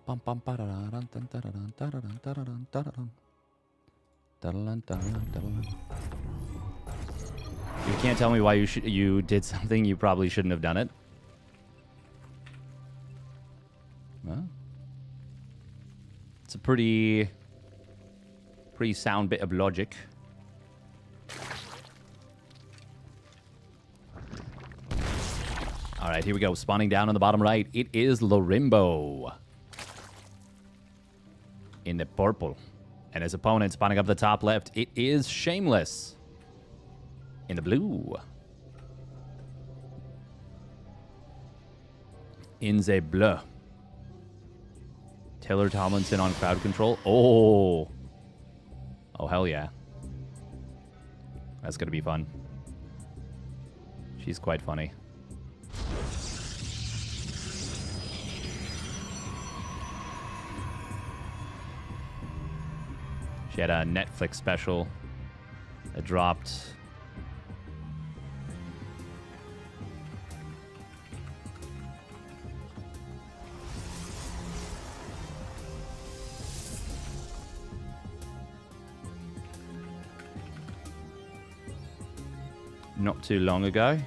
You can't tell me why you did something you probably shouldn't have done it. Well, it's a pretty sound bit of logic. All right, here we go. Spawning down on the bottom right, it is Lorimbo in the purple. And his opponent spawning up the top left, it is Shameless in the blue. In the bleu. Taylor Tomlinson on crowd control. Oh, hell yeah. That's going to be fun. She's quite funny. She had a Netflix special that dropped. Not too long ago.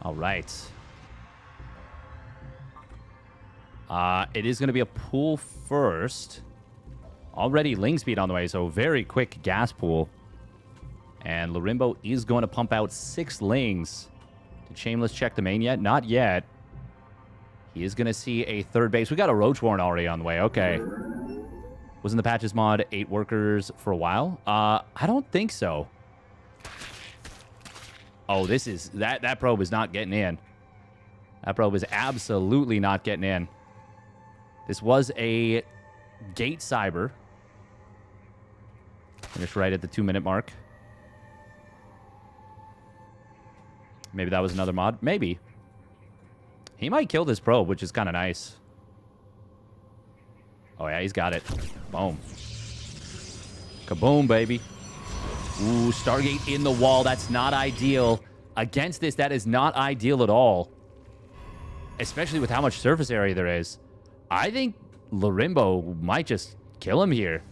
All right. It is going to be a pool first. Already Ling speed on the way, so very quick gas pool. And Lorimbo is going to pump out 6 Lings. Did Shameless check the main yet? Not yet. He is going to see a third base. We got a Roach Warren already on the way. Okay. Wasn't the Patches mod 8 workers for a while? I don't think so. Oh, this is... That probe is not getting in. That probe is absolutely not getting in. This was a Gate Cyber. Finished right at the 2-minute mark. Maybe that was another mod. Maybe. He might kill this probe, which is kind of nice. Oh, yeah, he's got it. Boom. Kaboom, baby. Ooh, Stargate in the wall. That's not ideal. Against this, that is not ideal at all. Especially with how much surface area there is. I think Lorimbo might just kill him here.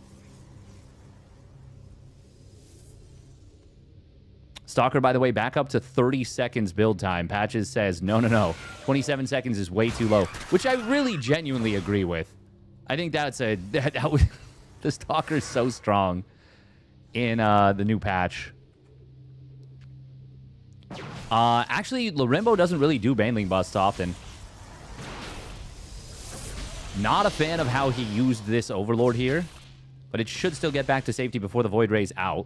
Stalker, by the way, back up to 30 seconds build time. Patches says, no. 27 seconds is way too low, which I really genuinely agree with. I think that's a... the Stalker is so strong in the new patch. Actually, Lorimbo doesn't really do Baneling busts often. Not a fan of how he used this Overlord here, but it should still get back to safety before the Void Ray's out.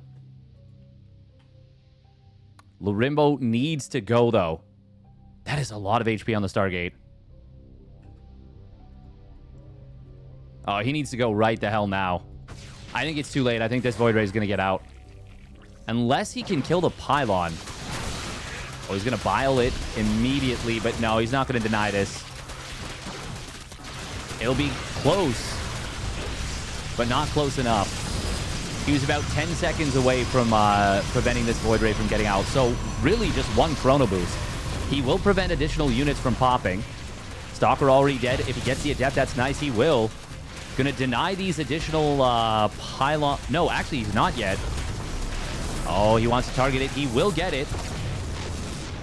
Lorimbo needs to go, though. That is a lot of HP on the Stargate. Oh, he needs to go right the hell now. I think it's too late. I think this Void Ray is going to get out. Unless he can kill the Pylon. Oh, he's going to bile it immediately, but no, he's not going to deny this. It'll be close, but not close enough. He was about 10 seconds away from preventing this Void Ray from getting out. So really just one Chrono Boost. He will prevent additional units from popping. Stalker already dead. If he gets the Adept, that's nice. He will. Going to deny these additional pylon. No, actually, he's not yet. Oh, he wants to target it. He will get it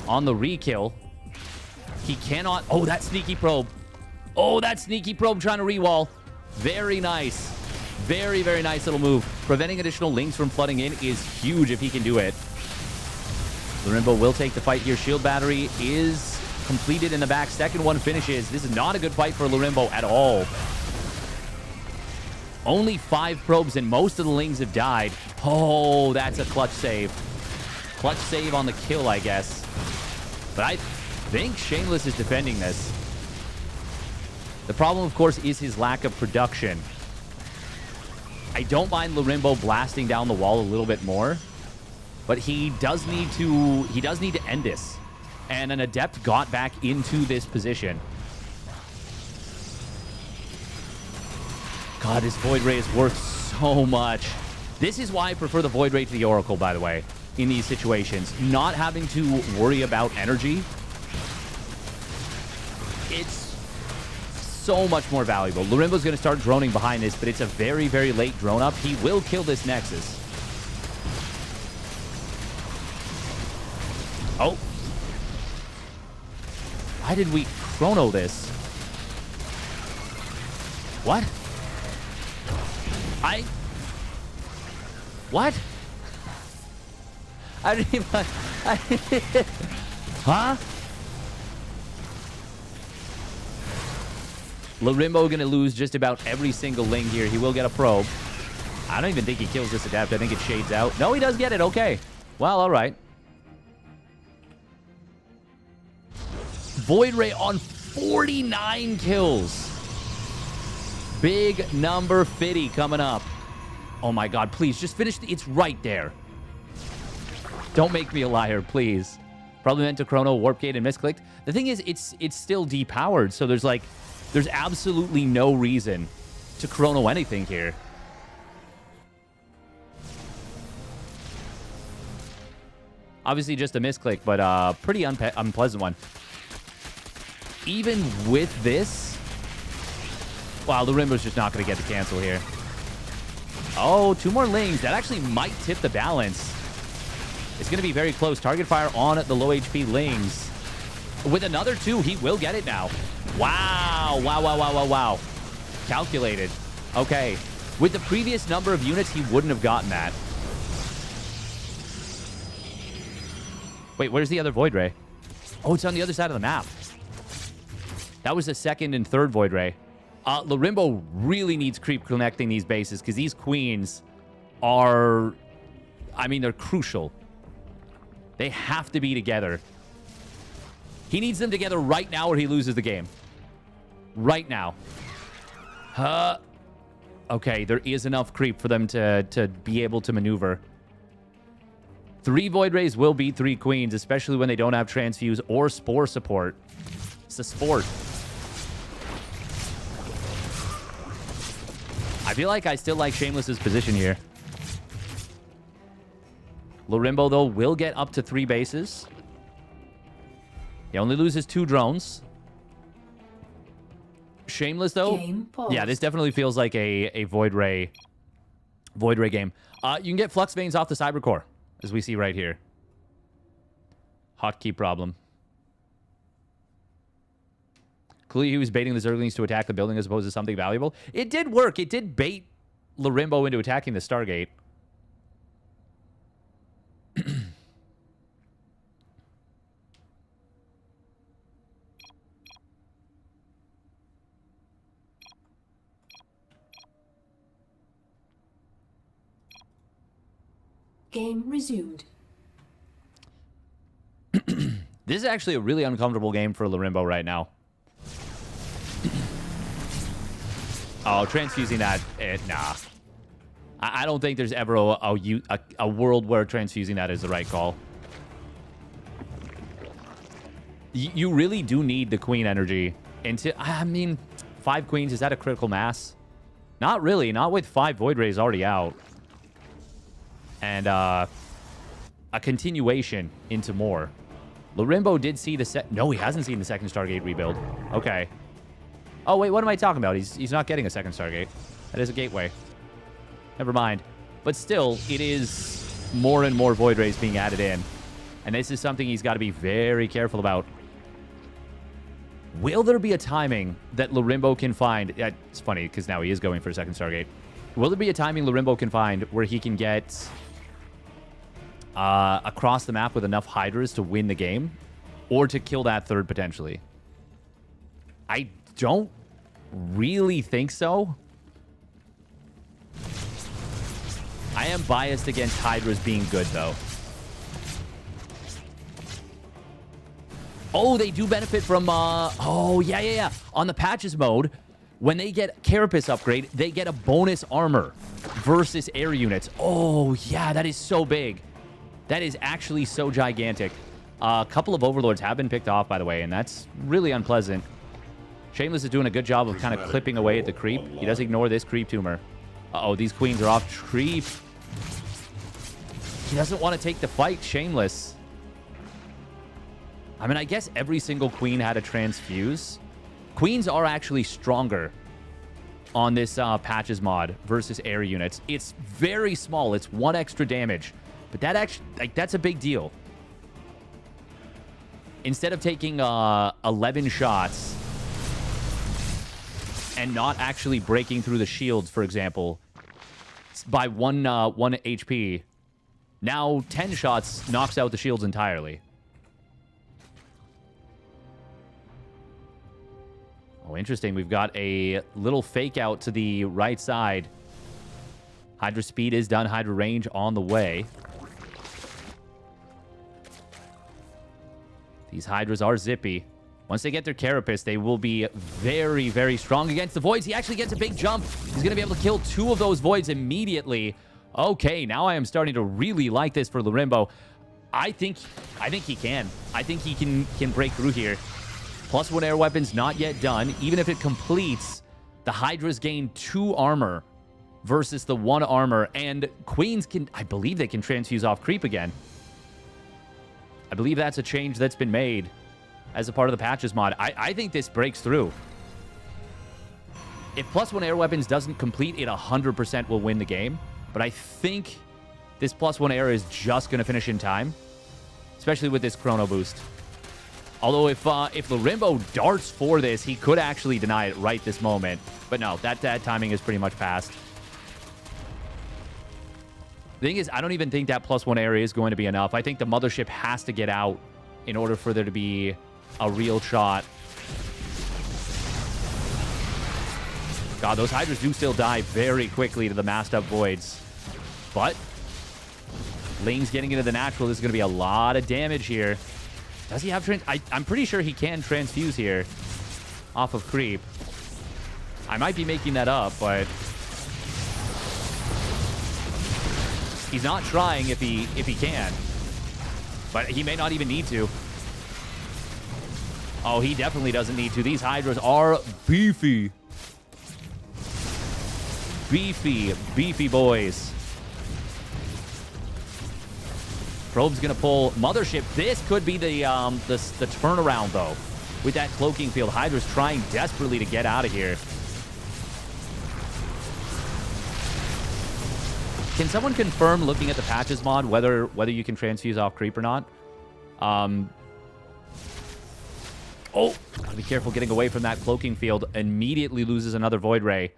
on the re-kill. He cannot... Oh, that sneaky probe. Oh, that sneaky probe trying to re-wall. Very nice. Very, very nice little move. Preventing additional Lings from flooding in is huge if he can do it. Lorimbo will take the fight here. Shield battery is completed in the back. Second one finishes. This is not a good fight for Lorimbo at all. Only 5 probes and most of the Lings have died. Oh, that's a clutch save. Clutch save on the kill, I guess. But I think Shameless is defending this. The problem, of course, is his lack of production. I don't mind Lorimbo blasting down the wall a little bit more, but he does need to end this. And an Adept got back into this position. God, this Void Ray is worth so much. This is why I prefer the Void Ray to the Oracle, by the way, in these situations. Not having to worry about energy. It's so much more valuable. Lorimbo's going to start droning behind this, but it's a very, very late drone up. He will kill this Nexus. Oh. Why did we chrono this? What? What? I didn't even... Huh? Lorimbo going to lose just about every single Ling here. He will get a probe. I don't even think he kills this Adept. I think it shades out. No, he does get it. Okay. Well, all right. Void Ray on 49 kills. Big number 50 coming up. Oh my God, please, just finish. It's right there. Don't make me a liar, please. Probably meant to chrono, warp gate, and misclicked. The thing is, it's still depowered, so there's absolutely no reason to chrono anything here. Obviously just a misclick, but pretty unpleasant one. Even with this, wow, Lorimbo's just not going to get the cancel here. Oh, 2 more Lings. That actually might tip the balance. It's going to be very close. Target fire on the low HP Lings. With another 2, he will get it now. Wow. Wow, wow, wow, wow, wow. Calculated. Okay. With the previous number of units, he wouldn't have gotten that. Wait, where's the other Void Ray? Oh, it's on the other side of the map. That was the second and third Void Ray. Lorimbo really needs creep connecting these bases because these queens are... I mean, they're crucial. They have to be together. He needs them together right now or he loses the game. Right now. Okay, there is enough creep for them to be able to maneuver. 3 Void Rays will beat 3 queens, especially when they don't have transfuse or spore support. It's a sport. I feel like I still like Shameless's position here. Lorimbo, though, will get up to 3 bases. He only loses 2 drones. Shameless, though. Yeah, this definitely feels like a Void Ray game. You can get Flux Veins off the Cybercore, as we see right here. Hotkey problem. Clearly, he was baiting the Zerglings to attack the building as opposed to something valuable. It did work. It did bait Lorimbo into attacking the Stargate. Game resumed. This is actually a really uncomfortable game for Lorimbo right now. Oh, transfusing that, nah. I don't think there's ever a world where transfusing that is the right call. You really do need the queen energy. I mean, 5 queens, is that a critical mass? Not really, not with 5 Void Rays already out. And a continuation into more. Lorimbo did see the No, he hasn't seen the second Stargate rebuild. Okay. Oh, wait, what am I talking about? He's not getting a second Stargate. That is a gateway. Never mind. But still, it is more and more Void Rays being added in. And this is something he's got to be very careful about. Will there be a timing that Lorimbo can find? It's funny, because now he is going for a second Stargate. Will there be a timing Lorimbo can find where he can get across the map with enough Hydras to win the game? Or to kill that third, potentially? I don't really think so. I am biased against Hydras being good, though. Oh, they do benefit from, oh, yeah. On the Patches mode, when they get Carapace upgrade, they get a bonus armor versus air units. Oh, yeah, that is so big. That is actually so gigantic. A couple of Overlords have been picked off, by the way, and that's really unpleasant. Shameless is doing a good job of kind of clipping away at the creep. He does ignore this creep tumor. Uh-oh, these queens are off creep. He doesn't want to take the fight, Shameless. I mean, I guess every single queen had a transfuse. Queens are actually stronger on this Patches mod versus air units. It's very small. It's 1 extra damage. But that actually, like, that's a big deal. Instead of taking 11 shots and not actually breaking through the shields, for example, by 1 HP, now 10 shots knocks out the shields entirely. Oh, interesting. We've got a little fake out to the right side. Hydra speed is done. Hydra range on the way. These Hydras are zippy. Once they get their Carapace, they will be very, very strong against the Voids. He actually gets a big jump. He's going to be able to kill 2 of those Voids immediately. Okay, now I am starting to really like this for Lorimbo. I think he can. I think he can break through here. +1 air weapon's not yet done. Even if it completes, the Hydras gain 2 armor versus the 1 armor. And Queens can, I believe they can transfuse off creep again. I believe that's a change that's been made as a part of the Patches mod. I think this breaks through. If +1 air weapons doesn't complete, it 100% will win the game. But I think this +1 air is just going to finish in time, especially with this chrono boost. Although if Lorimbo darts for this, he could actually deny it right this moment. But no, that timing is pretty much past. The thing is, I don't even think that +1 area is going to be enough. I think the mothership has to get out in order for there to be a real shot. God, those Hydras do still die very quickly to the masked up Voids. But Ling's getting into the natural. This is going to be a lot of damage here. Does he have I'm pretty sure he can transfuse here off of creep. I might be making that up, but he's not trying if he can. But he may not even need to. Oh, he definitely doesn't need to. These Hydras are beefy. Beefy boys. Probe's going to pull Mothership. This could be the turnaround, though, with that cloaking field. Hydra's trying desperately to get out of here. Can someone confirm, looking at the Patches mod, whether you can transfuse off creep or not? Oh, gotta be careful getting away from that cloaking field. Immediately loses another Void Ray.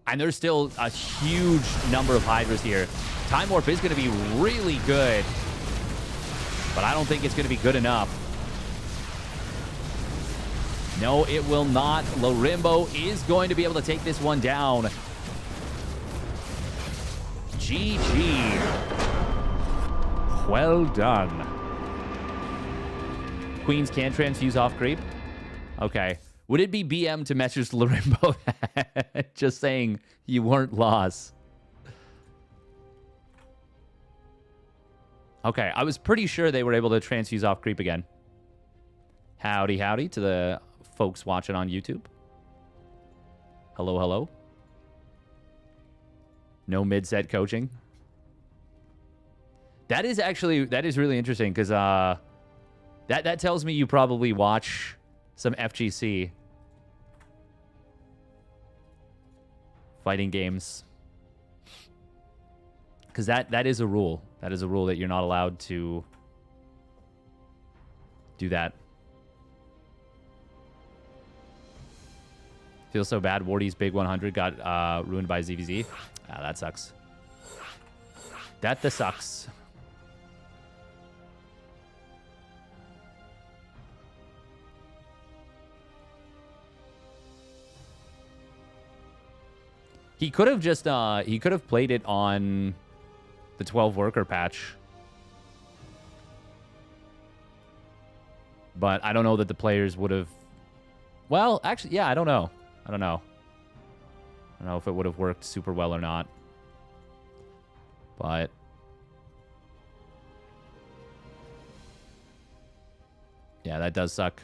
And there's still a huge number of Hydras here. Time Warp is going to be really good, but I don't think it's going to be good enough. No, it will not. Lorimbo is going to be able to take this one down. GG. Well done. Queens can transfuse off creep. Okay. Would it be BM to message Lorimbo? Just saying you weren't lost. Okay, I was pretty sure they were able to transfuse off creep again. Howdy, howdy to the folks watching on YouTube. Hello, hello. No mid-set coaching. That is really interesting because that tells me you probably watch some FGC fighting games, because that is a rule. That is a rule that you're not allowed to do that. Feels so bad. Wardy's big 100 got ruined by ZVZ. Ah, that sucks. That sucks. He could have just he could have played it on the 12 worker patch. But I don't know that the players would have. Well, actually, yeah, I don't know. I don't know if it would have worked super well or not. But yeah, that does suck.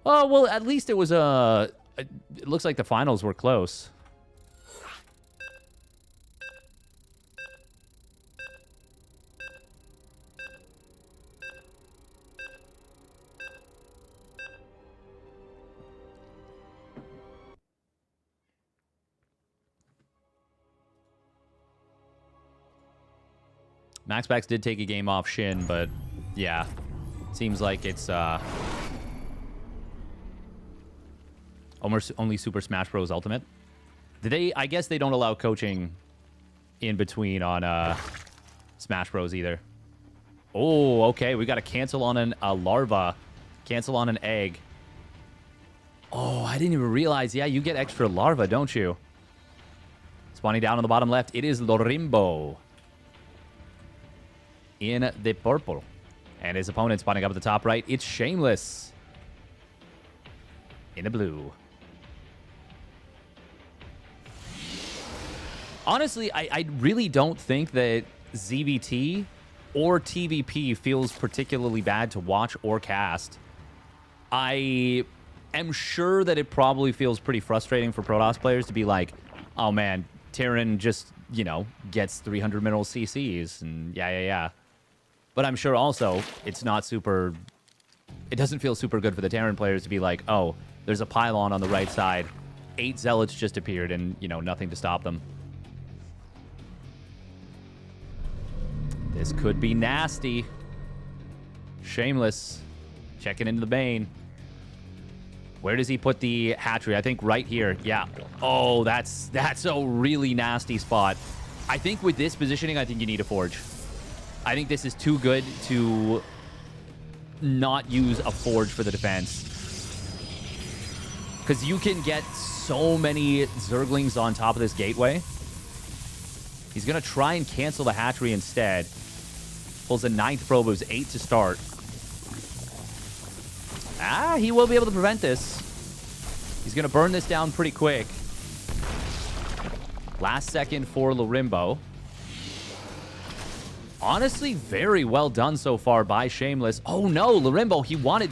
Oh, well, at least it was it looks like the finals were close. MaxBax did take a game off Shin, but yeah, seems like it's almost only Super Smash Bros. Ultimate. Did they? I guess they don't allow coaching in between on Smash Bros. Either. Oh, okay. We got to cancel on a larva, cancel on an egg. Oh, I didn't even realize. Yeah, you get extra larva, don't you? Spawning down on the bottom left, it is Lorimbo in the purple. And his opponent spawning up at the top right, it's Shameless in the blue. Honestly, I really don't think that ZVT or TVP feels particularly bad to watch or cast. I am sure that it probably feels pretty frustrating for Protoss players to be like, oh man, Terran just, you know, gets 300 mineral CCs, and yeah. But I'm sure also it's not super... It doesn't feel super good for the Terran players to be like, oh, there's a pylon on the right side. 8 Zealots just appeared and, you know, nothing to stop them. This could be nasty. Shameless. Checking into the Bane. Where does he put the hatchery? I think right here. Yeah. Oh, that's a really nasty spot. I think with this positioning, I think you need a Forge. I think this is too good to not use a Forge for the defense. Because you can get so many Zerglings on top of this gateway. He's going to try and cancel the hatchery instead. Pulls a 9th probe. It was 8 to start. Ah, he will be able to prevent this. He's going to burn this down pretty quick. Last second for Lorimbo. Honestly, very well done so far by Shameless. Oh no, Lorimbo, he wanted...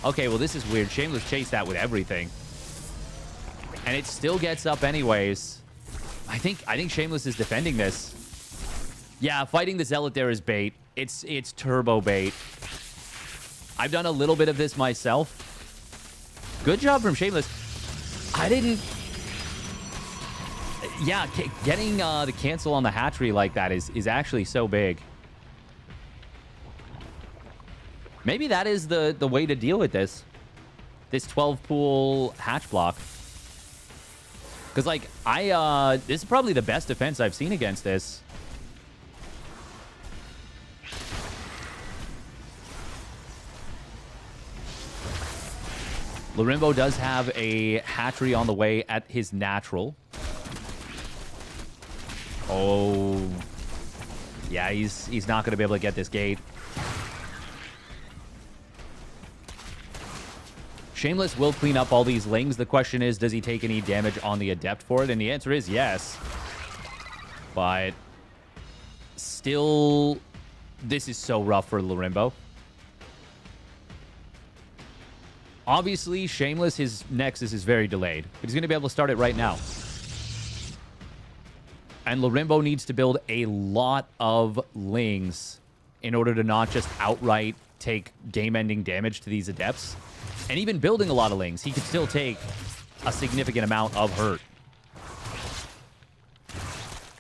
Okay, well this is weird. Shameless chased that with everything. And it still gets up anyways. I think Shameless is defending this. Yeah, fighting the Zealot there is bait. It's turbo bait. I've done a little bit of this myself. Good job from Shameless. I didn't... Yeah, getting the cancel on the hatchery like that is actually so big. Maybe that is the way to deal with this. This 12-pool hatch block. Because, like, this is probably the best defense I've seen against this. Lorimbo does have a hatchery on the way at his natural. Oh, yeah, he's not going to be able to get this gate. Shameless will clean up all these lings. The question is, does he take any damage on the Adept for it? And the answer is yes. But still, this is so rough for Lorimbo. Obviously, Shameless, his Nexus is very delayed. But he's going to be able to start it right now. And Lorimbo needs to build a lot of lings in order to not just outright take game-ending damage to these Adepts. And even building a lot of lings, he could still take a significant amount of hurt.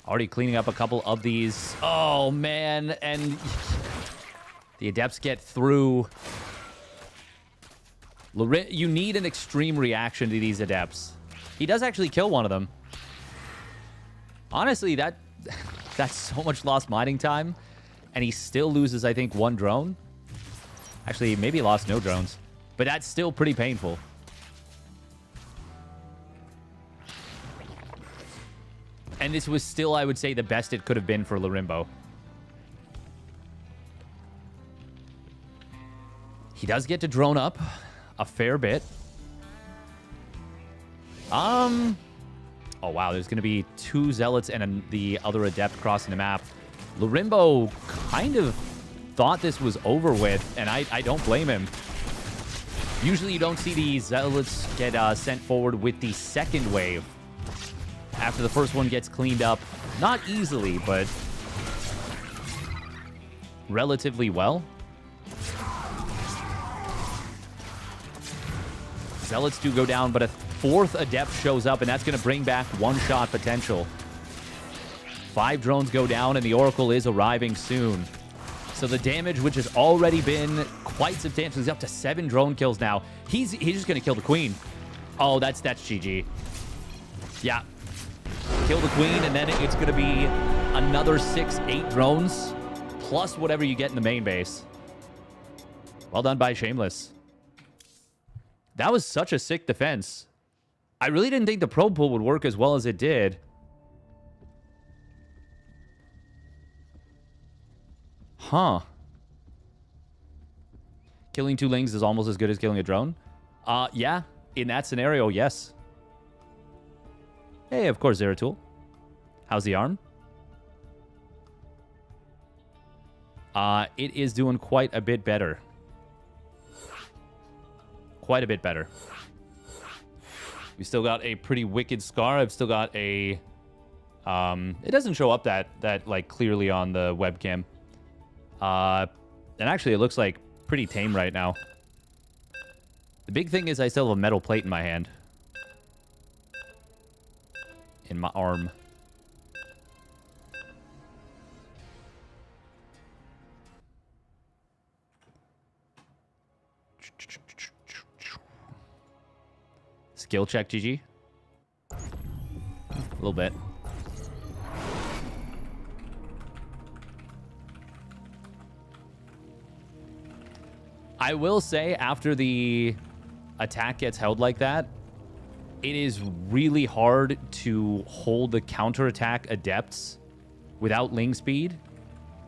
Already cleaning up a couple of these. Oh, man. And the Adepts get through. You need an extreme reaction to these Adepts. He does actually kill one of them. Honestly, that's so much lost mining time. And he still loses, I think, 1 drone. Actually, maybe he lost no drones. But that's still pretty painful. And this was still, I would say, the best it could have been for Lorimbo. He does get to drone up a fair bit. Oh, wow. There's going to be 2 Zealots and the other Adept crossing the map. Lorimbo kind of thought this was over with, and I don't blame him. Usually you don't see the Zealots get sent forward with the second wave after the first one gets cleaned up. Not easily, but relatively well. Zealots do go down, but a fourth Adept shows up, and that's going to bring back one-shot potential. 5 drones go down, and the Oracle is arriving soon. So the damage, which has already been quite substantial, is up to 7 drone kills now. He's just going to kill the Queen. Oh, that's GG. Yeah. Kill the Queen, and then it's going to be another 6-8 drones, plus whatever you get in the main base. Well done by Shameless. That was such a sick defense. I really didn't think the probe pull would work as well as it did. Huh. Killing 2 Lings is almost as good as killing a drone? Yeah. In that scenario, yes. Hey, of course, Zeratul. How's the arm? It is doing quite a bit better. Quite a bit better. We still got a pretty wicked scar. I've still got a... it doesn't show up that like clearly on the webcam. And actually, it looks like pretty tame right now. The big thing is I still have a metal plate in my hand. In my arm. Skill check, GG. A little bit. I will say, after the attack gets held like that, it is really hard to hold the counterattack adepts without Ling speed,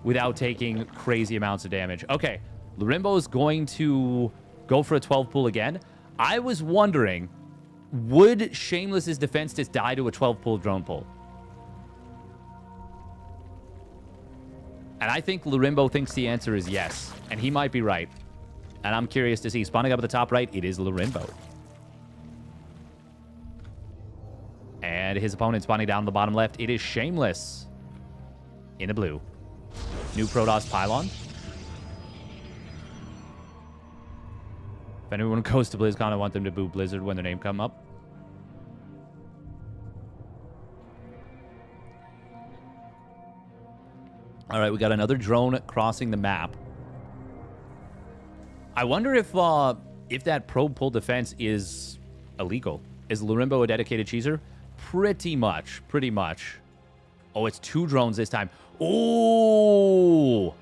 without taking crazy amounts of damage. Okay, Lorimbo is going to go for a 12 pull again. I was wondering, would Shameless's defense just die to a 12 pull drone pull? And I think Lorimbo thinks the answer is yes, and he might be right. And I'm curious to see. Spawning up at the top right, it is Lorimbo. And his opponent spawning down the bottom left, it is Shameless. In the blue. New Protoss Pylon. If anyone goes to BlizzCon, I want them to boo Blizzard when their name come up. All right, we got another drone crossing the map. I wonder if that probe pull defense is illegal. Is Lorimbo a dedicated cheeser? Pretty much. Pretty much. Oh, it's 2 drones this time. Oh!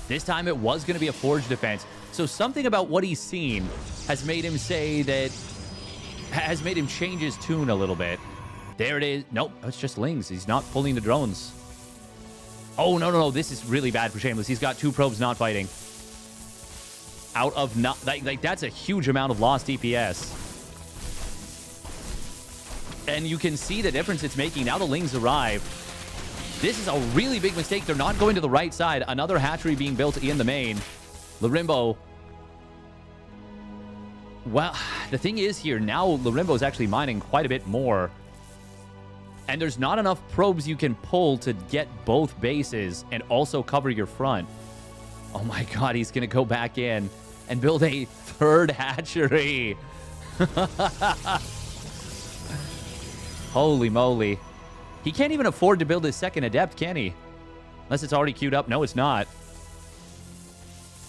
This time it was going to be a forge defense. So something about what he's seen has made him say that... has made him change his tune a little bit. There it is. Nope, it's just Lings. He's not pulling the drones. Oh, no. This is really bad for Shameless. He's got 2 probes not fighting. Out of not... Like, that's a huge amount of lost DPS. And you can see the difference it's making. Now the Lings arrive. This is a really big mistake. They're not going to the right side. Another hatchery being built in the main. Lorimbo... Well, the thing is here, now Lorimbo is actually mining quite a bit more. And there's not enough probes you can pull to get both bases and also cover your front. Oh my god, he's going to go back in and build a 3rd hatchery. Holy moly. He can't even afford to build his 2nd adept, can he? Unless it's already queued up. No, it's not.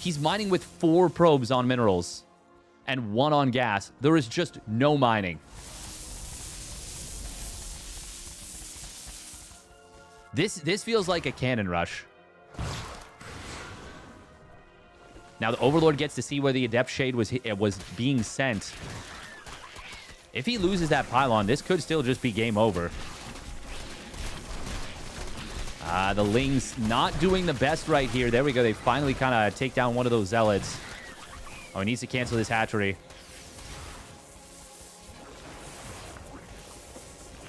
He's mining with 4 probes on minerals and 1 on gas. There is just no mining. This feels like a cannon rush. Now the Overlord gets to see where the Adept Shade was being sent. If he loses that pylon, this could still just be game over. The Lings not doing the best right here. There we go. They finally kind of take down one of those Zealots. Oh, he needs to cancel this hatchery.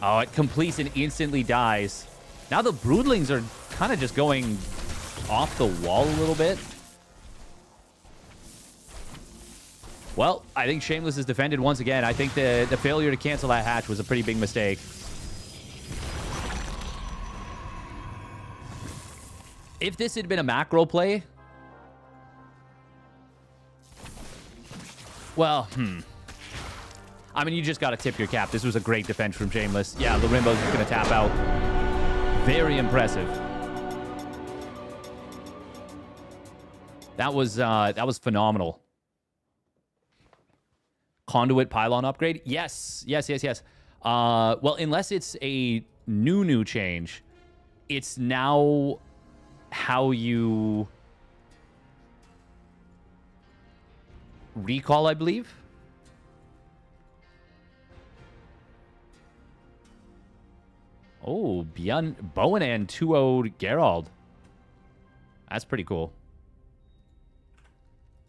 Oh, it completes and instantly dies. Now the Broodlings are kind of just going off the wall a little bit. Well, I think Shameless is defended once again. I think the failure to cancel that hatch was a pretty big mistake. If this had been a macro play... Well, I mean, you just got to tip your cap. This was a great defense from Shameless. Yeah, Larimbo's just going to tap out. Very impressive. That was phenomenal. Conduit pylon upgrade? Yes. Well, unless it's a new change, it's now how you recall, I believe. Oh, ByuN, ByuN 2-0'd Gerald. That's pretty cool.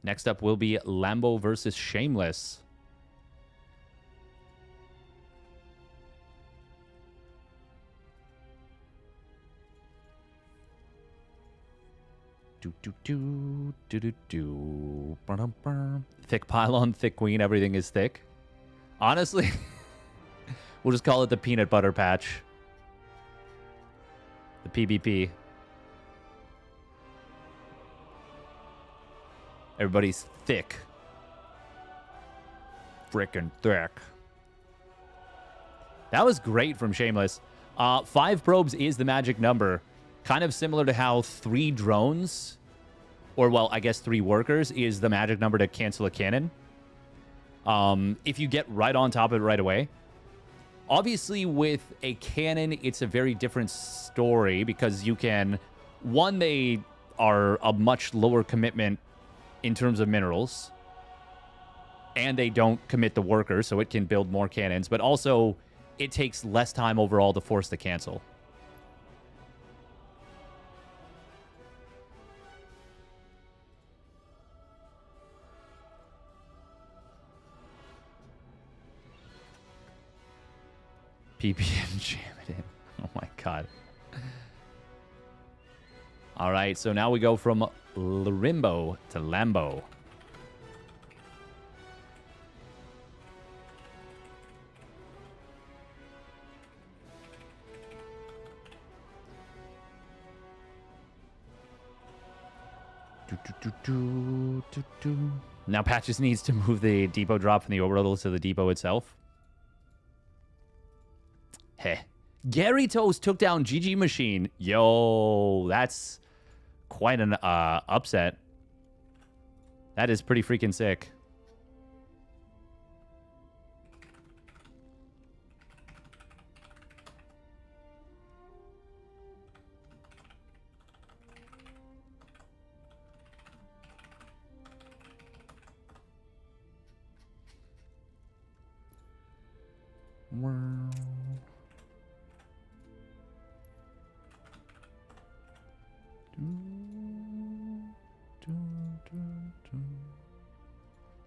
Next up will be Lambo versus Shameless. Thick pylon, thick queen, everything is thick. Honestly, we'll just call it the peanut butter patch. The PvP. Everybody's thick. Frickin' thick. That was great from Shameless. 5 probes is the magic number. Kind of similar to how 3 drones, or well, I guess 3 workers, is the magic number to cancel a cannon. If you get right on top of it right away. Obviously, with a cannon, it's a very different story because you can... One, they are a much lower commitment in terms of minerals. And they don't commit the workers, so it can build more cannons. But also, it takes less time overall to force the cancel. PPM jam it in. Oh my god. All right, so now we go from Larimbo to Lambo. Now Patches needs to move the depot drop from the orbital to the depot itself. Heh. Gary Toast took down GgMaChine. Yo, that's quite an upset. That is pretty freaking sick.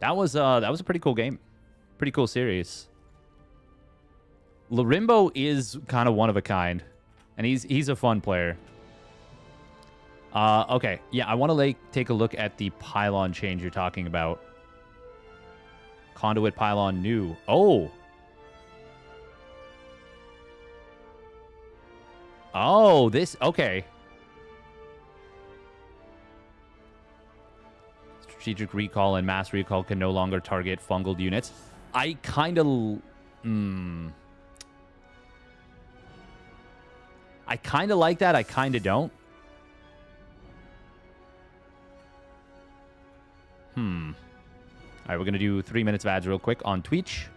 That was a pretty cool game. Pretty cool series. Larimbo is kind of one of a kind. And he's a fun player. Okay. Yeah, I want to take a look at the pylon change you're talking about. Conduit pylon new. Oh. Oh, this... Okay. Strategic recall and mass recall can no longer target fungal units. I kind of... I kind of like that. I kind of don't. All right, we're going to do 3 minutes of ads real quick on Twitch.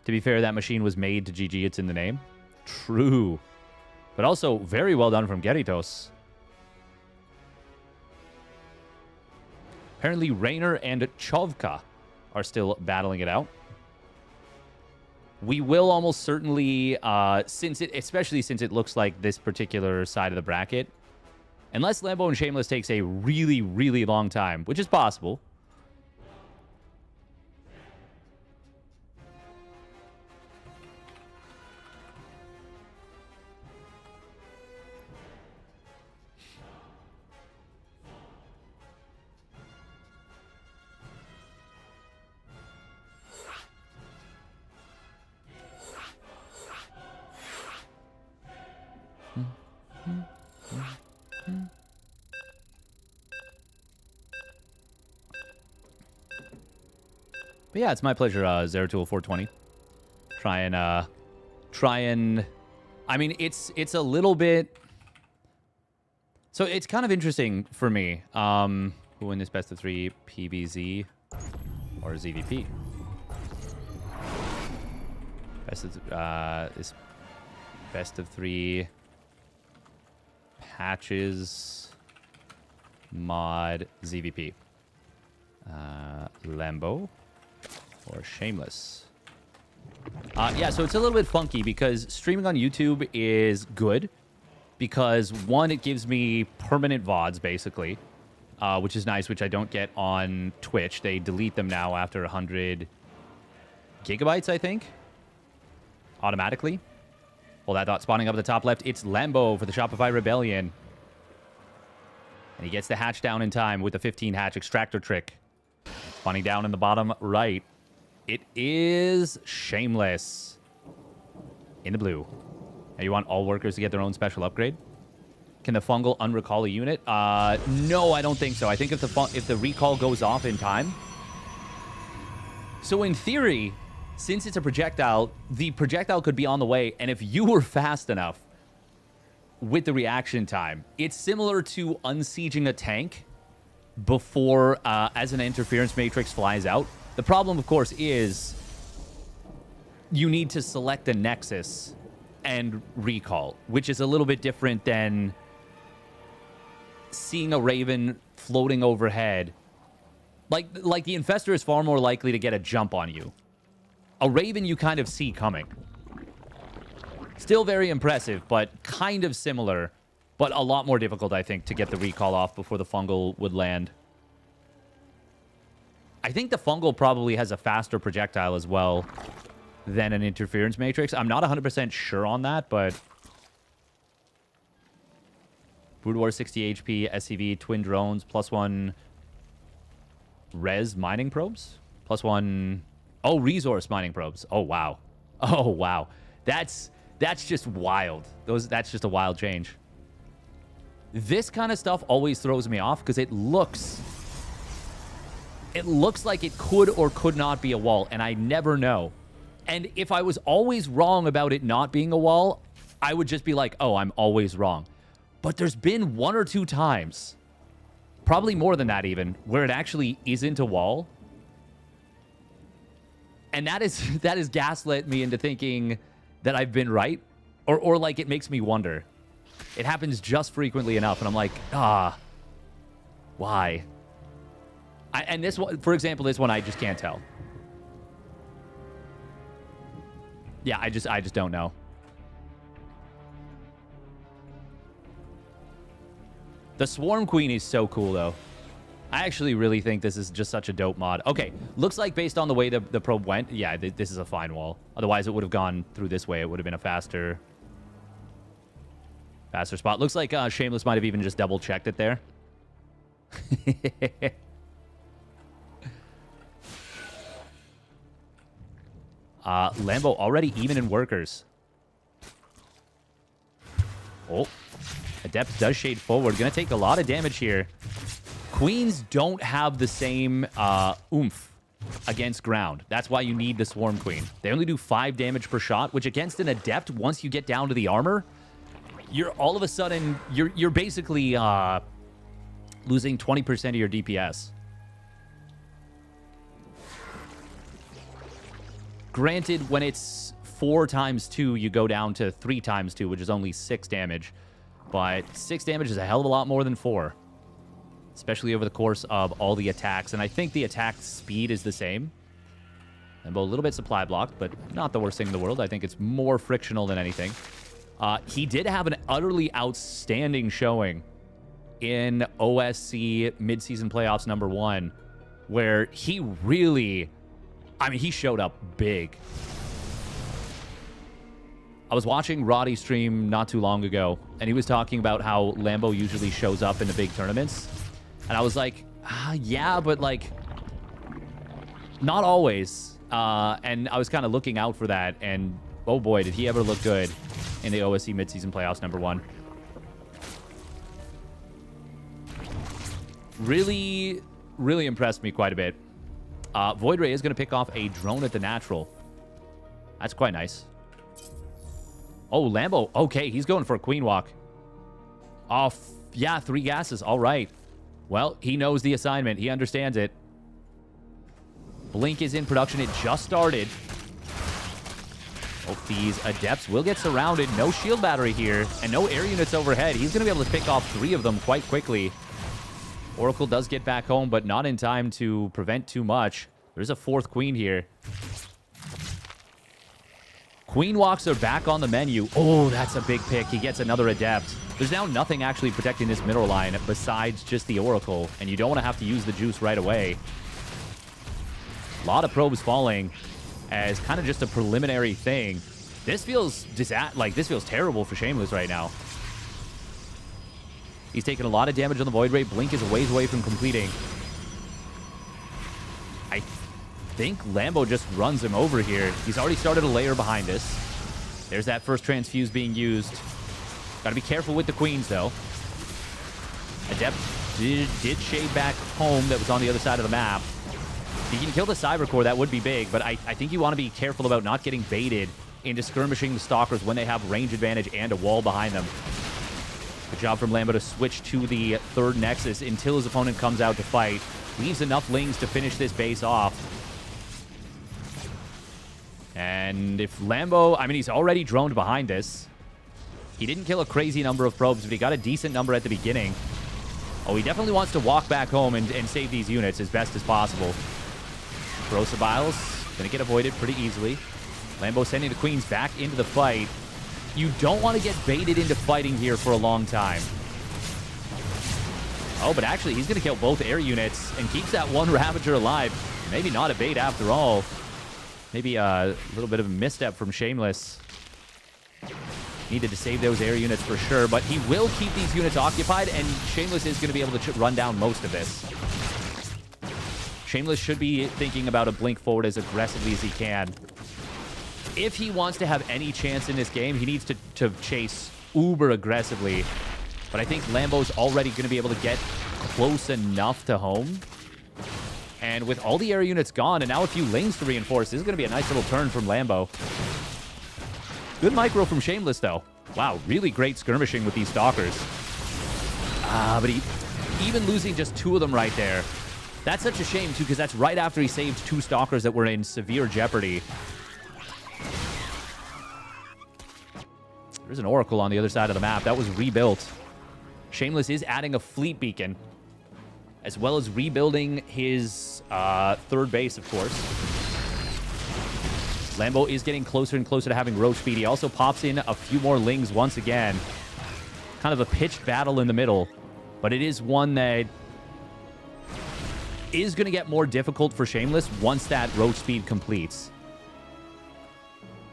To be fair, that machine was made to GG. It's in the name. True. But also, very well done from Geritos. Apparently, Rainer and Chovka are still battling it out. We will almost certainly, especially since it looks like this particular side of the bracket, unless Lambo and Shameless takes a really, really long time, which is possible. But yeah, it's my pleasure, Zeratul420. Try and... I mean, it's a little bit... So it's kind of interesting for me. Who win this best of 3, PBZ or ZVP? This best of 3 Patches Mod ZVP. Lambo or Shameless? Yeah, so it's a little bit funky because streaming on YouTube is good because, one, it gives me permanent VODs, basically, which is nice, which I don't get on Twitch. They delete them now after 100 gigabytes, I think, automatically. Well, that dot spawning up at the top left, it's Lambo for the Shopify Rebellion. And he gets the hatch down in time with the 15 hatch extractor trick. Spawning down in the bottom right. It is Shameless in the blue. Now, you want all workers to get their own special upgrade? Can the fungal unrecall a unit? No, I don't think so. I think if the recall goes off in time. So in theory, since it's a projectile, the projectile could be on the way, and if you were fast enough with the reaction time, it's similar to unsieging a tank before as an interference matrix flies out. The problem, of course, is you need to select a nexus and recall, which is a little bit different than seeing a Raven floating overhead. Like the Infestor is far more likely to get a jump on you. A Raven you kind of see coming. Still very impressive, but kind of similar, but a lot more difficult, I think, to get the recall off before the fungal would land. I think the fungal probably has a faster projectile as well than an interference matrix. I'm not 100% sure on that, but... Brood War 60 HP, SCV, twin drones, +1 res mining probes? +1... Oh, resource mining probes. Oh, wow. Oh, wow. That's just wild. That's just a wild change. This kind of stuff always throws me off because it looks like it could or could not be a wall, and I never know. And if I was always wrong about it not being a wall, I would just be like, oh, I'm always wrong. But there's been 1 or 2 times, probably more than that even, where it actually isn't a wall. And that is gaslit me into thinking that I've been right, or like it makes me wonder. It happens just frequently enough, and I'm like, why? And this one, for example, this one I just can't tell. Yeah, I just don't know. The Swarm Queen is so cool, though. I actually really think this is just such a dope mod. Okay, looks like based on the way the probe went, yeah, this is a fine wall. Otherwise, it would have gone through this way. It would have been a faster spot. Looks like Shameless might have even just double-checked it there. Lambo already even in workers. Oh, Adept does shade forward. Gonna take a lot of damage here. Queens don't have the same oomph against ground. That's why you need the Swarm Queen. They only do 5 damage per shot, which against an Adept, once you get down to the armor, you're all of a sudden, you're basically losing 20% of your DPS. Granted, when it's 4 times 2, you go down to 3 times 2, which is only 6 damage. But 6 damage is a hell of a lot more than 4. Especially over the course of all the attacks. And I think the attack speed is the same. And a little bit supply blocked, but not the worst thing in the world. I think it's more frictional than anything. He did have an utterly outstanding showing in OSC Mid-Season Playoffs #1, where he really... I mean, he showed up big. I was watching Roddy stream not too long ago, and he was talking about how Lambo usually shows up in the big tournaments. And I was like, yeah, but, like, not always. And I was kind of looking out for that, and oh boy, did he ever look good in the OSC Mid-Season Playoffs #1. really, really impressed me quite a bit. Void Ray is going to pick off a drone at the natural. That's quite nice. Oh, Lambo. Okay, he's going for a queen walk. Oh, yeah, 3 gases. All right. Well, he knows the assignment. He understands it. Blink is in production. It just started. Oh, these Adepts will get surrounded. No shield battery here, and no air units overhead. He's going to be able to pick off 3 of them quite quickly. Oracle does get back home, but not in time to prevent too much. There's a 4th queen here. Queen walks are back on the menu. Oh, that's a big pick. He gets another Adept. There's now nothing actually protecting this middle line besides just the Oracle, and you don't want to have to use the juice right away. A lot of probes falling as kind of just a preliminary thing. This feels this feels terrible for Shameless right now. He's taking a lot of damage on the Void Ray. Blink is a ways away from completing. I think Lambo just runs him over here. He's already started a layer behind us. There's that first transfuse being used. Got to be careful with the queens, though. Adept did shade back home that was on the other side of the map. If he can kill the Cyber Core, that would be big, but I think you want to be careful about not getting baited into skirmishing the Stalkers when they have range advantage and a wall behind them. Good job from Lambo to switch to the 3rd Nexus until his opponent comes out to fight. Leaves enough Lings to finish this base off. And if Lambo... I mean, he's already droned behind this. He didn't kill a crazy number of probes, but he got a decent number at the beginning. Oh, he definitely wants to walk back home and save these units as best as possible. Corrosive Vials going to get avoided pretty easily. Lambo sending the queens back into the fight. You don't want to get baited into fighting here for a long time. Oh, but actually, he's going to kill both air units and keeps that 1 Ravager alive. Maybe not a bait after all. Maybe a little bit of a misstep from Shameless. Needed to save those air units for sure, but he will keep these units occupied, and Shameless is going to be able to run down most of this. Shameless should be thinking about a blink forward as aggressively as he can. If he wants to have any chance in this game, he needs to chase uber aggressively. But I think Lambo's already going to be able to get close enough to home. And with all the air units gone, and now a few lanes to reinforce, this is going to be a nice little turn from Lambo. Good micro from Shameless, though. Wow, really great skirmishing with these Stalkers. But even losing just 2 of them right there. That's such a shame, too, because that's right after he saved 2 Stalkers that were in severe jeopardy. There's an Oracle on the other side of the map. That was rebuilt. Shameless is adding a fleet beacon, as well as rebuilding his 3rd base, of course. Lambo is getting closer and closer to having roach speed. He also pops in a few more Lings once again. Kind of a pitched battle in the middle, but it is one that is going to get more difficult for Shameless once that roach speed completes.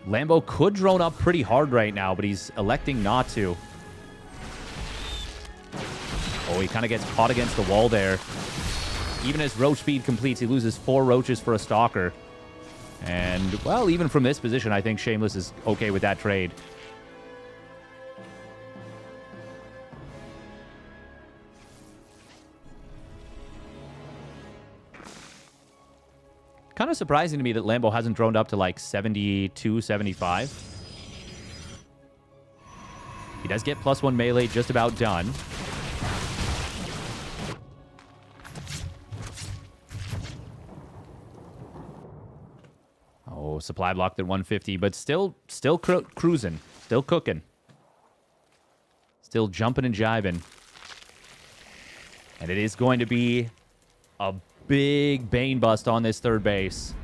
Lambo could drone up pretty hard right now, but he's electing not to. Oh, he kind of gets caught against the wall there. Even as roach speed completes, he loses 4 roaches for a Stalker. And, well, even from this position, I think Shameless is okay with that trade. Kind of surprising to me that Lambo hasn't droned up to like 72, 75. He does get +1 melee just about done. Oh, supply blocked at 150, but still cruising, still cooking. Still jumping and jiving. And it is going to be a big Bane bust on this 3rd base.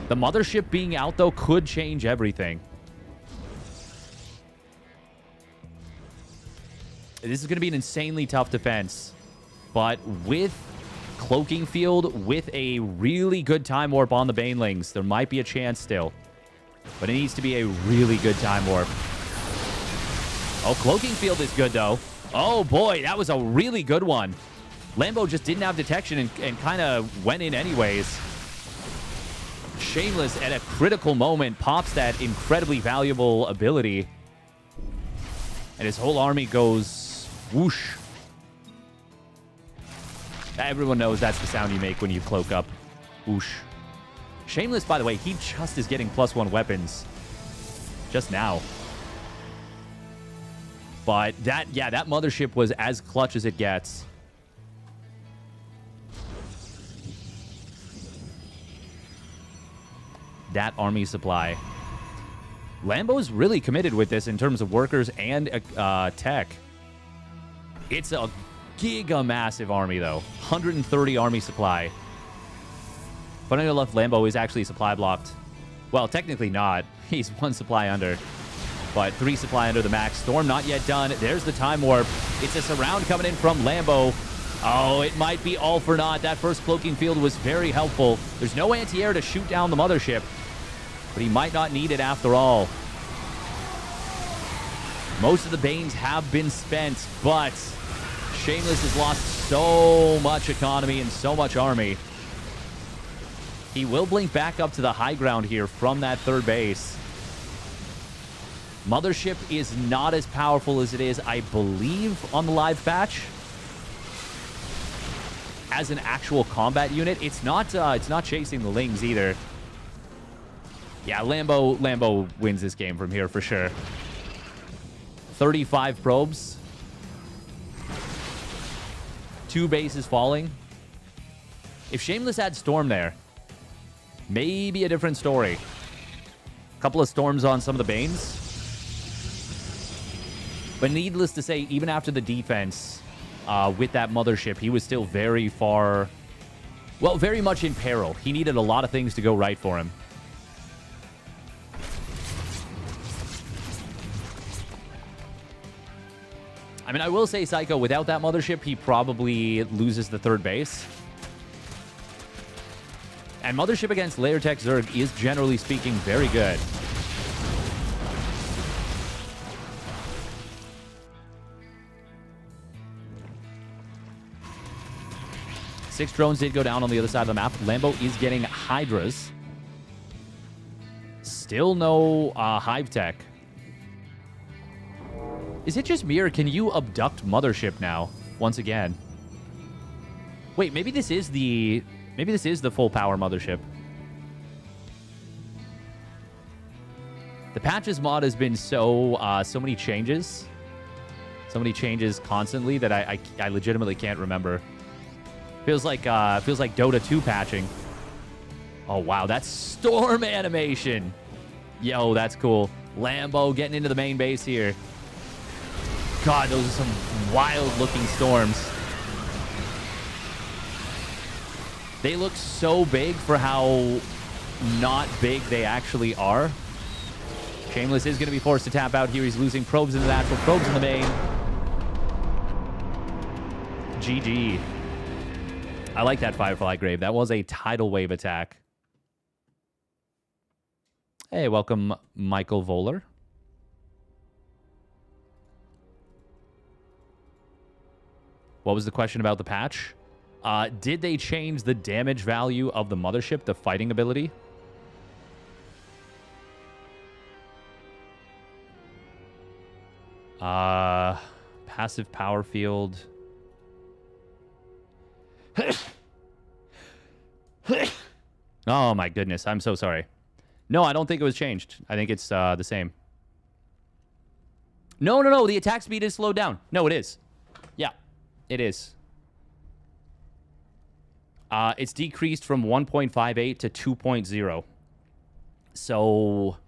The mothership being out, though, could change everything. This is going to be an insanely tough defense. But with Cloaking Field, with a really good Time Warp on the Banelings, there might be a chance still. But it needs to be a really good Time Warp. Oh, Cloaking Field is good, though. Oh, boy, that was a really good one. Lambo just didn't have detection and kind of went in anyways. Shameless, at a critical moment, pops that incredibly valuable ability. And his whole army goes whoosh. Everyone knows that's the sound you make when you cloak up. Whoosh. Shameless, by the way, he just is getting +1 weapons. Just now. But that mothership was as clutch as it gets. That army supply. Lambo's really committed with this in terms of workers and tech. It's a giga-massive army, though. 130 army supply. Funny enough, Lambo is actually supply blocked. Well, technically not. He's 1 supply under. But 3 supply under the max. Storm not yet done. There's the Time Warp. It's a surround coming in from Lambo. Oh, it might be all for naught. That first cloaking field was very helpful. There's no anti-air to shoot down the mothership. But he might not need it after all. Most of the Banes have been spent, but Shameless has lost so much economy and so much army. He will blink back up to the high ground here from that 3rd base. Mothership is not as powerful as it is, I believe, on the live patch. As an actual combat unit, it's not chasing the Lings either. Yeah, Lambo wins this game from here for sure. 35 probes. 2 bases falling. If Shameless had Storm there, maybe a different story. A couple of Storms on some of the Banes. But needless to say, even after the defense with that mothership, he was still very far... Well, very much in peril. He needed a lot of things to go right for him. I mean, I will say, Psycho, without that mothership, he probably loses the 3rd base. And mothership against Layer Tech Zerg is, generally speaking, very good. Six drones did go down on the other side of the map. Lambo is getting Hydras. Still no Hive Tech. Is it just me, or can you abduct mothership now once again? Wait, maybe this is the full power mothership. The Patches mod has been so many changes constantly that I legitimately can't remember. Feels like Dota 2 patching. Oh wow, that's Storm animation. Yo, that's cool. Lambo getting into the main base here. God, those are some wild-looking storms. They look so big for how not big they actually are. Shameless is going to be forced to tap out here. He's losing probes in the natural, probes in the main. GG. I like that Firefly Grave. That was a tidal wave attack. Hey, welcome, Michael Voller. What was the question about the patch? Did they change the damage value of the mothership, the fighting ability? Passive power field. Oh my goodness, I'm so sorry. No, I don't think it was changed. I think it's the same. No, the attack speed is slowed down. No, it is. Yeah. It is. It's decreased from 1.58 to 2.0. So,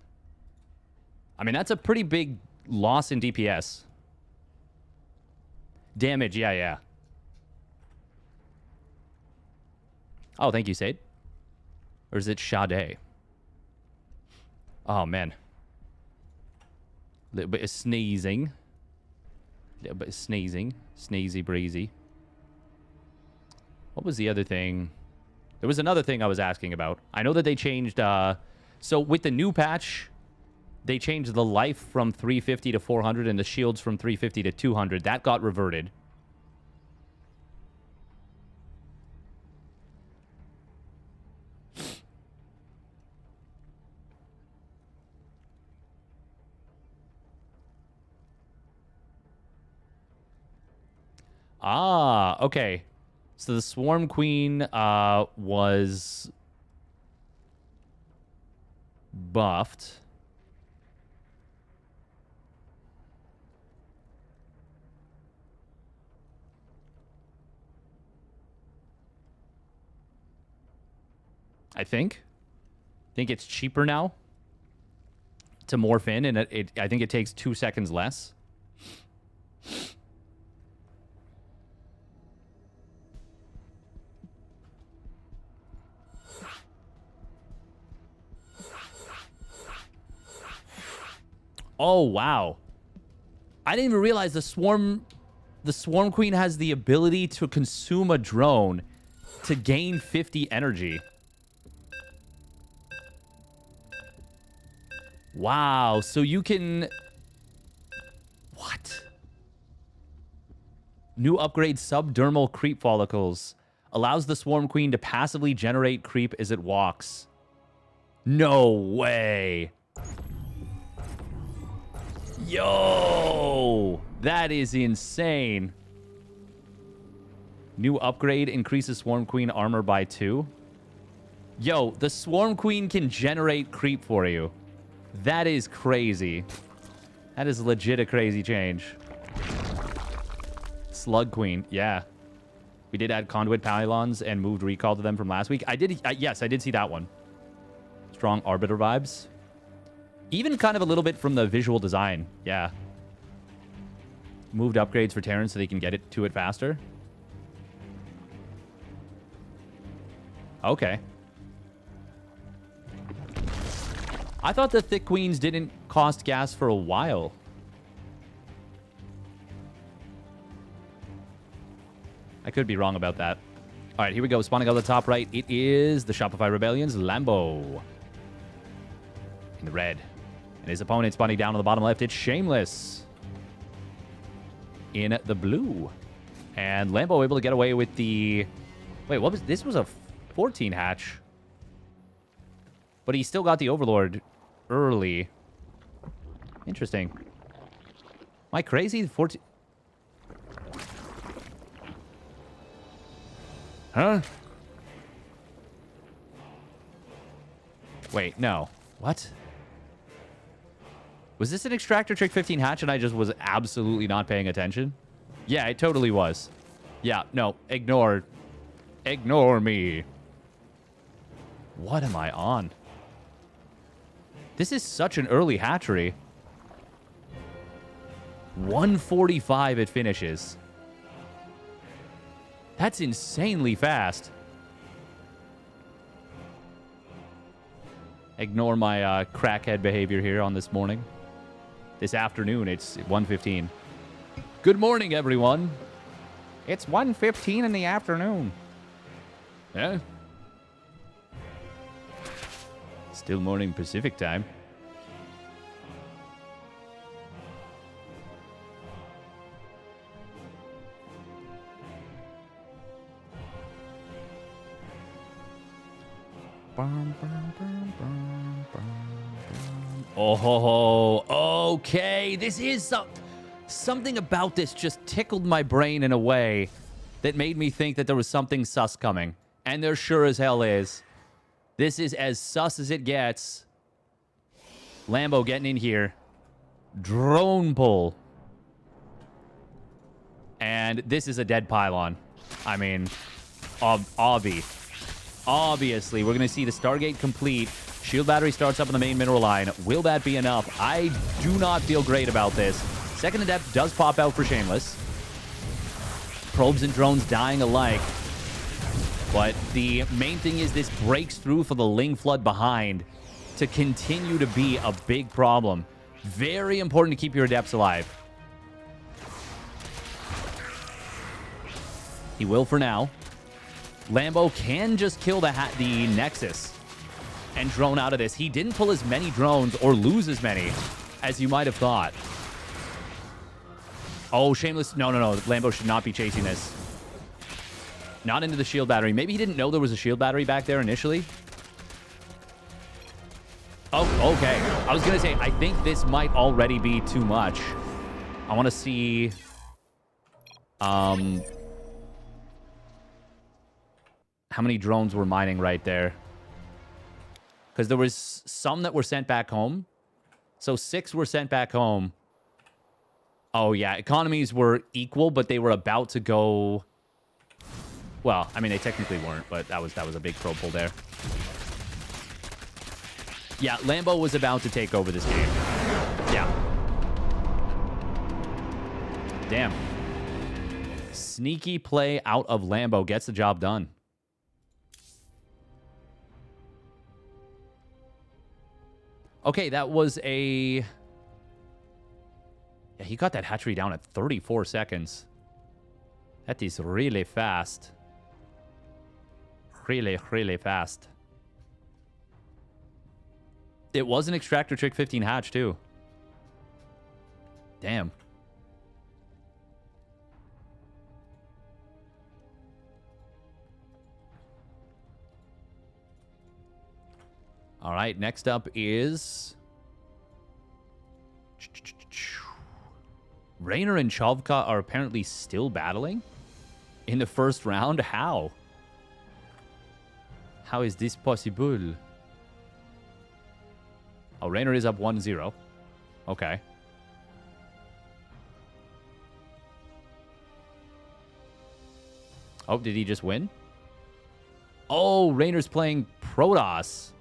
I mean, that's a pretty big loss in DPS. Damage, yeah. Oh, thank you, Sade. Or is it Sade? Oh, man. A little bit of sneezing. Sneezy breezy. What was the other thing? There was another thing I was asking about. I know that they changed... so with the new patch, they changed the life from 350 to 400 and the shields from 350 to 200. That got reverted. Ah, okay. So the Swarm Queen was buffed. I think it's cheaper now to morph in, and I think it takes 2 seconds less. Oh, wow. I didn't even realize the Swarm Queen has the ability to consume a drone to gain 50 energy. Wow, so you can... What? New upgrade, subdermal creep follicles. Allows the Swarm Queen to passively generate creep as it walks. No way. Yo! That is insane. New upgrade increases Swarm Queen armor by 2. Yo, the Swarm Queen can generate creep for you. That is crazy. That is legit a crazy change. Slug Queen, yeah. We did add conduit pylons and moved recall to them from last week. Yes, I did see that one. Strong arbiter vibes. Even kind of a little bit from the visual design, yeah. Moved upgrades for Terran so they can get to it faster. Okay. I thought the Thick Queens didn't cost gas for a while. I could be wrong about that. All right, here we go. Spawning on the top right, it is the Shopify Rebellion's Lambo. In the red. And his opponent spawning down on the bottom left, it's Shameless. In the blue. And Lambo able to get away with the... Wait, what was... This was a 14 hatch. But he still got the Overlord early. Interesting. Am I crazy? 14... Huh? Wait, no. What? Was this an Extractor Trick 15 hatch and I just was absolutely not paying attention? Yeah, it totally was. Yeah, no. Ignore me. What am I on? This is such an early hatchery. 145 it finishes. That's insanely fast. Ignore my crackhead behavior here on this morning. This afternoon, it's 1:15. Good morning, everyone. It's 1:15 in the afternoon. Yeah. Still morning Pacific time. Oh, okay. This is something about this just tickled my brain in a way that made me think that there was something sus coming. And there sure as hell is. This is as sus as it gets. Lambo getting in here. Drone pull. And this is a dead pylon. I mean, obviously, we're going to see the Stargate complete. Shield battery starts up on the main mineral line. Will that be enough? I do not feel great about this. Second Adept does pop out for Shameless. Probes and drones dying alike. But the main thing is this breaks through for the Ling Flood behind to continue to be a big problem. Very important to keep your Adepts alive. He will for now. Lambo can just kill the Nexus and drone out of this. He didn't pull as many drones or lose as many as you might have thought. Oh, Shameless. No. Lambo should not be chasing this. Not into the shield battery. Maybe he didn't know there was a shield battery back there initially. Oh, okay. I was going to say, I think this might already be too much. I want to see... how many drones were mining right there. Because there was some that were sent back home. So 6 were sent back home. Oh, yeah. Economies were equal, but they were about to go... Well, I mean, they technically weren't, but that was a big pro pull there. Yeah, Lambo was about to take over this game. Yeah. Damn. Sneaky play out of Lambo gets the job done. Okay, that was a... Yeah, he got that hatchery down at 34 seconds. That is really fast. Really, really fast. It was an Extractor Trick 15 hatch, too. Damn. All right, next up is... Raynor and Chavka are apparently still battling in the first round. How? How is this possible? Oh, Raynor is up 1-0. Okay. Oh, did he just win? Oh, Raynor's playing Protoss.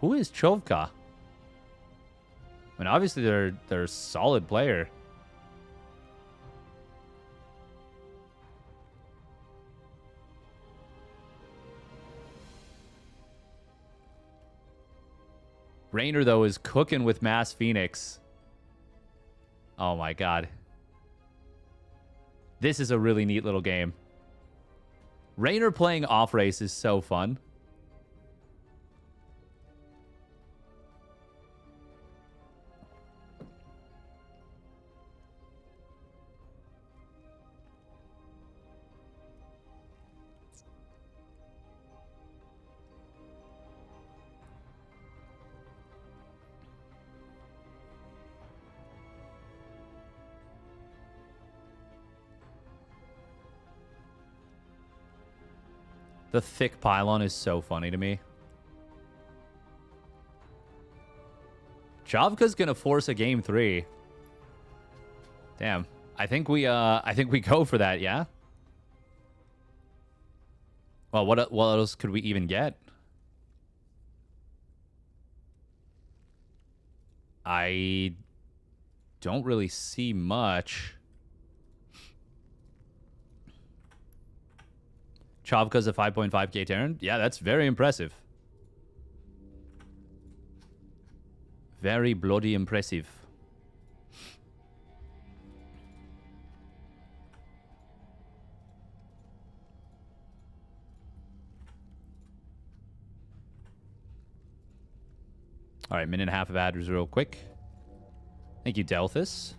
Who is Chovka? I mean, obviously they're a solid player. Raynor, though, is cooking with Mass Phoenix. Oh, my God. This is a really neat little game. Raynor playing off-race is so fun. The thick pylon is so funny to me. Chavka's gonna force a game 3. Damn. I think we go for that, yeah? Well, what else could we even get? I don't really see much. Chavka's a 5.5k Terran. Yeah, that's very impressive. Very bloody impressive. All right, minute and a half of ads real quick. Thank you, Delphus.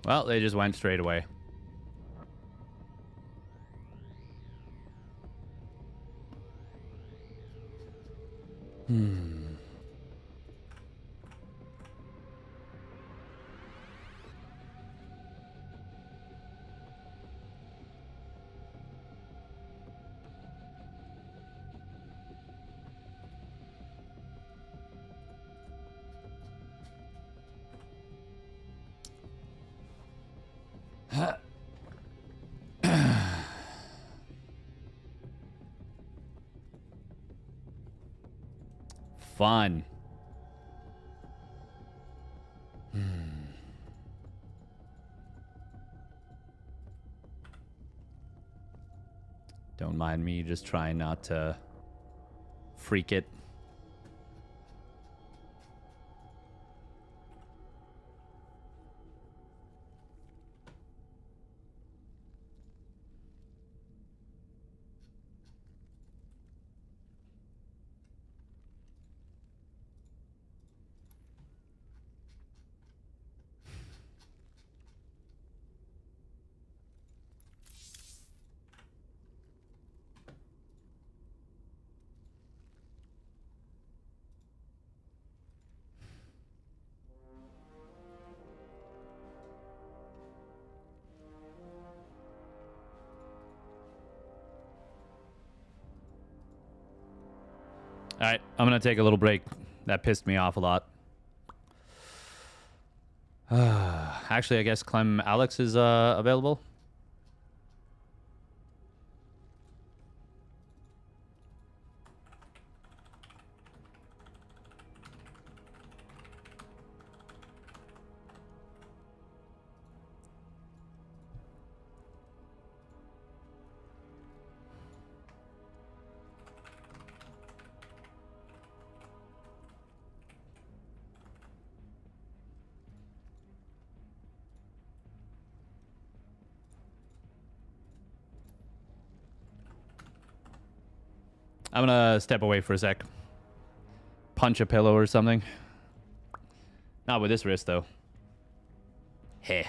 Well, they just went straight away. fun. Don't mind me just trying not to freak it. All right, I'm going to take a little break. That pissed me off a lot. Actually, I guess Clem Alex is available. I'm gonna step away for a sec. Punch a pillow or something. Not with this wrist, though. Heh.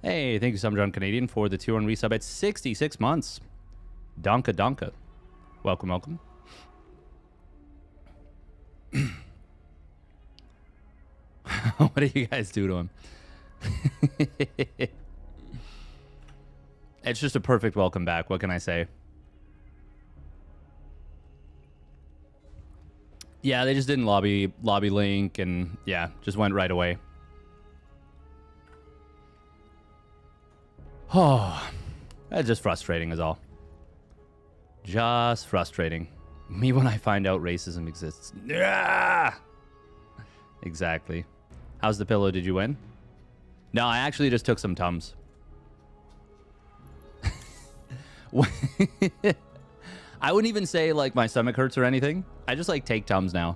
Hey, thank you, Some Drunk Canadian, for the 2-1 resub at 66 months. Donka Donka. Welcome, welcome. What do you guys do to him? It's just a perfect welcome back. What can I say? Yeah, they just didn't lobby link, and yeah, just went right away. Oh, that's just frustrating is all. Just frustrating. Me when I find out racism exists. Yeah. Exactly. How's the pillow? Did you win? No, I actually just took some Tums. I wouldn't even say like my stomach hurts or anything. I just like take Tums now.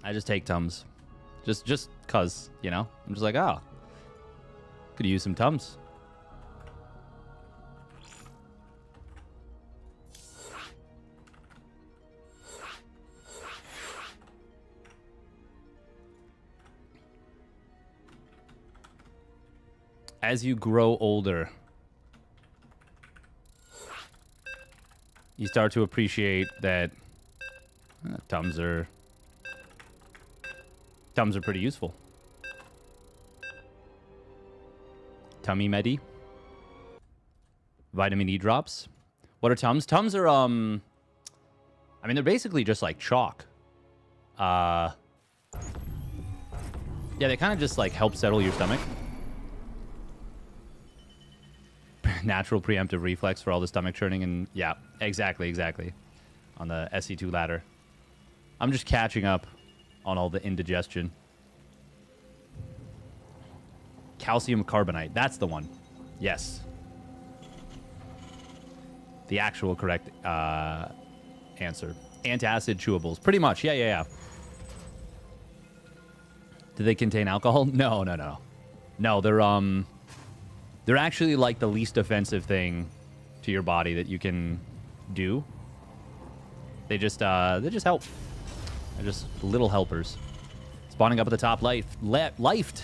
I just take Tums. Just cause, you know? I'm just like, oh. Could use some Tums. As you grow older. you start to appreciate that Tums are pretty useful. Tummy Medi. Vitamin E drops. What are Tums? Tums are, I mean, they're basically just like chalk. Yeah, they kind of just like help settle your stomach. Natural preemptive reflex for all the stomach churning and yeah, exactly. On the SC2 ladder. I'm just catching up on all the indigestion. Calcium carbonate. That's the one. Yes. The actual correct answer. Antacid chewables. Pretty much. Yeah. Do they contain alcohol? No. No, they're actually like the least offensive thing to your body that you can do. They just help. They're just little helpers. Spawning up at the top left.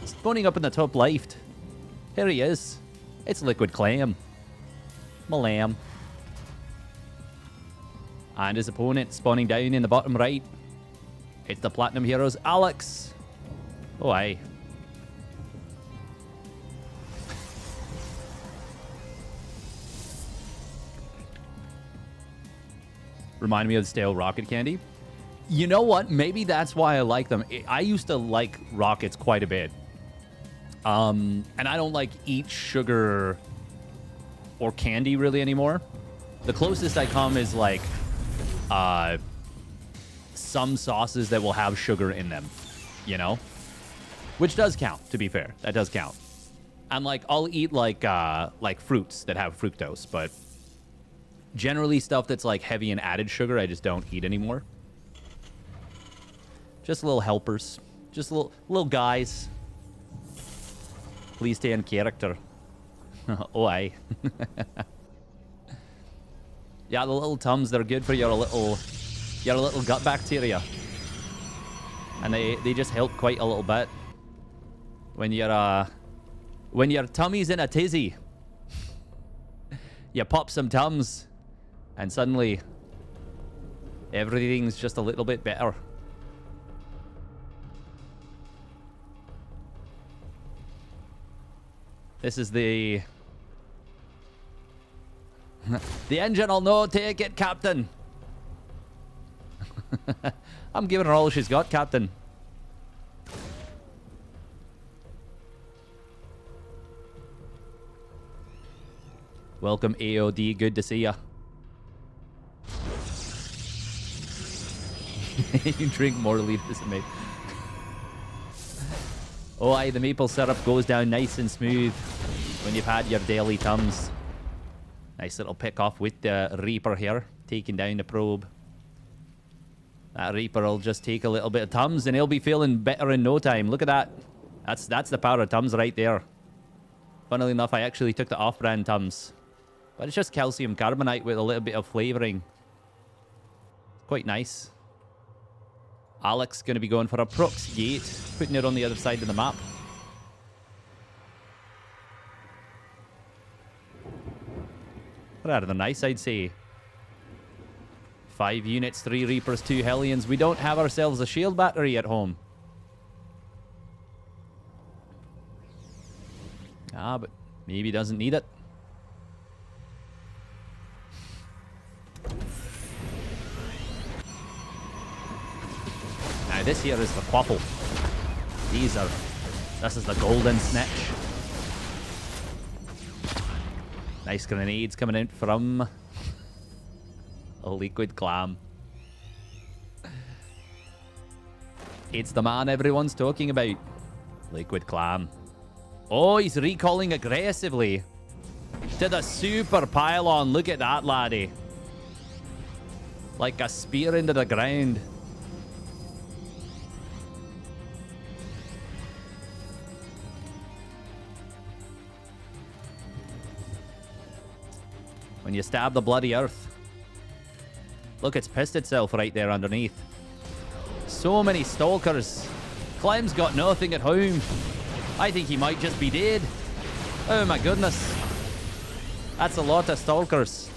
Spawning up in the top left. Here he is. It's Liquid Clem. My lamb. And his opponent spawning down in the bottom right. It's the Platinum Heroes, Alex. Oh, aye. Remind me of the stale rocket candy. You know what? Maybe that's why I like them. I used to like rockets quite a bit. And I don't like eat sugar or candy really anymore. The closest I come is like some sauces that will have sugar in them, you know? Which does count, to be fair. That does count. And like I'll eat like fruits that have fructose, but generally stuff that's like heavy in added sugar, I just don't eat anymore. Just little helpers. Just little guys. Please stay in character. Oh, aye. Yeah, the little Tums, they're good for your little gut bacteria. And they just help quite a little bit. When your tummy's in a tizzy, you pop some Tums, and suddenly everything's just a little bit better. This is the engine will no take it, Captain. I'm giving her all she's got, Captain. Welcome, AOD. Good to see ya. You drink more liters than me. Oh, aye, the maple syrup goes down nice and smooth when you've had your daily Tums. Nice little pick off with the Reaper here, taking down the probe. That Reaper will just take a little bit of Tums and he'll be feeling better in no time. Look at that. That's the power of Tums right there. Funnily enough, I actually took the off-brand Tums. But it's just calcium carbonate with a little bit of flavouring. Quite nice. Alex going to be going for a prox gate, putting it on the other side of the map. Rather nice, I'd say. 5 units, 3 Reapers, 2 Hellions. We don't have ourselves a shield battery at home. Ah, but maybe doesn't need it. Now this here is the quaffle. This is the golden snitch. Nice grenades coming in from a Liquid Clam. It's the man everyone's talking about. Liquid Clam. Oh, he's recalling aggressively to the super pylon. Look at that, laddie. Like a spear into the ground. When you stab the bloody earth. Look, it's pissed itself right there underneath. So many stalkers. Clem's got nothing at home. I think he might just be dead. Oh my goodness. That's a lot of stalkers.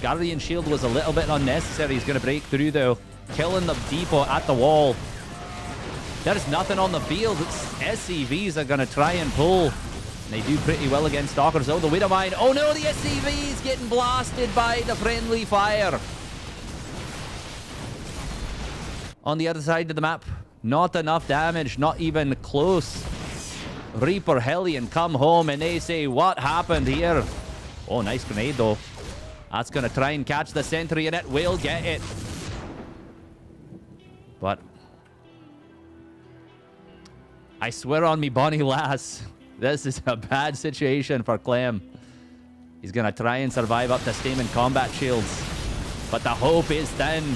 Guardian Shield was a little bit unnecessary. He's going to break through, though. Killing the depot at the wall. There's nothing on the field. It's SCVs are going to try and pull. They do pretty well against Stalkers. Oh, the Widowmine. Oh, no, the SCV's getting blasted by the friendly fire. On the other side of the map, not enough damage. Not even close. Reaper Hellion come home and they say, what happened here? Oh, nice grenade, though. That's going to try and catch the sentry, and it will get it. But I swear on me, Bonnie Lass, this is a bad situation for Clem. He's going to try and survive up to Stamen combat shields. But the hope is thin.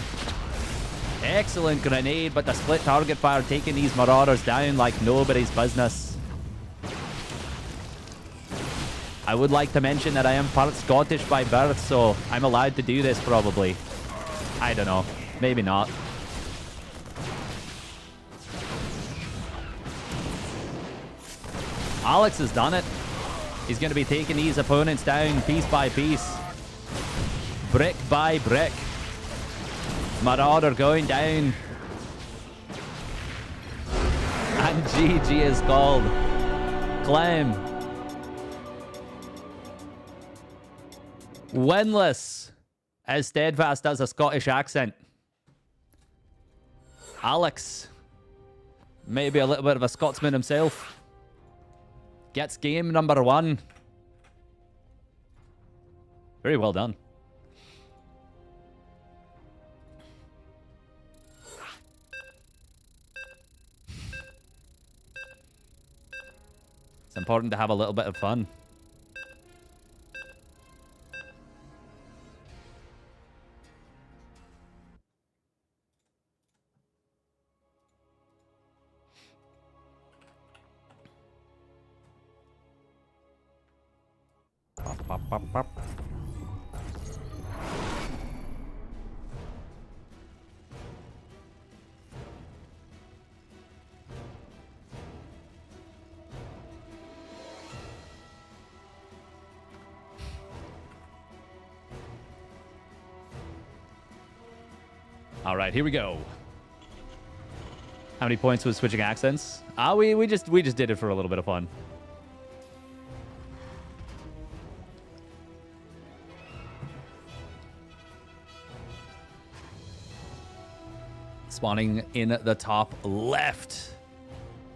Excellent grenade, but the split target fire taking these Marauders down like nobody's business. I would like to mention that I am part Scottish by birth, so I'm allowed to do this probably. I don't know. Maybe not. Alex has done it. He's going to be taking these opponents down piece by piece. Brick by brick. Marauder going down. And GG is called. Clem. Winless. As Steadfast does a Scottish accent. Alex. Maybe a little bit of a Scotsman himself. Gets game number 1. Very well done. It's important to have a little bit of fun. Pop, pop, pop. All right, here we go. How many points was switching accents? We just did it for a little bit of fun. Spawning in the top left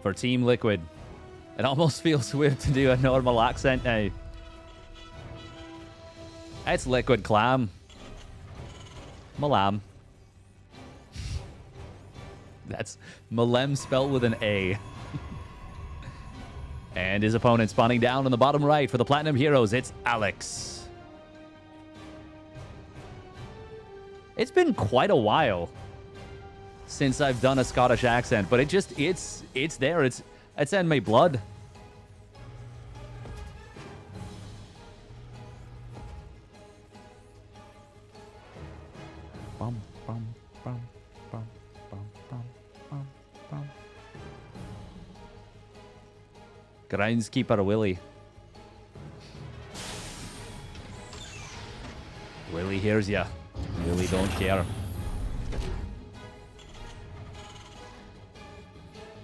for Team Liquid. It almost feels weird to do a normal accent now. It's Liquid Clam. Malam. That's Malem spelled with an A. And his opponent spawning down on the bottom right for the Platinum Heroes. It's Alex. It's been quite a while since I've done a Scottish accent, but it's there. It's in my blood. Bum, bum, bum, bum, bum, bum, bum, bum. Groundskeeper Willie. Willie hears ya. Willie don't care.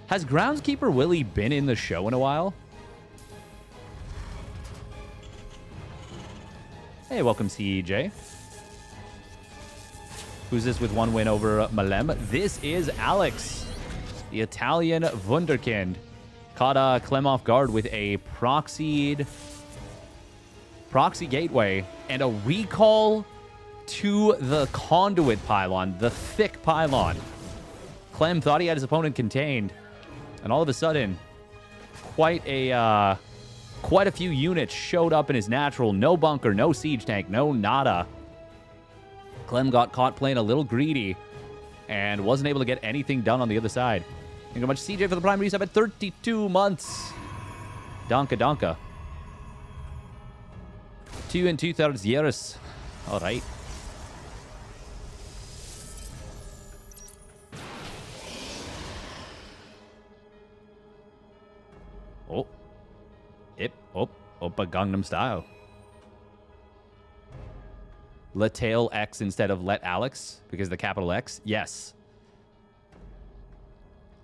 Has Groundskeeper Willie been in the show in a while? Hey, welcome, CEJ. Who's this with 1 win over Malem? This is Alex, the Italian Wunderkind. Caught Clem off guard with a proxy gateway and a recall to the conduit pylon, the thick pylon. Clem thought he had his opponent contained. And all of a sudden, quite a few units showed up in his natural. No bunker, no siege tank, no nada. Clem got caught playing a little greedy and wasn't able to get anything done on the other side. Thank you very much, CJ, for the prime resub at 32 months. Donka donka. 2 2/3 years. All right. Oh. Yep. Oh. Oppa Gangnam Style. Letail X instead of Let Alex because the capital X? Yes.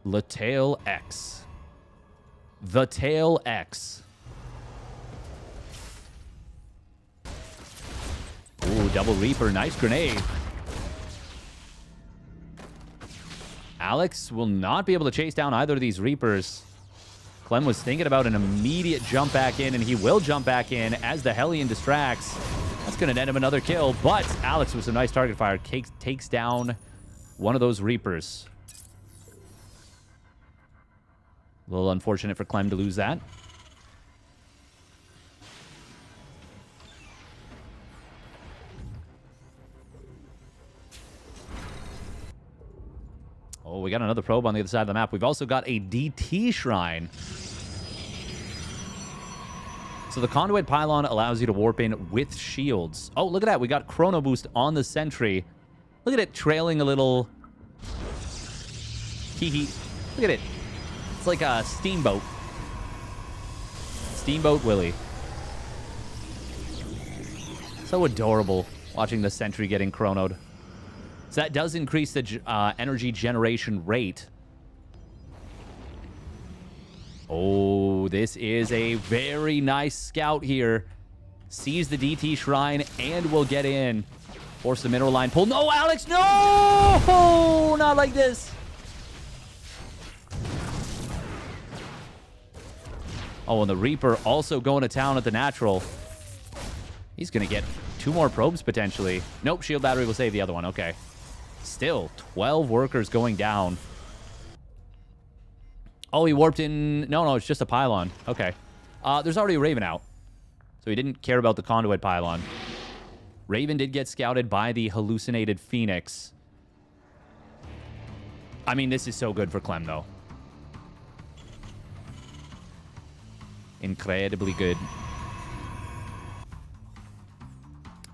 Letail X. The Tail X. Ooh, double Reaper. Nice grenade. Alex will not be able to chase down either of these Reapers. Clem was thinking about an immediate jump back in, and he will jump back in as the Hellion distracts. That's going to net him another kill, but Alex with some nice target fire takes down one of those Reapers. A little unfortunate for Clem to lose that. Oh, we got another probe on the other side of the map. We've also got a DT shrine. So the conduit pylon allows you to warp in with shields. Oh, look at that. We got chrono boost on the sentry. Look at it trailing a little. Hee. Look at it. It's like a steamboat. Steamboat Willie. So adorable watching the sentry getting chronoed. So that does increase the energy generation rate. Oh, this is a very nice scout here. Sees the DT shrine and will get in. Force the mineral line pull. No, Alex, no! Not like this. Oh, and the Reaper also going to town at the natural. He's going to get 2 more probes potentially. Nope, shield battery will save the other one. Okay. Still, 12 workers going down. Oh, he warped in... No, it's just a pylon. Okay. There's already a Raven out. So he didn't care about the conduit pylon. Raven did get scouted by the hallucinated Phoenix. I mean, this is so good for Clem, though. Incredibly good.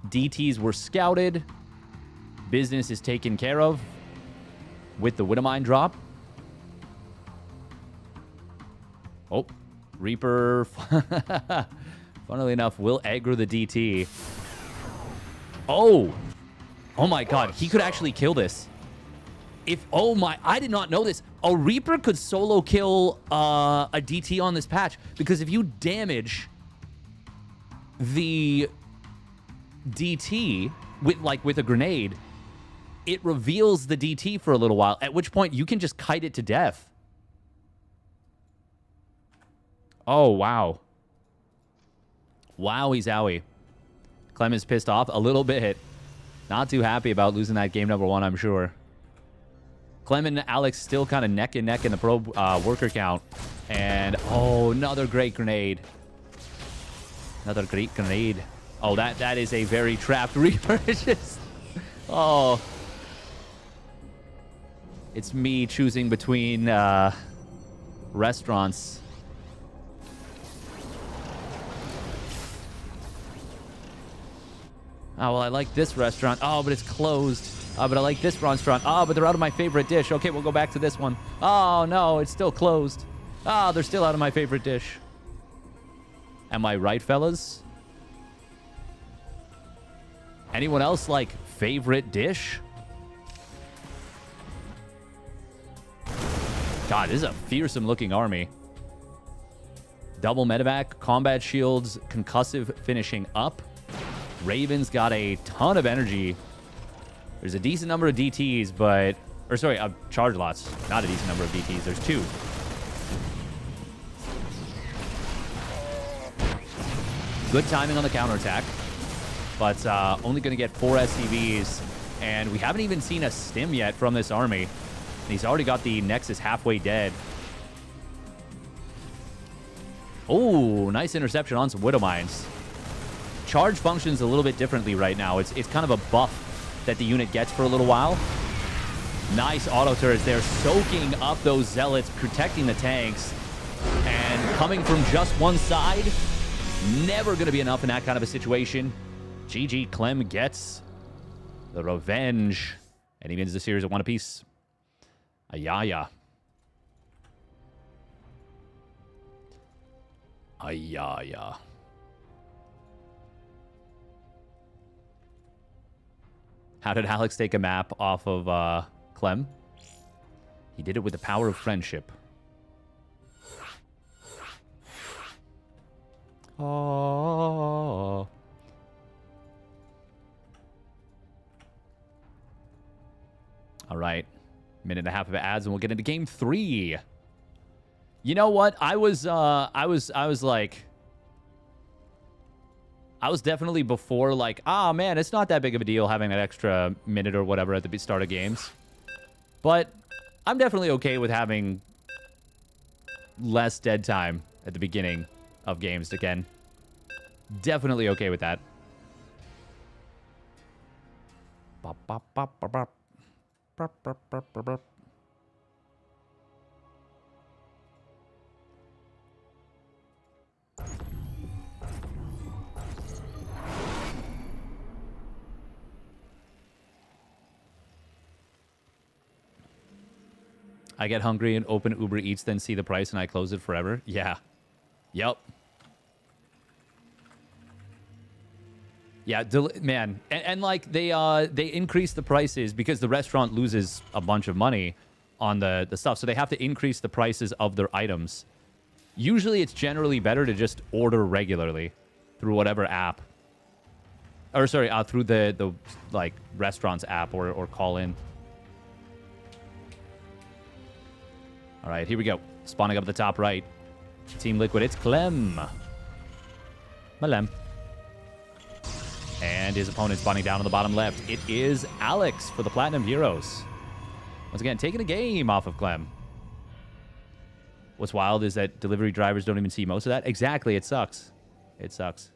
DTs were scouted. Business is taken care of with the Widowmine drop. Oh, Reaper, funnily enough, will aggro the DT. Oh my God, he could actually kill this. Oh my, I did not know this. A Reaper could solo kill a DT on this patch because if you damage the DT with a grenade, it reveals the DT for a little while, at which point you can just kite it to death. Oh, wow. Wowie zowie. Clem is pissed off a little bit. Not too happy about losing that game number 1, I'm sure. Clem and Alex still kind of neck and neck in the probe worker count. And, oh, another great grenade. Another great grenade. Oh, that is a very trapped Reaper. It's just... Oh... It's me choosing between restaurants. Oh, well, I like this restaurant. Oh, but it's closed. Oh, but I like this restaurant. Oh, but they're out of my favorite dish. Okay, we'll go back to this one. Oh, no, it's still closed. Oh, they're still out of my favorite dish. Am I right, fellas? Anyone else like favorite dish? God, this is a fearsome looking army. Double medevac, combat shields, concussive finishing up. Raven's got a ton of energy. There's a decent number of DTs, but... Or sorry, charge lots. Not a decent number of DTs. There's 2. Good timing on the counterattack. But only going to get 4 SCVs. And we haven't even seen a stim yet from this army. And he's already got the Nexus halfway dead. Oh, nice interception on some Widowmines. Charge functions a little bit differently right now. It's kind of a buff that the unit gets for a little while. Nice auto turrets there, soaking up those zealots, protecting the tanks. And coming from just one side, never going to be enough in that kind of a situation. GG Clem gets the revenge. And he wins the series at 1 apiece. Ayaya. Ayaya. How did Alex take a map off of Clem? He did it with the power of friendship. Oh. All right. Minute and a half of ads and we'll get into game 3. You know what? I was definitely before like, ah, man, it's not that big of a deal having that extra minute or whatever at the start of games. But I'm definitely okay with having less dead time at the beginning of games again. Definitely okay with that. Bop, bop, bop, bop, bop. Bop, bop, bop, bop, bop. I get hungry and open Uber Eats, then see the price and I close it forever. Yeah. Yep. Yeah, man. And like they increase the prices because the restaurant loses a bunch of money on the stuff. So they have to increase the prices of their items. Usually it's generally better to just order regularly through whatever app. Or sorry, through the like restaurant's app or call in. All right, here we go. Spawning up at the top right. Team Liquid, it's Clem. Malem. And his opponent spawning down on the bottom left. It is Alex for the Platinum Heroes. Once again, taking a game off of Clem. What's wild is that delivery drivers don't even see most of that. Exactly, it sucks. It sucks.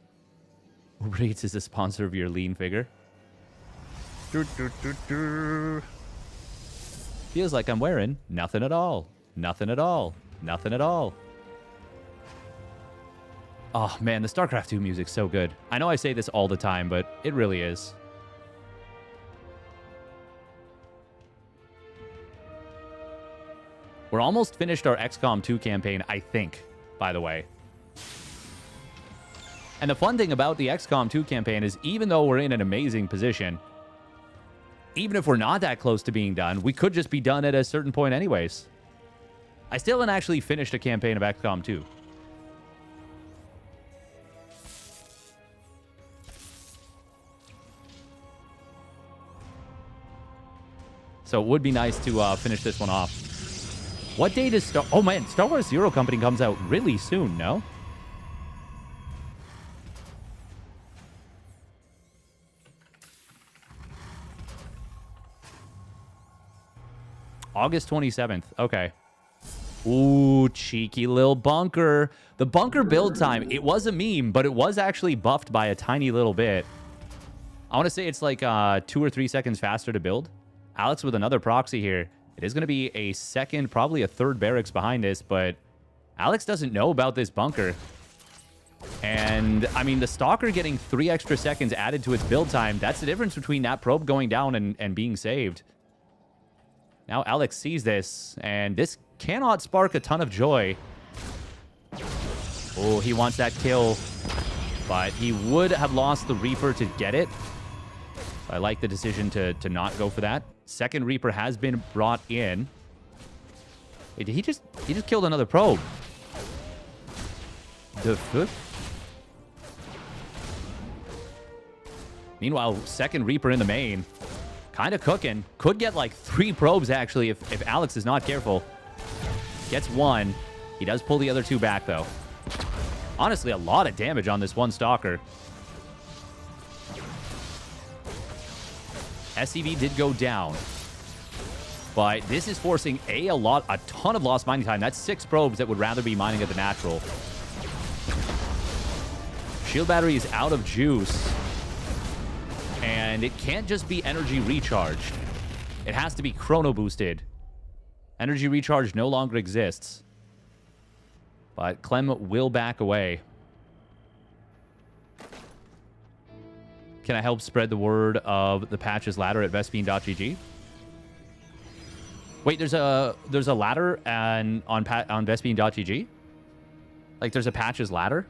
Uber Eats is the sponsor of your lean figure. Feels like I'm wearing nothing at all. Nothing at all. Nothing at all. Oh, man, the StarCraft 2 music's so good. I know I say this all the time, but it really is. We're almost finished our XCOM 2 campaign, I think, by the way. And the fun thing about the XCOM 2 campaign is even though we're in an amazing position, even if we're not that close to being done, we could just be done at a certain point anyways. I still haven't actually finished a campaign of XCOM 2. So it would be nice to finish this one off. What date is Star... Oh, man, Star Wars Zero Company comes out really soon, no? August 27th. Okay. Ooh, cheeky little bunker. The bunker build time, it was a meme, but it was actually buffed by a tiny little bit. I want to say it's like 2 or 3 seconds faster to build. Alex with another proxy here. It is going to be a second, probably a third barracks behind this, but Alex doesn't know about this bunker. And, I mean, the Stalker getting 3 extra seconds added to its build time, that's the difference between that probe going down and being saved. Now Alex sees this, and this cannot spark a ton of joy. Oh, he wants that kill, but he would have lost the Reaper to get it. I like the decision to not go for that. Second Reaper has been brought in. Wait, did he just killed another probe? The fuck? Meanwhile, second Reaper in the main. Kind of cooking. Could get like 3 probes, actually, if Alex is not careful. Gets 1. He does pull the other 2 back, though. Honestly, a lot of damage on this one Stalker. SCV did go down. But this is forcing a ton of lost mining time. That's 6 probes that would rather be mining at the natural. Shield battery is out of juice. And it can't just be energy recharged. It has to be chrono boosted. Energy recharge no longer exists. But Clem will back away. Can I help spread the word of the patches ladder at Vespine.gg? Wait, there's a ladder on Vespine.gg? Like there's a patches ladder?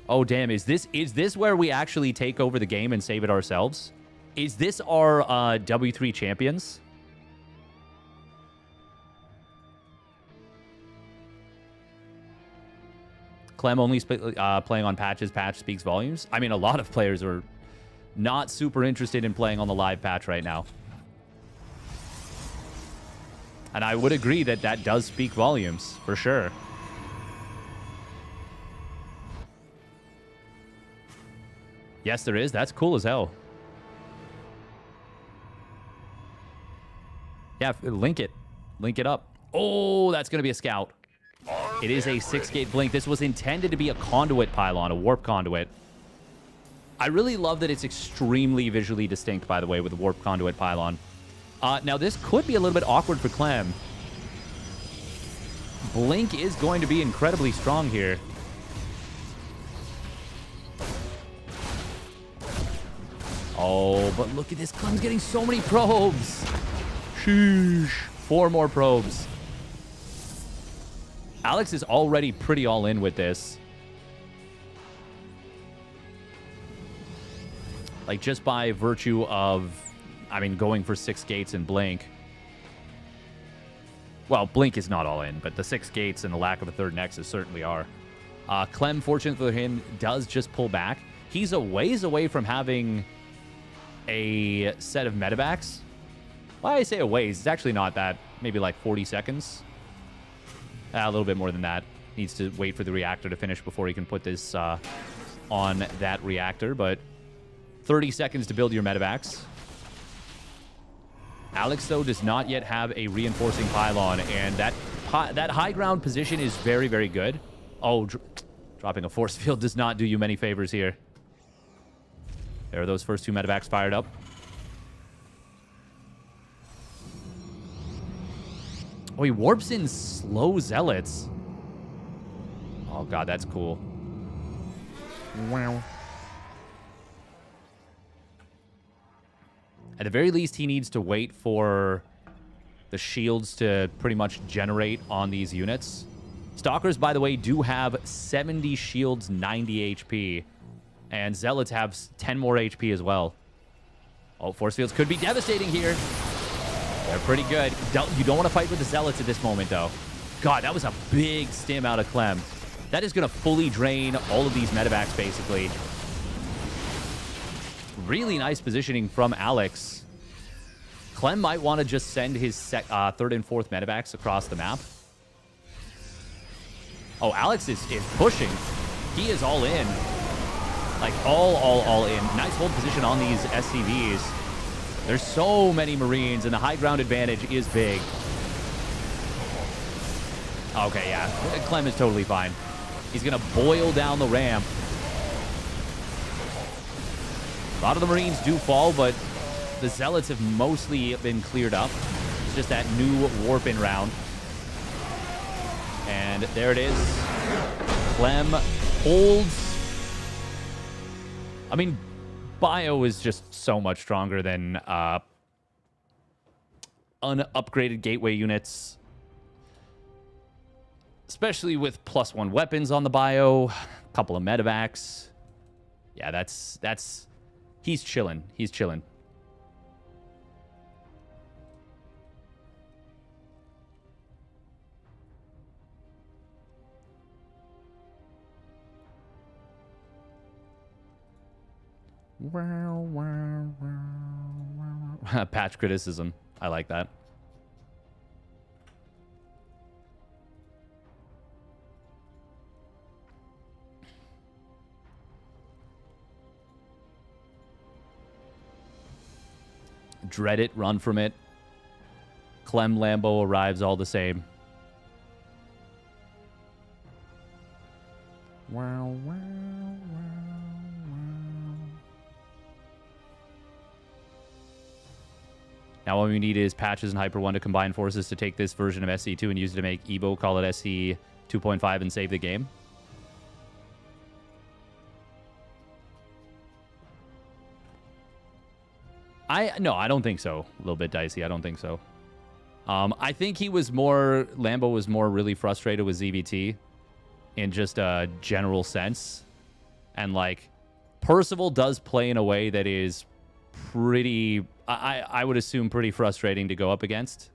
Oh, damn. Is this where we actually take over the game and save it ourselves? Is this our W3 champions? Clem only playing on patches. Patch speaks volumes. I mean, a lot of players are not super interested in playing on the live patch right now. And I would agree that that does speak volumes, for sure. Yes, there is. That's cool as hell. Yeah, link it. Link it up. Oh, that's going to be a scout. It is a 6-gate blink. This was intended to be a conduit pylon, a warp conduit. I really love that it's extremely visually distinct, by the way, with the warp conduit pylon. Now, this could be a little bit awkward for Clem. Blink is going to be incredibly strong here. Oh, but look at this. Clem's getting so many probes. Sheesh. 4 more probes. Alex is already pretty all in with this. Like, just by virtue of, I mean, going for 6 gates and Blink. Well, Blink is not all in, but the 6 gates and the lack of a third Nexus certainly are. Clem, fortunate for him, does just pull back. He's a ways away from having a set of medevacs. Why I say a ways, it's actually not that. Maybe like 40 seconds. A little bit more than that. Needs to wait for the reactor to finish before he can put this on that reactor, but 30 seconds to build your medevacs. Alex, though, does not yet have a reinforcing pylon, and that high ground position is very, very good. Oh, dropping a force field does not do you many favors here. There are those first 2 medevacs fired up. Oh, he warps in slow zealots. Oh, God, that's cool. Wow. At the very least, he needs to wait for the shields to pretty much generate on these units. Stalkers, by the way, do have 70 shields, 90 HP. And Zealots have 10 more HP as well. Oh, force fields could be devastating here. They're pretty good. You don't want to fight with the Zealots at this moment, though. God, that was a big stim out of Clem. That is going to fully drain all of these medevacs, basically. Really nice positioning from Alex. Clem might want to just send his 3rd and 4th medevacs across the map. Oh, Alex is pushing. He is all in. Like, all in. Nice hold position on these SCVs. There's so many Marines, and the high ground advantage is big. Okay, yeah. Clem is totally fine. He's going to boil down the ramp. A lot of the Marines do fall, but the Zealots have mostly been cleared up. It's just that new warp-in round. And there it is. Clem holds. I mean, Bio is just so much stronger than unupgraded gateway units. Especially with +1 weapons on the Bio. A couple of medevacs. Yeah, that's... He's chilling. He's chilling. Patch criticism. I like that. Dread it, run from it. Clem Lambo arrives all the same. Wow, wow, wow, wow. Now all we need is Patches and Hyper 1 to combine forces to take this version of SC2 and use it to make Evo, call it SC 2.5, and save the game. No, I don't think so. A little bit dicey. I don't think so. I think he was more... Lambo was more really frustrated with ZVT in just a general sense. And, like, Percival does play in a way that is pretty, I would assume, pretty frustrating to go up against.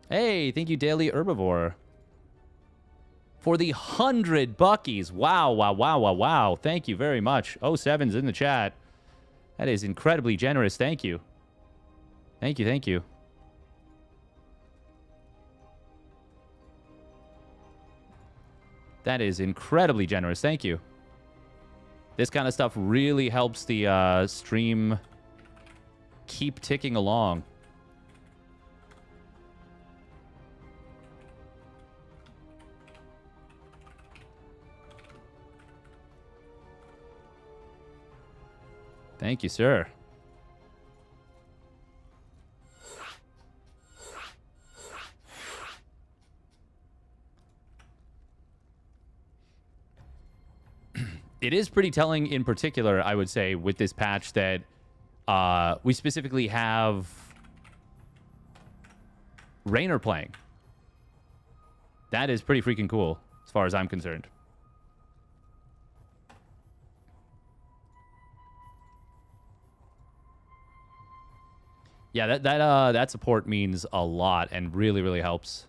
Hey, thank you, Daily Herbivore, for the 100 buckies. Wow, wow, wow, wow, wow. Thank you very much. 07's in the chat. That is incredibly generous. Thank you. Thank you, thank you. That is incredibly generous. Thank you. This kind of stuff really helps the stream keep ticking along. Thank you, sir. It is pretty telling in particular, I would say, with this patch that we specifically have Raynor playing. That is pretty freaking cool, as far as I'm concerned. Yeah, that support means a lot and really, really helps.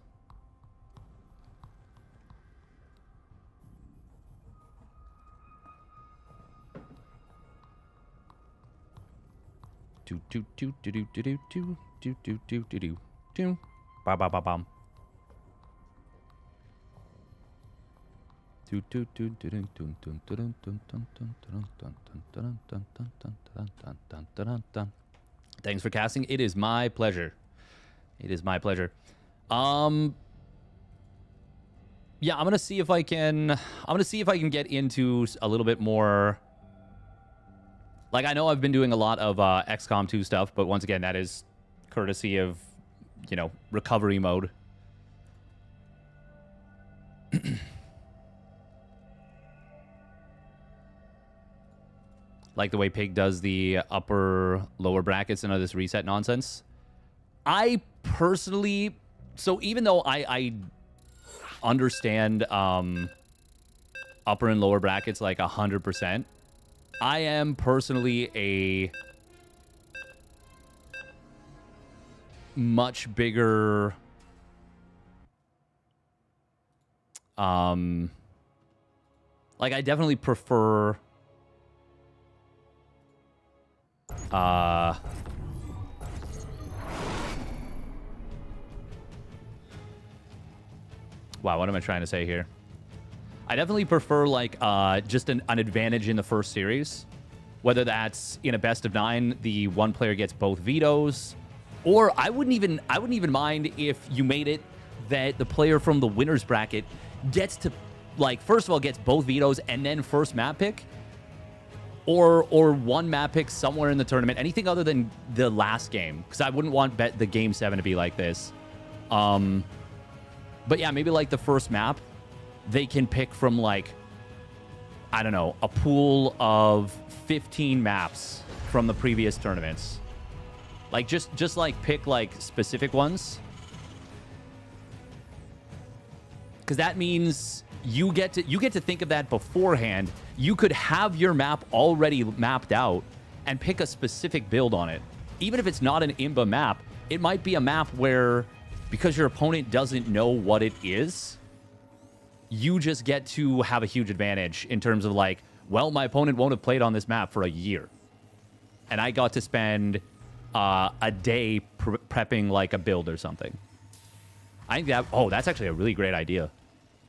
Ba ba ba bum. Thanks for casting. It is my pleasure. It is my pleasure. Yeah, I'm gonna see if I can get into a little bit more. Like, I know I've been doing a lot of XCOM 2 stuff, but once again, that is courtesy of, you know, recovery mode. Like the way Pig does the upper, lower brackets and all this reset nonsense. I personally... So even though I understand upper and lower brackets like 100%, I am personally a much bigger like, I definitely prefer wow, what am I trying to say here? I definitely prefer, like, just an advantage in the first series. Whether that's in a best of 9, the one player gets both vetoes, or I wouldn't even mind if you made it that the player from the winner's bracket gets to, like, first of all, gets both vetoes and then first map pick, or one map pick somewhere in the tournament, anything other than the last game, because I wouldn't want the game 7 to be like this. But yeah, maybe like the first map, they can pick from, like, I don't know, a pool of 15 maps from the previous tournaments. Like, just like pick, like, specific ones. Because that means you get to think of that beforehand. You could have your map already mapped out and pick a specific build on it. Even if it's not an IMBA map, it might be a map where, because your opponent doesn't know what it is, you just get to have a huge advantage in terms of, like, well, my opponent won't have played on this map for a year. And I got to spend a day prepping, like, a build or something. I think that, oh, that's actually a really great idea.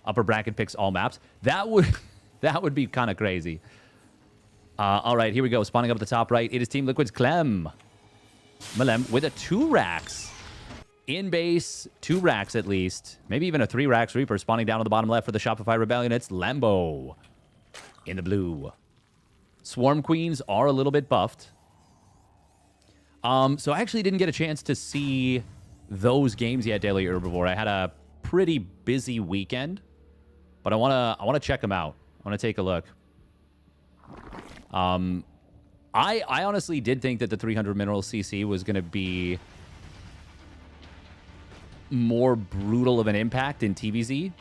Upper bracket picks all maps. That would be kind of crazy. All right, here we go. Spawning up at the top right, it is Team Liquid's Clem. Malem with a 2 racks. In base, 2 racks at least. Maybe even a 3 racks Reaper spawning down on the bottom left for the Shopify Rebellion. It's Lambo in the blue. Swarm Queens are a little bit buffed. So I actually didn't get a chance to see those games yet, Daily Herbivore. I had a pretty busy weekend, but I wanna check them out. I wanna take a look. I honestly did think that the 300 mineral CC was gonna be more brutal of an impact in TVZ.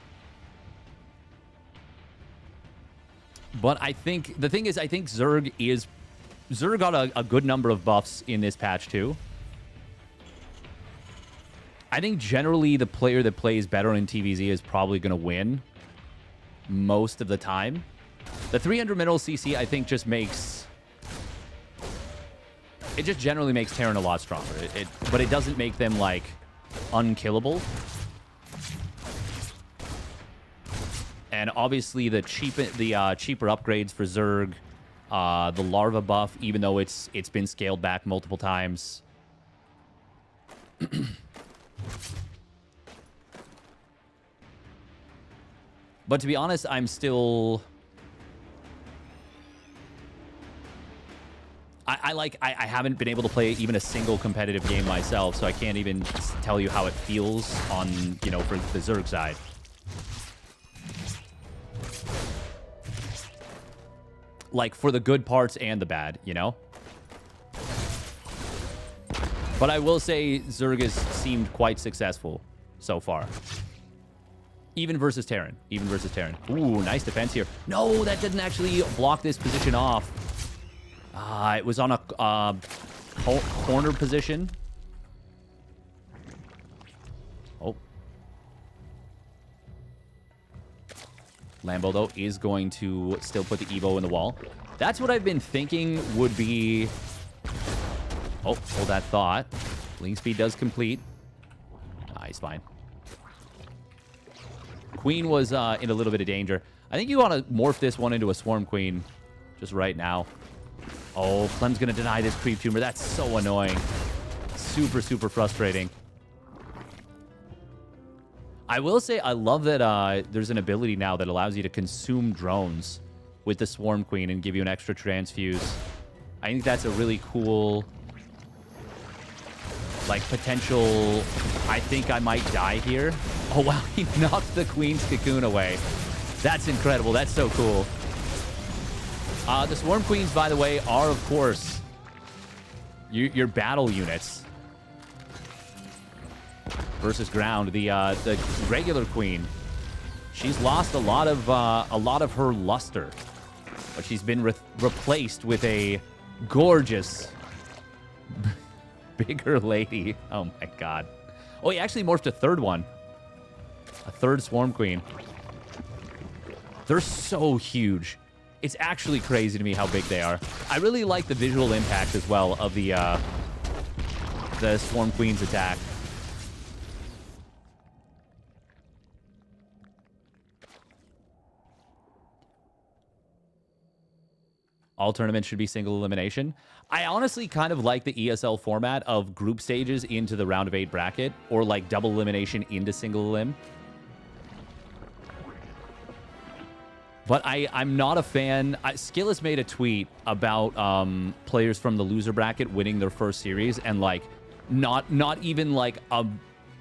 But I think the thing is, I think Zerg got a good number of buffs in this patch too. I think generally the player that plays better in TVZ is probably going to win most of the time. The 300 mineral CC, I think, just makes... It just generally makes Terran a lot stronger. But it doesn't make them, like, unkillable. And obviously the cheaper upgrades for Zerg, the larva buff, even though it's been scaled back multiple times. But to be honest, I'm still... I haven't been able to play even a single competitive game myself, so I can't even tell you how it feels on, you know, for the Zerg side. Like, for the good parts and the bad, you know? But I will say Zerg has seemed quite successful so far. Even versus Terran. Even versus Terran. Ooh, nice defense here. No, that didn't actually block this position off. It was on a corner position. Oh. Lambo, though, is going to still put the Evo in the wall. That's what I've been thinking would be... Oh, hold that thought. Link speed does complete. He's fine. Queen was in a little bit of danger. I think you want to morph this one into a Swarm Queen just right now. Oh, Clem's going to deny this creep tumor. That's so annoying. Super, super frustrating. I will say I love that there's an ability now that allows you to consume drones with the Swarm Queen and give you an extra transfuse. I think that's a really cool, like, potential... I think I might die here. Oh, wow, he knocked the Queen's cocoon away. That's incredible. That's so cool. The Swarm Queens, by the way, are, of course, your battle units versus ground. The regular Queen, she's lost a lot of her luster, but she's been replaced with a gorgeous, bigger lady. Oh my god! Oh, he actually morphed a third one, a third Swarm Queen. They're so huge. It's actually crazy to me how big they are. I really like the visual impact as well of the Swarm Queen's attack. All tournaments should be single elimination. I honestly kind of like the ESL format of group stages into the round of 8 bracket, or like double elimination into single elim. But I'm not a fan. Skillis made a tweet about players from the loser bracket winning their first series, and like not even like a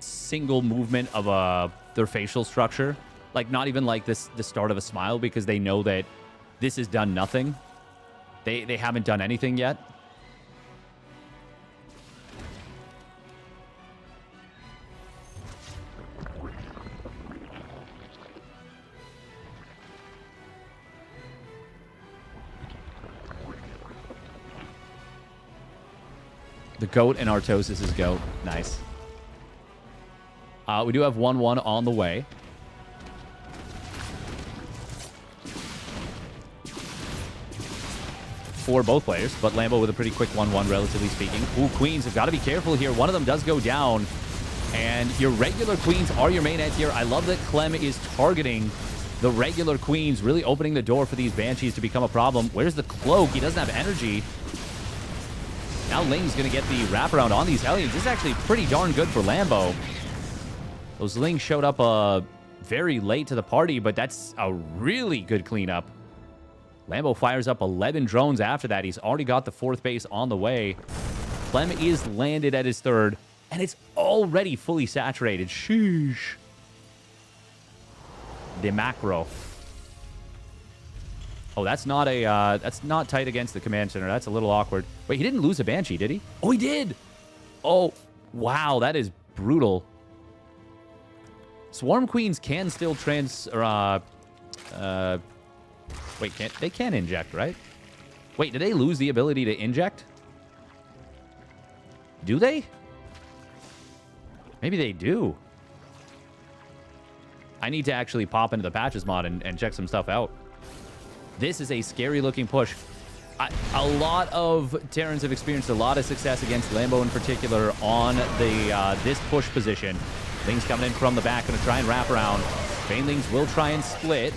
single movement of their facial structure, like not even like the start of a smile, because they know that this has done nothing. They haven't done anything yet. The GOAT and Artosis is GOAT. Nice. We do have 1-1 on the way. For both players, but Lambo with a pretty quick 1-1, relatively speaking. Ooh, Queens have got to be careful here. One of them does go down, and your regular Queens are your main anti-hero. I love that Clem is targeting the regular Queens, really opening the door for these Banshees to become a problem. Where's the cloak? He doesn't have energy. Now Ling's going to get the wraparound on these Hellions. This is actually pretty darn good for Lambo. Those Lings showed up very late to the party, but that's a really good cleanup. Lambo fires up 11 drones after that. He's already got the 4th base on the way. Clem is landed at his 3rd, and it's already fully saturated. Sheesh. The macro. Oh, that's not tight against the command center. That's a little awkward. Wait, he didn't lose a Banshee, did he? Oh, he did. Oh, wow, that is brutal. Swarm Queens can still wait, they can inject, right? Wait, do they lose the ability to inject? Do they? Maybe they do. I need to actually pop into the Patches mod and check some stuff out. This is a scary-looking push. A lot of Terrans have experienced a lot of success against Lambo in particular on the this push position. Lings coming in from the back, going to try and wrap around. Banelings will try and split.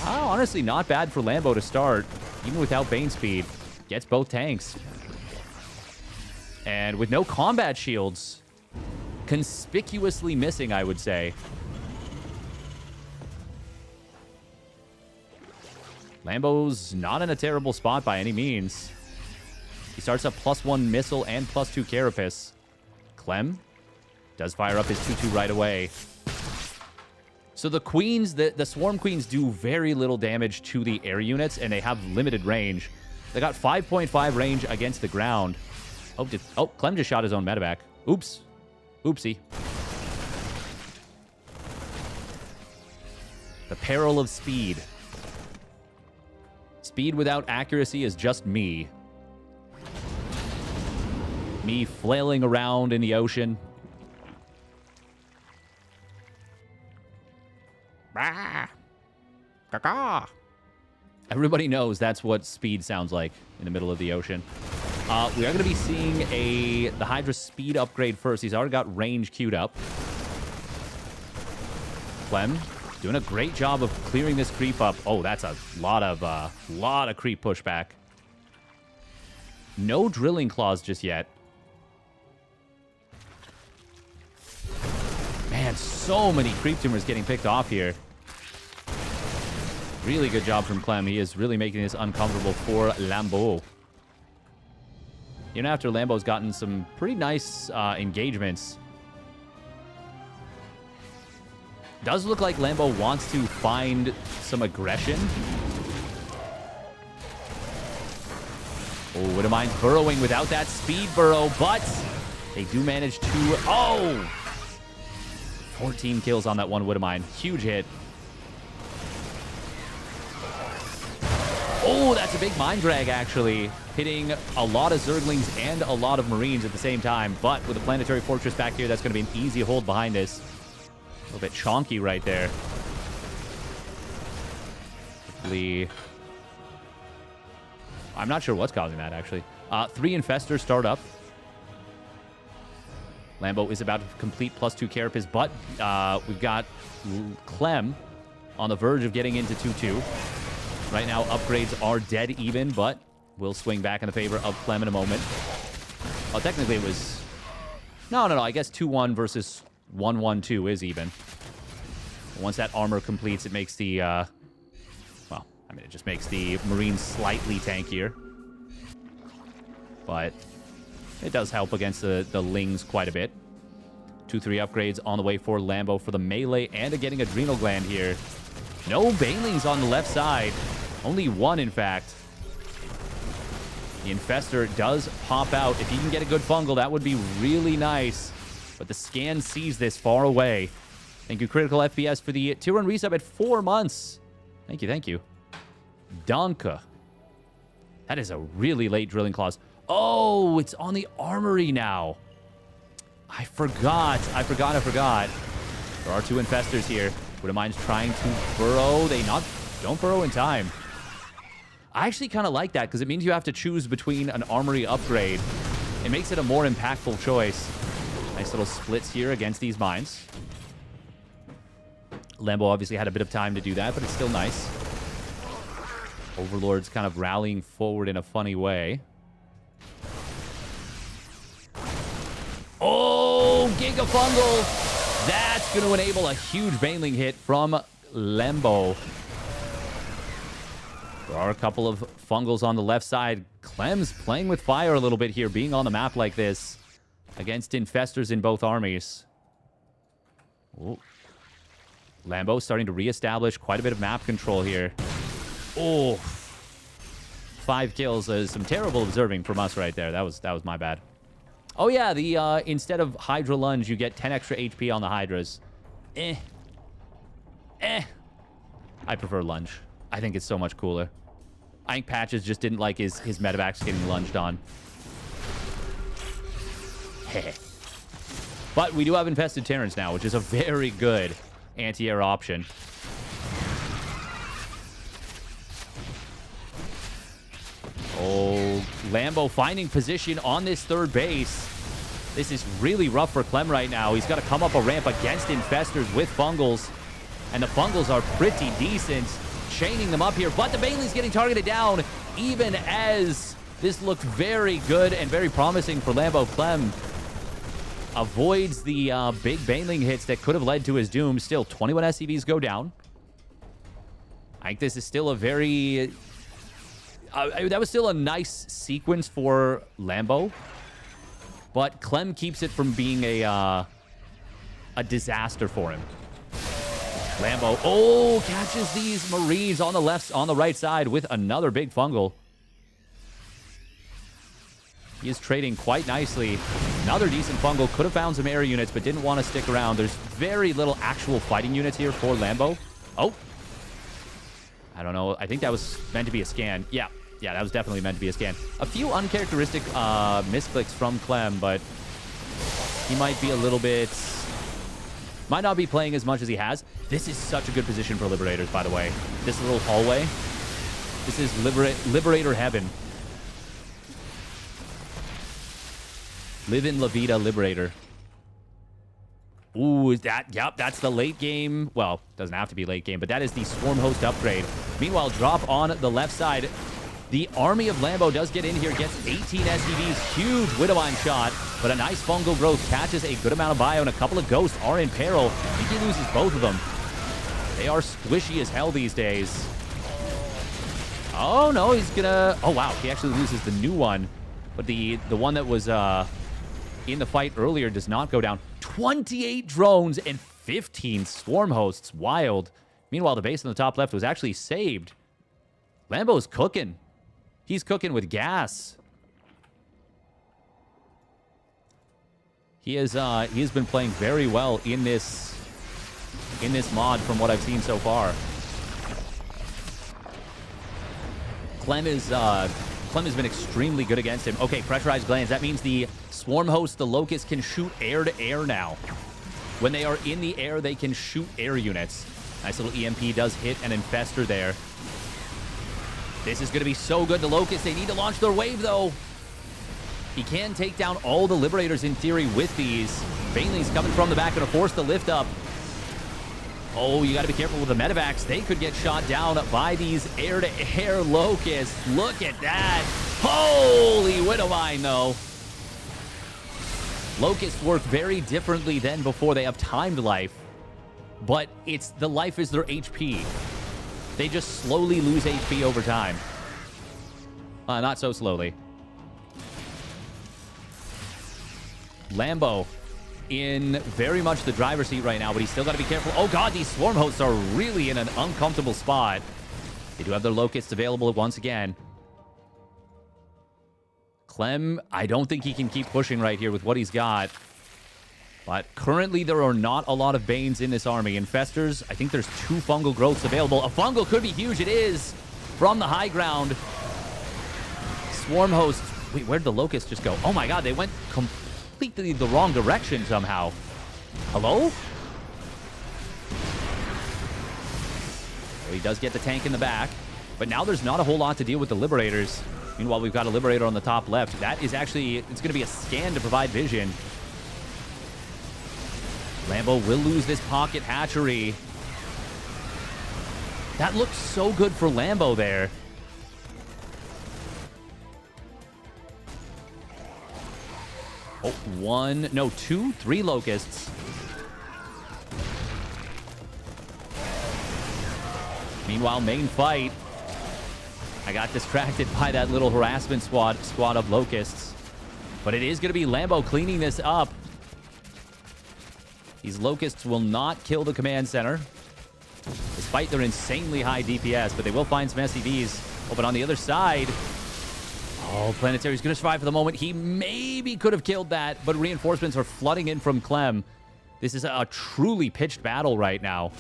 Honestly, not bad for Lambo to start, even without Bane speed. Gets both tanks. And with no combat shields, conspicuously missing, I would say. Lambo's not in a terrible spot by any means. He starts up +1 missile and +2 carapace. Clem does fire up his 2-2 right away. So the queens, the swarm queens do very little damage to the air units, and they have limited range. They got 5.5 range against the ground. Oh, Clem just shot his own medevac. Oops. Oopsie. The peril of speed. Speed without accuracy is just me. Me flailing around in the ocean. Everybody knows that's what speed sounds like in the middle of the ocean. We are going to be seeing the Hydra speed upgrade first. He's already got range queued up. Clem doing a great job of clearing this creep up. Oh, that's a lot of creep pushback. No drilling claws just yet. Man, so many creep tumors getting picked off here. Really good job from Clem. He is really making this uncomfortable for Lambeau. Even after Lambeau's gotten some pretty nice engagements. Does look like Lambeau wants to find some aggression. Oh, Widowmine's burrowing without that speed burrow, but they do manage to... Oh! 14 kills on that one Widowmine. Huge hit. Oh, that's a big mind drag, actually. Hitting a lot of Zerglings and a lot of Marines at the same time. But with the Planetary Fortress back here, that's going to be an easy hold behind this. A little bit chonky right there. Hopefully... I'm not sure what's causing that, actually. 3 Infestors start up. Lambeau is about to complete +2 carapace, but we've got Clem on the verge of getting into 2-2. Right now, upgrades are dead even, but will swing back in the favor of Clem in a moment. Oh, technically it was... No. I guess 2-1 versus 1-1-2 is even. Once that armor completes, it makes the... Well, I mean, it just makes the Marines slightly tankier. But it does help against the Lings quite a bit. 2-3 upgrades on the way for Lambeau for the melee and getting Adrenal Gland here. No Banelings on the left side. Only one, in fact. The Infestor does pop out. If he can get a good fungal, that would be really nice. But the scan sees this far away. Thank you, Critical FPS, for the tier 1 resub at 4 months. Thank you. Danke. That is a really late Drilling Claws. Oh, it's on the armory now. I forgot. There are 2 Infestors here. Widowmine's trying to burrow. They don't burrow in time. I actually kind of like that because it means you have to choose between an armory upgrade. It makes it a more impactful choice. Nice little splits here against these mines. Lambeau obviously had a bit of time to do that, but it's still nice. Overlord's kind of rallying forward in a funny way. Oh, Gigafungal! That's going to enable a huge Baneling hit from Lambeau. There are a couple of fungals on the left side. Clem's playing with fire a little bit here, being on the map like this against Infestors in both armies. Ooh. Lambeau starting to reestablish quite a bit of map control here. Oh, 5 kills. Some terrible observing from us right there. That was my bad. Oh, yeah, the instead of Hydra Lunge, you get 10 extra HP on the Hydras. I prefer Lunge. I think it's so much cooler. I think Patches just didn't like his medevacs getting lunged on. But we do have Infested Terrans now, which is a very good anti-air option. Oh, Lambo finding position on this third base. This is really rough for Clem right now. He's got to come up a ramp against Infestors with Fungals. And the Fungals are pretty decent, chaining them up here. But the Baneling's getting targeted down, even as this looked very good and very promising for Lambo. Clem avoids the big Baneling hits that could have led to his doom. Still, 21 SCVs go down. I think this is still a very... that was still a nice sequence for Lambo. But Clem keeps it from being a disaster for him. Lambo, oh, catches these Marines on the right side with another big fungal. He is trading quite nicely. Another decent fungal. Could have found some air units, but didn't want to stick around. There's very little actual fighting units here for Lambo. Oh. I don't know. I think that was meant to be a scan. Yeah, that was definitely meant to be a scan. A few uncharacteristic misclicks from Clem, but he might be a little bit... Might not be playing as much as he has. This is such a good position for Liberators, by the way. This little hallway. This is Liberator heaven. Live in La Vida Liberator. Ooh, is that... Yep, that's the late game. Well, doesn't have to be late game, but that is the Swarm Host upgrade. Meanwhile, drop on the left side. The army of Lambo does get in here, gets 18 SCVs. Huge Widowine shot, but a nice fungal growth catches a good amount of bio, and a couple of ghosts are in peril. I think he loses both of them. They are squishy as hell these days. Oh, no, he's gonna... Oh, wow, he actually loses the new one. But the one that was in the fight earlier does not go down. 28 drones and 15 swarm hosts. Wild. Meanwhile, the base on the top left was actually saved. Lambo's cooking. He's cooking with gas. He has been playing very well in this mod from what I've seen so far. Clem has been extremely good against him. Okay, pressurized glands. That means the swarm host, the locust, can shoot air to air now. When they are in the air, they can shoot air units. Nice little EMP does hit an infestor there. This is going to be so good. The Locust, they need to launch their wave, though. He can take down all the Liberators, in theory, with these. Baneling's coming from the back, going to force the lift up. Oh, you got to be careful with the medevacs. They could get shot down by these air-to-air Locusts. Look at that. Holy Widowmine, though. Locusts work very differently than before. They have timed life, but the life is their HP. They just slowly lose HP over time. Not so slowly. Lambo in very much the driver's seat right now, but he's still got to be careful. Oh, God, these swarm hosts are really in an uncomfortable spot. They do have their locusts available once again. Clem, I don't think he can keep pushing right here with what he's got. But currently, there are not a lot of Banes in this army. Infestors, I think there's 2 fungal growths available. A fungal could be huge. It is from the high ground. Swarm hosts. Wait, where'd the Locust just go? Oh, my God. They went completely the wrong direction somehow. Hello? So he does get the tank in the back. But now there's not a whole lot to deal with the Liberators. Meanwhile, we've got a Liberator on the top left. That is actually... It's going to be a scan to provide vision. Lambo will lose this pocket hatchery. That looks so good for Lambo there. Oh, 1, no, 2, 3 locusts. Meanwhile, main fight. I got distracted by that little harassment squad of locusts. But it is going to be Lambo cleaning this up. These locusts will not kill the command center, despite their insanely high DPS, but they will find some SCVs. Oh, but on the other side... Oh, Planetary's going to survive for the moment. He maybe could have killed that, but reinforcements are flooding in from Clem. This is a truly pitched battle right now.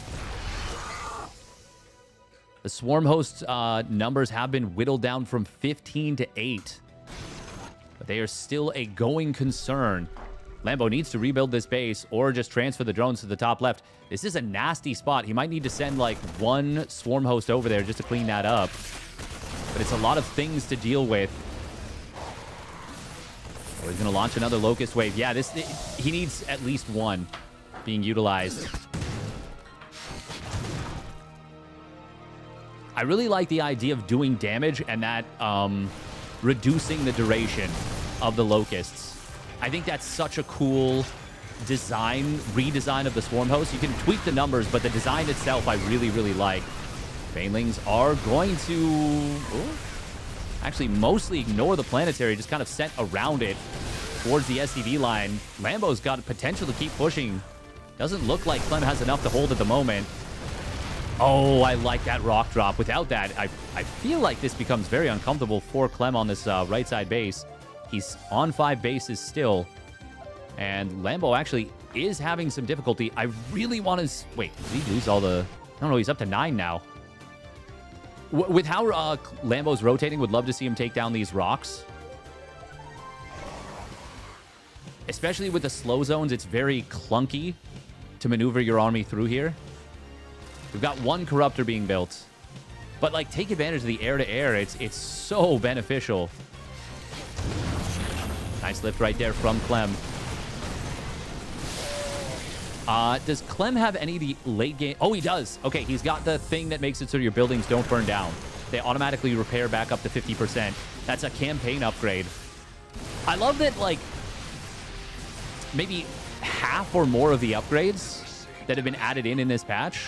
The Swarm host numbers have been whittled down from 15 to 8. But they are still a going concern. Lambo needs to rebuild this base or just transfer the drones to the top left. This is a nasty spot. He might need to send like one Swarm host over there just to clean that up. But it's a lot of things to deal with. Oh, he's going to launch another Locust Wave. Yeah, he needs at least one being utilized. I really like the idea of doing damage and that reducing the duration of the Locusts. I think that's such a cool redesign of the Swarm host. You can tweak the numbers, but the design itself I really, really like. Banelings are going to actually mostly ignore the Planetary, just kind of sent around it towards the SCV line. Lambo's got potential to keep pushing. Doesn't look like Clem has enough to hold at the moment. Oh, I like that rock drop. Without that, I feel like this becomes very uncomfortable for Clem on this right side base. He's on 5 bases still. And Lambo actually is having some difficulty. I really want to... Wait, did he lose all the... I don't know, he's up to 9 now. With how Lambo's rotating, would love to see him take down these rocks. Especially with the slow zones, it's very clunky to maneuver your army through here. We've got one Corruptor being built. But, like, take advantage of the air-to-air. It's so beneficial. Nice lift right there from Clem. Does Clem have any of the late game? Oh, he does. Okay, he's got the thing that makes it so your buildings don't burn down. They automatically repair back up to 50%. That's a campaign upgrade. I love that, like, maybe half or more of the upgrades that have been added in this patch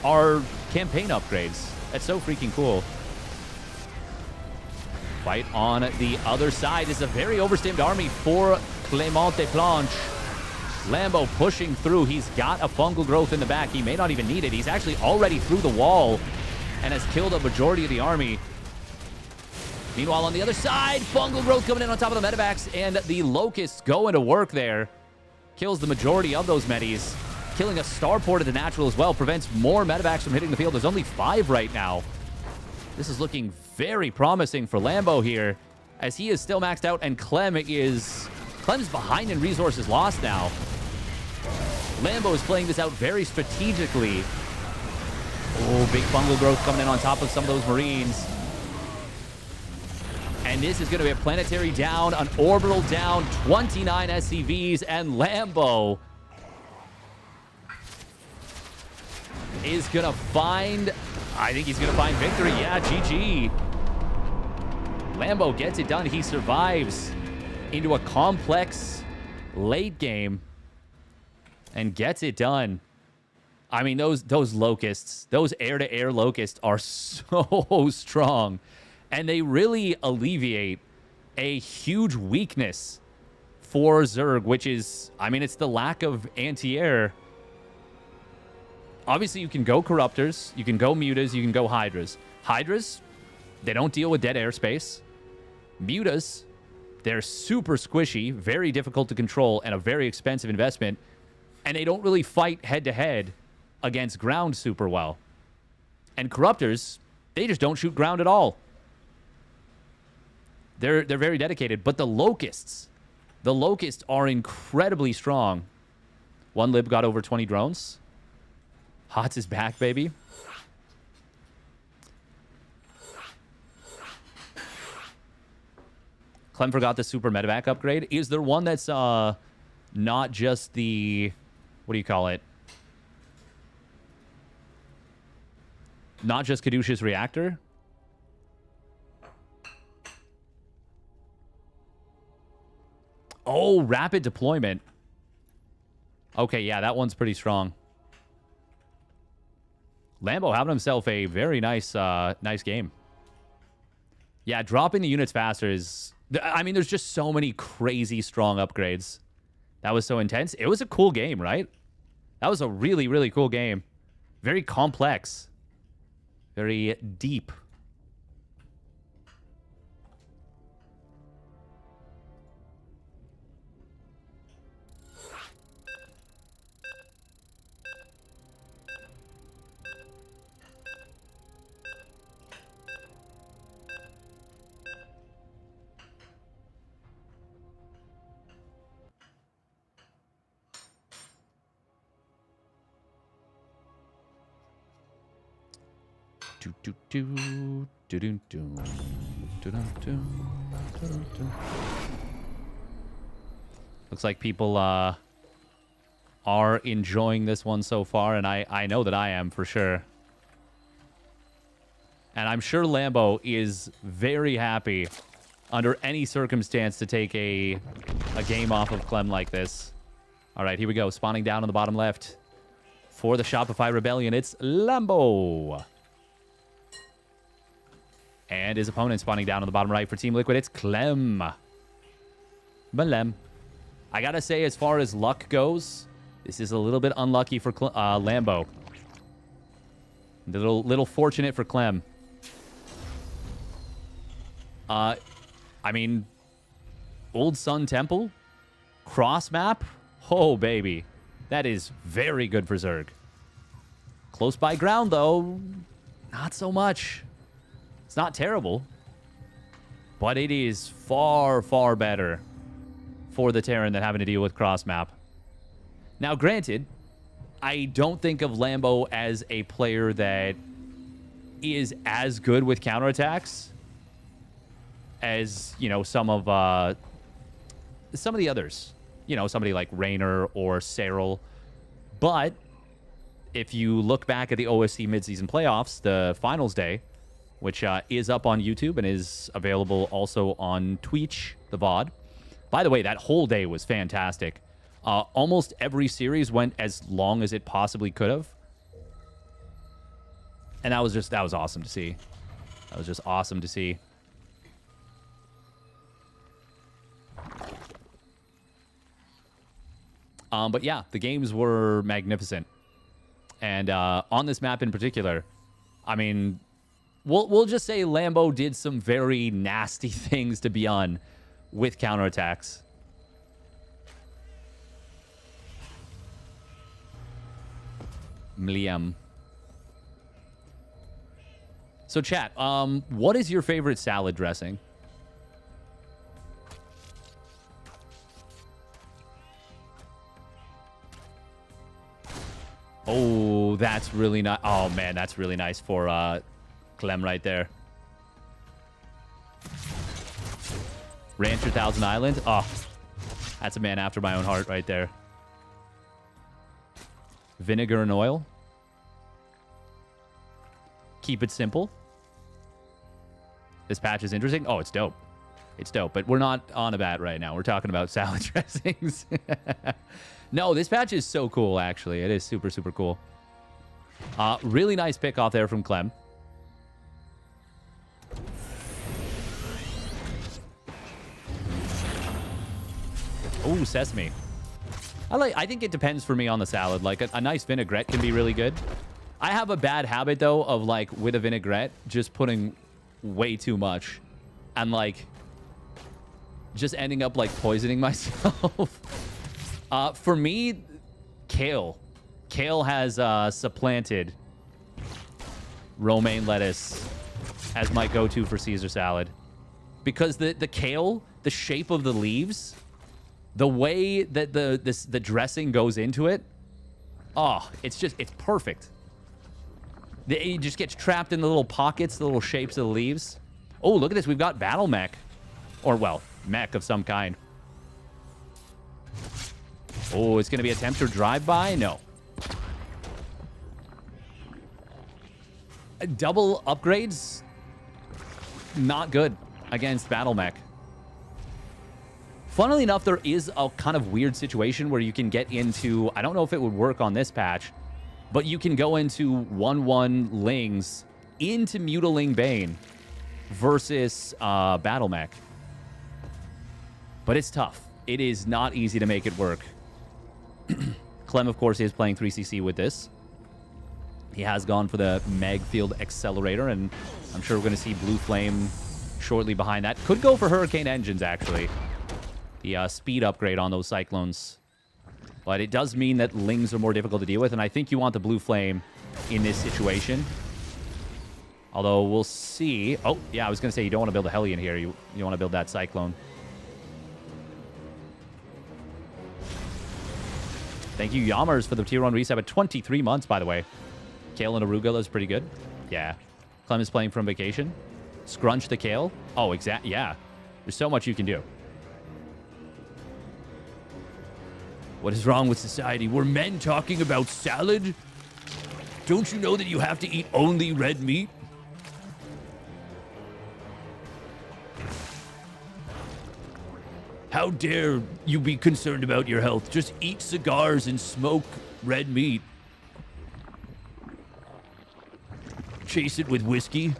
are campaign upgrades. That's so freaking cool. Fight on the other side is a very overstimmed army for Clément Planche. Lambo pushing through. He's got a fungal growth in the back. He may not even need it. He's actually already through the wall and has killed a majority of the army. Meanwhile, on the other side, fungal growth coming in on top of the medevacs, and the Locusts going to work there. Kills the majority of those medis. Killing a starport at the natural as well. Prevents more medevacs from hitting the field. There's only 5 right now. This is looking very promising for Lambo here, as he is still maxed out, and Clem's behind in resources lost now. Lambo is playing this out very strategically. Oh, big fungal growth coming in on top of some of those Marines. And this is going to be a Planetary down, an Orbital down, 29 SCVs, and Lambo is going to find... I think he's going to find victory. Yeah, GG. Lambo gets it done. He survives into a complex late game and gets it done. I mean, those Locusts, those air-to-air Locusts are so strong. And they really alleviate a huge weakness for Zerg, which is, I mean, it's the lack of anti-air. Obviously, you can go Corruptors, you can go Mutas, you can go Hydras. Hydras, they don't deal with dead airspace. Mutas, they're super squishy, very difficult to control, and a very expensive investment. And they don't really fight head-to-head against ground super well. And Corruptors, they just don't shoot ground at all. They're very dedicated. But the Locusts are incredibly strong. One lib got over 20 drones. Hots is back, baby. Clem forgot the super medevac upgrade. Is there one that's not just the... What do you call it? Not just Caduceus Reactor? Oh, rapid deployment. Okay, yeah, that one's pretty strong. Lambo having himself a very nice nice game. Yeah, dropping the units faster is... I mean, there's just so many crazy strong upgrades. That was so intense. It was a cool game, right? That was a really, really cool game. Very complex. Very deep. Looks like people are enjoying this one so far, and I know that I am for sure. And I'm sure Lambo is very happy under any circumstance to take a game off of Clem like this. All right, here we go. Spawning down on the bottom left for the Shopify Rebellion. It's Lambo. And his opponent spawning down on the bottom right for Team Liquid. It's Clem. Belem. I gotta say, as far as luck goes, this is a little bit unlucky for Lambo. A little fortunate for Clem. I mean, Old Sun Temple, cross map. Oh, baby. That is very good for Zerg. Close by ground, though, not so much. It's not terrible, but it is far, far better for the Terran than having to deal with cross map. Now, granted, I don't think of Lambo as a player that is as good with counterattacks as, you know, some of the others. You know, somebody like Raynor or Serral. But if you look back at the OSC midseason playoffs, the finals day, which is up on YouTube and is available also on Twitch, the VOD. By the way, that whole day was fantastic. Almost every series went as long as it possibly could have. And that was awesome to see. That was just awesome to see. But yeah, the games were magnificent. And on this map in particular, I mean, we'll just say Lambo did some very nasty things to ByuN with counterattacks. Mliam. So chat, what is your favorite salad dressing? Oh, that's really nice. Oh, man, that's really nice for Clem right there. Rancher Thousand Island. Oh, that's a man after my own heart right there. Vinegar and oil. Keep it simple. This patch is interesting. Oh, it's dope. It's dope, but we're not on a bat right now. We're talking about salad dressings. No, this patch is so cool, actually. It is super, super cool. Really nice pick off there from Clem. Oh, sesame. I think it depends for me on the salad. Like, a nice vinaigrette can be really good. I have a bad habit, though, of, like, with a vinaigrette, just putting way too much. And, like, just ending up, like, poisoning myself. For me, kale. Kale has supplanted romaine lettuce as my go-to for Caesar salad. Because the kale, the shape of the leaves, the way that the dressing goes into it, oh, it's perfect. It just gets trapped in the little pockets, the little shapes of the leaves. Oh, look at this. We've got battle mech. Or, well, mech of some kind. Oh, it's going to be a Tempter drive-by? No. Double upgrades? Not good against battle mech. Funnily enough, there is a kind of weird situation where you can get into... I don't know if it would work on this patch, but you can go into 1-1 Lings into Mutiling Bane versus battle mech. But it's tough. It is not easy to make it work. Clem, of course, is playing 3CC with this. He has gone for the Mag Field Accelerator, and I'm sure we're going to see Blue Flame shortly behind that. Could go for Hurricane Engines, actually. The speed upgrade on those Cyclones. But it does mean that Lings are more difficult to deal with, and I think you want the Blue Flame in this situation. Although, we'll see. Oh, yeah, I was going to say you don't want to build a Hellion here. You want to build that Cyclone. Thank you, Yammers, for the tier 1 reset at 23 months, by the way. Kale and Arugula is pretty good. Yeah. Clem is playing from vacation. Scrunch the kale. Oh, yeah. There's so much you can do. What is wrong with society? Were men talking about salad? Don't you know that you have to eat only red meat? How dare you be concerned about your health? Just eat cigars and smoke red meat. Chase it with whiskey.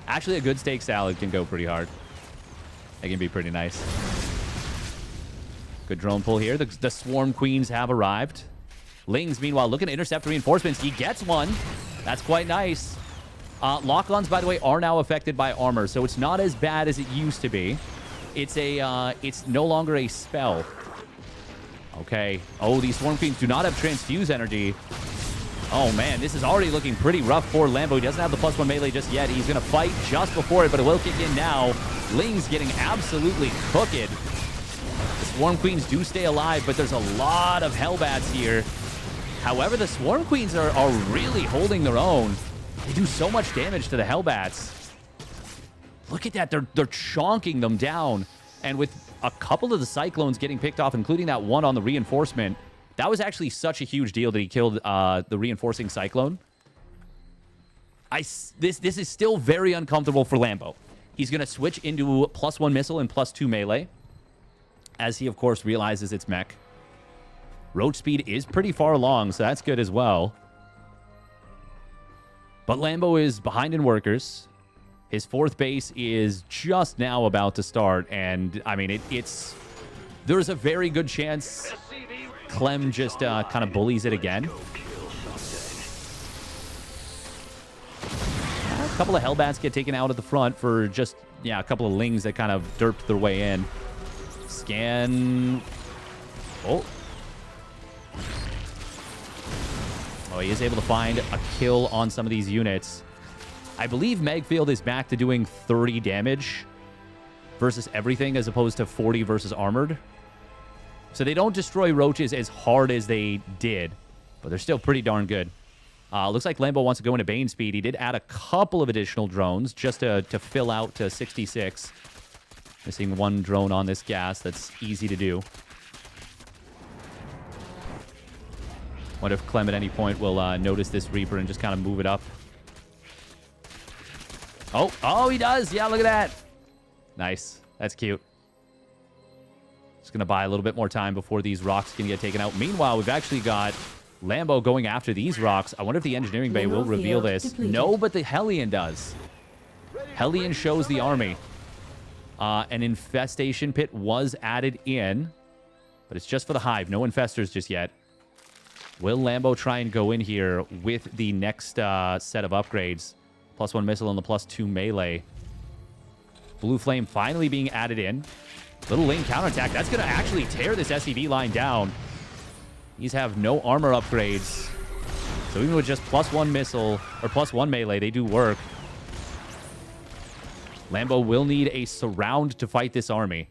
Actually, a good steak salad can go pretty hard. It can be pretty nice. Good drone pull here. The Swarm Queens have arrived. Lings, meanwhile, looking to intercept reinforcements. He gets one. That's quite nice. Lock-ons, by the way, are now affected by armor, so it's not as bad as it used to be. It's no longer a spell. Okay. Oh, these Swarm Queens do not have transfuse energy. Oh, man, this is already looking pretty rough for Lambo. He doesn't have the +1 melee just yet. He's going to fight just before it, but it will kick in now. Ling's getting absolutely cooked. The Swarm Queens do stay alive, but there's a lot of Hellbats here. However, the Swarm Queens are really holding their own. They do so much damage to the Hellbats. Look at that. They're chonking them down. And with a couple of the Cyclones getting picked off, including that one on the reinforcement, that was actually such a huge deal that he killed the reinforcing Cyclone. This is still very uncomfortable for Lambo. He's going to switch into +1 missile and +2 melee, as he, of course, realizes it's mech. Roach speed is pretty far along, so that's good as well. But Lambo is behind in workers. His 4th base is just now about to start, and, I mean, there's a very good chance Clem just kind of bullies it again. A couple of Hellbats get taken out at the front for just, a couple of Lings that kind of derped their way in. Scan. Oh, he is able to find a kill on some of these units. I believe Megfield is back to doing 30 damage versus everything as opposed to 40 versus armored. So they don't destroy roaches as hard as they did, but they're still pretty darn good. Looks like Lambo wants to go into Bane speed. He did add a couple of additional drones just to fill out to 66. Missing one drone on this gas. That's easy to do. What if Clem at any point will notice this Reaper and just kind of move it up? Oh, he does. Yeah, look at that. Nice. That's cute. Just going to buy a little bit more time before these rocks can get taken out. Meanwhile, we've actually got Lambo going after these rocks. I wonder if the engineering bay will reveal this. Depleted. No, but the Hellion does. Hellion shows the army. An infestation pit was added in, but it's just for the hive. No infestors just yet. Will Lambo try and go in here with the next set of upgrades? +1 missile and the +2 melee. Blue Flame finally being added in. Little lane counterattack. That's going to actually tear this SCV line down. These have no armor upgrades. So even with just +1 missile or +1 melee, they do work. Lambo will need a surround to fight this army.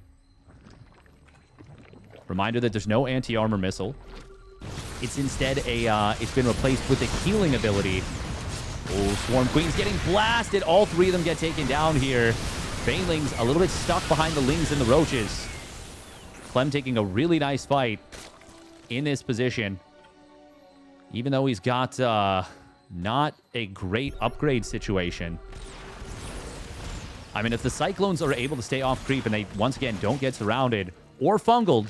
Reminder that there's no anti-armor missile. It's instead it's been replaced with a healing ability. Oh, Swarm Queen's getting blasted. All 3 of them get taken down here. Banelings a little bit stuck behind the Lings and the Roaches. Clem taking a really nice fight in this position. Even though he's got not a great upgrade situation. I mean, if the Cyclones are able to stay off creep and they, once again, don't get surrounded or fungled.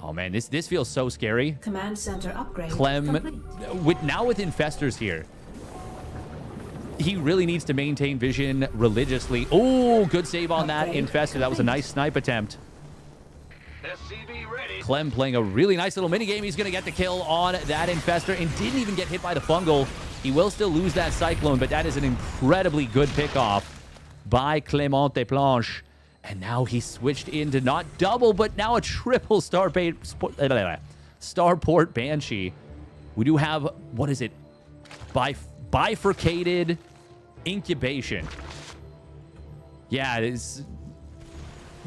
Oh, man, this feels so scary. Command center upgrade Clem, complete. now with infestors here, he really needs to maintain vision religiously. Oh, good save on that infestor. That was a nice snipe attempt. Clem playing a really nice little minigame. He's going to get the kill on that infestor and didn't even get hit by the fungal. He will still lose that Cyclone, but that is an incredibly good pickoff by Clément Desplanches. And now he switched into not double, but now a triple Starport Banshee. We do have, what is it? Bifurcated incubation. Yeah, it is.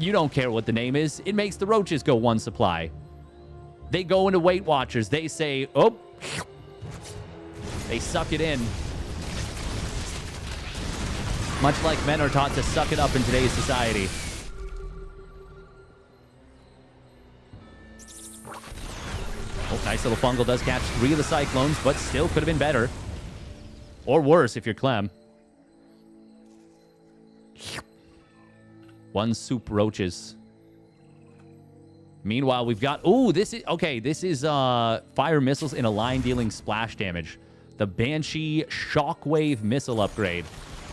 You don't care what the name is. It makes the roaches go one supply. They go into Weight Watchers. They say, oh. They suck it in. Much like men are taught to suck it up in today's society. Oh, nice little fungal does catch 3 of the Cyclones, but still could have been better. Or worse if you're Clem. 1 soup roaches. Meanwhile, we've got... Ooh, this is... Okay, this is fire missiles in a line dealing splash damage. The Banshee Shockwave missile upgrade.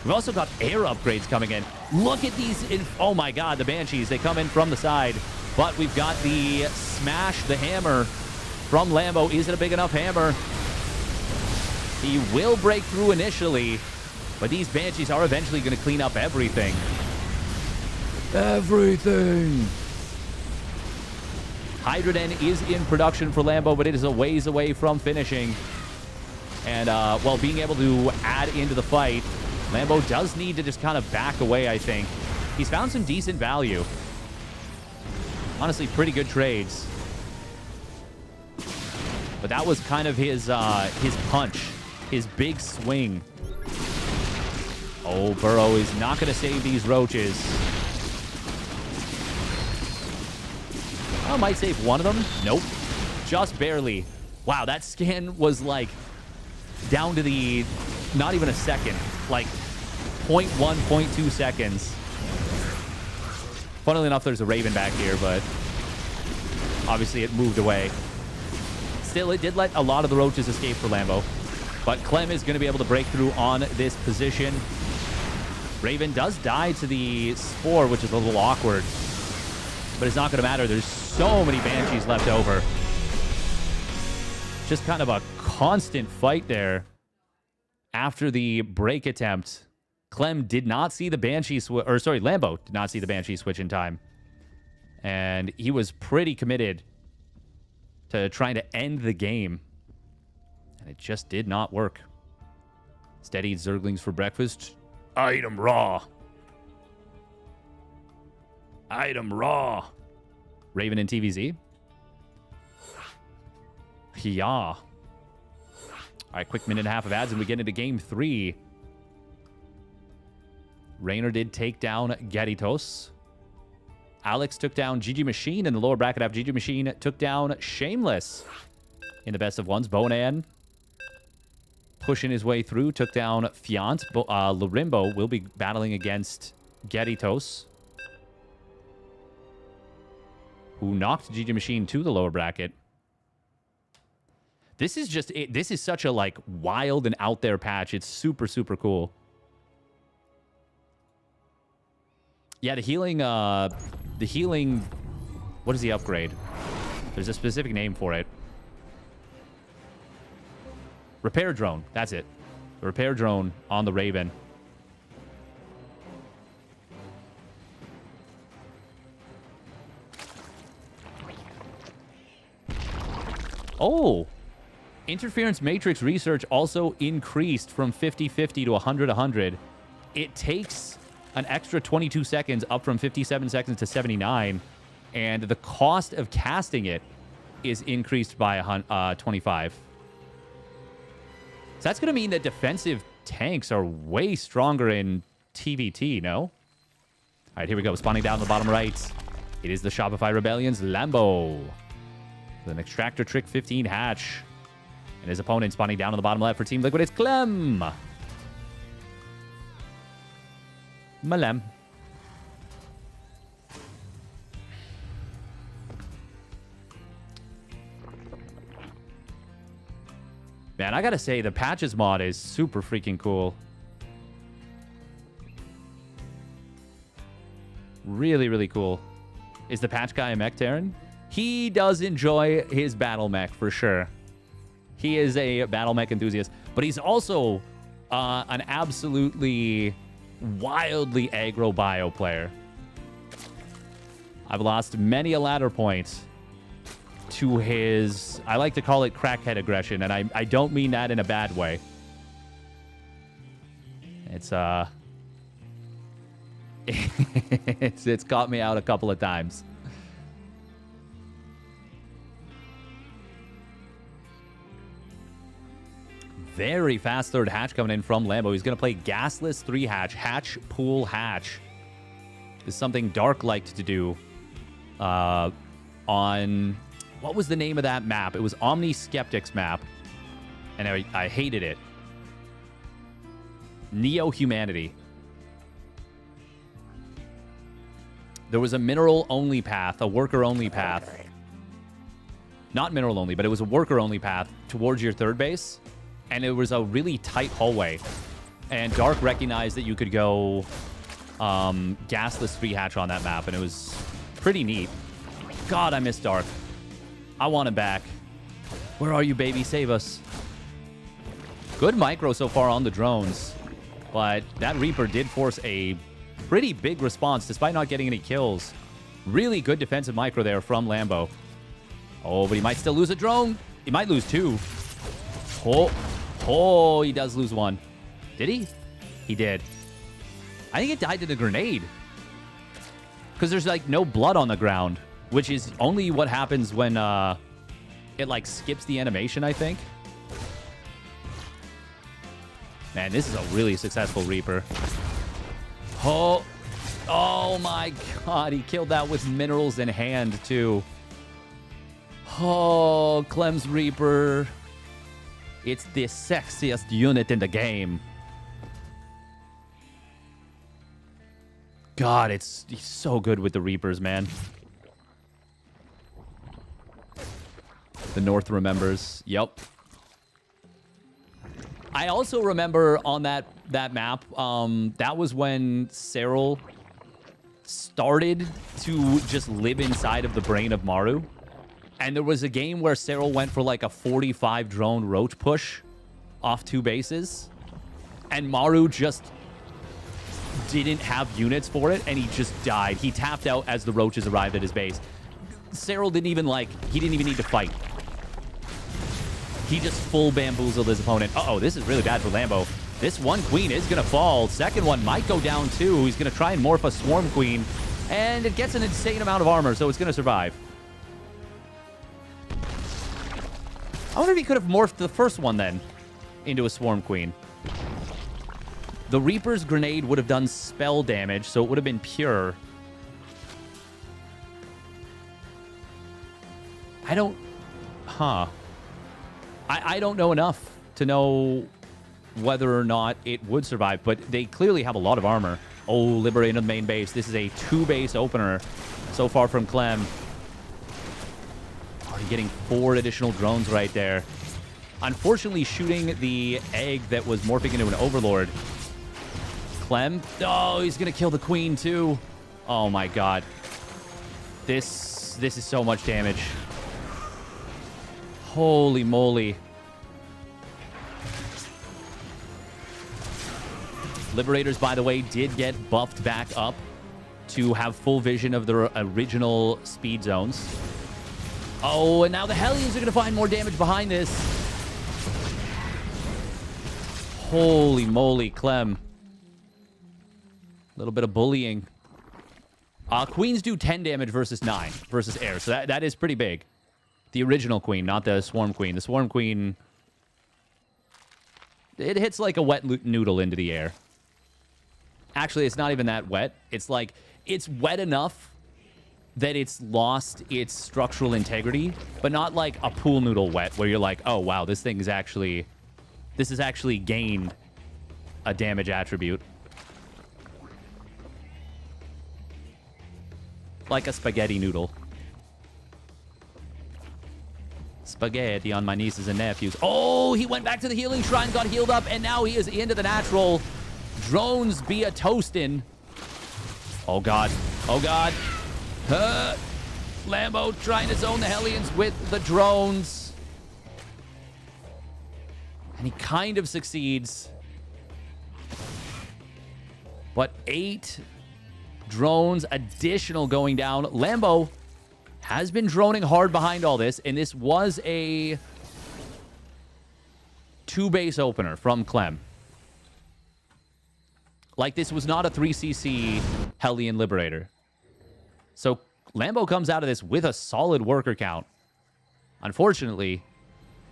We've also got air upgrades coming in. Look at these... Oh my god, the Banshees. They come in from the side. But we've got the Smash, the hammer from Lambo. Is it a big enough hammer? He will break through initially. But these Banshees are eventually going to clean up everything. Everything! Hydroden is in production for Lambo, but it is a ways away from finishing. And, well, being able to add into the fight, Lambo does need to just kind of back away, I think. He's found some decent value. Honestly, pretty good trades. But that was kind of his punch, his big swing. Oh, Burrow is not going to save these roaches. I might save one of them. Nope. Just barely. Wow, that scan was like down to the not even a second. Like 0.1, 0.2 seconds. Funnily enough, there's a Raven back here, but obviously it moved away. Still, it did let a lot of the roaches escape for Lambo. But Clem is going to be able to break through on this position. Raven does die to the Spore, which is a little awkward. But it's not going to matter. There's so many Banshees left over. Just kind of a constant fight there. After the break attempt, Clem did not see the Banshee switch. Or sorry, Lambo did not see the Banshee switch in time. And he was pretty committed to trying to end the game. And it just did not work. Steady eats Zerglings for breakfast. Item raw. Item raw. Raven and TVZ. Yeah. All right, quick minute and a half of ads, and we get into game 3. Raynor did take down Gyarados. Alex took down GgMaChine in the lower bracket. After GgMaChine took down Shameless in the best of ones. Bonan pushing his way through, took down Fiant. Larimbo will be battling against Gyarados, who knocked GgMaChine to the lower bracket. This is just it. This is such a like wild and out there patch. It's super, super cool. Yeah, the healing, what is the upgrade? There's a specific name for it. Repair drone. That's it. The repair drone on the Raven. Oh! Interference matrix research also increased from 50-50 to 100-100. It takes an extra 22 seconds up from 57 seconds to 79. And the cost of casting it is increased by 25. So that's going to mean that defensive tanks are way stronger in TVT, no? All right, here we go. Spawning down the bottom right. It is the Shopify Rebellion's Lambo. With an Extractor Trick 15 hatch. And his opponent spawning down on the bottom left for Team Liquid is Clem. Malem. Man, I gotta say, the Patches mod is super freaking cool. Really, really cool. Is the patch guy a mech Terran? He does enjoy his battle mech, for sure. He is a battle mech enthusiast, but he's also an absolutely wildly aggro bio player. I've lost many a ladder point to his, I like to call it crackhead aggression, and I don't mean that in a bad way. It's It's caught me out a couple of times. Very fast third hatch coming in from Lambo. He's going to play gasless 3 hatch. Hatch, pool, hatch. Is something Dark liked to do on... What was the name of that map? It was Omni Skeptics map. And I hated it. Neo-Humanity. There was a mineral-only path, a worker-only path. Not mineral-only, but it was a worker-only path towards your third base. And it was a really tight hallway. And Dark recognized that you could go gasless 3 hatch on that map, and it was pretty neat. God, I miss Dark. I want him back. Where are you, baby? Save us. Good micro so far on the drones. But that Reaper did force a pretty big response despite not getting any kills. Really good defensive micro there from Lambo. Oh, but he might still lose a drone. He might lose 2. Oh, he does lose 1. Did he? He did. I think it died to the grenade. Because there's, like, no blood on the ground. Which is only what happens when it, like, skips the animation, I think. Man, this is a really successful Reaper. Oh my God. He killed that with minerals in hand, too. Oh, Clem's Reaper. It's the sexiest unit in the game. God, he's so good with the Reapers, man. The North remembers. Yep. I also remember on that map, that was when Cyril started to just live inside of the brain of Maru. And there was a game where Cyril went for like a 45 drone roach push off 2 bases. And Maru just didn't have units for it, and he just died. He tapped out as the roaches arrived at his base. Cyril didn't even need to fight. He just full bamboozled his opponent. Uh-oh, this is really bad for Lambo. This 1 queen is going to fall. Second one might go down too. He's going to try and morph a swarm queen. And it gets an insane amount of armor, so it's going to survive. I wonder if he could have morphed the first one then into a swarm queen. The Reaper's grenade would have done spell damage, so it would have been pure. I don't know enough to know whether or not it would survive, but they clearly have a lot of armor. Oh, liberating the main base. This is a 2-base opener so far from Clem. Already getting 4 additional drones right there. Unfortunately, shooting the egg that was morphing into an Overlord. Clem. Oh, he's going to kill the queen, too. Oh, my God. This is so much damage. Holy moly. Liberators, by the way, did get buffed back up to have full vision of their original speed zones. Oh, and now the Hellions are going to find more damage behind this. Holy moly, Clem. A little bit of bullying. Queens do 10 damage versus 9 versus air, so that is pretty big. The original queen, not the swarm queen. The swarm queen, it hits like a wet noodle into the air. Actually, it's not even that wet. It's like, it's wet enough that it's lost its structural integrity, but not like a pool noodle wet where you're like, oh, wow, this has actually gained a damage attribute. Like a spaghetti noodle. Spaghetti on my nieces and nephews. Oh, he went back to the healing shrine, got healed up, and now he is into the natural. Drones be a toastin'. Oh, God. Oh, God. Lambo trying to zone the Hellions with the drones. And he kind of succeeds. But 8 drones additional going down. Lambo has been droning hard behind all this, and this was a 2-base opener from Clem. Like, this was not a 3cc Hellion Liberator. So Lambo comes out of this with a solid worker count. Unfortunately...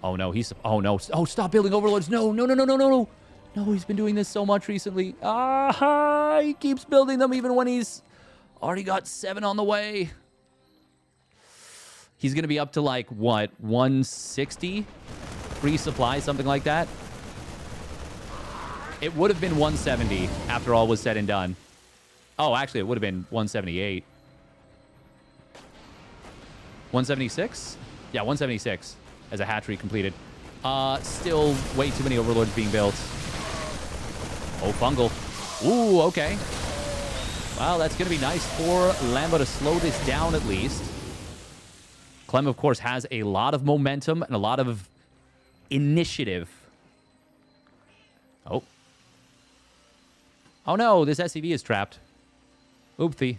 Oh, no. Oh, no. Oh, stop building Overlords. No, no, no, no, no, no, no. No, he's been doing this so much recently. He keeps building them even when he's already got 7 on the way. He's going to be up to, like, what, 160? Free supply, something like that. It would have been 170 after all was said and done. Oh, actually, it would have been 178. 176? Yeah, 176 as a hatchery completed. Still way too many Overlords being built. Oh, fungal. Ooh, okay. Well, that's going to be nice for Lambo to slow this down at least. Clem, of course, has a lot of momentum and a lot of initiative. Oh. Oh, no. This SCV is trapped. Oopsie.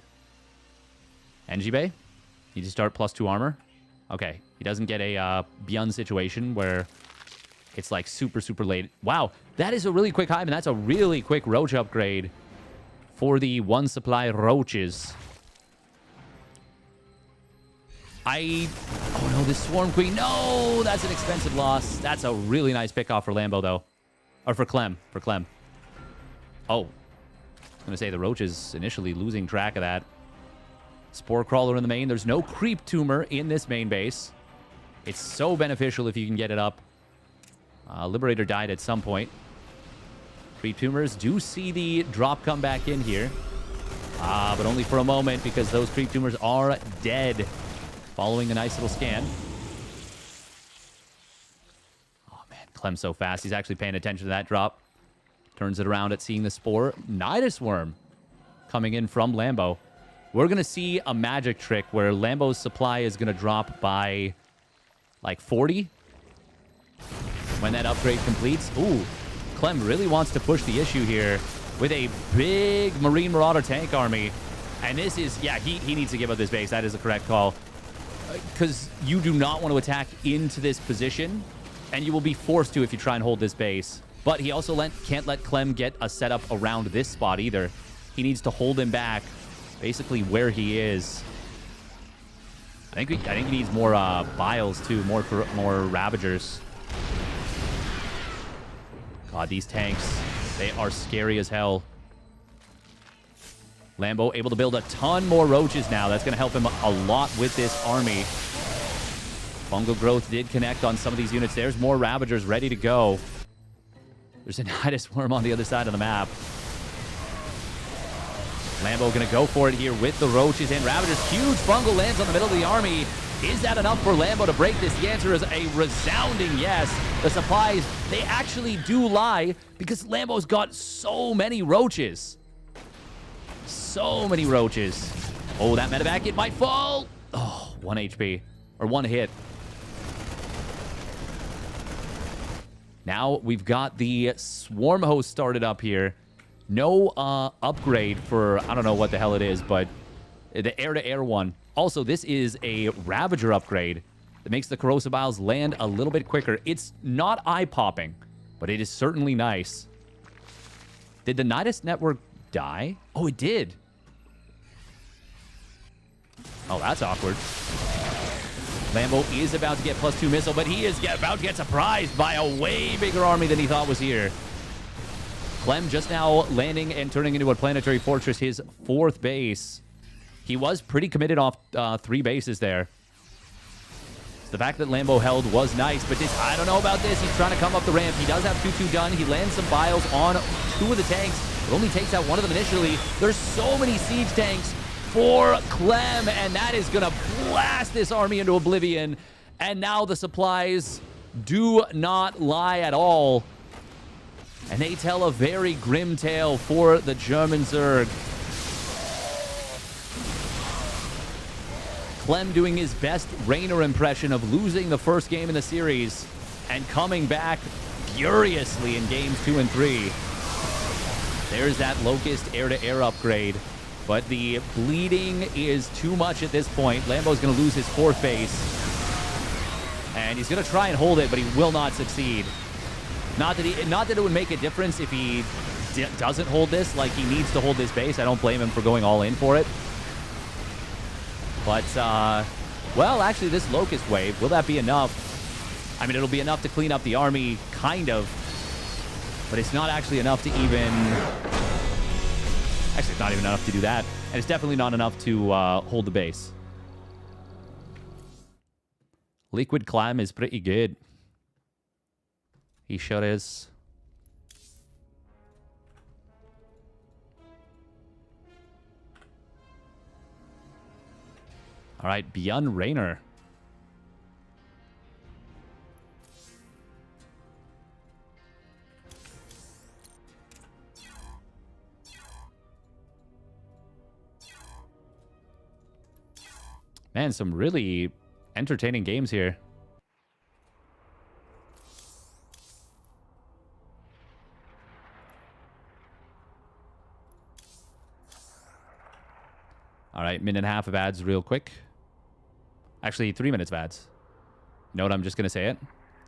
NG Bay? You just start +2 armor? Okay. He doesn't get a ByuN situation where it's like super, super late. Wow. That is a really quick hive, and that's a really quick roach upgrade for the 1 supply roaches. Oh, no, this Swarm Queen. No, that's an expensive loss. That's a really nice pickoff for Lambo, though. Or for Clem. For Clem. Oh. I was going to say the roaches initially losing track of that. Spore Crawler in the main. There's no Creep Tumor in this main base. It's so beneficial if you can get it up. Liberator died at some point. Creep Tumors do see the drop come back in here. But only for a moment because those Creep Tumors are dead. Following a nice little scan. Oh, man. Clem's so fast. He's actually paying attention to that drop. Turns it around at seeing the Spore. Nidus Worm coming in from Lambo. We're going to see a magic trick where Lambo's supply is going to drop by like 40 when that upgrade completes. Ooh, Clem really wants to push the issue here with a big Marine Marauder tank army. And this is, yeah, he needs to give up this base. That is the correct call. Because you do not want to attack into this position, and you will be forced to if you try and hold this base. But he also can't let Clem get a setup around this spot either. He needs to hold him back, basically where he is. I think he needs more Biles too, more Ravagers. God, these tanks, they are scary as hell. Lambo able to build a ton more roaches now. That's going to help him a lot with this army. Fungal growth did connect on some of these units. There's more Ravagers ready to go. There's a Nidus Worm on the other side of the map. Lambo going to go for it here with the roaches and Ravagers. Huge fungal lands on the middle of the army. Is that enough for Lambo to break this? The answer is a resounding yes. The supplies, they actually do lie because Lambo's got so many roaches. So many roaches. Oh, that medevac, it might fall. Oh, 1 HP. Or 1 hit. Now we've got the Swarm Host started up here. No upgrade for, I don't know what the hell it is, but the air-to-air one. Also, this is a Ravager upgrade that makes the Corrosive Biles land a little bit quicker. It's not eye-popping, but it is certainly nice. Did the Nidus network die? Oh, it did. Oh, that's awkward. Lambo is about to get +2 missile, but he is about to get surprised by a way bigger army than he thought was here. Clem just now landing and turning into a planetary fortress, his 4th base. He was pretty committed off 3 bases there. The fact that Lambo held was nice, but this, I don't know about this. He's trying to come up the ramp. He does have 2-2 done. He lands some Biles on 2 of the tanks, but only takes out 1 of them initially. There's so many siege tanks for Clem, and that is going to blast this army into oblivion. And now the supplies do not lie at all. And they tell a very grim tale for the German Zerg. Clem doing his best Raynor impression of losing the first game in the series and coming back furiously in games 2 and 3. There's that Locust air-to-air upgrade, but the bleeding is too much at this point. Lambo's going to lose his 4th base, and he's going to try and hold it, but he will not succeed. Not that it would make a difference if he doesn't hold this like he needs to hold this base, I don't blame him for going all in for it. But, well, actually, this Locust Wave, will that be enough? I mean, it'll be enough to clean up the army, kind of. But it's not actually enough to even... Actually, it's not even enough to do that. And it's definitely not enough to hold the base. Liquid Clem is pretty good. He sure is. All right, ByuN Raynor. Man, some really entertaining games here. All right, minute and a half of ads real quick. Actually, 3 minutes of ads. You know what? I'm just going to say it.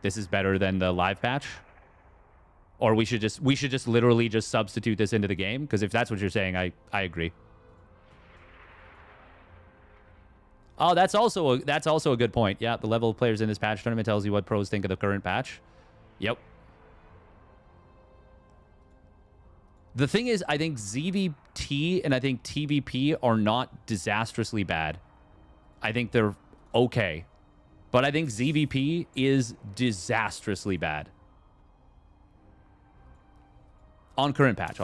This is better than the live patch. Or we should just literally just substitute this into the game. Because if that's what you're saying, I agree. Oh, that's also a good point. Yeah, the level of players in this patch tournament tells you what pros think of the current patch. Yep. The thing is, I think ZVT and I think TVP are not disastrously bad. I think they're okay. But I think ZVP is disastrously bad. On current patch,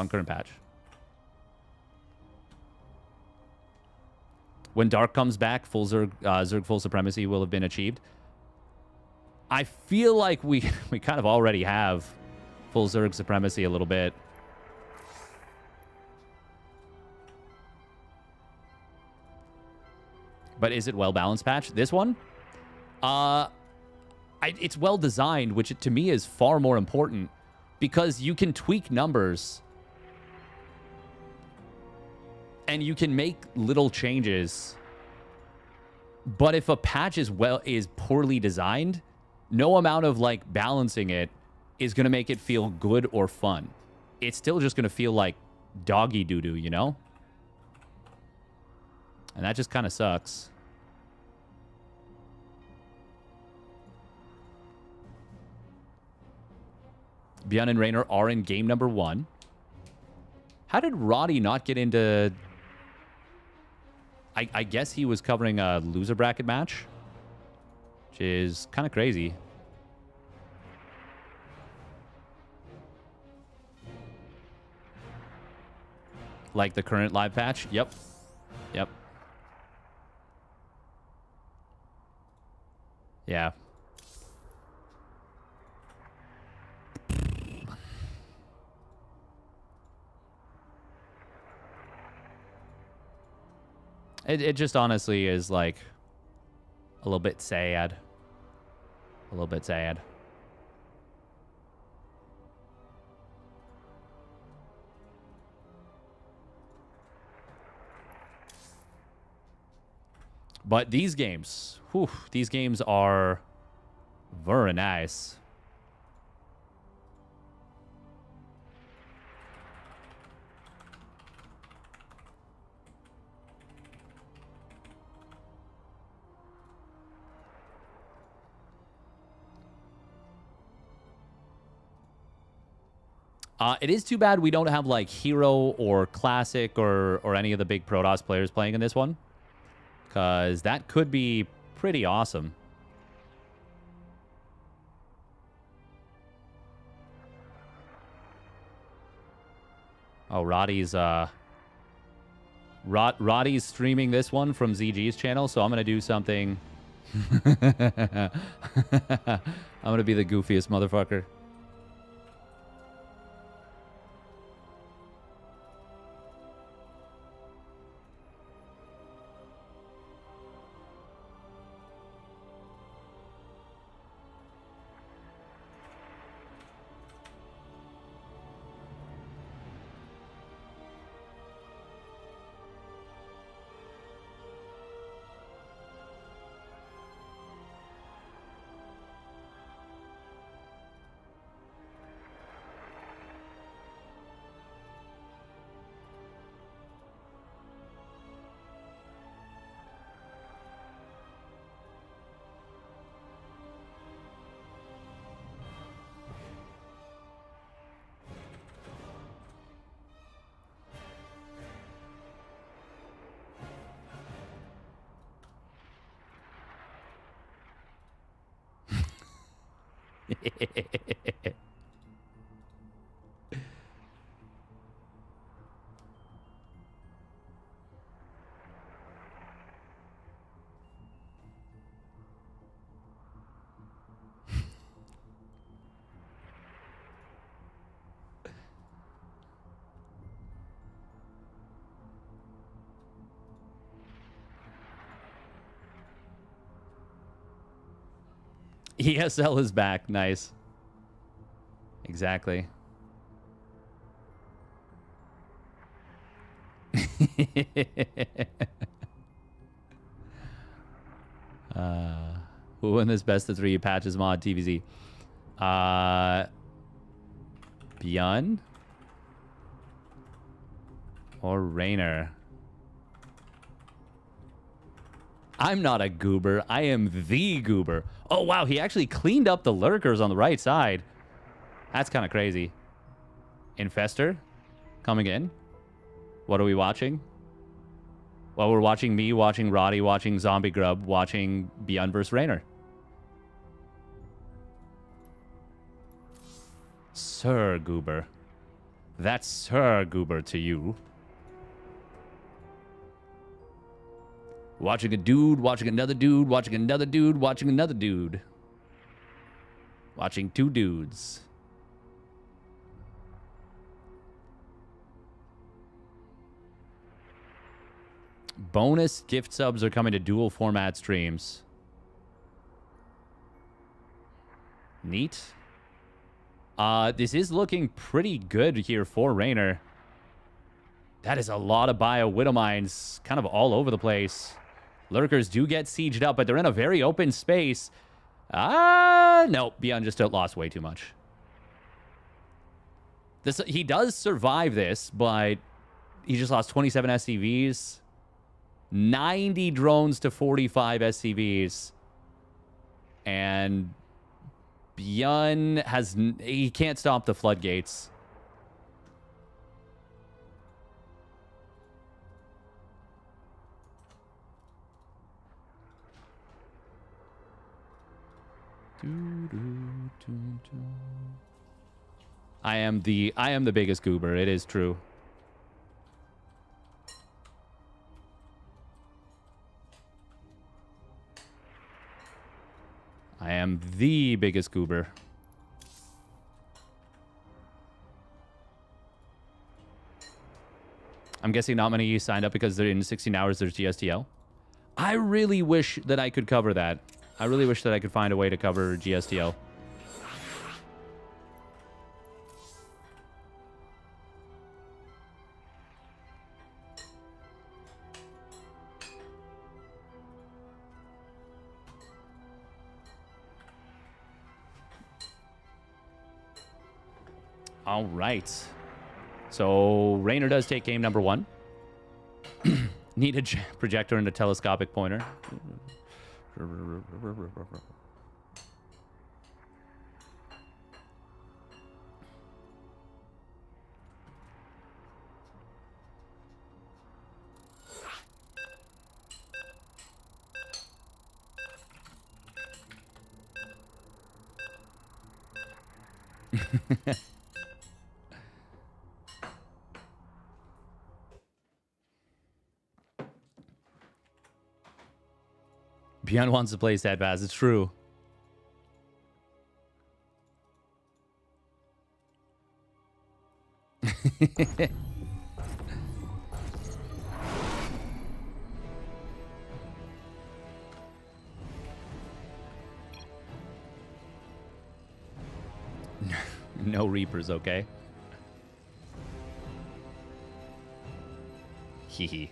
When Dark comes back, full Zerg full supremacy will have been achieved. I feel like we kind of already have full Zerg supremacy a little bit. But is it well-balanced patch? This one? It's well-designed, which to me is far more important. Because you can tweak numbers. And you can make little changes. But if a patch is poorly designed, no amount of like balancing it is going to make it feel good or fun. It's still just going to feel like doggy doo-doo, you know? And that just kind of sucks. ByuN and Raynor are in game number 1. How did Roddy not get into... I guess he was covering a loser bracket match, which is kind of crazy. Like the current live patch? Yep. Yep. Yeah. It just honestly is like a little bit sad. A little bit sad. But these games, whew, these games are very nice. It is too bad we don't have like Hero or Classic or any of the big Protoss players playing in this one. Because that could be pretty awesome. Oh, Roddy's Roddy's streaming this one from ZG's channel, so I'm gonna do something. I'm gonna be the goofiest motherfucker. ESL is back. Nice. Exactly. Who won this best of 3 patches mod TVZ? ByuN or Rainer? I'm not a goober. I am the goober. Oh, wow. He actually cleaned up the lurkers on the right side. That's kind of crazy. Infester coming in. What are we watching? Well, we're watching me, watching Roddy, watching Zombie Grub, watching ByuN vs. Rainer. Sir Goober. That's Sir Goober to you. Watching a dude, watching another dude, watching another dude, watching another dude. Watching 2 dudes. Bonus gift subs are coming to dual format streams. Neat. This is looking pretty good here for Rainer. That is a lot of bio Widow Mines kind of all over the place. Lurkers do get sieged up, but they're in a very open space. No, ByuN just lost way too much. He does survive this, but he just lost 27 SCVs. 90 drones to 45 SCVs. And ByuN he can't stop the floodgates. I am the biggest goober. It is true. I am the biggest goober. I'm guessing not many signed up because they're in 16 hours there's GSTL. I really wish that I could cover that. I really wish that I could find a way to cover GSTL. All right. So Rainer does take game number 1. Need a projector and a telescopic pointer. ByuN wants to play Steadfast. It's true. No Reapers, okay? Hehe.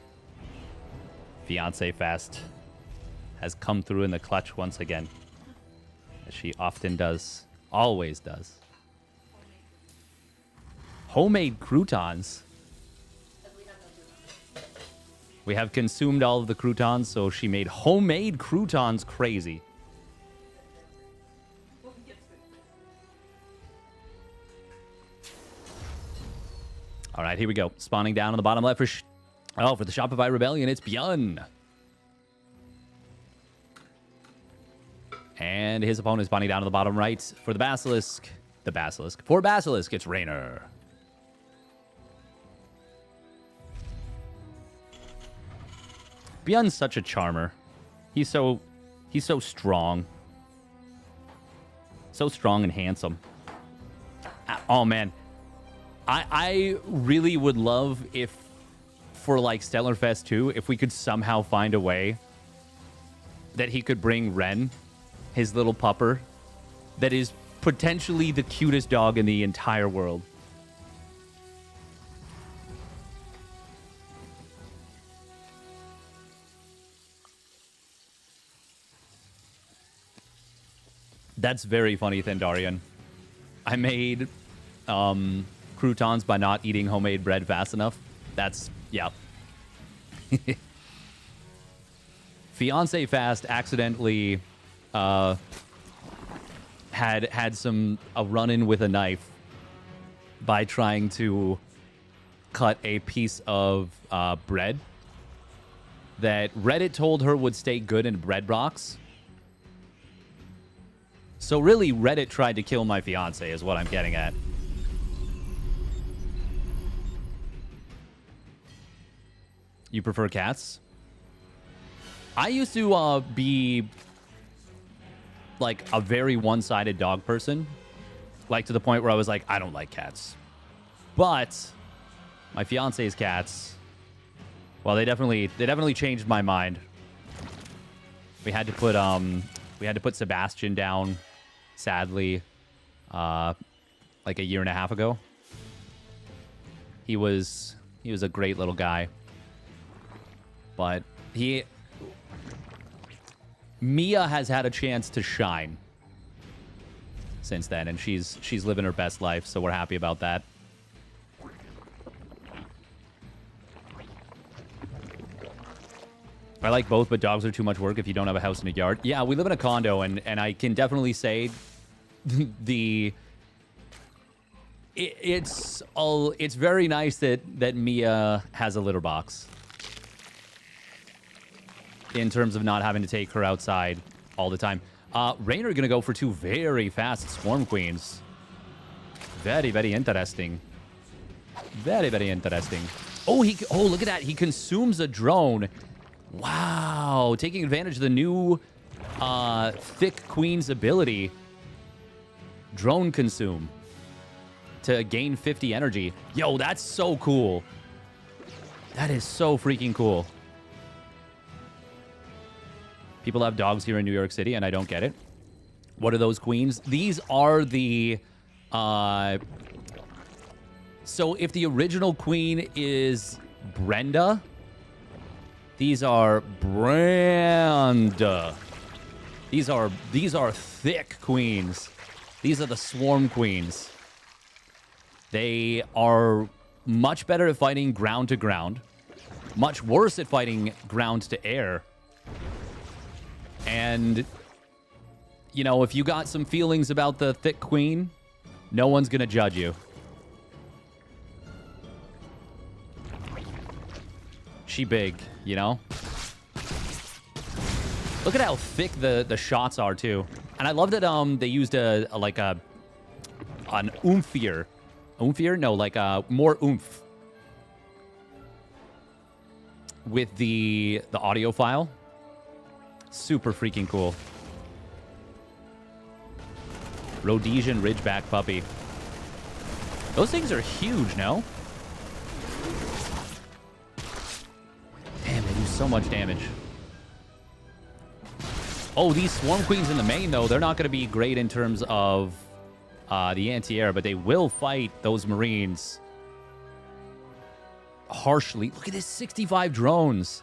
Fiance Fast has come through in the clutch once again. As she often does. Always does. Homemade croutons. We have consumed all of the croutons, so she made homemade croutons crazy. All right, here we go. Spawning down on the bottom left for the Shopify Rebellion, it's ByuN. And his opponent is bunny down to the bottom right for the Basilisk. The Basilisk. For Basilisk, it's Raynor. ByuN's such a charmer. He's so strong. So strong and handsome. Oh, man. I really would love if, for like Stellarfest 2, if we could somehow find a way that he could bring Ren, his little pupper, that is potentially the cutest dog in the entire world. That's very funny, Thendarian. I made croutons by not eating homemade bread fast enough. That's, yeah. Fiance Fast accidentally had a run-in with a knife by trying to cut a piece of bread that Reddit told her would stay good in a bread box. So really, Reddit tried to kill my fiance, is what I'm getting at. You prefer cats? I used to be like a very one-sided dog person, like to the point where I was like, I don't like cats. But my fiance's cats, well, they definitely changed my mind. We had to put Sebastian down, sadly, like a year and a half ago. He was a great little guy, but Mia has had a chance to shine since then, and she's living her best life, so we're happy about that. I like both, but dogs are too much work if you don't have a house and a yard. Yeah, we live in a condo, and I can definitely say it's very nice that Mia has a litter box in terms of not having to take her outside all the time. Raynor gonna go for two very fast Swarm Queens. Very, very interesting. Very, very interesting. Oh, look at that. He consumes a drone. Wow, taking advantage of the new Thick Queen's ability. Drone consume to gain 50 energy. Yo, that's so cool. That is so freaking cool. People have dogs here in New York City, and I don't get it. What are those queens? These are the... So if the original queen is Brenda... These are Branda. These are thick queens. These are the Swarm Queens. They are much better at fighting ground to ground. Much worse at fighting ground to air. And, you know, if you got some feelings about the thick queen, no one's gonna judge you. She big, you know? Look at how thick the shots are, too. And I love that they used an oomphier. Oomphier? No, like more oomph. With the audio file. Super freaking cool. Rhodesian Ridgeback Puppy. Those things are huge, no? Damn, they do so much damage. Oh, these Swarm Queens in the main, though, they're not going to be great in terms of the anti-air, but they will fight those Marines harshly. Look at this, 65 drones.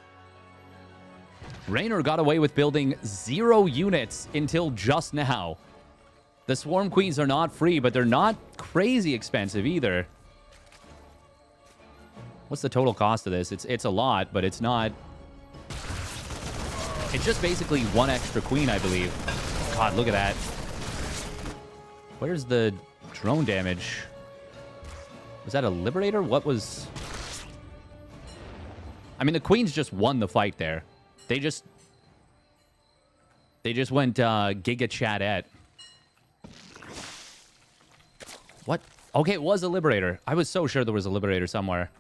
Raynor got away with building 0 units until just now. The Swarm Queens are not free, but they're not crazy expensive either. What's the total cost of this? It's a lot, but it's not... It's just basically one extra queen, I believe. God, look at that. Where's the drone damage? Was that a Liberator? What was... I mean, the queens just won the fight there. They just... They just went GgMaChine. What? Okay, it was a Liberator. I was so sure there was a Liberator somewhere.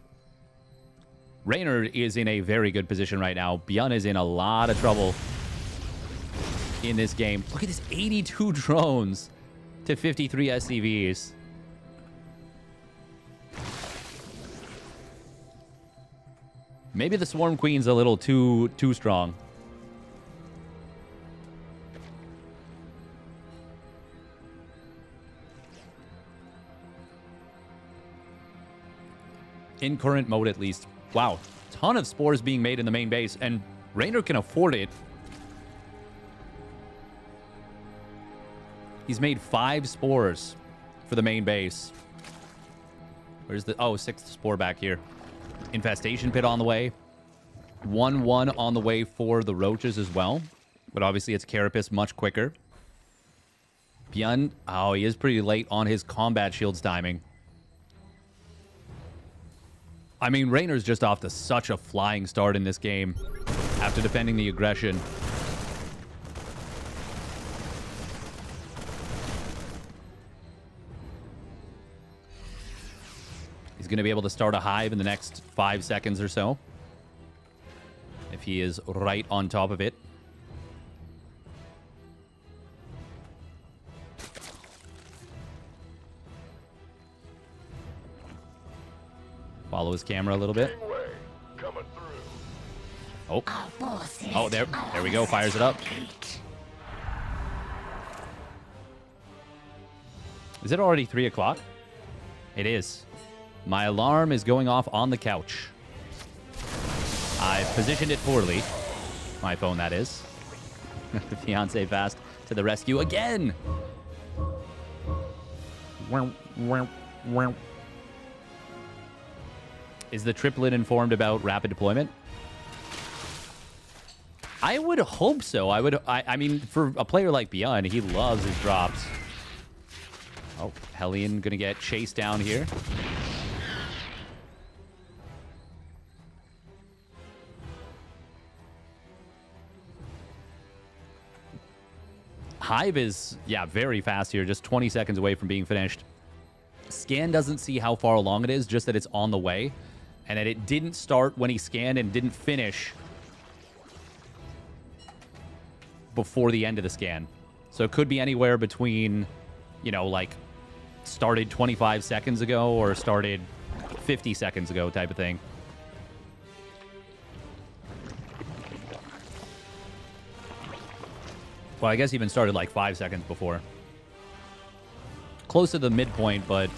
Raynor is in a very good position right now. ByuN is in a lot of trouble in this game. Look at this, 82 drones to 53 SCVs. Maybe the Swarm Queen's a little too strong. In current mode, at least. Wow. Ton of spores being made in the main base, and Raynor can afford it. He's made 5 spores for the main base. Where's the... Oh, 6th spore back here. Infestation Pit on the way. 1-1 on the way for the Roaches as well. But obviously it's Carapace much quicker. ByuN... Oh, he is pretty late on his combat shields timing. I mean, Raynor's just off to such a flying start in this game after defending the aggression. He's going to be able to start a hive in the next 5 seconds or so, if he is right on top of it. Follow his camera a little bit. Oh, oh, there we go. Fires it up. Is it already 3 o'clock? It is. My alarm is going off on the couch. I've positioned it poorly. My phone, that is. Fiance fast to the rescue again. Is the triplet informed about rapid deployment? I would hope so. I mean, for a player like ByuN, he loves his drops. Oh, Hellion gonna get chased down here. Hive is, yeah, very fast here. Just 20 seconds away from being finished. Scan doesn't see how far along it is, just that it's on the way. And that it didn't start when he scanned and didn't finish before the end of the scan. So it could be anywhere between, you know, like started 25 seconds ago or started 50 seconds ago type of thing. Well, I guess even started like 5 seconds before. Close to the midpoint, but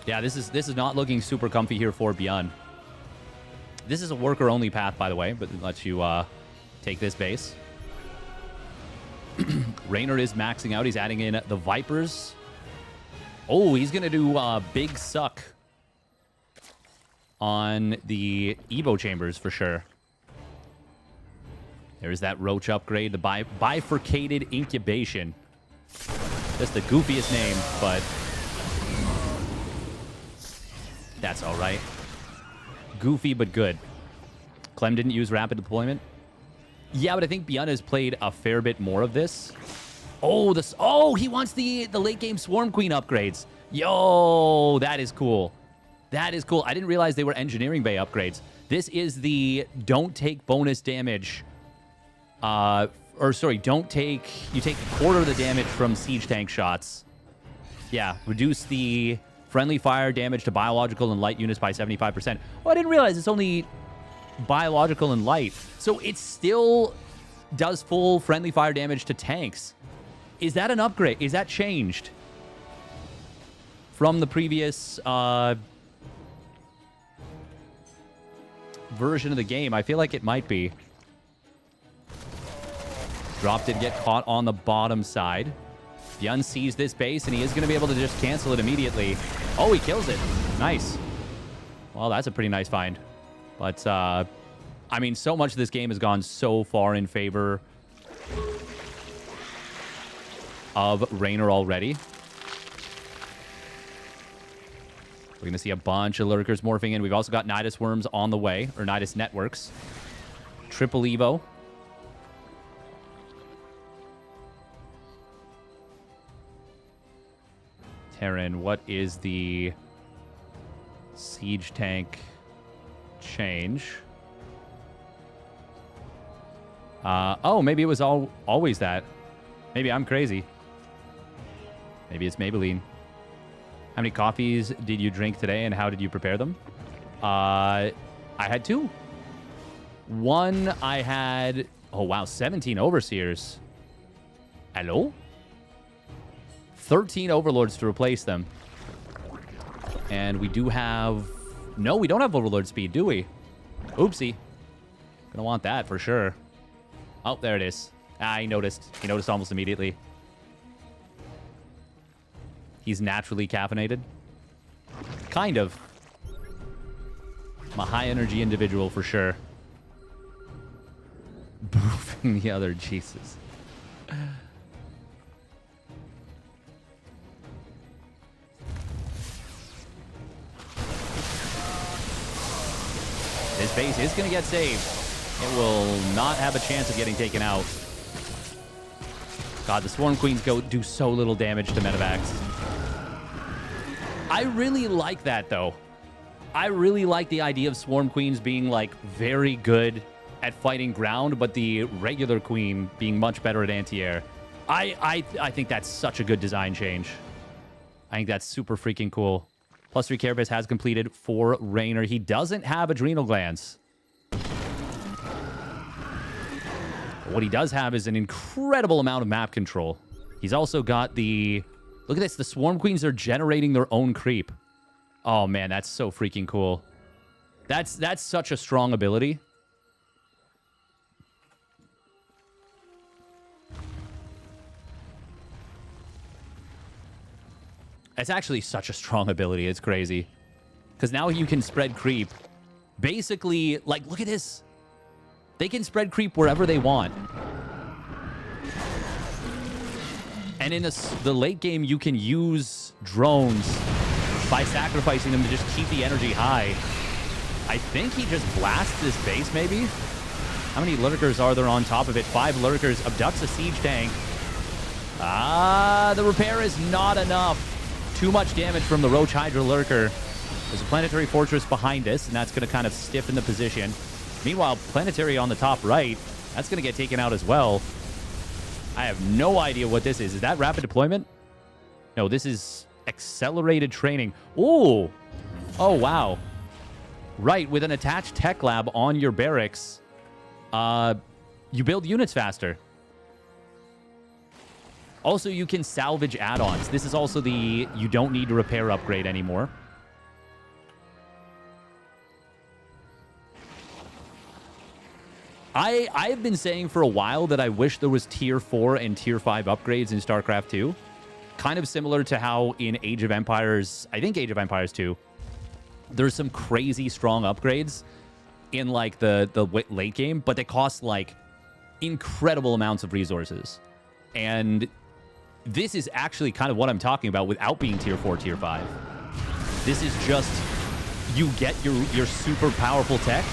yeah, this is not looking super comfy here for ByuN. This is a worker-only path, by the way, but it lets you take this base. Raynor is maxing out. He's adding in the Vipers. Oh, he's going to do big suck on the Evo chambers for sure. There's that Roach upgrade, the bifurcated incubation. Just the goofiest name, but that's all right. Goofy, but good. Clem didn't use rapid deployment. Yeah, but I think ByuN has played a fair bit more of this. Oh, this. Oh, he wants the late game Swarm Queen upgrades. Yo, that is cool. That is cool. I didn't realize they were engineering bay upgrades. This is the don't take bonus damage. Or sorry, you take a quarter of the damage from siege tank shots. Yeah, reduce the friendly fire damage to biological and light units by 75%. Oh, I didn't realize it's only biological and light. So it still does full friendly fire damage to tanks. Is that an upgrade? Is that changed from the previous version of the game? I feel like it might be. Drop did get caught on the bottom side. ByuN sees this base, and he is going to be able to just cancel it immediately. Oh, he kills it. Nice. Well, that's a pretty nice find. But, I mean, so much of this game has gone so far in favor of Raynor already. We're going to see a bunch of lurkers morphing in. We've also got Nidus Worms on the way, or Nidus Networks. Triple Evo. Terran, what is the siege tank change? Oh, maybe it was always that. Maybe I'm crazy. Maybe it's Maybelline. How many coffees did you drink today, and how did you prepare them? I had 2. One, I had... Oh, wow, 17 Overseers. Hello? 13 Overlords to replace them. And we do have... No, we don't have Overlord speed, do we? Oopsie. Gonna want that for sure. Oh, there it is. Ah, he noticed. He noticed almost immediately. He's naturally caffeinated. Kind of. I'm a high-energy individual for sure. Boofing the other, Jesus. This base is going to get saved. It will not have a chance of getting taken out. God, the Swarm Queens do so little damage to medevacs. I really like that, though. I really like the idea of Swarm Queens being, like, very good at fighting ground, but the regular Queen being much better at anti-air. I think that's such a good design change. I think that's super freaking cool. +3 Carapace has completed for Raynor. He doesn't have Adrenal Glands. What he does have is an incredible amount of map control. He's also got the... Look at this. The Swarm Queens are generating their own creep. Oh, man, that's so freaking cool. That's such a strong ability. It's actually such a strong ability. It's crazy. Because now you can spread creep. Basically, like, look at this. They can spread creep wherever they want. And in the late game, you can use drones by sacrificing them to just keep the energy high. I think he just blasts this base, maybe? How many lurkers are there on top of it? 5 lurkers. Abducts a siege tank. Ah, the repair is not enough. Too much damage from the Roach Hydra lurker. There's a planetary fortress behind us, and that's going to kind of stiffen the position. Meanwhile, planetary on the top right, that's going to get taken out as well. I have no idea what this is. Is that rapid deployment? No, this is accelerated training. Ooh. Oh, wow. Right, with an attached tech lab on your barracks, you build units faster. Also, you can salvage add-ons. This is also the you don't need to repair upgrade anymore. I have been saying for a while that I wish there was Tier 4 and Tier 5 upgrades in StarCraft 2. Kind of similar to how in Age of Empires, I think Age of Empires 2, there's some crazy strong upgrades in like the late game, but they cost like incredible amounts of resources. And this is actually kind of what I'm talking about without being Tier 4, Tier 5. This is just, you get your super powerful tech,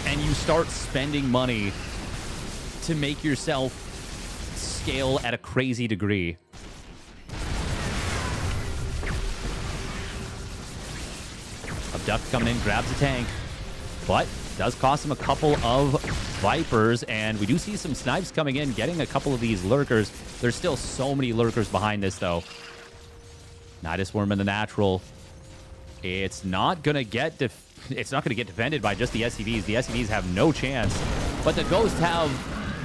and you start spending money to make yourself scale at a crazy degree. Abduct coming in, grabs a tank, but does cost him a couple of Vipers, and we do see some snipes coming in, getting a couple of these lurkers. There's still so many lurkers behind this, though. Nidus Worm in the natural. It's not going to get defended by just the SCVs. The SCVs have no chance, but the Ghosts have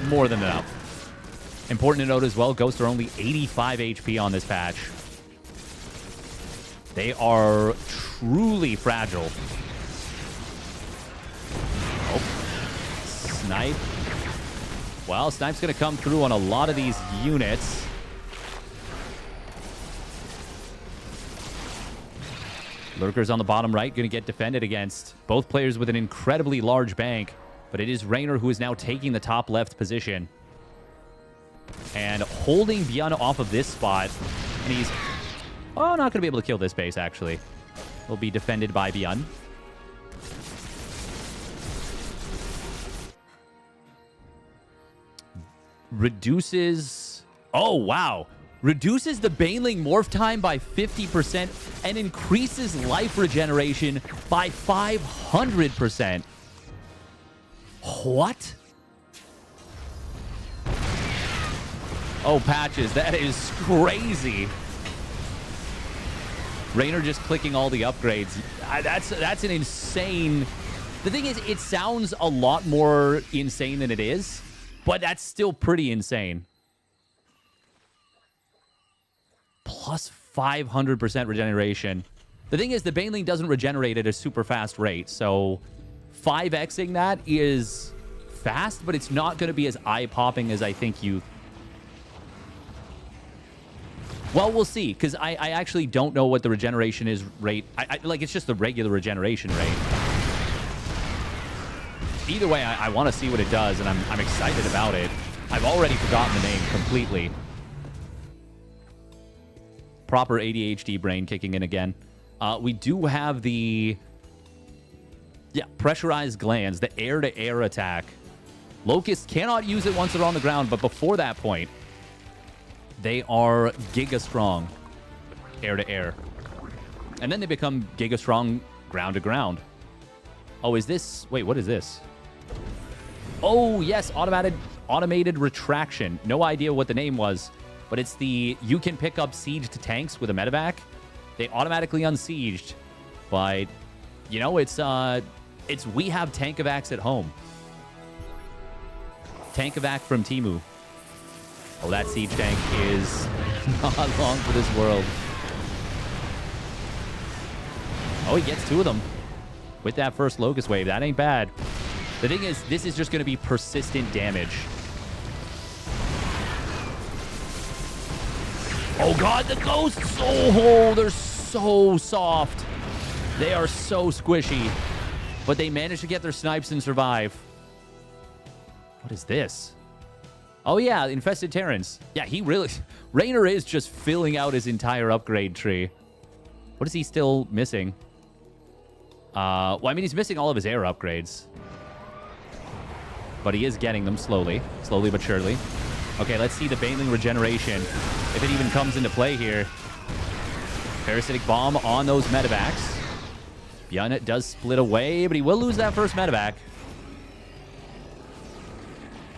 more than enough. Important to note as well, Ghosts are only 85 HP on this patch. They are truly fragile. Snipe. Well, Snipe's going to come through on a lot of these units. Lurkers on the bottom right going to get defended against. Both players with an incredibly large bank, but it is Raynor who is now taking the top left position. And holding ByuN off of this spot. And he's, oh, not going to be able to kill this base, actually. Will be defended by ByuN. Reduces... Oh, wow. reduces the Baneling morph time by 50% and increases life regeneration by 500%. What? Oh, Patches, that is crazy. Raynor just clicking all the upgrades. That's an insane... The thing is, it sounds a lot more insane than it is, but that's still pretty insane. Plus 500% regeneration. The thing is, the Baneling doesn't regenerate at a super fast rate, so 5xing that is fast, but it's not going to be as eye-popping as I think you... Well, we'll see, because I actually don't know what the regeneration is rate. Like, it's just the regular regeneration rate. Either way, I want to see what it does, and I'm excited about it. I've already forgotten the name completely. Proper ADHD brain kicking in again. We do have the... Yeah, pressurized glands, the air-to-air attack. Locusts cannot use it once they're on the ground, but before that point, they are Giga Strong, air-to-air. And then they become Giga Strong ground-to-ground. Oh, is this... Wait, what is this? Oh, yes, automated retraction. No idea what the name was, but it's the... You can pick up sieged tanks with a medevac. They automatically unsieged. But, you know, it's we have Tankovacs at home. Tankovac from Temu. Oh, that siege tank is not long for this world. Oh, he gets 2 of them with that first Locust Wave. That ain't bad. The thing is, this is just going to be persistent damage. Oh, God, the ghosts! Oh, they're so soft. They are so squishy. But they managed to get their snipes and survive. What is this? Oh, yeah, Infested Terrans. Yeah, he really... Raynor is just filling out his entire upgrade tree. What is he still missing? Well, I mean, he's missing all of his air upgrades. But he is getting them slowly. Slowly but surely. Okay, let's see the Baneling regeneration. If it even comes into play here. Parasitic Bomb on those medevacs. ByuN does split away, but he will lose that first medevac.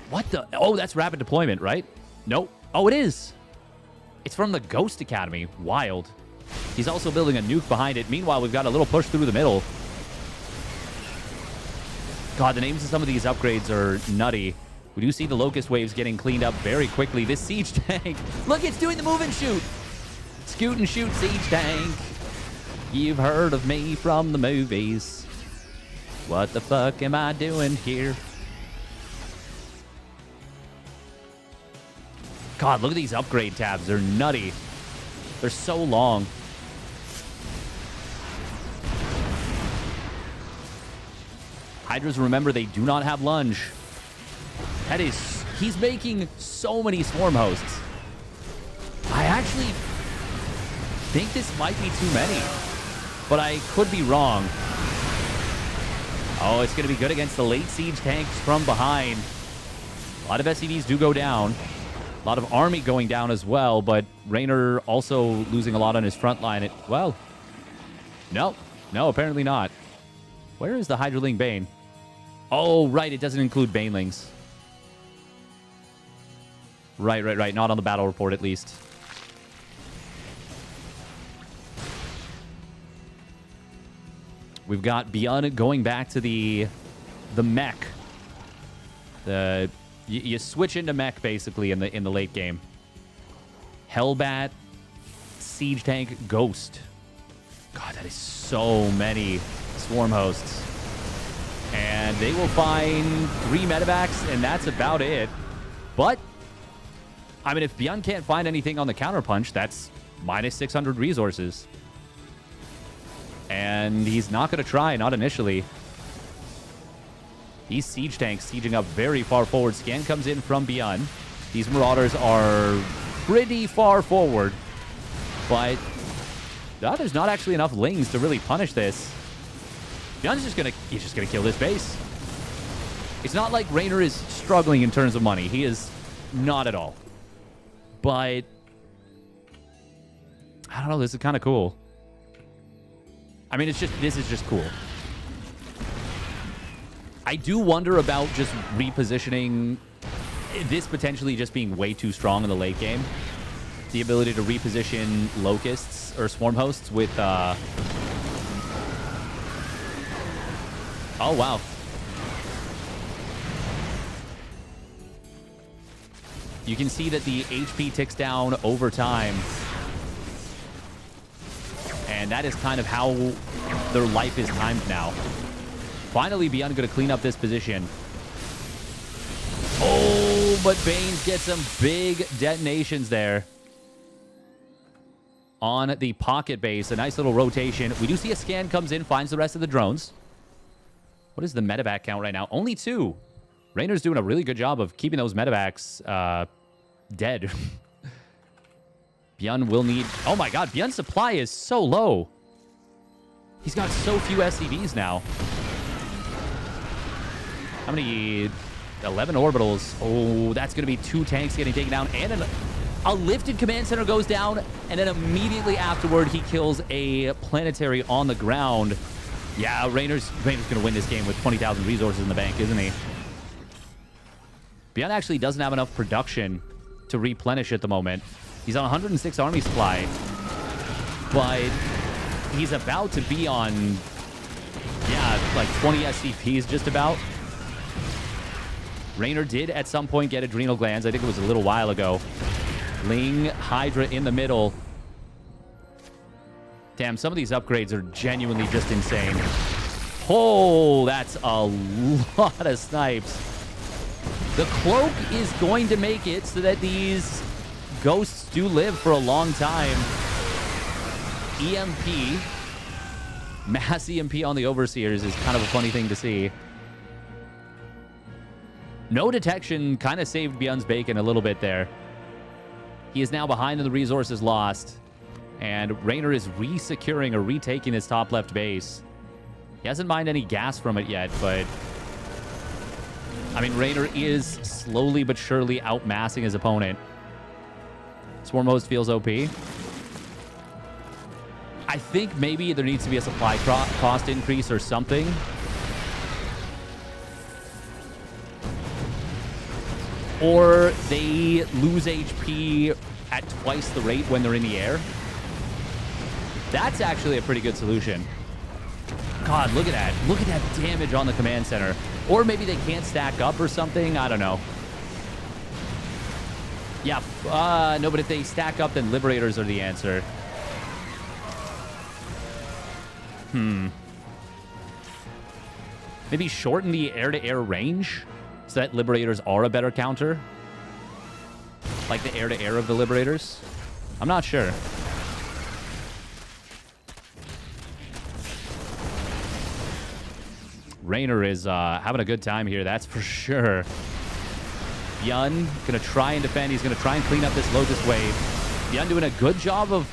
What the? Oh, that's rapid deployment, right? Nope. Oh, it is. It's from the Ghost Academy. Wild. He's also building a nuke behind it. Meanwhile, we've got a little push through the middle. God, the names of some of these upgrades are nutty. We do see the Locust Waves getting cleaned up very quickly. This siege tank. Look, it's doing the move and shoot. Scoot and shoot siege tank. You've heard of me from the movies. What the fuck am I doing here? God, look at these upgrade tabs. They're nutty. They're so long. Hydras, remember, they do not have lunge. That is... He's making so many swarm hosts. I actually think this might be too many. But I could be wrong. Oh, it's going to be good against the late siege tanks from behind. A lot of SCVs do go down. A lot of army going down as well, but Raynor also losing a lot on his front line. Well, no, apparently not. Where is the Hydraling Bane? Oh, right, it doesn't include Banelings. Right. Not on the battle report, at least. We've got ByuN going back to the mech. You switch into mech, basically, in the late game. Hellbat, Siege Tank, Ghost. God, that is so many swarm hosts. And they will find 3 medevacs, and that's about it. But, I mean, if ByuN can't find anything on the counterpunch, that's minus 600 resources. And he's not going to try, not initially. These siege tanks sieging up very far forward. Scan comes in from ByuN. These Marauders are pretty far forward. But there's not actually enough Lings to really punish this. ByuN's he's just gonna kill this base. It's not like Raynor is struggling in terms of money. He is not at all. But I don't know. This is kind of cool. I mean, this is just cool. I do wonder about just repositioning this potentially just being way too strong in the late game. The ability to reposition locusts or swarm hosts with... Oh, wow. You can see that the HP ticks down over time. And that is kind of how their life is timed now. Finally, ByuN going to clean up this position. Oh, but Banes gets some big detonations there on the pocket base. A nice little rotation. We do see a scan comes in, finds the rest of the drones. What is the medevac count right now? Only 2. Rainer's doing a really good job of keeping those medevacs dead. ByuN will need... Oh my god, ByuN's supply is so low. He's got so few SCVs now. How many... 11 orbitals. Oh, that's going to be 2 tanks getting taken down. And a lifted command center goes down. And then immediately afterward, he kills a planetary on the ground. Yeah, Rainer's going to win this game with 20,000 resources in the bank, isn't he? ByuN actually doesn't have enough production to replenish at the moment. He's on 106 army supply. But he's about to be on, yeah, like 20 SCPs just about. Rainer did at some point get adrenal glands. I think it was a little while ago. Ling, Hydra in the middle. Damn, some of these upgrades are genuinely just insane. Oh, that's a lot of snipes. The cloak is going to make it so that these ghosts do live for a long time. EMP. Mass EMP on the Overseers is kind of a funny thing to see. No detection kind of saved ByuN's bacon a little bit there. He is now behind in the resources lost. And Rainer is re-securing or retaking his top left base. He hasn't mined any gas from it yet, but... I mean, Rainer is slowly but surely outmassing his opponent. Swarm host feels OP. I think maybe there needs to be a supply cost increase or something. Or they lose HP at twice the rate when they're in the air. That's actually a pretty good solution. God, look at that. Look at that damage on the command center. Or maybe they can't stack up or something. I don't know. Yeah, no, but if they stack up, then Liberators are the answer. Maybe shorten the air-to-air range so that Liberators are a better counter. Like the air-to-air of the Liberators. I'm not sure. Rainer is having a good time here, that's for sure. ByuN going to try and defend. He's going to try and clean up this Locust wave. ByuN doing a good job of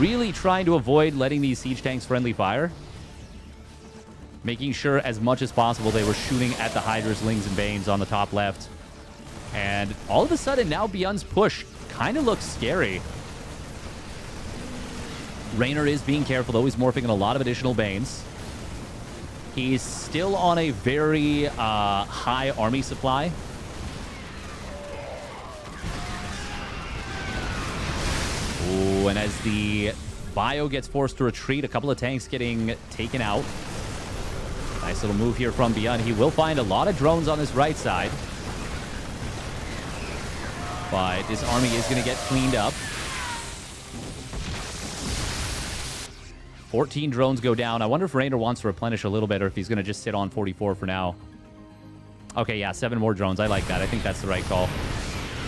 really trying to avoid letting these siege tanks friendly fire. Making sure as much as possible they were shooting at the Hydras, Lings, and Banes on the top left. And all of a sudden, now ByuN's push kind of looks scary. Rainer is being careful, though. He's morphing in a lot of additional Banes. He's still on a very high army supply. Ooh, and as the Bio gets forced to retreat, a couple of tanks getting taken out. Nice little move here from ByuN. He will find a lot of drones on his right side. But this army is going to get cleaned up. 14 drones go down. I wonder if Rainer wants to replenish a little bit or if he's going to just sit on 44 for now. Okay, yeah, 7 more drones. I like that. I think that's the right call.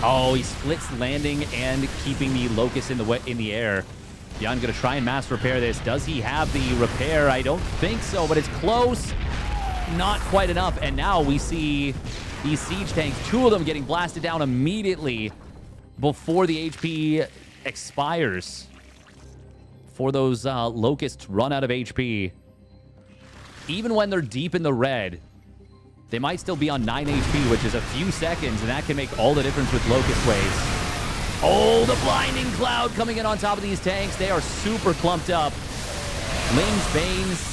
Oh, he splits landing and keeping the Locust in the air. ByuN going to try and mass repair this. Does he have the repair? I don't think so, but it's close. Not quite enough. And now we see these siege tanks, 2 of them getting blasted down immediately before the HP expires. Before those Locusts run out of HP. Even when they're deep in the red, they might still be on 9 HP, which is a few seconds, and that can make all the difference with Locust waves. Oh, the blinding cloud coming in on top of these tanks. They are super clumped up. Ling's Banes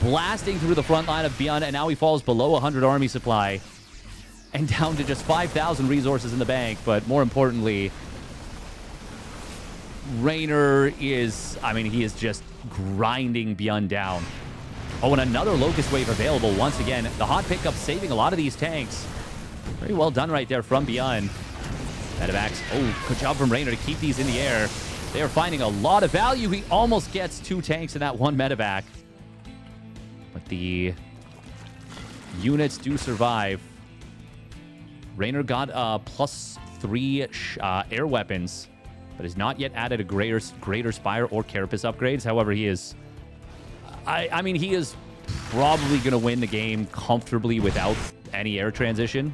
blasting through the front line of ByuN, and now he falls below 100 army supply and down to just 5,000 resources in the bank. But more importantly, Raynor is, I mean, he is just grinding ByuN down. Oh, and another Locust Wave available once again. The hot pickup saving a lot of these tanks. Very well done right there from ByuN. Medevacs. Oh, good job from Raynor to keep these in the air. They are finding a lot of value. He almost gets 2 tanks in that 1 medevac. But the units do survive. Raynor got +3 air weapons, but has not yet added a greater Spire or Carapace upgrades. However, he is... I mean, he is probably going to win the game comfortably without any air transition.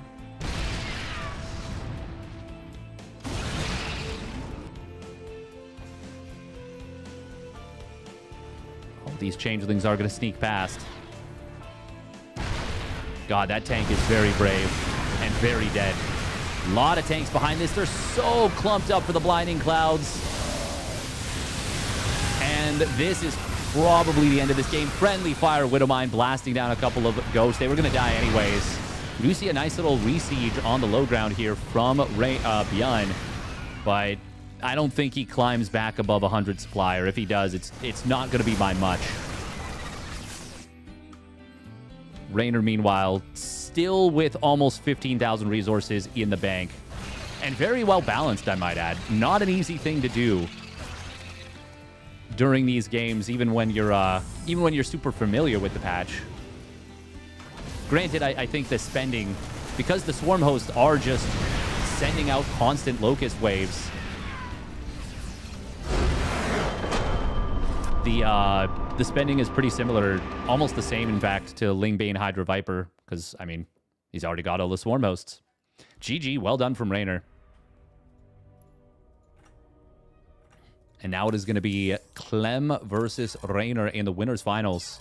These changelings are going to sneak past. God, that tank is very brave and very dead. A lot of tanks behind this. They're so clumped up for the blinding clouds. And this is probably the end of this game. Friendly fire Widowmine blasting down a couple of ghosts. They were going to die anyways. We do see a nice little re-siege on the low ground here from ByuN. But I don't think he climbs back above 100 supply, or if he does, it's not going to be by much. Raynor, meanwhile, still with almost 15,000 resources in the bank. And very well balanced, I might add. Not an easy thing to do during these games, even when you're super familiar with the patch. Granted, I think the spending, because the Swarm hosts are just sending out constant Locust waves, the spending is pretty similar, almost the same, in fact, to Lingbane Hydra Viper, because, I mean, he's already got all the Swarm hosts. GG, well done from Raynor. And now it is going to be Clem versus Raynor in the winners finals.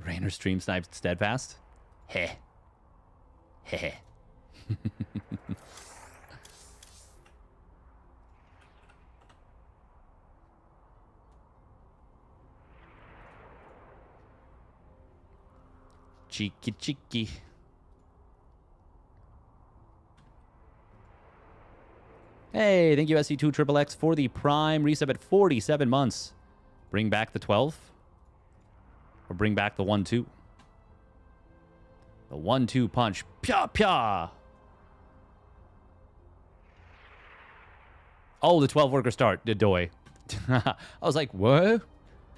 Raynor stream sniped Steadfast? Heh. Heh. Cheeky, cheeky. Hey, thank you, SC2 XXX, for the Prime resub at 47 months. Bring back the 12? Or bring back the 1-2? The 1-2 punch. Pya, pya! Oh, the 12 worker start. The doy. I was like, what?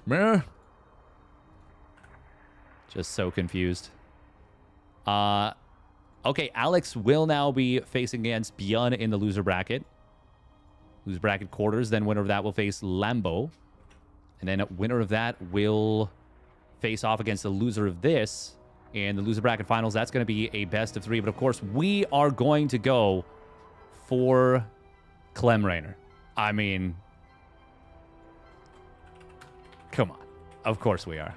Meh. Just so confused. Okay, Alex will now be facing against ByuN in the loser bracket. Loser bracket quarters. Then winner of that will face Lambo. And then winner of that will face off against the loser of this. And the loser bracket finals, that's going to be a best of 3. But of course, we are going to go for Clem Raynor. I mean, come on. Of course we are.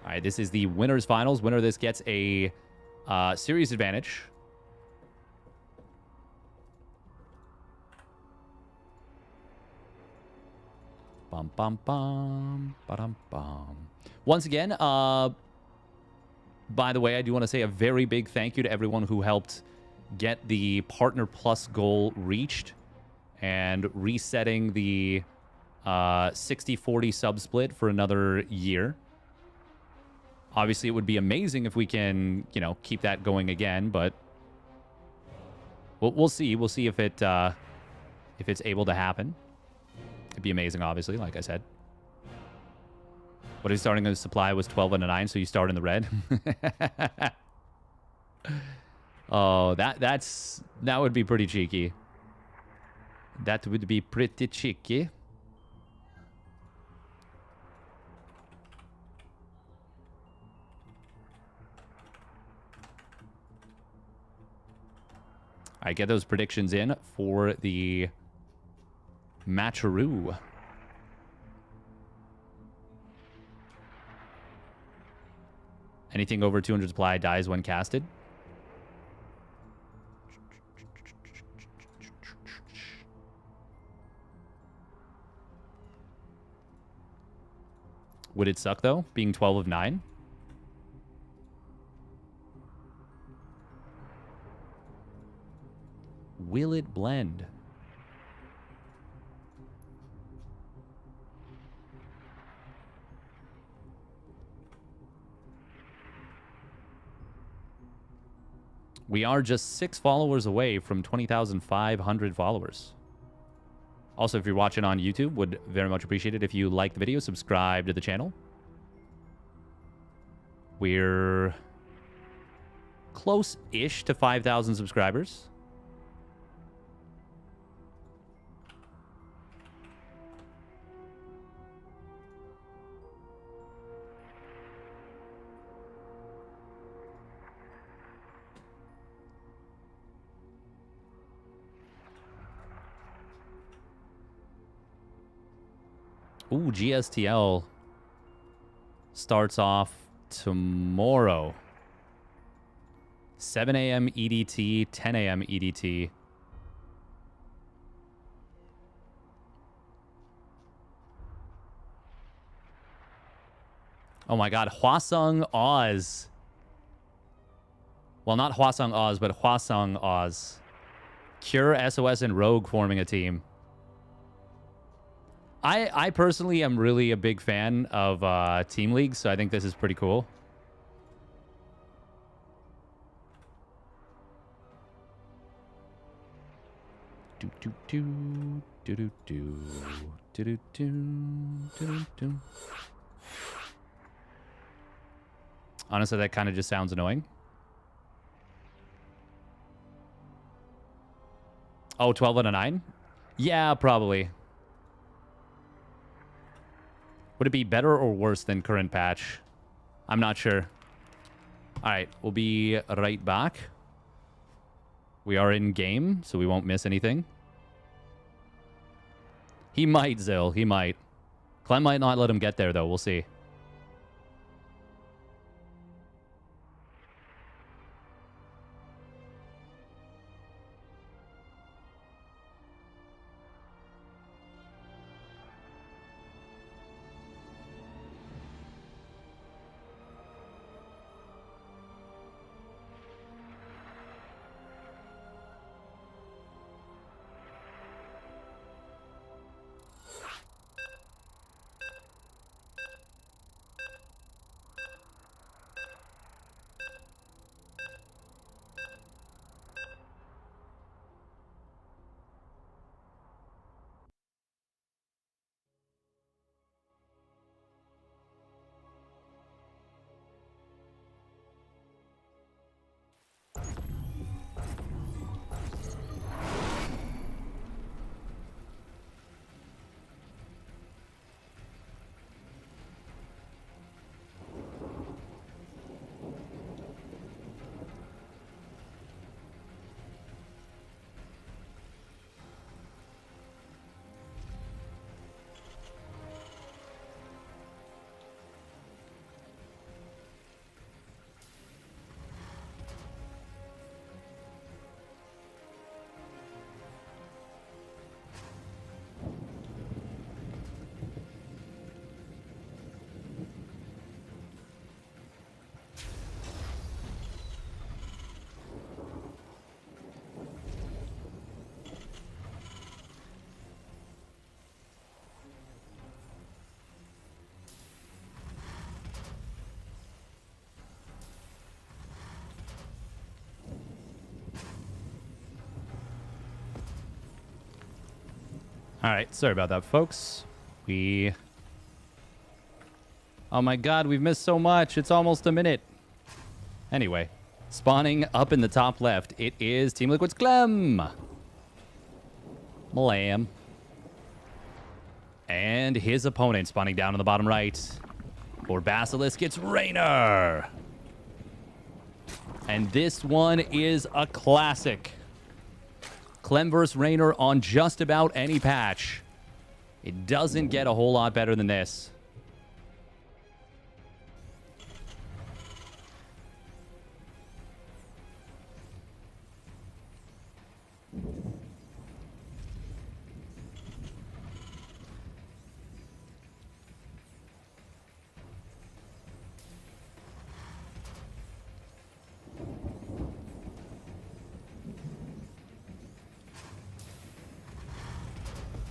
All right, this is the winners finals. Winner of this gets a series advantage. Bum, bum, bum, ba-dum, bum. Once again, by the way, I do want to say a very big thank you to everyone who helped get the Partner Plus goal reached and resetting the 60-40 sub split for another year. Obviously, it would be amazing if we can, you know, keep that going again, but we'll see. We'll see if it's able to happen. It'd be amazing, obviously, like I said. What is starting on the supply was 12 and a 9, so you start in the red. Oh, that would be pretty cheeky. That would be pretty cheeky. All right, get those predictions in for the matcheroo. Anything over 200 supply dies when casted. Would it suck, though, being 12 of 9? Will it blend? We are just 6 followers away from 20,500 followers. Also, if you're watching on YouTube, would very much appreciate it if you like the video, subscribe to the channel. We're close-ish to 5,000 subscribers. Ooh, GSTL starts off tomorrow. 7 a.m. EDT, 10 a.m. EDT. Oh my god, Hwasong Oz. Well, not Hwasong Oz, but Hwasong Oz. Cure, SOS, and Rogue forming a team. I personally am really a big fan of Team League, so I think this is pretty cool. Honestly, that kind of just sounds annoying. Oh, 12 out of 9? Yeah, probably. Would it be better or worse than current patch? I'm not sure. All right, we'll be right back. We are in game, so we won't miss anything. He might, Zill. He might. Clem might not let him get there, though. We'll see. All right, sorry about that, folks. Oh my god, we've missed so much. It's almost a minute. Anyway, spawning up in the top left, it is Team Liquid's Clem. Malam. And his opponent spawning down on the bottom right. For Basilisk, it's Raynor. And this one is a classic. Clem versus Raynor on just about any patch. It doesn't get a whole lot better than this.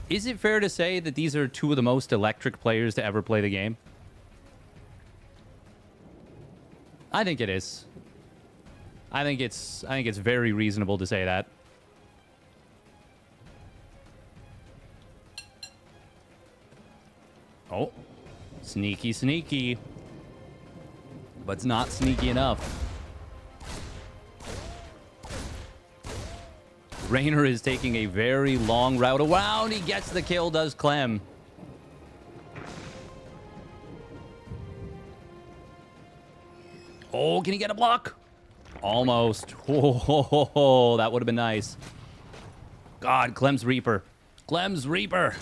Is it fair to say that these are two of the most electric players to ever play the game? I think it is. I think it's very reasonable to say that. Oh, sneaky, sneaky. But it's not sneaky enough. Raynor is taking a very long route around. He gets the kill, does Clem. Oh, can he get a block? Almost. Oh, that would have been nice. God, Clem's Reaper. Clem's Reaper.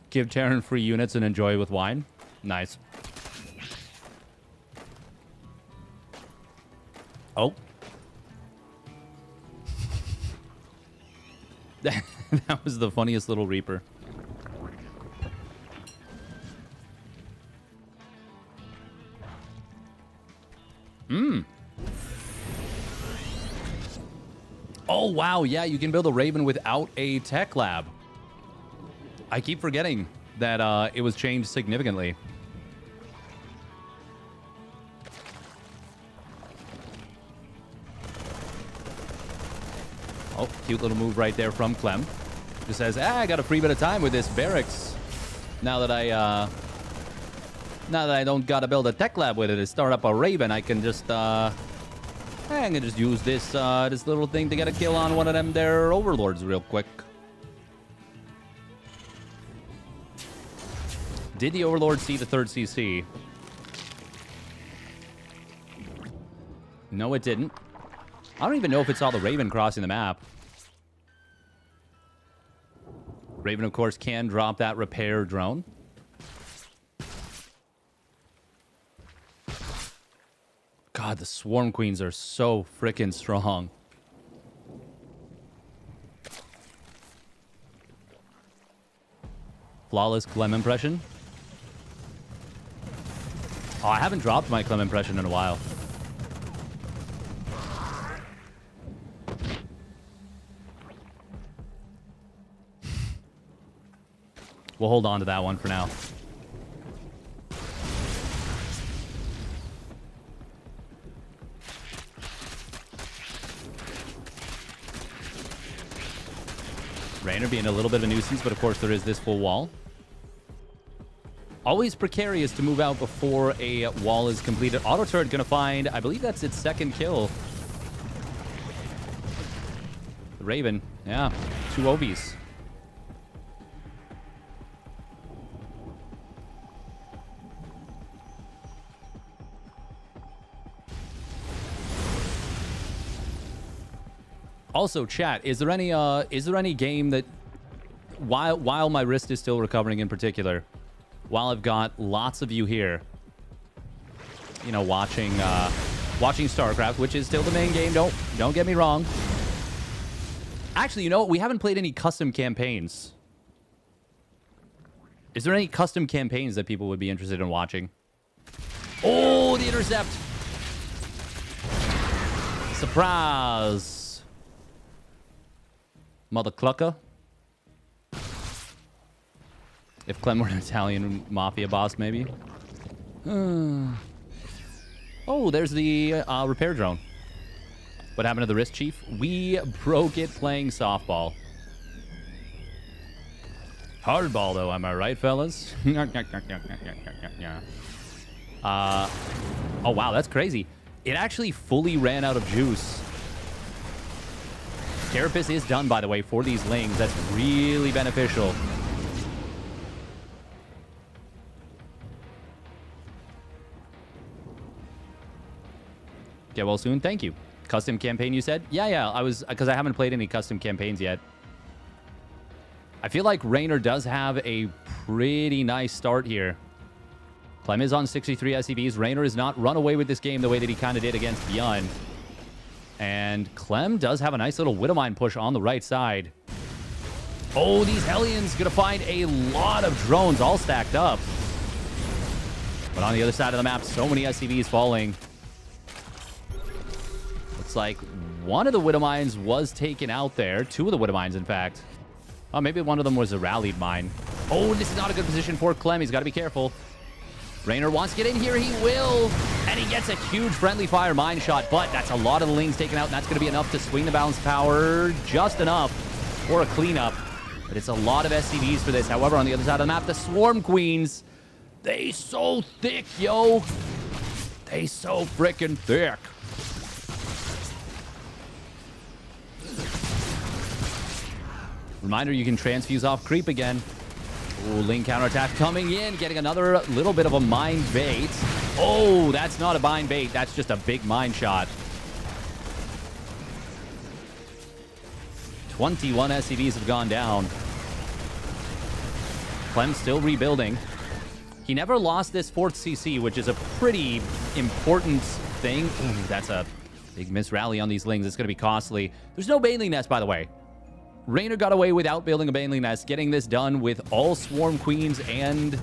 Give Terran free units and enjoy with wine. Nice. Oh. That was the funniest little Reaper. Oh, wow. Yeah, you can build a Raven without a tech lab. I keep forgetting that it was changed significantly. Oh, cute little move right there from Clem. Just says, I got a free bit of time with this barracks. Now that I don't gotta build a tech lab with it to start up a Raven, I can just I can just use this this little thing to get a kill on one of them there overlords real quick. Did the Overlord see the third CC? No, it didn't. I don't even know if it saw the Raven crossing the map. Raven, of course, can drop that repair drone. God, the Swarm Queens are so freaking strong. Flawless Clem impression. Oh, I haven't dropped my Clem impression in a while. We'll hold on to that one for now. Raynor being a little bit of a nuisance, but of course there is this full wall. Always precarious to move out before a wall is completed. Auto turret gonna find, I believe that's its second kill. The Raven, yeah, 2 OBs. Also, chat, is there any game that while my wrist is still recovering in particular, while I've got lots of you here, you know, watching StarCraft, which is still the main game, don't get me wrong. Actually, you know what? We haven't played any custom campaigns. Is there any custom campaigns that people would be interested in watching? Oh, the intercept. Surprise. Mother clucker. If Clem were an Italian mafia boss, maybe. Oh, there's the repair drone. What happened to the wrist, Chief? We broke it playing softball. Hardball, though, am I right, fellas? Oh, wow, that's crazy. It actually fully ran out of juice. Carapace is done, by the way, for these lings. That's really beneficial. Get well soon. Thank you. Custom campaign, you said? Yeah, I was... Because I haven't played any custom campaigns yet. I feel like Raynor does have a pretty nice start here. Clem is on 63 SCVs. Raynor has not run away with this game the way that he kind of did against ByuN. And Clem does have a nice little Widowmine push on the right side. Oh, these Hellions going to find a lot of drones all stacked up. But on the other side of the map, so many SCVs falling. Looks like one of the Widowmines was taken out there. Two of the Widowmines, in fact. Oh, maybe one of them was a rallied mine. Oh, this is not a good position for Clem. He's got to be careful. Raynor wants to get in here. He will. And he gets a huge friendly fire mine shot. But that's a lot of the lings taken out. And that's going to be enough to swing the balance power. Just enough for a cleanup. But it's a lot of SCVs for this. However, on the other side of the map, the Swarm Queens. They so thick, yo. They so freaking thick. Reminder, you can transfuse off creep again. Ooh, Ling counterattack coming in, getting another little bit of a mine bait. Oh, that's not a mine bait. That's just a big mine shot. 21 SCVs have gone down. Clem's still rebuilding. He never lost this 4th CC, which is a pretty important thing. Ooh, that's a big miss rally on these lings. It's going to be costly. There's no Baneling Nest, by the way. Raynor got away without building a Baneling Nest, getting this done with all Swarm Queens and...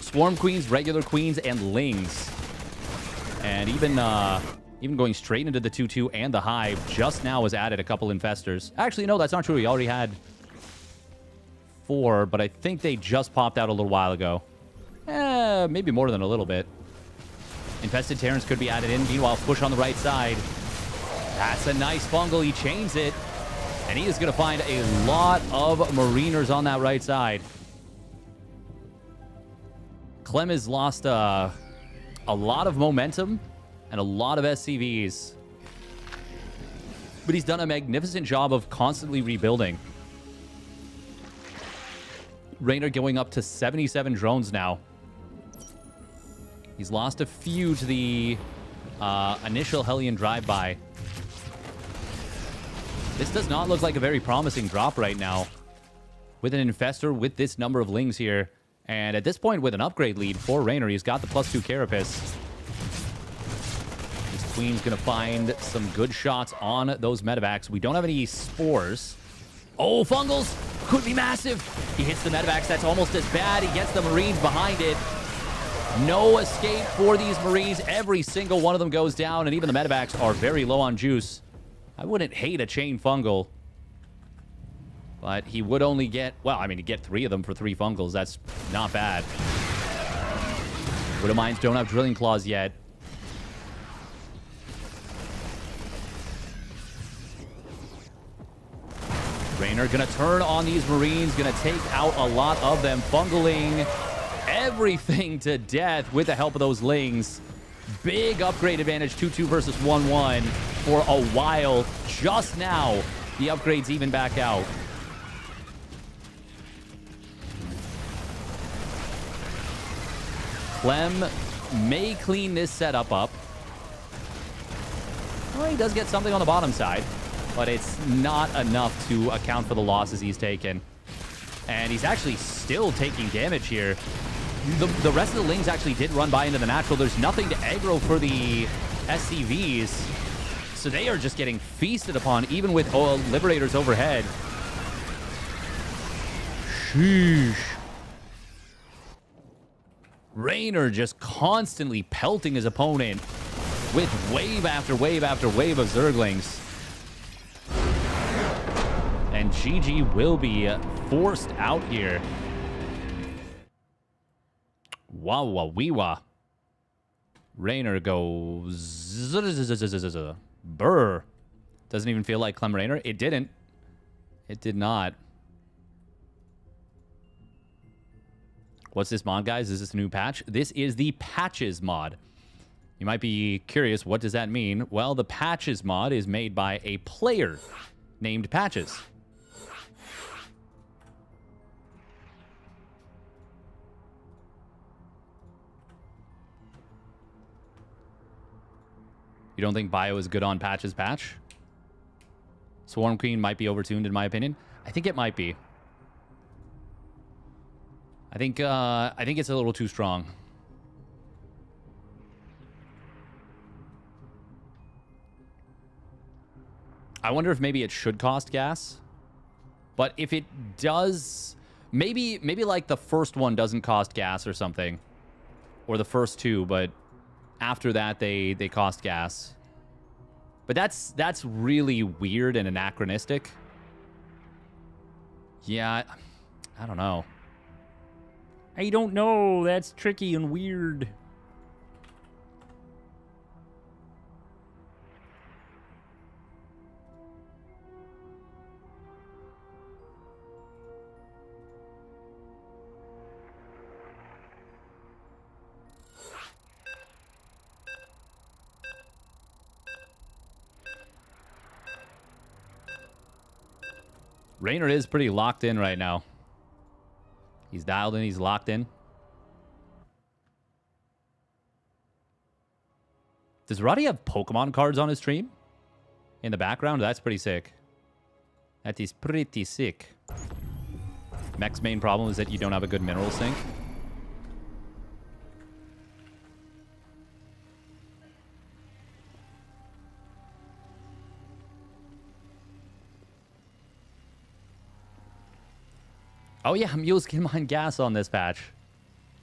Swarm Queens, regular Queens, and Lings. And even going straight into the 2-2 and the Hive just now was added a couple Infestors. Actually, no, that's not true. He already had 4, but I think they just popped out a little while ago. Maybe more than a little bit. Infested Terrans could be added in. Meanwhile, push on the right side. That's a nice fungal. He chains it. And he is going to find a lot of Mariners on that right side. Clem has lost a lot of momentum and a lot of SCVs. But he's done a magnificent job of constantly rebuilding. Raynor going up to 77 drones now. He's lost a few to the initial Hellion drive-by. This does not look like a very promising drop right now. With an Infestor, with this number of Lings here. And at this point, with an upgrade lead for Raynor, he's got the +2 Carapace. This Queen's going to find some good shots on those Medivacs. We don't have any Spores. Oh, Fungals could be massive. He hits the Medivacs. That's almost as bad. He gets the Marines behind it. No escape for these Marines. Every single one of them goes down, and even the Medivacs are very low on juice. I wouldn't hate a chain fungal. But he would only get... Well, I mean, he'd get 3 of them for 3 fungals. That's not bad. Widowmines don't have Drilling Claws yet. Raynor gonna turn on these Marines. Gonna take out a lot of them. Fungaling everything to death with the help of those Lings. Big upgrade advantage, 2-2 versus 1-1 for a while. Just now, the upgrades even back out. Clem may clean this setup up. Well, he does get something on the bottom side, but it's not enough to account for the losses he's taken. And he's actually still taking damage here. The rest of the Lings actually did run by into the natural. There's nothing to aggro for the SCVs. So they are just getting feasted upon, even with Liberators overhead. Sheesh. Raynor just constantly pelting his opponent with wave after wave after wave of Zerglings. And GG will be forced out here. Wow-wah-wee-wah. Raynor goes... Brr. Doesn't even feel like Clem Raynor. It didn't. It did not. What's this mod, guys? Is this a new patch? This is the Patches mod. You might be curious, what does that mean? Well, the Patches mod is made by a player named Patches. You don't think Bio is good on Patches patch? Swarm Queen might be overtuned in my opinion. I think it might be. I think it's a little too strong. I wonder if maybe it should cost gas. But if it does, maybe like the first one doesn't cost gas or something. Or the first two, but after that they cost gas. But that's really weird and anachronistic. Yeah, I don't know. I don't know. That's tricky and weird. Raynor is pretty locked in right now. He's dialed in. He's locked in. Does Roddy have Pokemon cards on his stream? In the background? That's pretty sick. That is pretty sick. Mech's main problem is that you don't have a good mineral sink. Oh yeah, Mules can mine gas on this patch.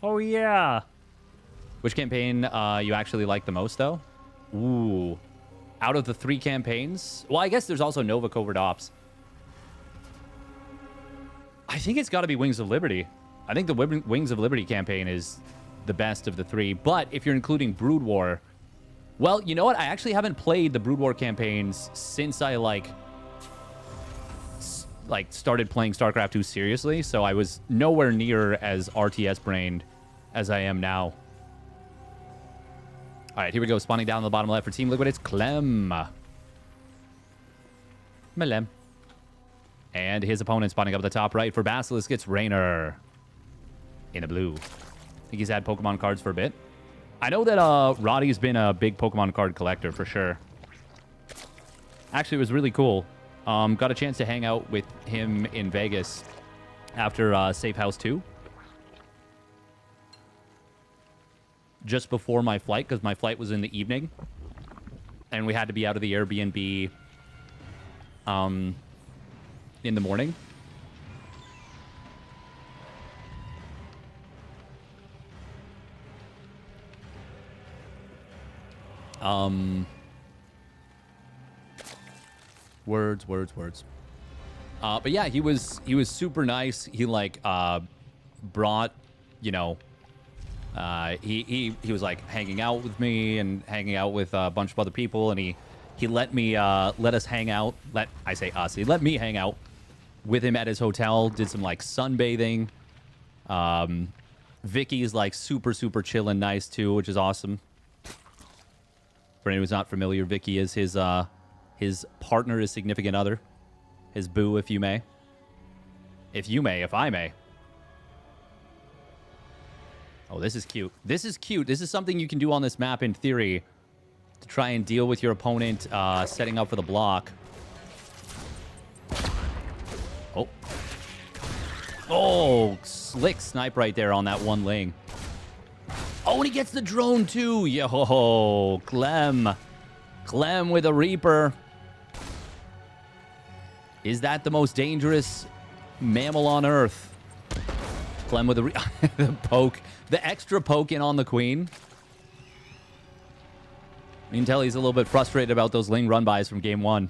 Oh yeah. Which campaign you actually like the most though? Ooh. Out of the 3 campaigns? Well, I guess there's also Nova Covert Ops. I think it's got to be Wings of Liberty. I think the Wings of Liberty campaign is the best of the 3. But if you're including Brood War... Well, you know what? I actually haven't played the Brood War campaigns since I, like started playing StarCraft 2 seriously, so I was nowhere near as RTS-brained as I am now. All right, here we go. Spawning down on the bottom left for Team Liquid, it's Clem. Melem. And his opponent spawning up at the top right for Basilisk, it's Raynor. In the blue. I think he's had Pokemon cards for a bit. I know that Roddy's been a big Pokemon card collector for sure. Actually, it was really cool. Got a chance to hang out with him in Vegas after Safe House 2. Just before my flight, because my flight was in the evening. And we had to be out of the Airbnb in the morning. Words. But yeah, he was super nice. He like brought, you know, he was like hanging out with me and hanging out with a bunch of other people, and he let me let us hang out. I say us. He let me hang out with him at his hotel. Did some like sunbathing. Vicky's like super chill and nice too, which is awesome. For anyone who's not familiar, Vicky is his partner, his significant other, his boo, if you may. If I may. Oh, this is cute. This is cute. This is something you can do on this map in theory to try and deal with your opponent setting up for the block. Oh. Oh, slick snipe right there on that one lane. Oh, and he gets the drone too. Yo, Clem. Clem with a Reaper. Is that the most dangerous mammal on Earth? Clem with the poke. The extra poke in on the Queen. You can tell he's a little bit frustrated about those Ling run-bys from game 1.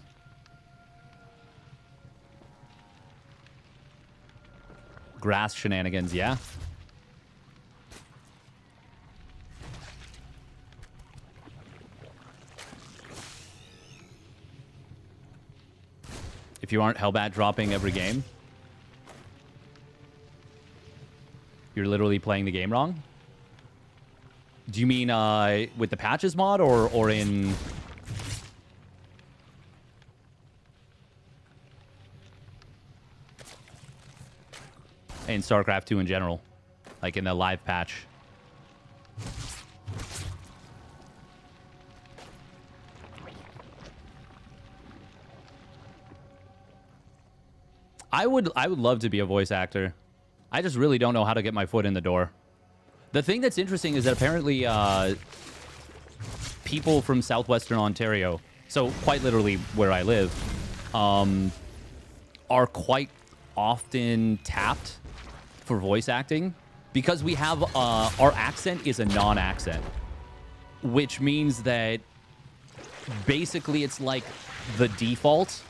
Grass shenanigans, yeah. If you aren't Hellbat dropping every game, you're literally playing the game wrong? Do you mean with the patches mod or in... in StarCraft 2 in general? Like in the live patch? I would love to be a voice actor. I just really don't know how to get my foot in the door. The thing that's interesting is that apparently people from southwestern Ontario, so quite literally where I live, are quite often tapped for voice acting because we have our accent is a non-accent, which means that basically it's like the default.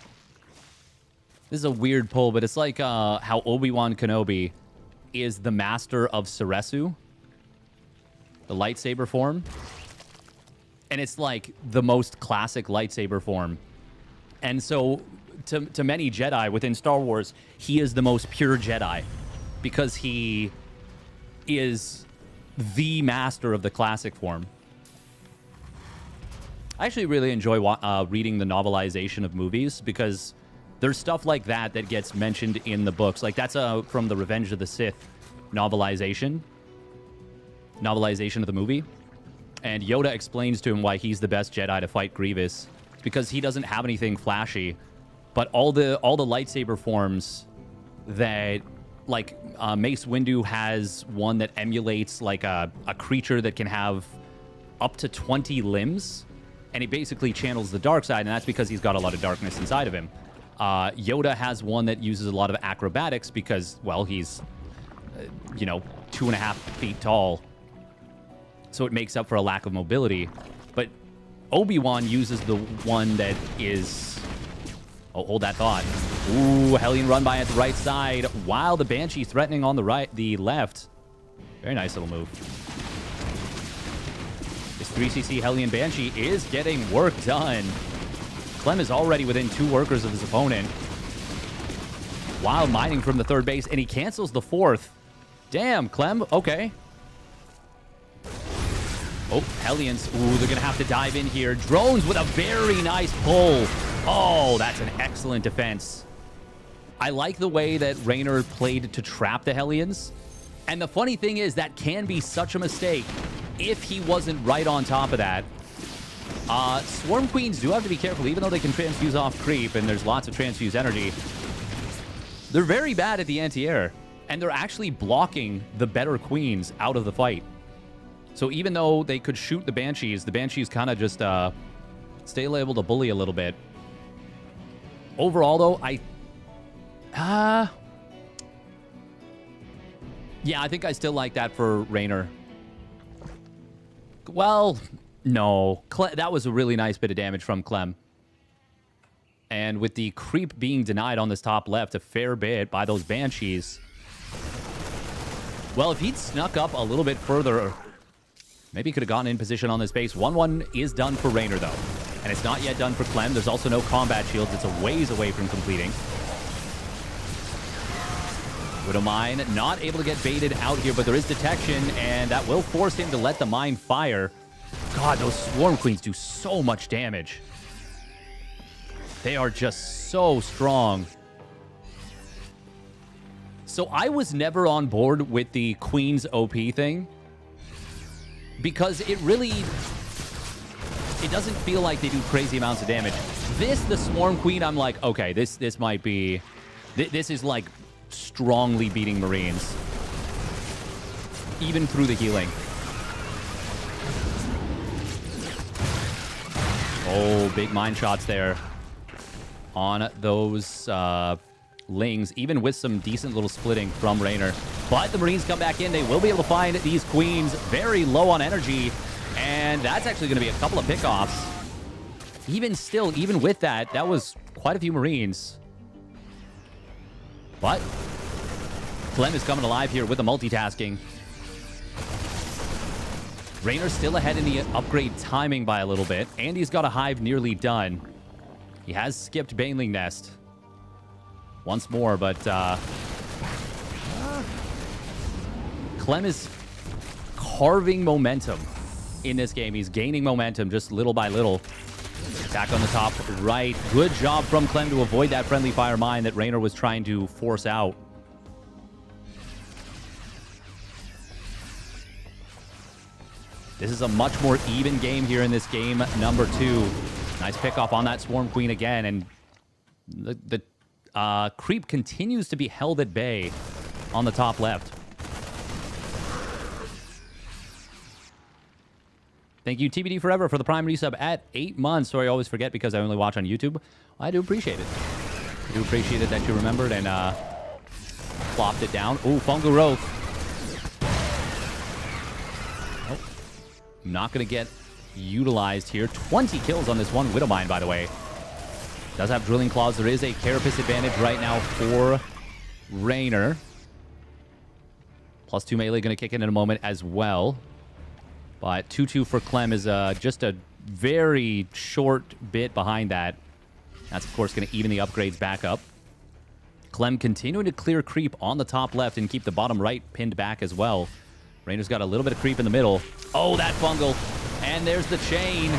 This is a weird pull, but it's like how Obi-Wan Kenobi is the master of Ceresu, the lightsaber form. And it's like the most classic lightsaber form. And so to many Jedi within Star Wars, he is the most pure Jedi because he is the master of the classic form. I actually really enjoy reading the novelization of movies because there's stuff like that that gets mentioned in the books. Like that's from the Revenge of the Sith novelization of the movie. And Yoda explains to him why he's the best Jedi to fight Grievous. It's because he doesn't have anything flashy, but all the lightsaber forms that, like Mace Windu has one that emulates like a creature that can have up to 20 limbs, and he basically channels the dark side, and that's because he's got a lot of darkness inside of him. Yoda has one that uses a lot of acrobatics because, well, he's, 2.5 feet tall. So it makes up for a lack of mobility. But Obi-Wan uses the one that is... Oh, hold that thought. Ooh, Hellion run by at the right side while the Banshee threatening on the left. Very nice little move. This 3cc Hellion Banshee is getting work done. Clem is already within 2 workers of his opponent. While mining from the 3rd base, and he cancels the 4th. Damn, Clem. Okay. Oh, Hellions. Ooh, they're going to have to dive in here. Drones with a very nice pull. Oh, that's an excellent defense. I like the way that Raynor played to trap the Hellions. And the funny thing is that can be such a mistake if he wasn't right on top of that. Swarm Queens do have to be careful, even though they can transfuse off creep, and there's lots of transfuse energy. They're very bad at the anti-air, and they're actually blocking the better Queens out of the fight. So even though they could shoot the Banshees kind of just stay able to bully a little bit. Overall, though, yeah, I think I still like that for Raynor. Well... No, that was a really nice bit of damage from Clem. And with the creep being denied on this top left a fair bit by those Banshees. Well, if he'd snuck up a little bit further, maybe he could have gotten in position on this base. 1-1 is done for Raynor, though. And it's not yet done for Clem. There's also no combat shields. It's a ways away from completing. Widow Mine not able to get baited out here, but there is detection, and that will force him to let the mine fire. God, those Swarm Queens do so much damage. They are just so strong. So I was never on board with the Queen's OP thing because it doesn't feel like they do crazy amounts of damage. The Swarm Queen, I'm like, okay, this might be... This is like strongly beating Marines. Even through the healing. Oh, big mine shots there on those Lings, even with some decent little splitting from Raynor. But the Marines come back in. They will be able to find these Queens very low on energy, and that's actually going to be a couple of pickoffs. Even still, even with that, that was quite a few Marines. But Clem is coming alive here with the multitasking. Raynor's still ahead in the upgrade timing by a little bit. And he's got a hive nearly done. He has skipped Baneling Nest. once more, but Clem is carving momentum in this game. He's gaining momentum just little by little. Attack on the top right. Good job from Clem to avoid that friendly fire mine that Raynor was trying to force out. This is a much more even game here in this game number 2. Nice pick off on that Swarm Queen again, and the creep continues to be held at bay on the top left. Thank you, TBD Forever, for the Prime resub at 8 months. Sorry, I always forget because I only watch on YouTube. I do appreciate it. I do appreciate it that you remembered and plopped it down. Ooh, Fungal Growth. Oh, not going to get utilized here. 20 kills on this one Widowmine, by the way. Does have Drilling Claws. There is a Carapace advantage right now for Raynor. +2 melee going to kick in a moment as well. But 2-2 for Clem is just a very short bit behind that. That's, of course, going to even the upgrades back up. Clem continuing to clear creep on the top left and keep the bottom right pinned back as well. Raynor's got a little bit of creep in the middle. Oh, that fungal. And there's the chain.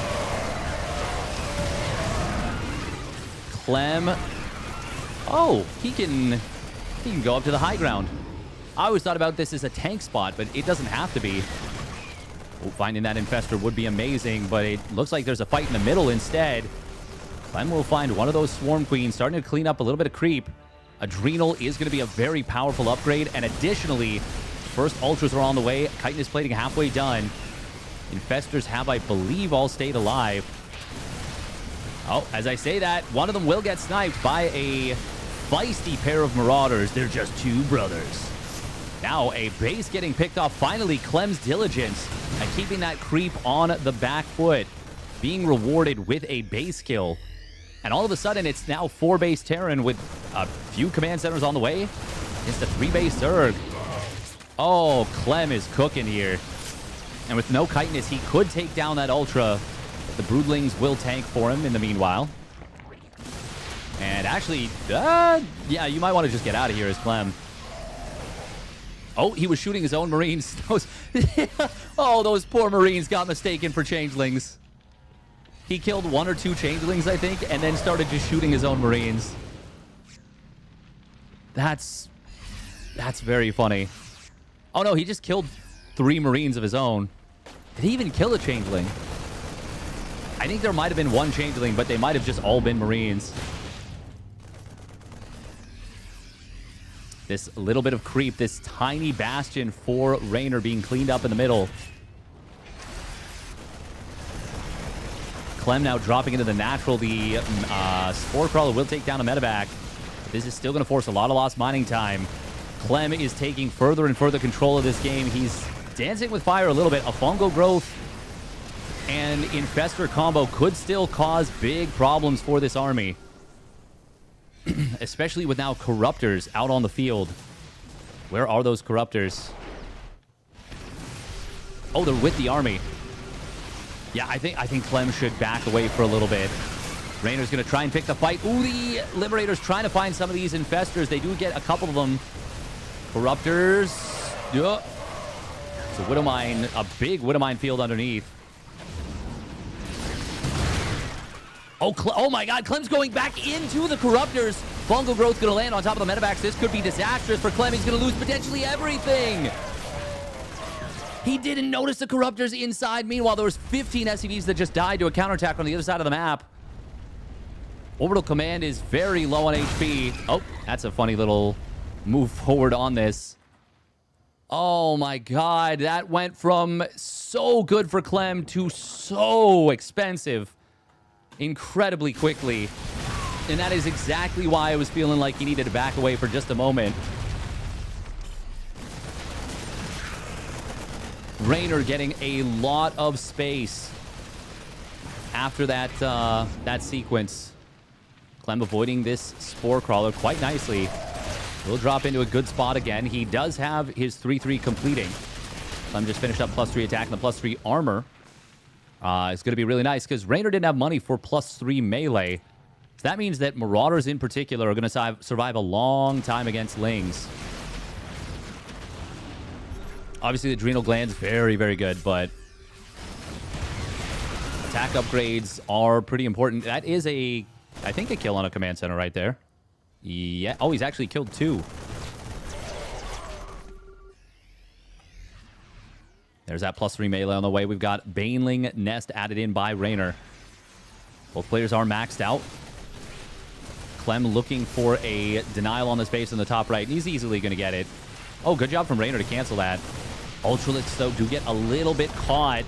Clem. Oh, he can go up to the high ground. I always thought about this as a tank spot, but it doesn't have to be. Oh, finding that Infestor would be amazing, but it looks like there's a fight in the middle instead. Clem will find one of those Swarm Queens, starting to clean up a little bit of creep. Adrenal is going to be a very powerful upgrade, and additionally, first Ultras are on the way. Chitinous Plating halfway done. Infestors have, I believe, all stayed alive. Oh, as I say that, one of them will get sniped by a feisty pair of Marauders. They're just two brothers. Now, a base getting picked off. Finally, Clem's diligence and keeping that creep on the back foot, being rewarded with a base kill. And all of a sudden, it's now 4 base Terran with a few command centers on the way. It's the 3 base Zerg. Oh, Clem is cooking here. And with no chitinous, he could take down that Ultra. The Broodlings will tank for him in the meanwhile. And actually, yeah, you might want to just get out of here as Clem. Oh, he was shooting his own Marines. Oh, those poor Marines got mistaken for Changelings. He killed 1 or 2 Changelings, I think, and then started just shooting his own Marines. That's very funny. Oh, no, he just killed 3 Marines of his own. Did he even kill a Changeling? I think there might have been 1 Changeling, but they might have just all been Marines. This little bit of creep, this tiny bastion for Raynor being cleaned up in the middle. Clem now dropping into the natural. The Spore Crawler will take down a medevac. This is still going to force a lot of lost mining time. Clem is taking further and further control of this game. He's dancing with fire a little bit. A Fungal Growth and Infestor combo could still cause big problems for this army. Especially with now Corruptors out on the field. Where are those Corruptors? Oh, they're with the army. Yeah, I think Clem should back away for a little bit. Raynor's going to try and pick the fight. Ooh, the Liberator's trying to find some of these Infestors. They do get a couple of them. Corruptors. Yeah. It's a Widowmine, a big Widowmine field underneath. Oh my god, Clem's going back into the Corruptors. Fungal Growth going to land on top of the medevacs. This could be disastrous for Clem. He's going to lose potentially everything. He didn't notice the Corruptors inside. Meanwhile, there was 15 SCVs that just died to a counterattack on the other side of the map. Orbital Command is very low on HP. Oh, that's a funny little move forward on this. Oh my god, that went from so good for Clem to so expensive incredibly quickly. And that is exactly why I was feeling like he needed to back away for just a moment. Raynor getting a lot of space after that that sequence. Clem avoiding this Spore Crawler quite nicely. Will drop into a good spot again. He does have his 3-3 completing. Clem just finished up +3 attack and the +3 armor. It's going to be really nice because Raynor didn't have money for +3 melee. So that means that Marauders in particular are going to survive a long time against Lings. Obviously, the Adrenal Gland's very, very good, but attack upgrades are pretty important. That is I think a kill on a command center right there. Yeah. Oh, he's actually killed 2. There's that +3 melee on the way. We've got Baneling Nest added in by Raynor. Both players are maxed out. Clem looking for a denial on this base in the top right. He's easily going to get it. Oh, good job from Raynor to cancel that. Ultralists, though, do get a little bit caught.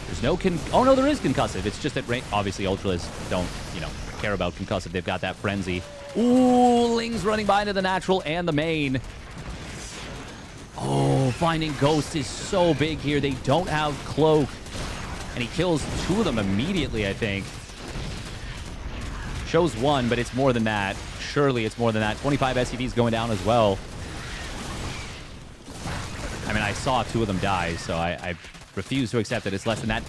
There's no oh, no, there is concussive. It's just that, obviously, Ultralists don't, care about concussive. They've got that frenzy. Ooh, Ling's running by into the natural and the main. Oh, finding Ghost is so big here. They don't have Cloak. And he kills 2 of them immediately, I think. Shows 1, but it's more than that. Surely it's more than that. 25 SCVs going down as well. I mean, I saw 2 of them die, so I refuse to accept that it's less than that.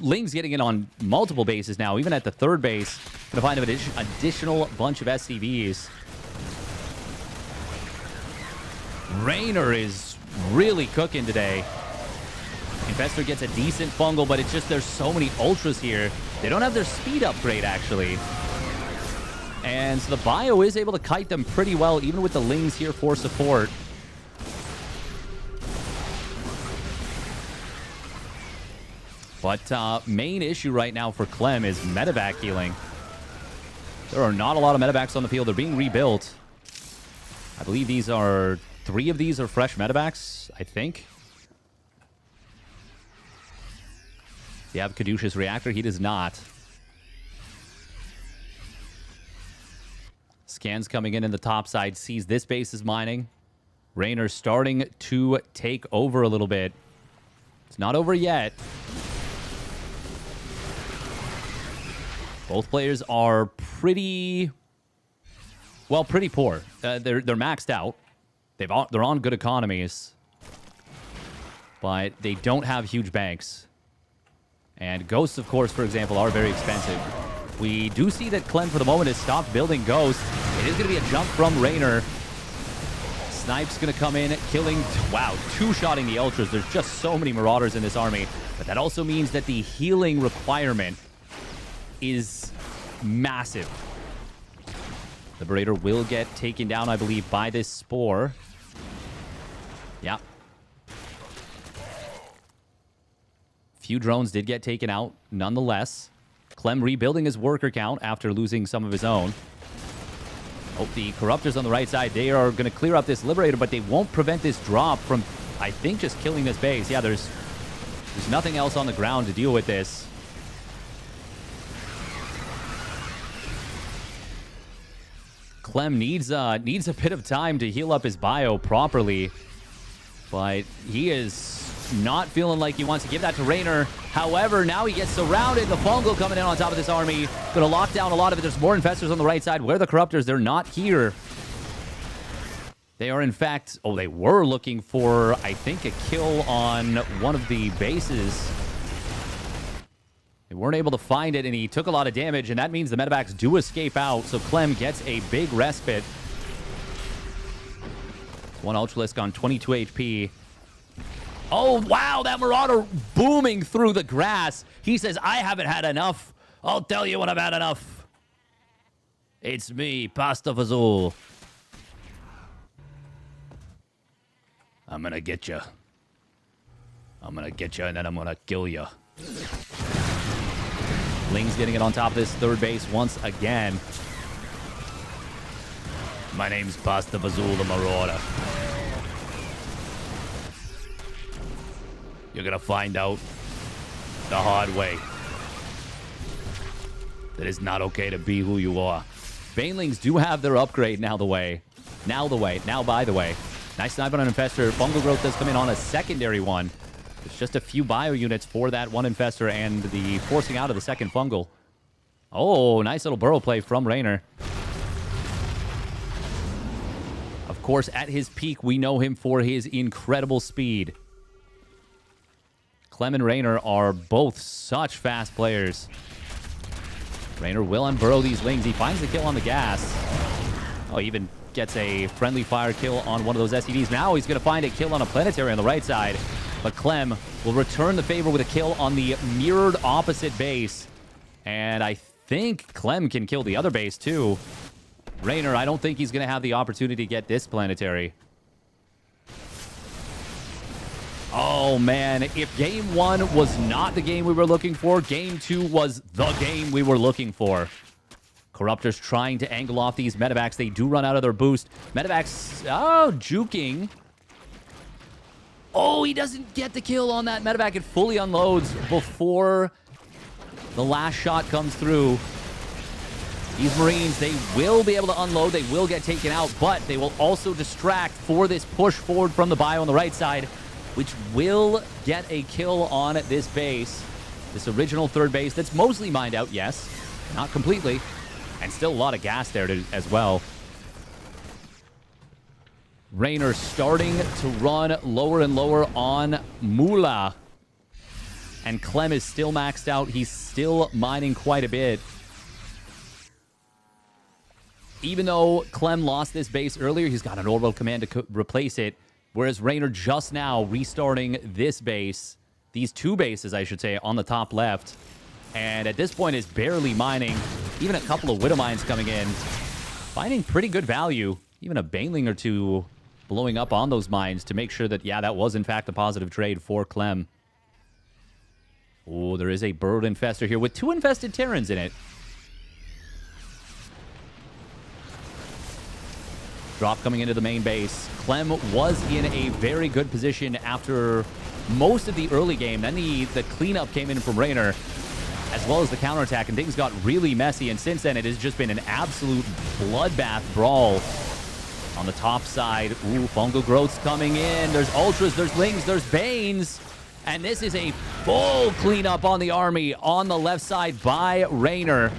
Ling's getting it on multiple bases now, even at the 3rd base. Gonna find an additional bunch of SCVs. Raynor is really cooking today. Infestor gets a decent fungal, but it's just there's so many Ultras here. They don't have their speed upgrade, actually. And so the Bio is able to kite them pretty well, even with the Lings here for support. But main issue right now for Clem is medevac healing. There are not a lot of medevacs on the field. They're being rebuilt. I believe 3 of these are fresh medevacs, I think. You have Caduceus Reactor. He does not. Scans coming in the top side. Sees this base is mining. Raynor starting to take over a little bit. It's not over yet. Both players are pretty poor. They're maxed out. They're on good economies, but they don't have huge banks. And Ghosts, of course, for example, are very expensive. We do see that Clem, for the moment, has stopped building Ghosts. It is going to be a jump from Raynor. Snipe's going to come in, killing... Wow, 2-shotting the Ultras. There's just so many Marauders in this army. But that also means that the healing requirement is massive. Liberator will get taken down, I believe, by this Spore. Yeah. Few drones did get taken out, nonetheless. Clem rebuilding his worker count after losing some of his own. Oh, the Corruptors on the right side, they are going to clear up this Liberator, but they won't prevent this drop from, I think, just killing this base. Yeah, there's nothing else on the ground to deal with this. Clem needs a bit of time to heal up his bio properly, but he is not feeling like he wants to give that to Raynor. However, now he gets surrounded. The fungal coming in on top of this army. Going to lock down a lot of it. There's more Infestors on the right side. Where are the Corruptors? They're not here. They are, in fact... Oh, they were looking for, I think, a kill on one of the bases. They weren't able to find it, and he took a lot of damage, and that means the medevacs do escape out, so Clem gets a big respite. One Ultralisk on 22 HP. Oh, wow, that Marauder booming through the grass. He says, I haven't had enough. I'll tell you when I've had enough. It's me, Pasta Fazool. I'm gonna get you. I'm gonna get you, and then I'm gonna kill you. Ling's getting it on top of this 3rd base once again. My name's Pasta Fazool the Marauder. You're gonna find out the hard way that it's not okay to be who you are. Banelings do have their upgrade now by the way. Nice snipe on an Infestor. Fungal Growth does come in on a secondary one. There's just a few bio units for that one Infestor and the forcing out of the second Fungal. Oh, nice little burrow play from Raynor. Of course, at his peak, we know him for his incredible speed. Clem and Raynor are both such fast players. Raynor will unburrow these Lings. He finds the kill on the gas. Oh, even gets a friendly fire kill on one of those SCVs. Now he's going to find a kill on a planetary on the right side. But Clem will return the favor with a kill on the mirrored opposite base. And I think Clem can kill the other base too. Raynor, I don't think he's going to have the opportunity to get this planetary. Oh, man. If Game 1 was not the game we were looking for, Game 2 was the game we were looking for. Corruptors trying to angle off these medevacs. They do run out of their boost. Medevacs, juking. Oh, he doesn't get the kill on that medevac. It fully unloads before the last shot comes through. These Marines, they will be able to unload. They will get taken out, but they will also distract for this push forward from the bio on the right side, which will get a kill on this base. This original third base that's mostly mined out, yes. Not completely. And still a lot of gas there as well. Raynor starting to run lower and lower on Mula. And Clem is still maxed out. He's still mining quite a bit. Even though Clem lost this base earlier, he's got an orbital command to replace it. Whereas Raynor just now restarting this base, these two bases, I should say, on the top left. And at this point is barely mining. Even a couple of Widow Mines coming in. Finding pretty good value. Even a Baneling or two blowing up on those mines to make sure that, yeah, that was in fact a positive trade for Clem. Oh, there is a Bird Infestor here with 2 infested Terrans in it. Drop coming into the main base. Clem was in a very good position after most of the early game. Then the cleanup came in from Raynor, as well as the counterattack, and things got really messy. And since then, it has just been an absolute bloodbath brawl on the top side. Ooh, Fungal Growth's coming in. There's Ultras, there's Lings, there's Banes. And this is a full cleanup on the army on the left side by Raynor.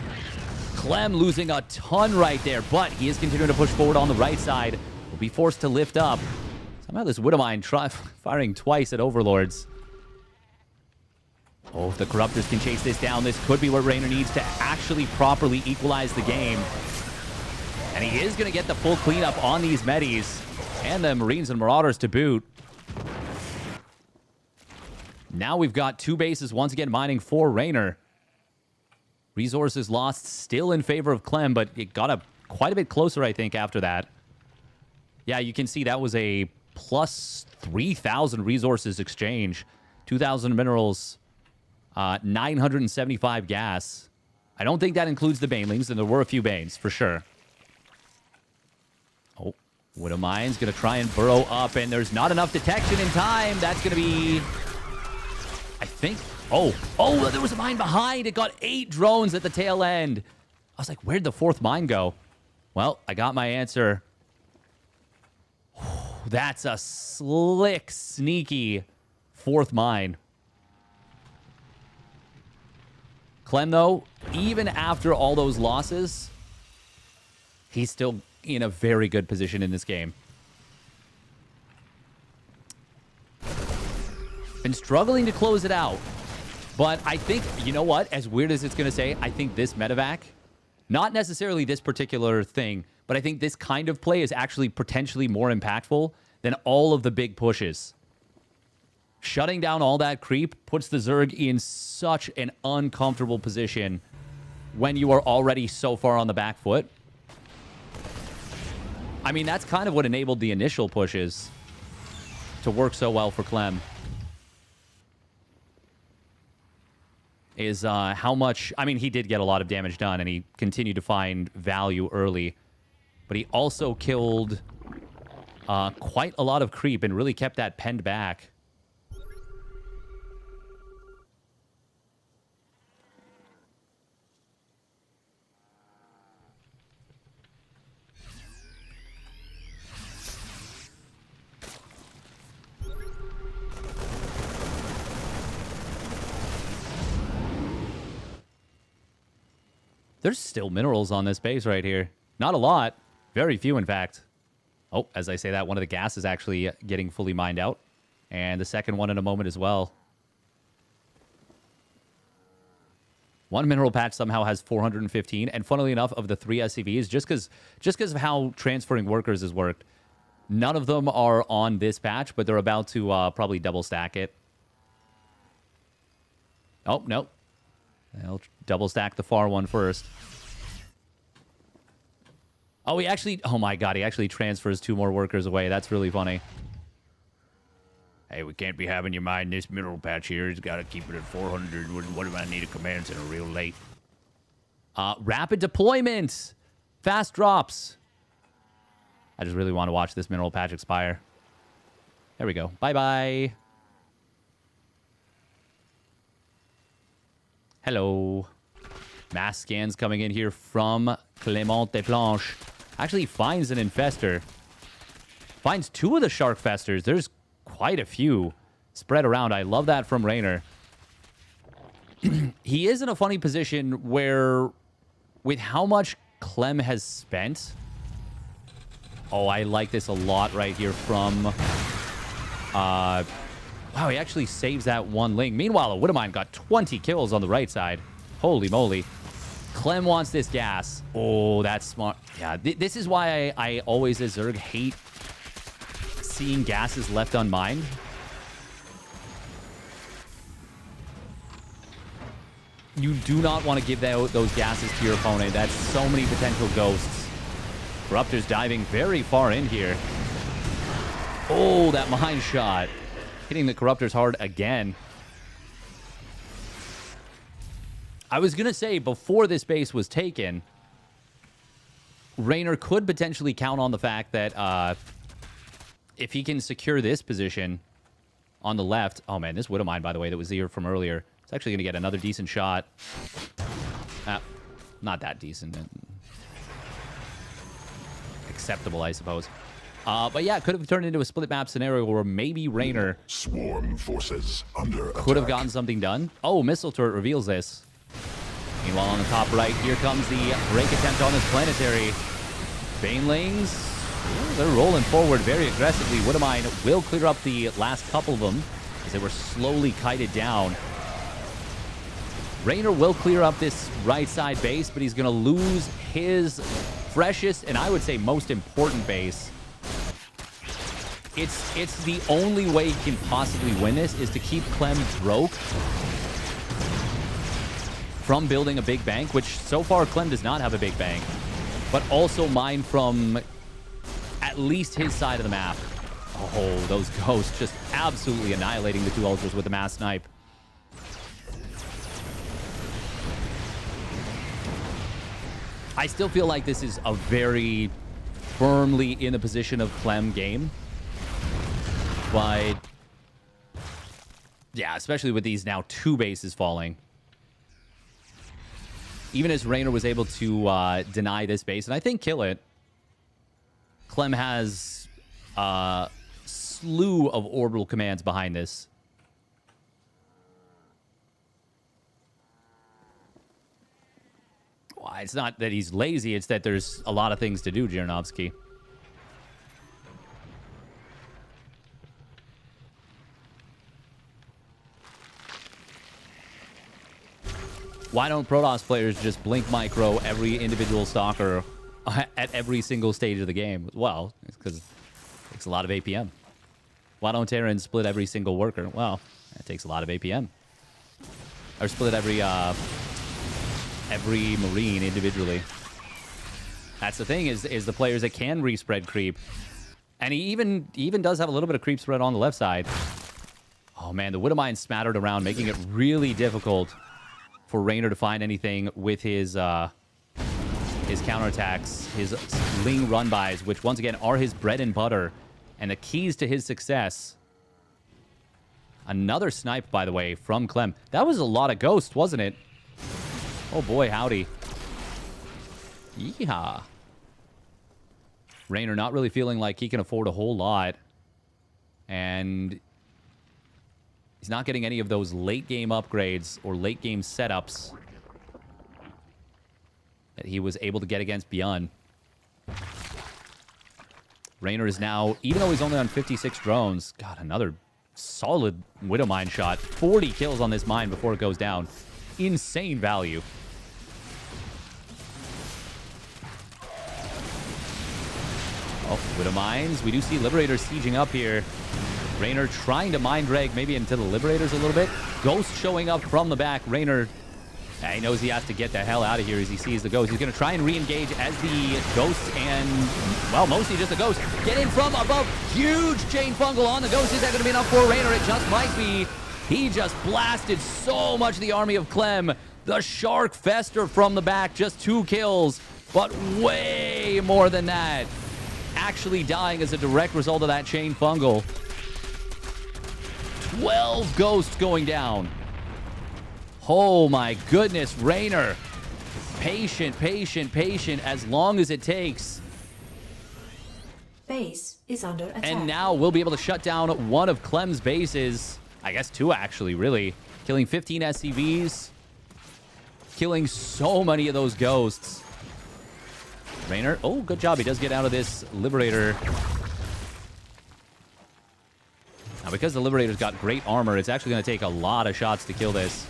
Clem losing a ton right there, but he is continuing to push forward on the right side. Will be forced to lift up. Somehow this Widowmine firing twice at Overlords. Oh, if the Corruptors can chase this down, this could be what Raynor needs to actually properly equalize the game. And he is going to get the full cleanup on these Medis and the Marines and Marauders to boot. Now we've got 2 bases once again mining for Raynor. Resources lost still in favor of Clem, but it got quite a bit closer, I think, after that. Yeah, you can see that was a plus 3,000 resources exchange. 2,000 minerals, 975 gas. I don't think that includes the Banelings, and there were a few Banes, for sure. Oh, Widow Mine's going to try and burrow up, and there's not enough detection in time. That's going to be, I think... Oh, there was a mine behind. It got 8 drones at the tail end. I was like, where'd the 4th mine go? Well, I got my answer. That's a slick, sneaky 4th mine. Clem, though, even after all those losses, he's still in a very good position in this game. Been struggling to close it out. But I think, you know what? As weird as it's going to say, I think this medevac, not necessarily this particular thing, but I think this kind of play is actually potentially more impactful than all of the big pushes. Shutting down all that creep puts the Zerg in such an uncomfortable position when you are already so far on the back foot. I mean, that's kind of what enabled the initial pushes to work so well for Clem. Is how much... I mean, he did get a lot of damage done, and he continued to find value early. But he also killed quite a lot of creep and really kept that penned back. There's still minerals on this base right here. Not a lot. Very few, in fact. Oh, as I say that, one of the gas is actually getting fully mined out. And the second one in a moment as well. One mineral patch somehow has 415, and funnily enough, of the 3 SCVs, just because of how transferring workers has worked, none of them are on this patch, but they're about to probably double stack it. Oh, no. They'll double stack the far one first. Oh, he actually... Oh, my God. He actually transfers 2 more workers away. That's really funny. Hey, we can't be having you mind this mineral patch here. He's got to keep it at 400. What do I need a command center real late? Rapid deployment. Fast drops. I just really want to watch this mineral patch expire. There we go. Bye-bye. Hello. Mass scans coming in here from Clement Desplanches. Actually finds an infester. Finds 2 of the shark festers. There's quite a few spread around. I love that from Raynor. He is in a funny position where, with how much Clem has spent... Oh, I like this a lot right here from... Wow, he actually saves that 1 Ling. Meanwhile, a Widowmine got 20 kills on the right side. Holy moly. Clem wants this gas. Oh, that's smart. Yeah, this is why I always, as Zerg, hate seeing gases left unmined. You do not want to give those gases to your opponent. That's so many potential ghosts. Corruptor's diving very far in here. Oh, that mine shot. Hitting the Corruptors hard again. I was going to say, before this base was taken, Raynor could potentially count on the fact that if he can secure this position on the left... Oh, man, this Widowmine, by the way, that was here from earlier, it's actually going to get another decent shot. Not that decent. Acceptable, I suppose. But yeah, it could have turned into a split map scenario where maybe Raynor Swarm forces under could have gotten something done. Oh, missile turret reveals this. Meanwhile, on the top right, here comes the break attempt on this planetary. Banelings, they're rolling forward very aggressively. Widowmine will clear up the last couple of them as they were slowly kited down. Raynor will clear up this right side base, but he's going to lose his freshest and I would say most important base. It's the only way he can possibly win this is to keep Clem broke from building a big bank, which so far Clem does not have a big bank, but also mine from at least his side of the map. Oh, those ghosts just absolutely annihilating the 2 ultras with the mass snipe. I still feel like this is a very firmly in the position of Clem game. But yeah, especially with these now 2 bases falling. Even as Raynor was able to deny this base, and I think kill it, Clem has a slew of orbital commands behind this. Well, it's not that he's lazy, it's that there's a lot of things to do, Jiranovsky. Why don't Protoss players just blink micro every individual stalker at every single stage of the game? Well, it's because it takes a lot of APM. Why don't Terrans split every single worker? Well, it takes a lot of APM. Or split every Marine individually. That's the thing, is the players that can respread creep. And he even does have a little bit of creep spread on the left side. Oh man, the Widowmine smattered around, making it really difficult for Raynor to find anything with his counterattacks, his Ling run-bys, which once again are his bread and butter and the keys to his success. Another snipe, by the way, from Clem. That was a lot of ghosts, wasn't it? Oh boy, howdy. Yeehaw. Raynor not really feeling like he can afford a whole lot. And he's not getting any of those late-game upgrades or late-game setups that he was able to get against ByuN. Raynor is now, even though he's only on 56 drones, God, another solid Widowmine shot. 40 kills on this mine before it goes down. insane value. Oh, Widow Mines. We do see Liberators sieging up here. Raynor trying to mind drag maybe into the Liberators a little bit. Ghost showing up from the back. Raynor, he knows he has to get the hell out of here as he sees the Ghost. He's going to try and re-engage as the Ghost and, well, mostly just the Ghost. Get in from above. Huge chain fungal on the Ghost. Is that going to be enough for Raynor? It just might be. He just blasted so much of the army of Clem. The Shark Fester from the back. Just 2 kills, but way more than that. Actually dying as a direct result of that chain fungal. 12 Ghosts going down. Oh my goodness, Raynor. Patient, patient, patient, as long as it takes. Base is under attack. And now we'll be able to shut down one of Clem's bases. I guess 2 actually, really. Killing 15 SCVs. Killing so many of those Ghosts. Raynor, oh, good job. He does get out of this Liberator. Now, because the Liberator's got great armor, it's actually going to take a lot of shots to kill this.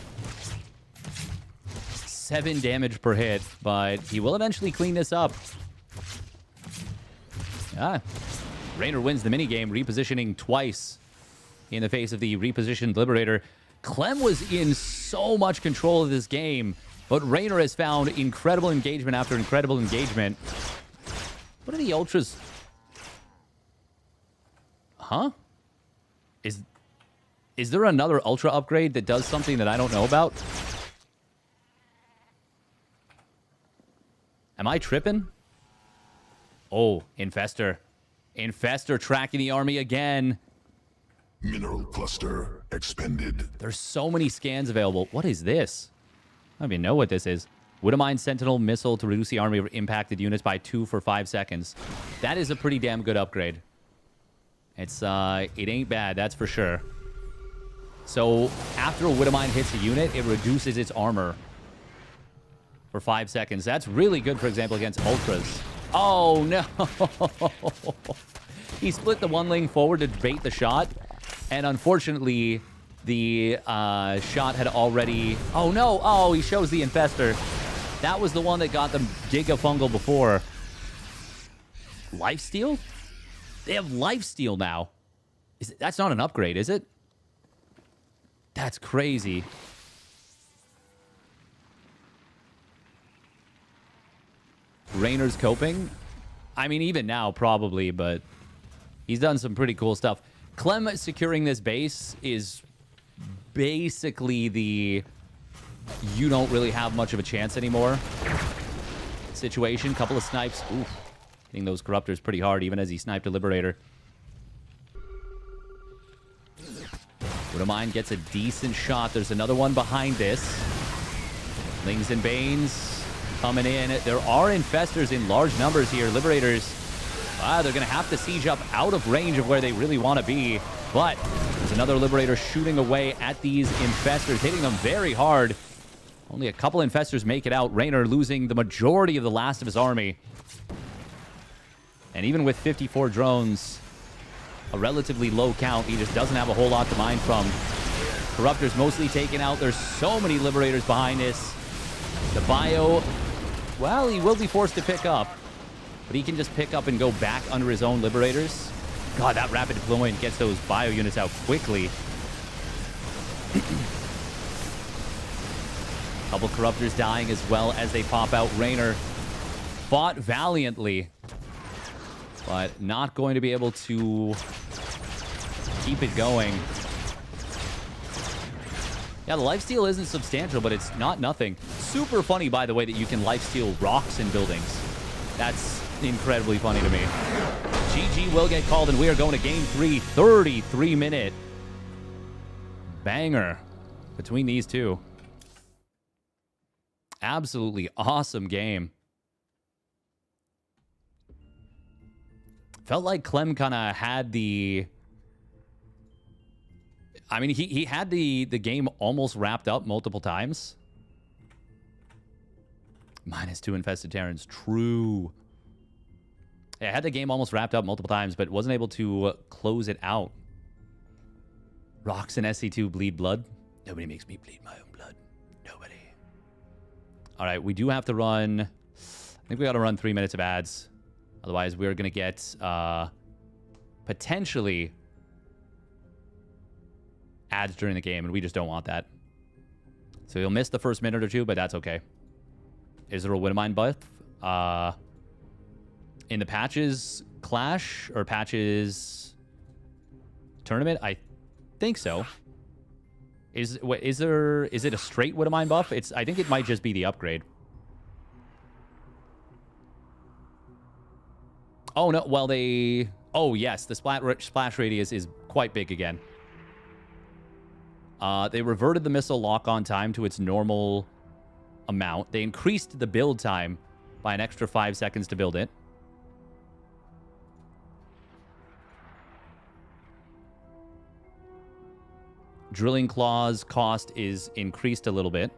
7 damage per hit, but he will eventually clean this up. Raynor wins the minigame, repositioning twice in the face of the repositioned Liberator. Clem was in so much control of this game, but Raynor has found incredible engagement after incredible engagement. What are the Ultras? Huh? Is there another Ultra upgrade that does something that I don't know about? Am I tripping? Oh, Infestor. Infestor tracking the army again. Mineral cluster expended. There's so many scans available. What is this? I don't even know what this is. Widowmine Sentinel missile to reduce the army of impacted units by 2 for 5 seconds. That is a pretty damn good upgrade. It's, it ain't bad, that's for sure. So, after a Widowmine hits a unit, it reduces its armor for 5 seconds. That's really good, for example, against Ultras. Oh, no! He split the one-ling forward to bait the shot, and unfortunately, the shot had already... Oh, no! Oh, he shows the Infestor. That was the one that got the Gigafungal before. Lifesteal? They have Lifesteal now. That's not an upgrade, is it? That's crazy. Raynor's coping? I mean, even now, probably, but he's done some pretty cool stuff. Clem securing this base is basically the you don't really have much of a chance anymore situation. Couple of snipes. Oof. Hitting those Corruptors pretty hard, even as he sniped a Liberator. Widowmine gets a decent shot. There's another one behind this. Lings and Banes coming in. There are Infestors in large numbers here. Liberators, they're going to have to siege up out of range of where they really want to be. But there's another Liberator shooting away at these Infestors, hitting them very hard. Only a couple Infestors make it out. Raynor losing the majority of the last of his army. And even with 54 drones, a relatively low count, he just doesn't have a whole lot to mine from. Corruptors mostly taken out. There's so many Liberators behind this. The Bio, well, he will be forced to pick up. But he can just pick up and go back under his own Liberators. God, that rapid deployment gets those Bio units out quickly. Couple Corruptors dying as well as they pop out. Raynor fought valiantly, but not going to be able to keep it going. Yeah, the lifesteal isn't substantial, but it's not nothing. Super funny, by the way, that you can lifesteal rocks in buildings. That's incredibly funny to me. GG will get called, and we are going to game 3. 33-minute banger between these two. Absolutely awesome game. Felt like Clem kind of had the... I mean, he had the game almost wrapped up multiple times. -2 Infested Terrans. True. Yeah, I had the game almost wrapped up multiple times, but wasn't able to close it out. Rocks and SC2 bleed blood. Nobody makes me bleed my own blood. Nobody. All right, we do have to run... I think we got to run 3 minutes of ads. Otherwise, we're going to get potentially ads during the game, and we just don't want that. So you'll miss the first minute or two, but that's okay. Is there a Widowmine buff? In the Patches Clash or Patches Tournament? I think so. Is it a straight Widowmine buff? I think it might just be the upgrade. Oh, no. Well, oh, yes. The splash radius is quite big again. They reverted the missile lock-on time to its normal amount. They increased the build time by an extra 5 seconds to build it. Drilling Claws cost is increased a little bit.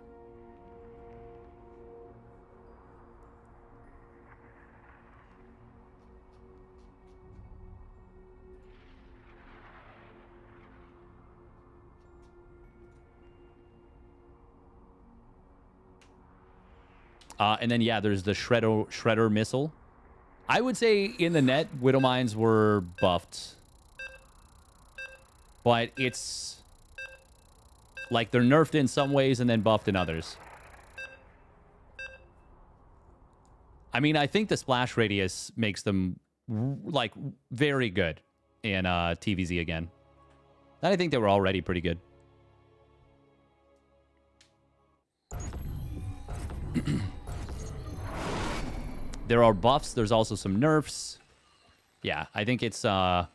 And then, yeah, there's the Shredder missile. I would say in the net, Widowmines were buffed. But it's... like, they're nerfed in some ways and then buffed in others. I mean, I think the splash radius makes them, like, very good in TVZ again. And I think they were already pretty good. There are buffs. There's also some nerfs. Yeah, I think it's hard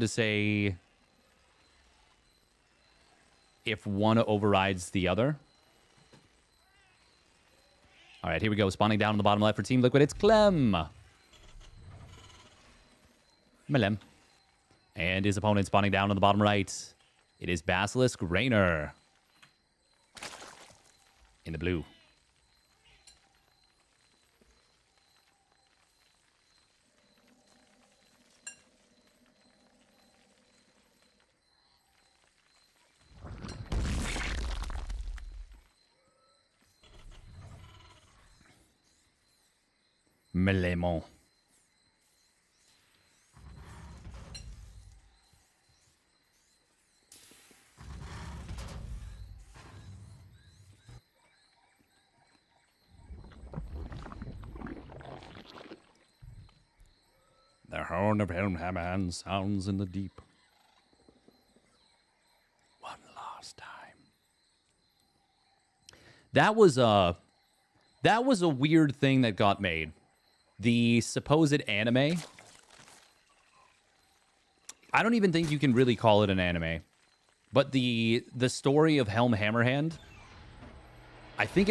to say if one overrides the other. All right, here we go. Spawning down on the bottom left for Team Liquid. It's Clem. Melem. And his opponent spawning down on the bottom right. It is Basilisk Raynor. In the blue. Melemon. The horn of Helmhammond sounds in the deep. One last time. That was a weird thing that got made. The supposed anime. I don't even think you can really call it an anime. But the story of Helm Hammerhand, I think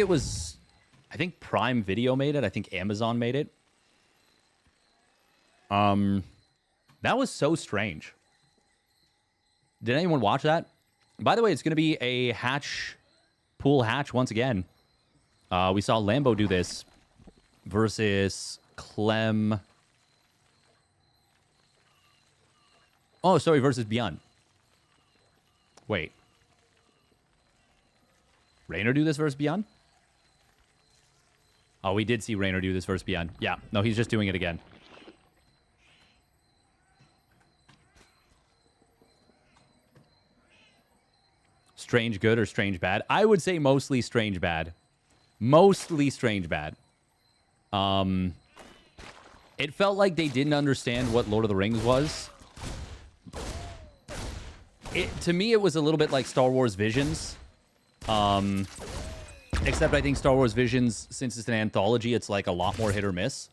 Prime Video made it. I think Amazon made it. That was so strange. Did anyone watch that? By the way, it's going to be a pool hatch once again. We saw Lambo do this versus Clem. Oh, sorry, versus ByuN. Wait. Raynor do this versus ByuN? Oh, we did see Raynor do this versus ByuN. Yeah, no, he's just doing it again. Strange good or strange bad? I would say mostly strange bad. Mostly strange bad. It felt like they didn't understand what Lord of the Rings was. To me, it was a little bit like Star Wars Visions. Except I think Star Wars Visions, since it's an anthology, it's like a lot more hit or miss.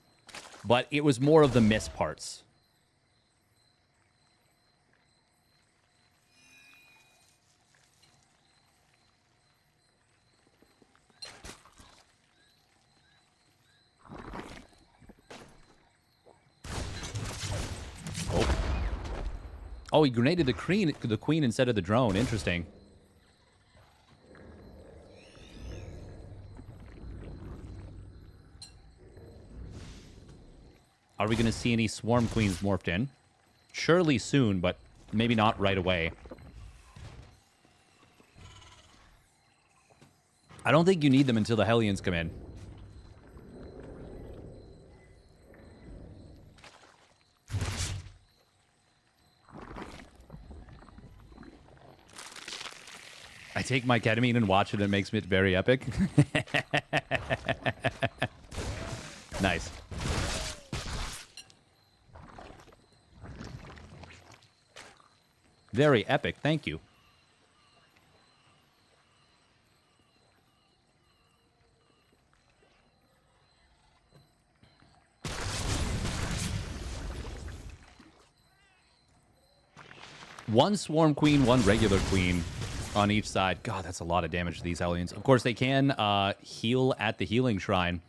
But it was more of the miss parts. Oh, he grenaded the queen instead of the drone. Interesting. Are we going to see any swarm queens morphed in? Surely soon, but maybe not right away. I don't think you need them until the Hellions come in. I take my ketamine and watch it, and it makes it very epic. Nice. Very epic, thank you. One Swarm Queen, one regular Queen on each side. God, that's a lot of damage to these Hellions. Of course, they can heal at the healing shrine.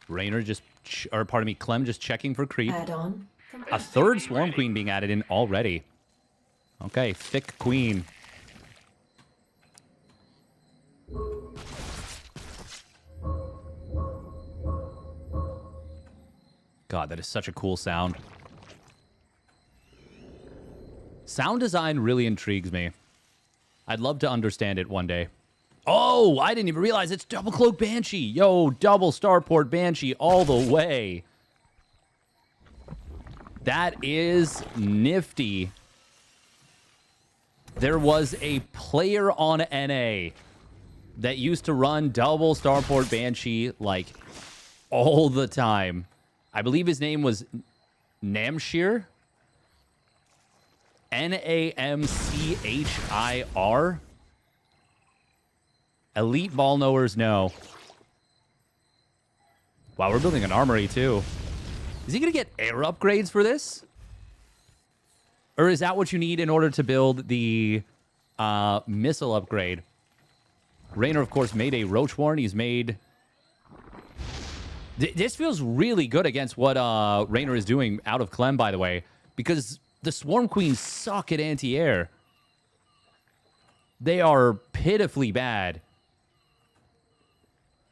Raynor just, or pardon me, Clem just checking for creep. Add-on. A third Swarm Queen being added in already. Okay, thick Queen. God, that is such a cool sound. Sound design really intrigues me. I'd love to understand it one day. Oh, I didn't even realize it's Double Cloak Banshee. Yo, double Starport Banshee all the way. That is nifty. There was a player on NA that used to run double Starport Banshee like all the time. I believe his name was Namshir. Namchir. Elite ball knowers know. Wow, we're building an armory too. Is he going to get air upgrades for this? Or is that what you need in order to build the missile upgrade? Raynor, of course, made a Roach Warren. He's made... This feels really good against what Raynor is doing out of Clem, by the way. Because the Swarm Queens suck at anti-air. They are pitifully bad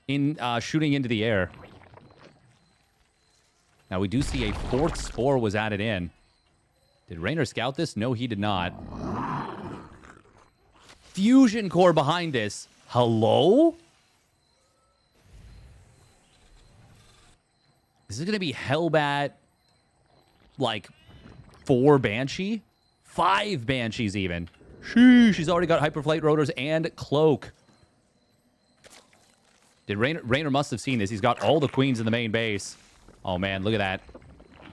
in shooting into the air. Now, we do see a fourth Spore was added in. Did Raynor scout this? No, he did not. Fusion Core behind this. Hello? Is it going to be Hellbat, like, 4 Banshee? 5 Banshees, even. Sheesh, she's already got Hyperflight Rotors and Cloak. Did Raynor must have seen this. He's got all the Queens in the main base. Oh, man, look at that.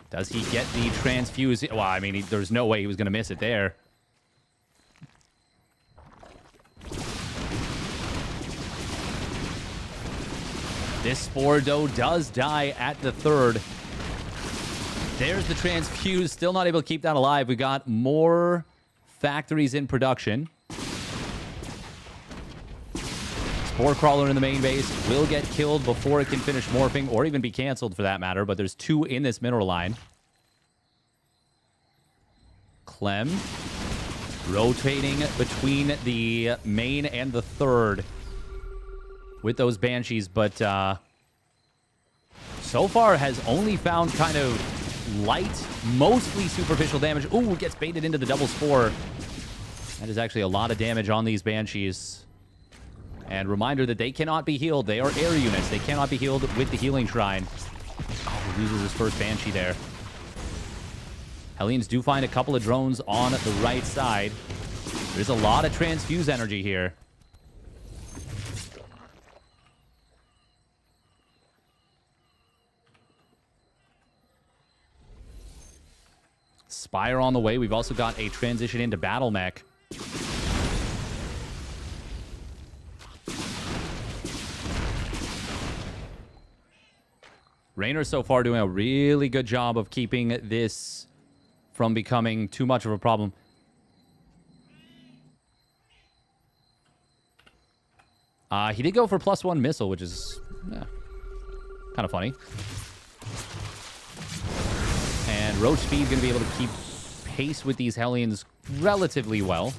Does he get the transfuse? Well, I mean, there's no way he was going to miss it there. This Spore, though, does die at the third. There's the transfuse. Still not able to keep that alive. We got more factories in production. Spore Crawler in the main base will get killed before it can finish morphing, or even be canceled for that matter, but there's 2 in this mineral line. Clem rotating between the main and the third with those Banshees, but so far has only found kind of light, mostly superficial damage. Ooh, gets baited into the double Spore. That is actually a lot of damage on these Banshees. And reminder that they cannot be healed. They are air units. They cannot be healed with the healing shrine. Oh, he loses his first Banshee there. Hellions do find a couple of drones on the right side. There's a lot of transfuse energy here. Spire on the way. We've also got a transition into Battle Mech. Raynor so far doing a really good job of keeping this from becoming too much of a problem. He did go for +1 missile, which is kind of funny. And Roach Speed going to be able to keep pace with these Hellions relatively well.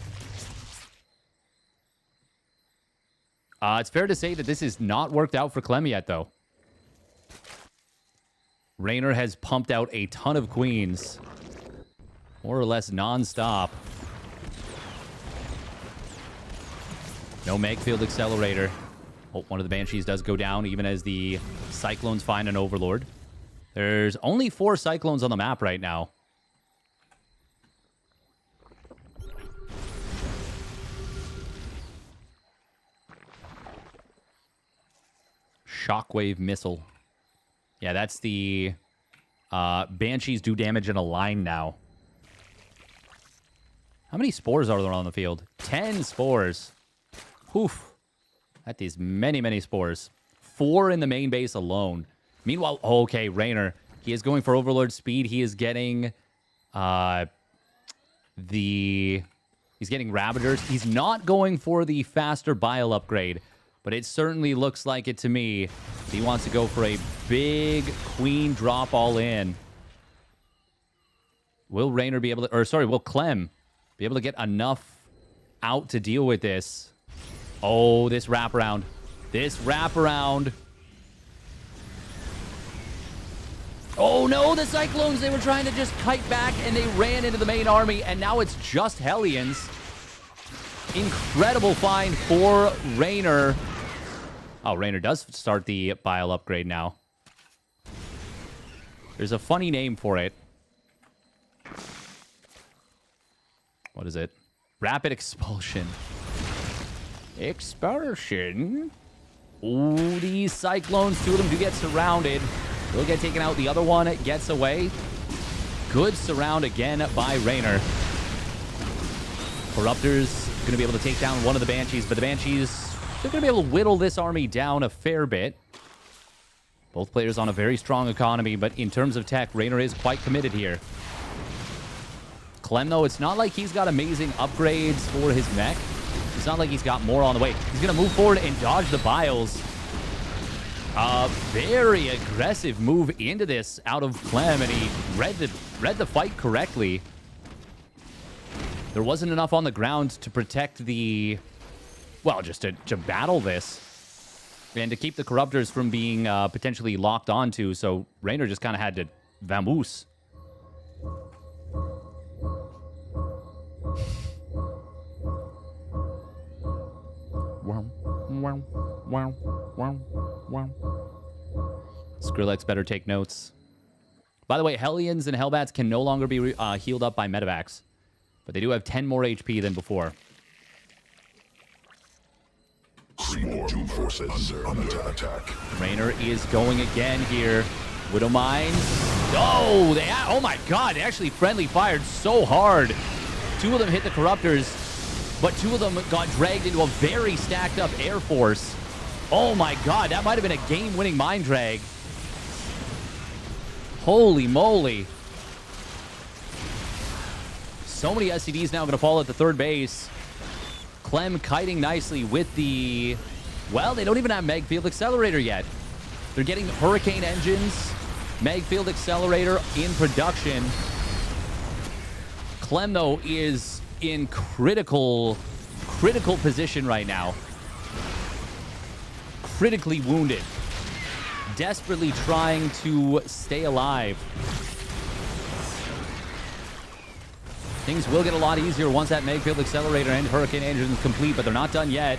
It's fair to say that this has not worked out for Clem yet, though. Raynor has pumped out a ton of Queens, more or less non-stop. No Megfield Accelerator. Oh, one of the Banshees does go down, even as the Cyclones find an Overlord. There's only 4 Cyclones on the map right now. Shockwave Missile. Yeah, that's the... Banshees do damage in a line now. How many spores are there on the field? 10 spores. Oof. That is many, many spores. 4 in the main base alone. Meanwhile, okay, Raynor. He is going for Overlord speed. He is getting He's getting Ravagers. He's not going for the faster Bile upgrade, but it certainly looks like it to me. He wants to go for a big Queen drop all in. Will Raynor be able to... Or, sorry, will Clem be able to get enough out to deal with this? Oh, this wraparound. This wraparound. Oh, no, the Cyclones. They were trying to just kite back, and they ran into the main army, and now it's just Hellions. Incredible find for Raynor. Oh, Raynor does start the Bile upgrade now. There's a funny name for it. What is it? Rapid Expulsion. Expulsion? Ooh, these Cyclones, 2 of them do get surrounded. Will get taken out. The other one gets away. Good surround again by Raynor. Corruptor's going to be able to take down one of the Banshees, but the Banshees, they're going to be able to whittle this army down a fair bit. Both players on a very strong economy, but in terms of tech, Raynor is quite committed here. Clem, though, it's not like he's got amazing upgrades for his mech. It's not like he's got more on the way. He's going to move forward and dodge the Biles. A very aggressive move into this out of Clem, and he read the fight correctly. There wasn't enough on the ground to protect the... Well, just to battle this. And to keep the Corruptors from being potentially locked onto, so Raynor just kind of had to vamoose. Skrillex better take notes. By the way, Hellions and Hellbats can no longer be healed up by Medivacs, but they do have 10 more HP than before. Swarm forces under attack. Raynor is going again here. Widow Mines. Oh, oh my god, they actually friendly fired so hard. 2 of them hit the Corruptors, but 2 of them got dragged into a very stacked up Air Force. Oh my god, that might have been a game-winning mine drag. Holy moly. So many SCVs now going to fall at the 3rd base. Clem kiting nicely with the... Well, they don't even have Megfield Accelerator yet. They're getting Hurricane Engines, Megfield Accelerator in production. Clem, though, is in critical position right now. Critically wounded. Desperately trying to stay alive. Things will get a lot easier once that Megfield Accelerator and Hurricane Engine is complete, but they're not done yet.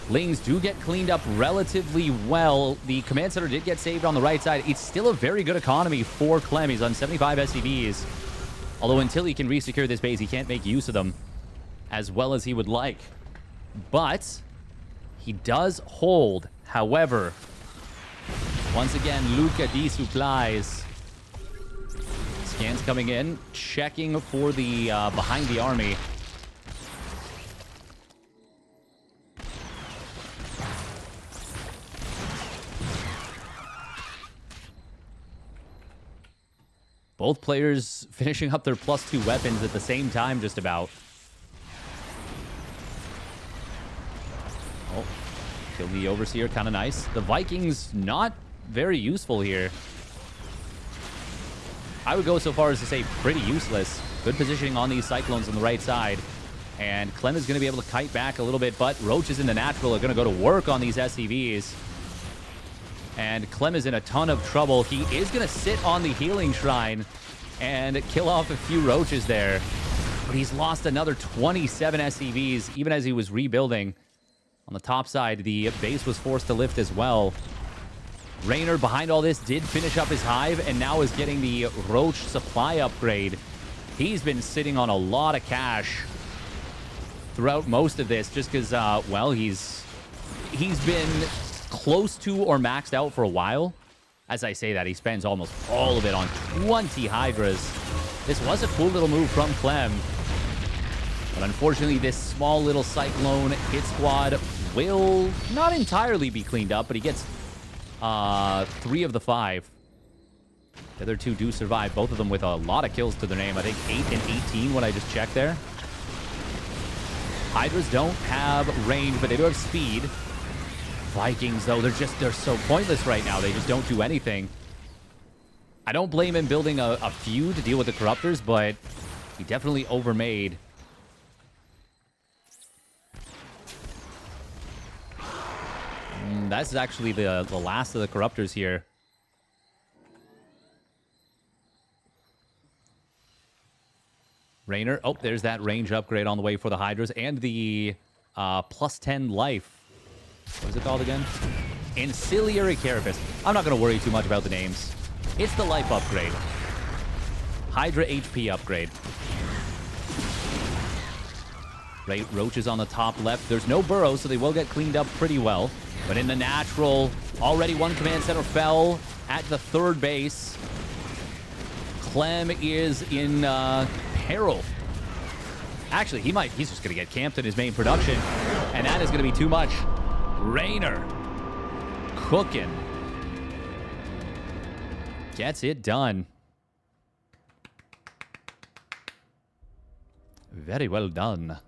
Lings do get cleaned up relatively well. The Command Center did get saved on the right side. It's still a very good economy for Clem. He's on 75 SCVs. Although until he can resecure this base, he can't make use of them as well as he would like. But he does hold. However, once again, Luca D supplies. Scans coming in, checking for the behind the army. Both players finishing up their +2 weapons at the same time, just about. Oh, kill the Overseer, kind of nice. The Vikings not very useful here. I would go so far as to say pretty useless. Good positioning on these Cyclones on the right side. And Clem is going to be able to kite back a little bit, but Roaches in the natural are going to go to work on these SCVs. And Clem is in a ton of trouble. He is going to sit on the Healing Shrine and kill off a few Roaches there. But he's lost another 27 SCVs, even as he was rebuilding. On the top side, the base was forced to lift as well. Raynor, behind all this, did finish up his hive and now is getting the Roach supply upgrade. He's been sitting on a lot of cash throughout most of this just because, well, he's been close to or maxed out for a while. As I say that, he spends almost all of it on 20 Hydras. This was a cool little move from Clem. But unfortunately, this small little Cyclone hit squad will not entirely be cleaned up, but he gets 3 of the 5. The other 2 do survive, both of them with a lot of kills to their name. I think 8 and 18 when I just checked there. Hydras don't have range, but they do have speed. Vikings, though, they're so pointless right now. They just don't do anything. I don't blame him building a few to deal with the Corruptors, but he definitely overmade. That's actually the last of the Corruptors here. Raynor. Oh, there's that range upgrade on the way for the Hydras and the plus 10 life. What is it called again? Ancillary Carapace. I'm not going to worry too much about the names. It's the life upgrade. Hydra HP upgrade. Right, Roach is on the top left. There's no burrow, so they will get cleaned up pretty well. But in the natural, already 1 command center fell at the 3rd base. Clem is in peril. Actually, he's just going to get camped in his main production, and that is going to be too much. Raynor cooking. Gets it done. Very well done.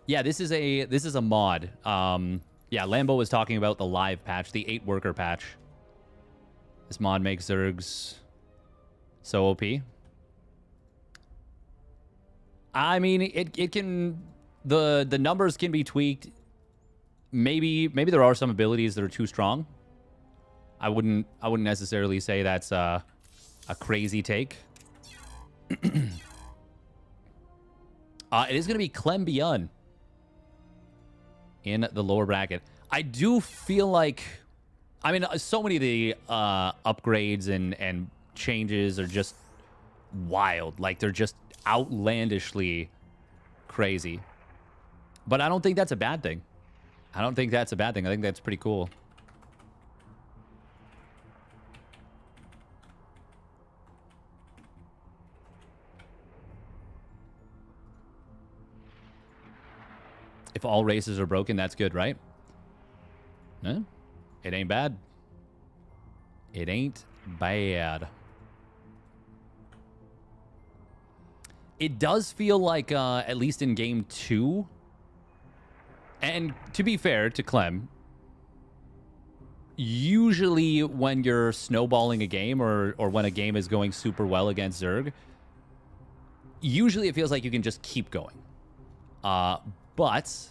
Yeah, this is a mod. Yeah, Lambo was talking about the live patch, the 8-worker patch. This mod makes Zergs so OP. I mean, it can, the numbers can be tweaked. Maybe there are some abilities that are too strong. I wouldn't necessarily say that's a crazy take. It is going to be Clem ByuN in the lower bracket. I do feel like, I mean, so many of the upgrades and changes are just wild. Like, they're just outlandishly crazy. But I don't think that's a bad thing. I don't think that's a bad thing. I think that's pretty cool. If all races are broken, that's good, right? No, it ain't bad. It ain't bad. It does feel like, at least in game 2, and to be fair to Clem, usually when you're snowballing a game or when a game is going super well against Zerg, usually it feels like you can just keep going. But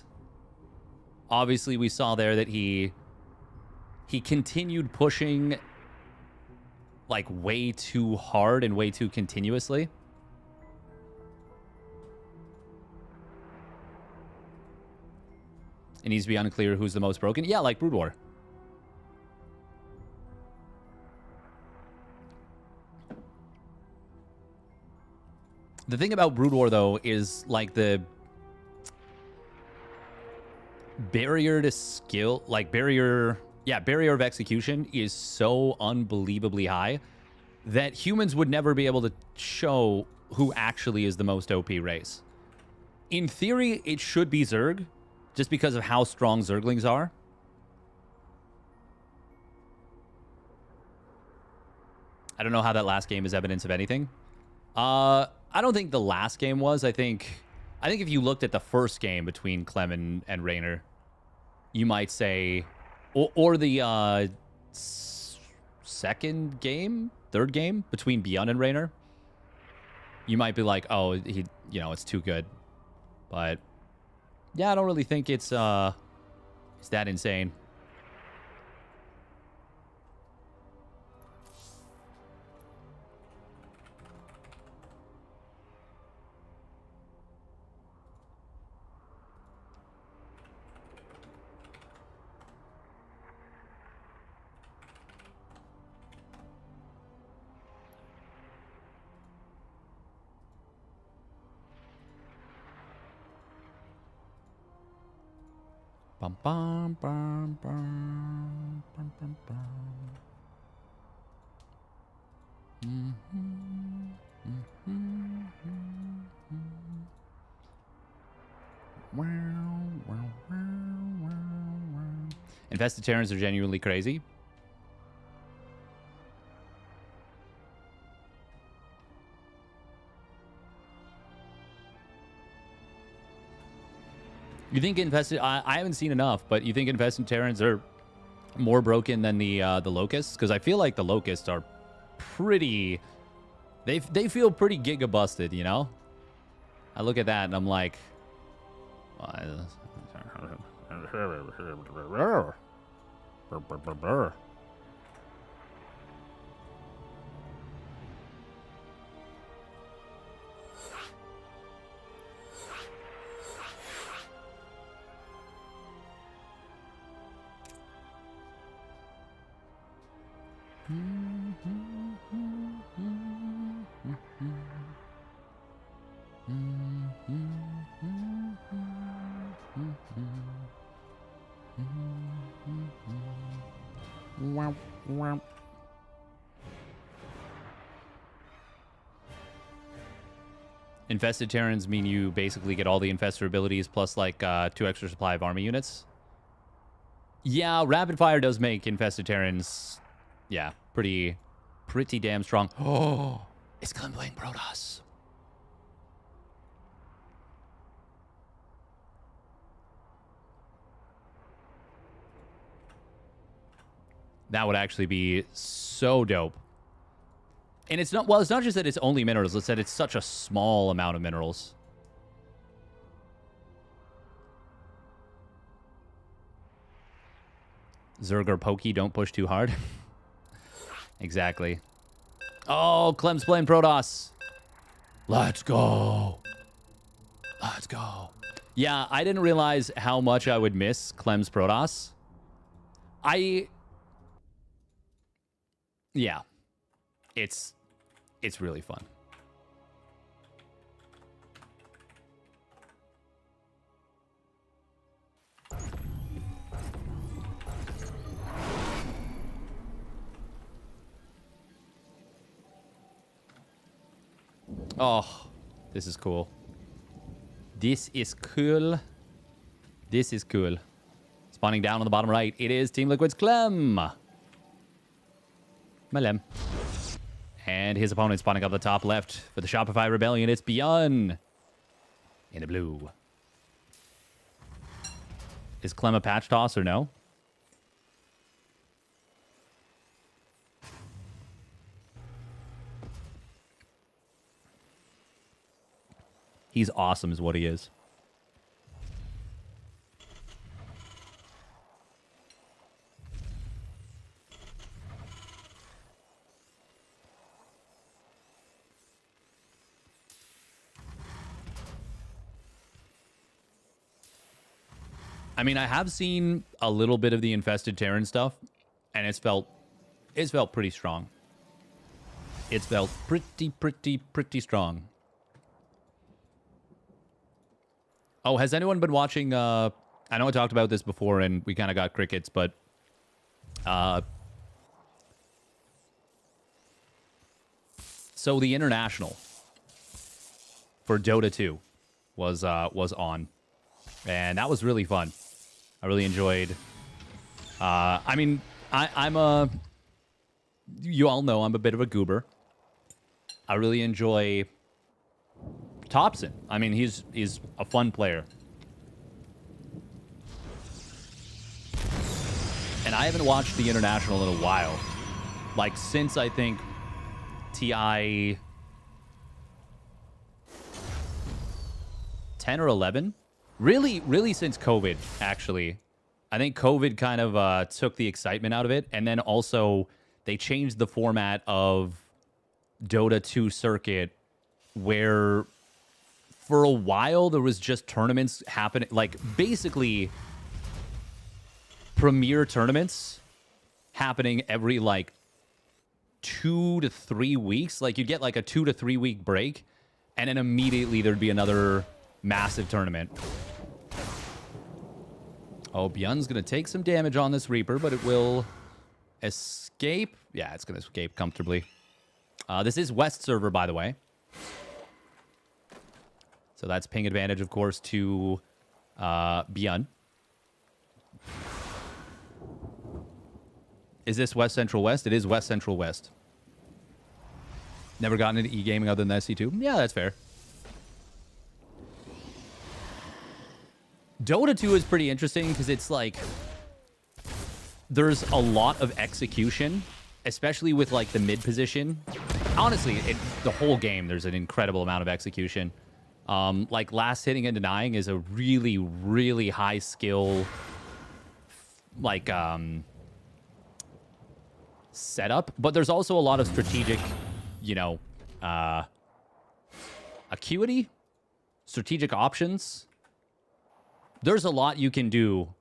obviously we saw there that he continued pushing like way too hard and way too continuously. It needs to be unclear who's the most broken. Yeah, like Brood War. The thing about Brood War, though, is like the barrier to skill, like barrier of execution is so unbelievably high that humans would never be able to show who actually is the most OP race. In theory, it should be Zerg, just because of how strong Zerglings are. I don't know how that last game is evidence of anything. I don't think the last game was. I think if you looked at the first game between Clem and Raynor, you might say, or the second game, third game between ByuN and Raynor, you might be like, oh, it's too good. But yeah, I don't really think it's that insane. Bum, bum, bum, bum, bum, bum, bum. Infested Terrans are genuinely crazy. You think infested? I haven't seen enough, but you think infested Terrans are more broken than the locusts? Because I feel like the locusts are pretty. They feel pretty giga busted, you know. I look at that and I'm like, Infested Terrans mean you basically get all the infestor abilities plus like 2 extra supply of army units. Yeah, rapid fire does make infested Terrans, yeah, pretty damn strong. Oh, it's Clem playing Protoss. That would actually be so dope. And it's not, well, it's not just that it's only minerals. It's that it's such a small amount of minerals. Zerg or Pokey, don't push too hard. Exactly. Oh, Clem's playing Protoss. Let's go. Let's go. Yeah, I didn't realize how much I would miss Clem's Protoss. Yeah. It's really fun. Oh, this is cool. This is cool. This is cool. Spawning down on the bottom right, it is Team Liquid's Clem. Malem. And his opponent spawning up the top left for the Shopify Rebellion. It's ByuN in the blue. Is Clem a patch toss or no? He's awesome is what he is. I mean, I have seen a little bit of the infested Terran stuff, and it's felt pretty strong. It's felt pretty strong. Oh, has anyone been watching? I know I talked about this before, and we kind of got crickets, but so the international for Dota 2 was on, and that was really fun. I really enjoyed. I mean, I'm a. You all know I'm a bit of a goober. I really enjoy Thompson. I mean, he's a fun player. And I haven't watched the International in a while. Like, since, I think, TI 10 or 11? Really since COVID, actually. I think COVID kind of took the excitement out of it. And then also, they changed the format of Dota 2 circuit where for a while there was just tournaments happening, like basically premier tournaments happening every like 2 to 3 weeks. Like you'd get like a 2 to 3 week break and then immediately there'd be another massive tournament. Oh, ByuN's going to take some damage on this Reaper, but it will escape. Yeah, it's going to escape comfortably. This is West server, by the way. So that's ping advantage, of course, to ByuN. Is this West Central West? It is West Central West. Never gotten into e-gaming other than SC2? Yeah, that's fair. Dota 2 is pretty interesting because it's like there's a lot of execution, especially with like the mid position. Honestly, the whole game, there's an incredible amount of execution. Like last hitting and denying is a really, really high skill, like, setup. But there's also a lot of strategic, you know, acuity, strategic options. There's a lot you can do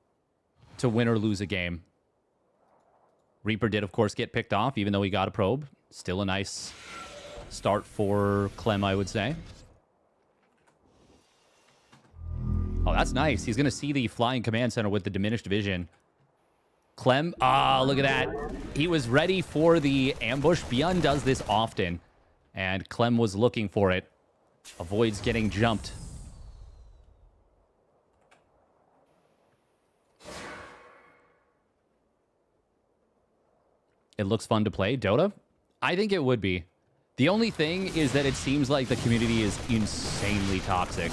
to win or lose a game. Reaper did, of course, get picked off, even though he got a probe. Still a nice start for Clem, I would say. Oh, that's nice. He's going to see the flying command center with the diminished vision. Clem, look at that. He was ready for the ambush. ByuN does this often, and Clem was looking for it. Avoids getting jumped. It looks fun to play. Dota? I think it would be. The only thing is that it seems like the community is insanely toxic,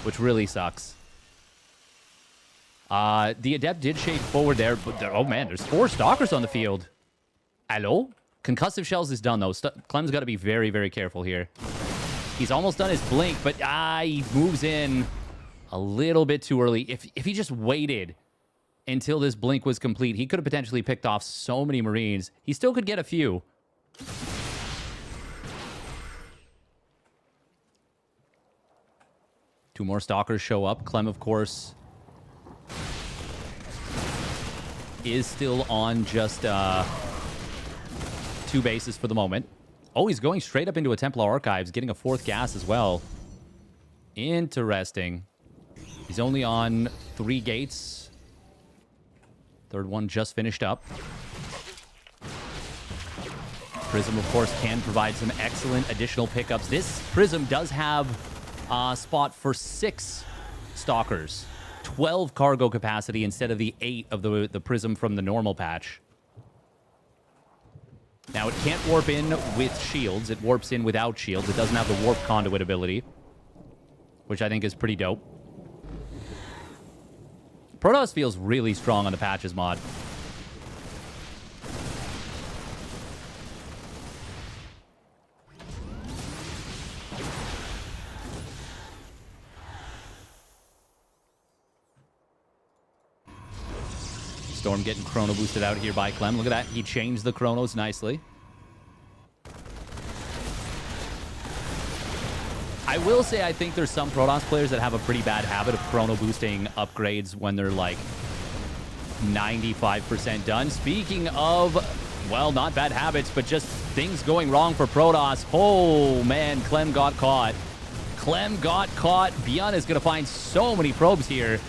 which really sucks. The Adept did shade forward there, but oh man, there's 4 Stalkers on the field. Hello? Concussive Shells is done, though. Clem's got to be very, very careful here. He's almost done his blink, but he moves in a little bit too early. If he just waited until this blink was complete, he could have potentially picked off so many Marines. He still could get a few. Two more Stalkers show up. Clem, of course, is still on just 2 bases for the moment. Oh, he's going straight up into a Templar Archives, getting a 4th gas as well. Interesting. He's only on 3 gates. 3rd one just finished up. Prism, of course, can provide some excellent additional pickups. This Prism does have a spot for 6 Stalkers. 12 cargo capacity instead of the 8 of the Prism from the normal patch. Now, it can't warp in with shields. It warps in without shields. It doesn't have the warp conduit ability, which I think is pretty dope. Protoss feels really strong on the Patches mod. Storm getting chrono boosted out here by Clem. Look at that. He changed the chronos nicely. I will say I think there's some Protoss players that have a pretty bad habit of chrono boosting upgrades when they're like 95% done. Speaking of, well, not bad habits, but just things going wrong for Protoss. Oh, man, Clem got caught. Clem got caught. ByuN is going to find so many probes here.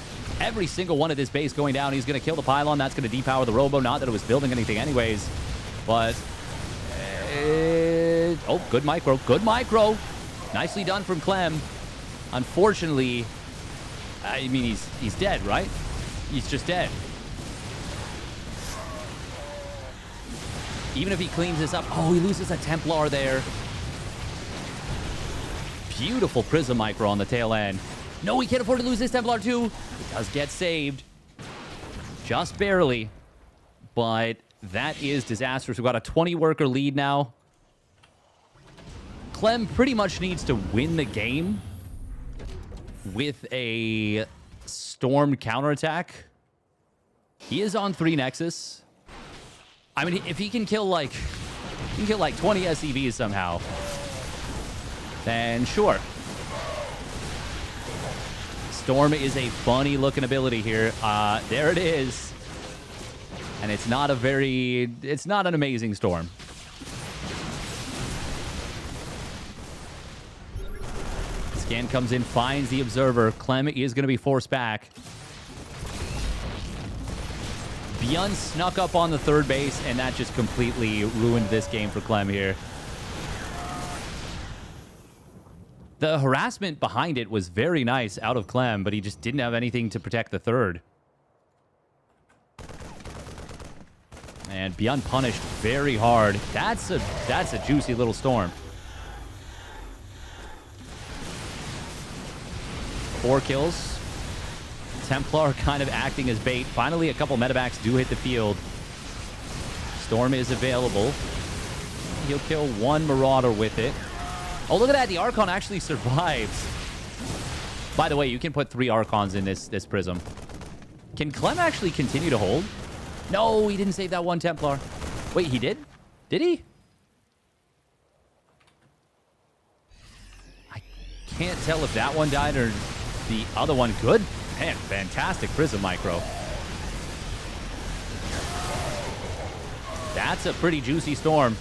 Every single one of this base going down. He's going to kill the pylon. That's going to depower the robo. Not that it was building anything anyways. But, oh, good micro. Good micro. Nicely done from Clem. Unfortunately, I mean, he's dead, right? He's just dead. Even if he cleans this up. Oh, he loses a Templar there. Beautiful Prism micro on the tail end. No, he can't afford to lose this Templar too. It does get saved. Just barely. But that is disastrous. We've got a 20-worker lead now. Clem pretty much needs to win the game with a Storm counterattack. He is on 3 Nexus. I mean, if he can kill like 20 SCVs somehow, then sure. Storm is a funny looking ability here. There it is. And it's not an amazing Storm. Scan comes in, finds the Observer. Clem is going to be forced back. ByuN snuck up on the third base, and that just completely ruined this game for Clem here. The harassment behind it was very nice out of Clem, but he just didn't have anything to protect the third. And ByuN punished very hard. That's a juicy little storm. 4 kills. Templar kind of acting as bait. Finally, a couple medevacs do hit the field. Storm is available. He'll kill one Marauder with it. Oh, look at that. The Archon actually survives. By the way, you can put 3 Archons in this Prism. Can Clem actually continue to hold? No, he didn't save that one Templar. Wait, he did? Did he? I can't tell if that one died or the other one. Good. Man, fantastic Prism Micro. That's a pretty juicy storm.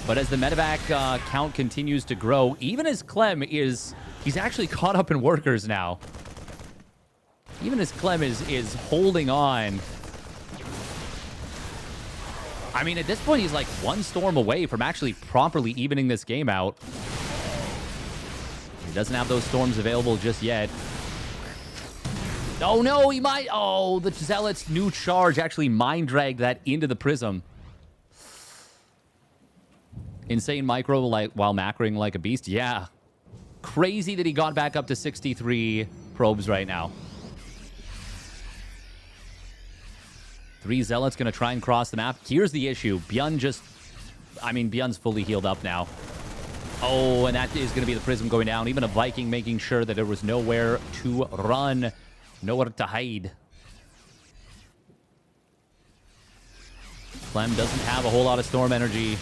But as the medevac count continues to grow, even as Clem is... He's actually caught up in workers now. Even as Clem is holding on. I mean, at this point, he's like 1 storm away from actually properly evening this game out. He doesn't have those storms available just yet. Oh, no, he might... Oh, the Zealot's new charge actually mind dragged that into the Prism. Insane micro like while macroing like a beast. Yeah. Crazy that he got back up to 63 probes right now. 3 Zealots going to try and cross the map. Here's the issue. ByuN just... I mean, ByuN's fully healed up now. Oh, and that is going to be the Prism going down. Even a Viking making sure that there was nowhere to run. Nowhere to hide. Clem doesn't have a whole lot of storm energy.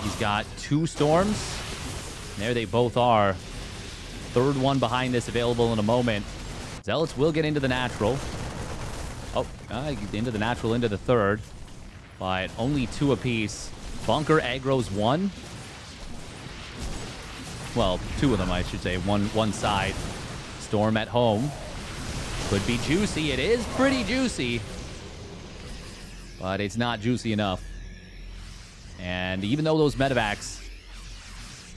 He's got 2 storms. There they both are. Third one behind this available in a moment. Zealots will get into the natural. Oh, into the natural, into the third. But only 2 apiece. Bunker aggro's 1. Well, 2 of them, I should say. One side. Storm at home. Could be juicy. It is pretty juicy. But it's not juicy enough. And even though those medevacs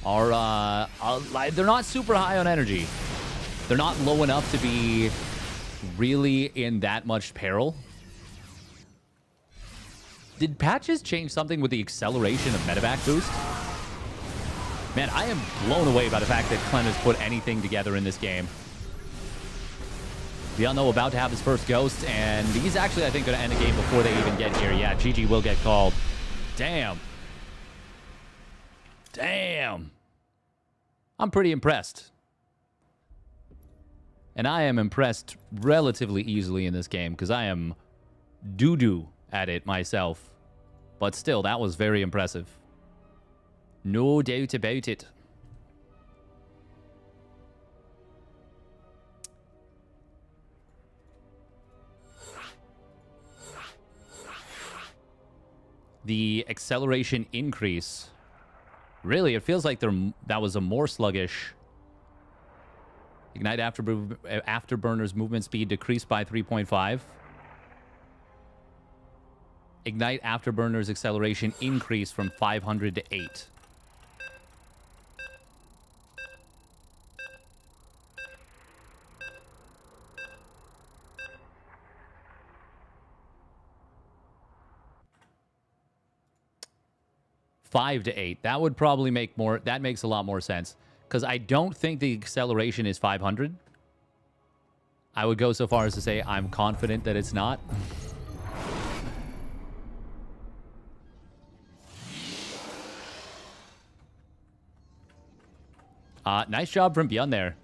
are they're not super high on energy. They're not low enough to be really in that much peril. Did Patches change something with the acceleration of medevac boost? Man, I am blown away by the fact that Clem has put anything together in this game. ByuN, though, about to have his first ghost, and he's actually, I think, going to end the game before they even get here. Yeah, GG will get called. Damn. Damn. I'm pretty impressed. And I am impressed relatively easily in this game because I am doo-doo at it myself. But still, that was very impressive. No doubt about it. The acceleration increase. Really, it feels like that was a more sluggish. Ignite Afterburner's movement speed decreased by 3.5. Ignite Afterburner's acceleration increased from 500 to 8. Five to 8. That would probably make more... That makes a lot more sense. Because I don't think the acceleration is 500. I would go so far as to say I'm confident that it's not. Nice job from ByuN there.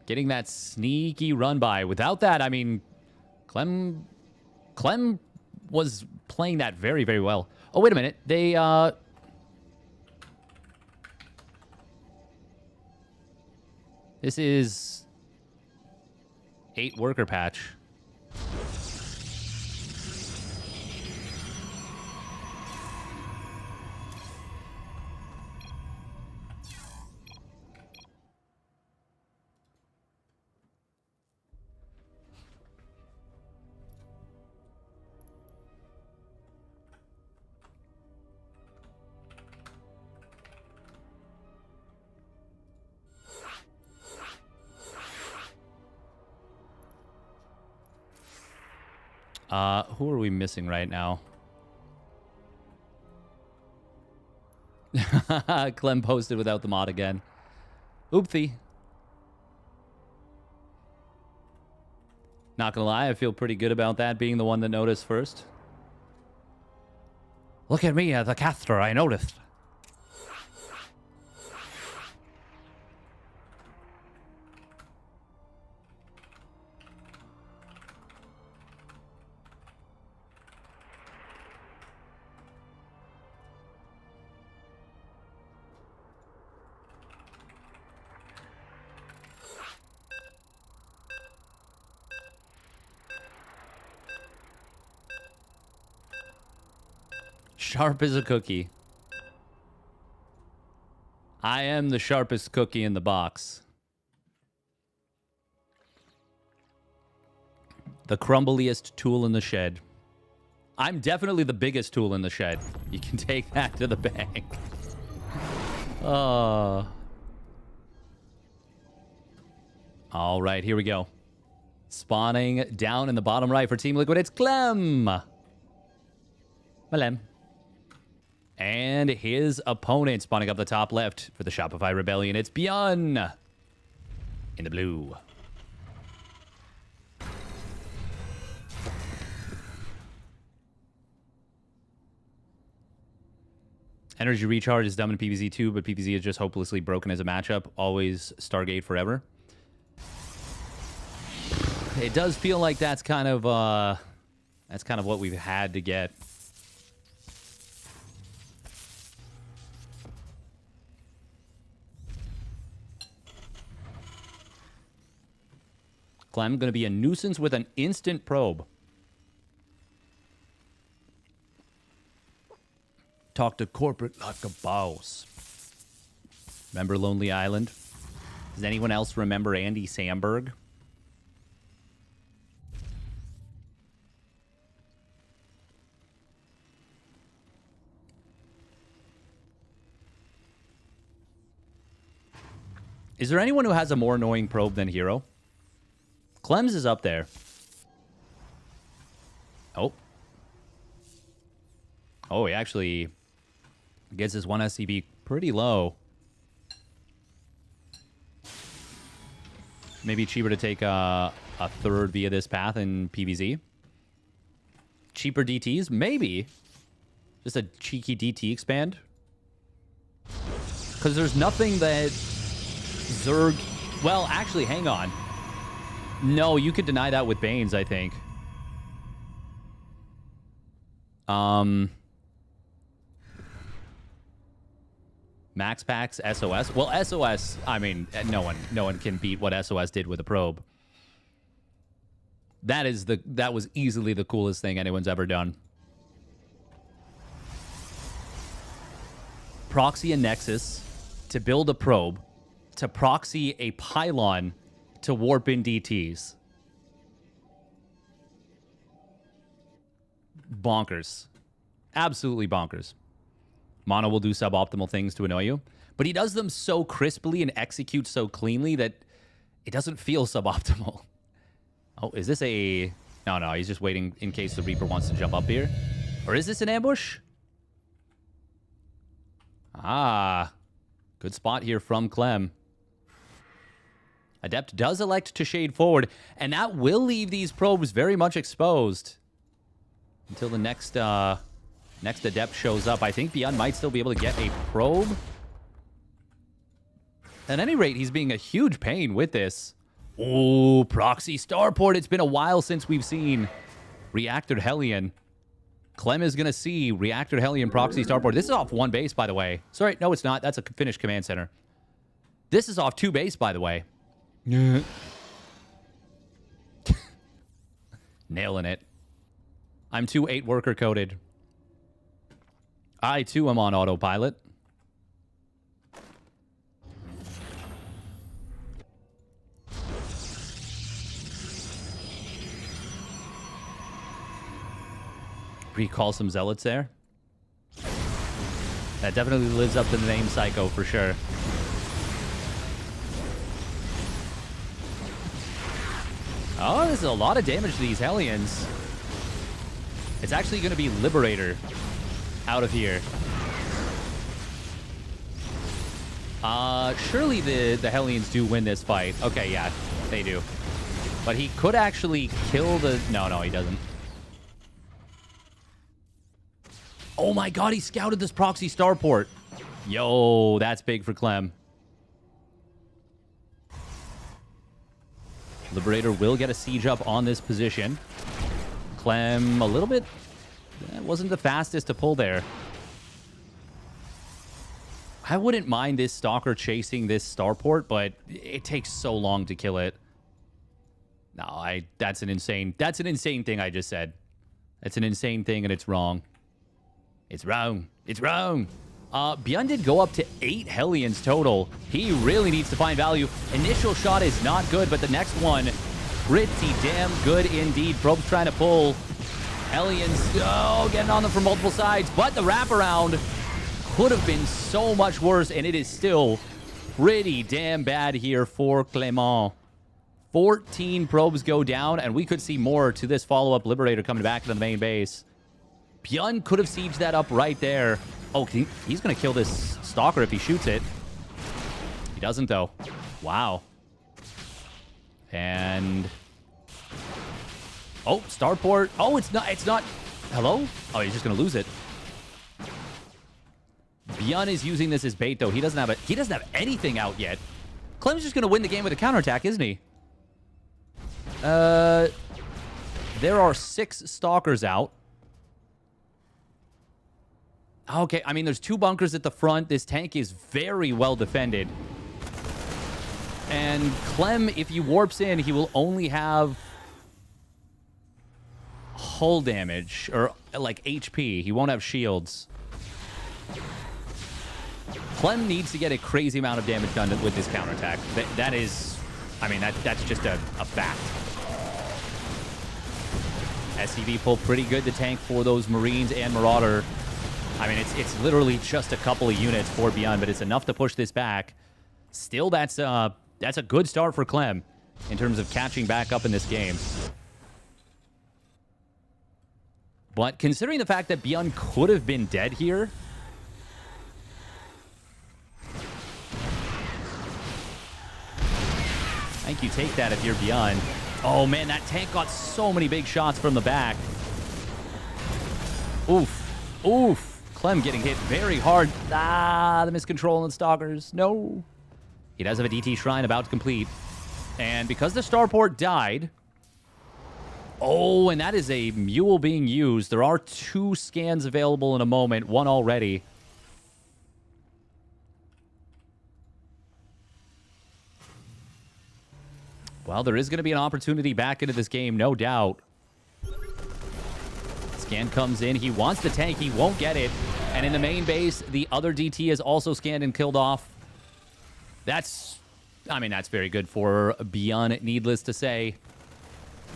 Getting that sneaky run by. Without that, I mean... Clem was playing that very, very well. Oh, wait a minute. They, This is 8 worker patch. Who are we missing right now? Clem posted without the mod again. Oopsie. Not gonna lie, I feel pretty good about that being the one that noticed first. Look at me, the caster, I noticed. Sharp as a cookie. I am the sharpest cookie in the box. The crumbliest tool in the shed. I'm definitely the biggest tool in the shed. You can take that to the bank. All right, here we go. Spawning down in the bottom right for Team Liquid, it's Clem. Malem. And his opponent spawning up the top left for the Shopify Rebellion. It's ByuN in the blue. Energy recharge is dumb in PvZ too, but PvZ is just hopelessly broken as a matchup. Always Stargate forever. It does feel like that's kind of what we've had to get. Clem going to be a nuisance with an instant probe. Talk to corporate like a boss. Remember Lonely Island? Does anyone else remember Andy Samberg? Is there anyone who has a more annoying probe than Hero? Clem's is up there. Oh. Oh, he actually gets his 1 SCB pretty low. Maybe cheaper to take a third via this path in PvZ. Cheaper DTs? Maybe. Just a cheeky DT expand. Because there's nothing that Zerg... Well, actually, hang on. No, you could deny that with Banes, I think. Max Packs, SOS. Well, SOS, I mean, no one can beat what SOS did with a probe. That was easily the coolest thing anyone's ever done. Proxy a Nexus to build a probe, to proxy a pylon to warp in DTs. Bonkers. Absolutely bonkers. Mono will do suboptimal things to annoy you, but he does them so crisply and executes so cleanly that it doesn't feel suboptimal. Oh, is this a... No, he's just waiting in case the Reaper wants to jump up here. Or is this an ambush? Ah, good spot here from Clem. Adept does elect to shade forward, and that will leave these probes very much exposed until the next Adept shows up. I think ByuN might still be able to get a probe. At any rate, he's being a huge pain with this. Oh, Proxy Starport. It's been a while since we've seen Reactor Hellion. Clem is going to see Reactor Hellion Proxy Starport. This is off 1 base, by the way. Sorry, no, it's not. That's a finished command center. This is off 2 base, by the way. Nailing it. I'm too 8 worker coded. I too am on autopilot. Recall some zealots there. That definitely lives up to the name Psycho for sure. Oh, this is a lot of damage to these Hellions. it's actually going to be Liberator out of here. Surely the Hellions do win this fight. Okay, yeah, they do. But he could actually kill the... No, he doesn't. Oh my god, he scouted this proxy starport. Yo, that's big for Clem. Liberator will get a siege up on this position. Clem, a little bit... wasn't the fastest to pull there. I wouldn't mind this Stalker chasing this starport, but it takes so long to kill it. No, that's an insane thing I just said. It's an insane thing, and it's wrong. It's wrong. It's wrong. ByuN did go up to 8 Hellions total. He really needs to find value. Initial shot is not good, but the next one, pretty damn good indeed. Probe's trying to pull. Hellions, getting on them from multiple sides, but the wraparound could have been so much worse, and it is still pretty damn bad here for Clement. 14 probes go down, and we could see more to this follow-up Liberator coming back to the main base. ByuN could have sieged that up right there. Oh, he's going to kill this Stalker if he shoots it. He doesn't, though. Wow. And... oh, starport. Oh, it's not... Hello? Oh, he's just going to lose it. ByuN is using this as bait, though. He doesn't have anything out yet. Clem's just going to win the game with a counterattack, isn't he? There are 6 Stalkers out. Okay, I mean, there's 2 bunkers at the front. This tank is very well defended. And Clem, if he warps in, he will only have hull damage, or like HP. He won't have shields. Clem needs to get a crazy amount of damage done with this counterattack. That is, I mean, that's just a fact. SCV pull pretty good to tank for those Marines and Marauder. I mean, it's literally just a couple of units for ByuN, but it's enough to push this back. Still, that's a good start for Clem in terms of catching back up in this game. But considering the fact that ByuN could have been dead here, I think you take that if you're ByuN. Oh man, that tank got so many big shots from the back. Oof. Oof. Clem getting hit very hard. Ah, the miscontrol on the Stalkers. No. He does have a DT Shrine about to complete. And because the starport died... oh, and that is a mule being used. There are 2 scans available in a moment. 1 already. Well, there is going to be an opportunity back into this game, no doubt. Scan comes in. He wants the tank. He won't get it. And in the main base, the other DT is also scanned and killed off. That's very good for ByuN, needless to say.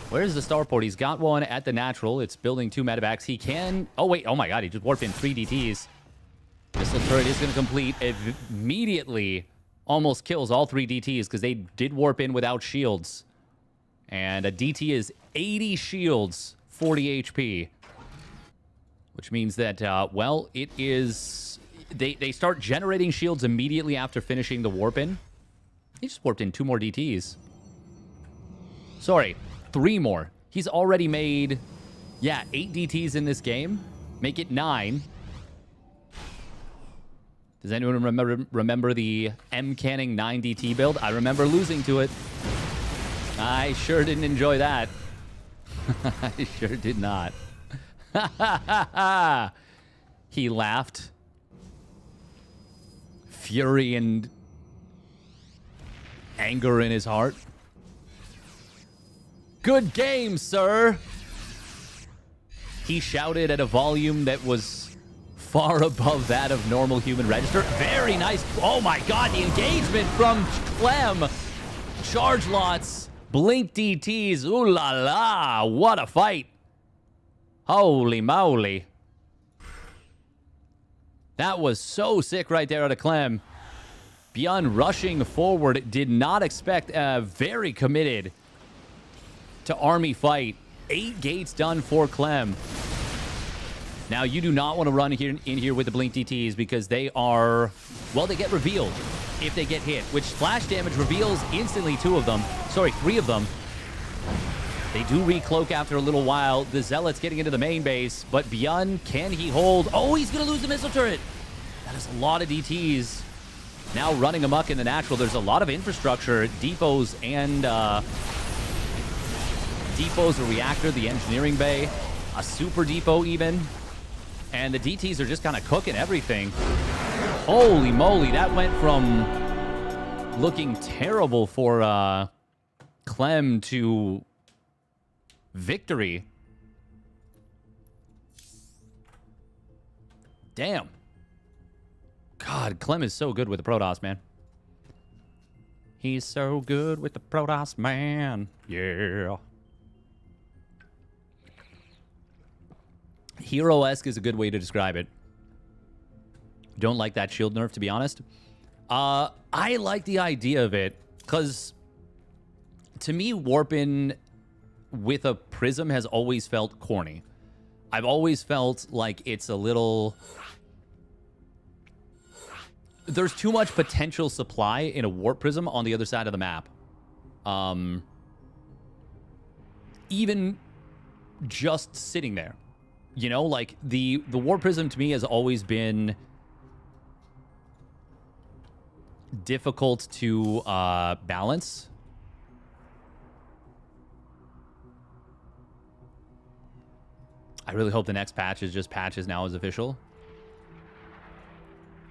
Where's the starport? He's got one at the natural. It's building 2 medevacs. He can... oh, wait. Oh, my God. He just warped in 3 DTs. Missile turret is going to complete. It immediately almost kills all 3 DTs because they did warp in without shields. And a DT is 80 shields, 40 HP. Which means that, well, it is... They start generating shields immediately after finishing the warp in. He just warped in 2 more DTs. Sorry, 3 more. He's already made, yeah, 8 DTs in this game. Make it 9. Does anyone remember the M Canning 9 DT build? I remember losing to it. I sure didn't enjoy that. I sure did not. He laughed. Fury and anger in his heart. Good game, sir. He shouted at a volume that was far above that of normal human register. Very nice. Oh my God, the engagement from Clem. Charge lots, blink DTs. Ooh la la, what a fight. Holy moly. That was so sick right there out of Clem. ByuN rushing forward, did not expect a very committed to army fight. 8 gates done for Clem. Now, you do not want to run in here with the Blink DTs because they are, well, they get revealed if they get hit, which splash damage reveals instantly 3 of them. They do recloak after a little while. The Zealot's getting into the main base, but ByuN, can he hold? Oh, he's going to lose the missile turret. That is a lot of DTs. Now running amok in the natural. There's a lot of infrastructure, depots, and depots, a reactor, the engineering bay, a super depot even. And the DTs are just kind of cooking everything. Holy moly, that went from looking terrible for Clem to victory. Damn. God, Clem is so good with the Protoss, man. He's so good with the Protoss, man. Yeah. Hero-esque is a good way to describe it. Don't like that shield nerf, to be honest. I like the idea of it, because to me, warping with a prism has always felt corny. I've always felt like it's a little... There's too much potential supply in a warp prism on the other side of the map. Even just sitting there. You know, like, the warp prism to me has always been difficult to balance. I really hope the next patch is just patches now is official.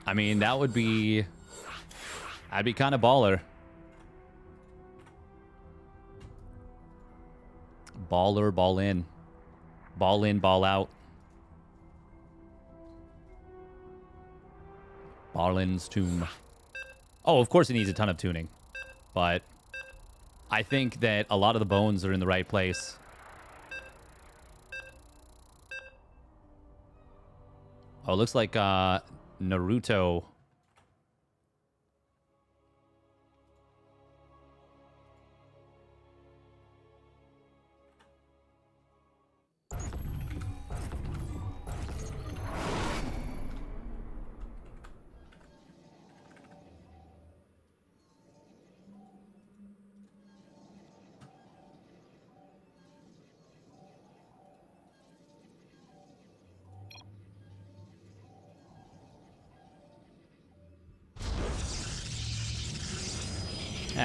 I mean, that would be... I'd be kind of baller. Baller, ball in. Ball in, ball out. Barlin's tomb. Oh, of course it needs a ton of tuning. But I think that a lot of the bones are in the right place. Oh, it looks like Naruto.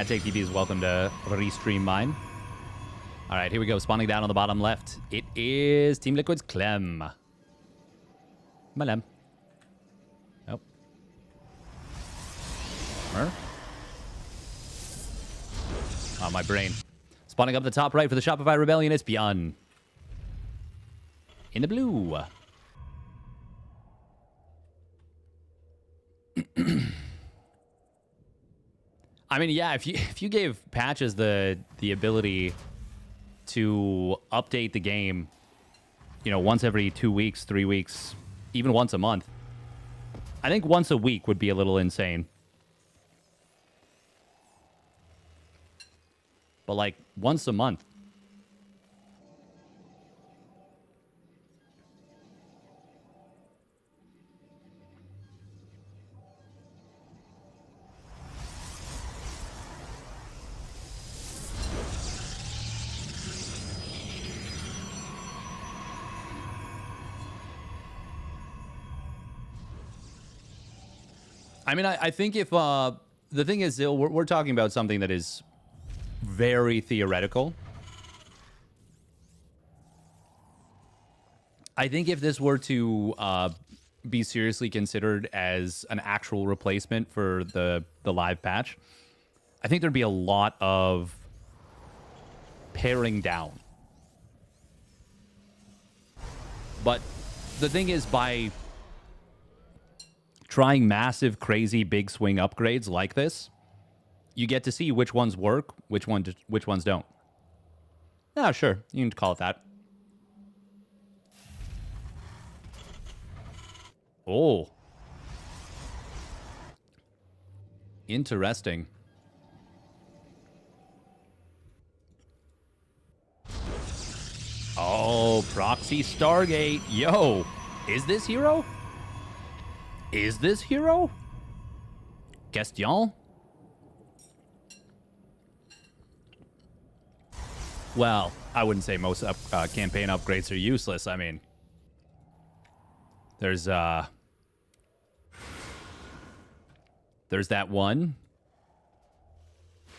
Take TP is welcome to restream mine. All right, here we go. Spawning down on the bottom left. It is Team Liquid's Clem. Malem. Nope. Oh, my brain. Spawning up the top right for the Shopify Rebellion, it's ByuN. In the blue. I mean, yeah, if you gave Patches the ability to update the game, you know, once every 2 weeks, 3 weeks, even once a month, I think once a week would be a little insane. But like once a month. I mean, I think if the thing is, we're talking about something that is very theoretical. I think if this were to be seriously considered as an actual replacement for the live patch, I think there'd be a lot of paring down. But the thing is, by trying massive, crazy, big swing upgrades like this, you get to see which ones work, which ones don't. Yeah, sure. You can call it that. Oh. Interesting. Oh, proxy Stargate. Yo. Is this hero? Is this hero? Question? Well, I wouldn't say most campaign upgrades are useless. I mean, there's that one.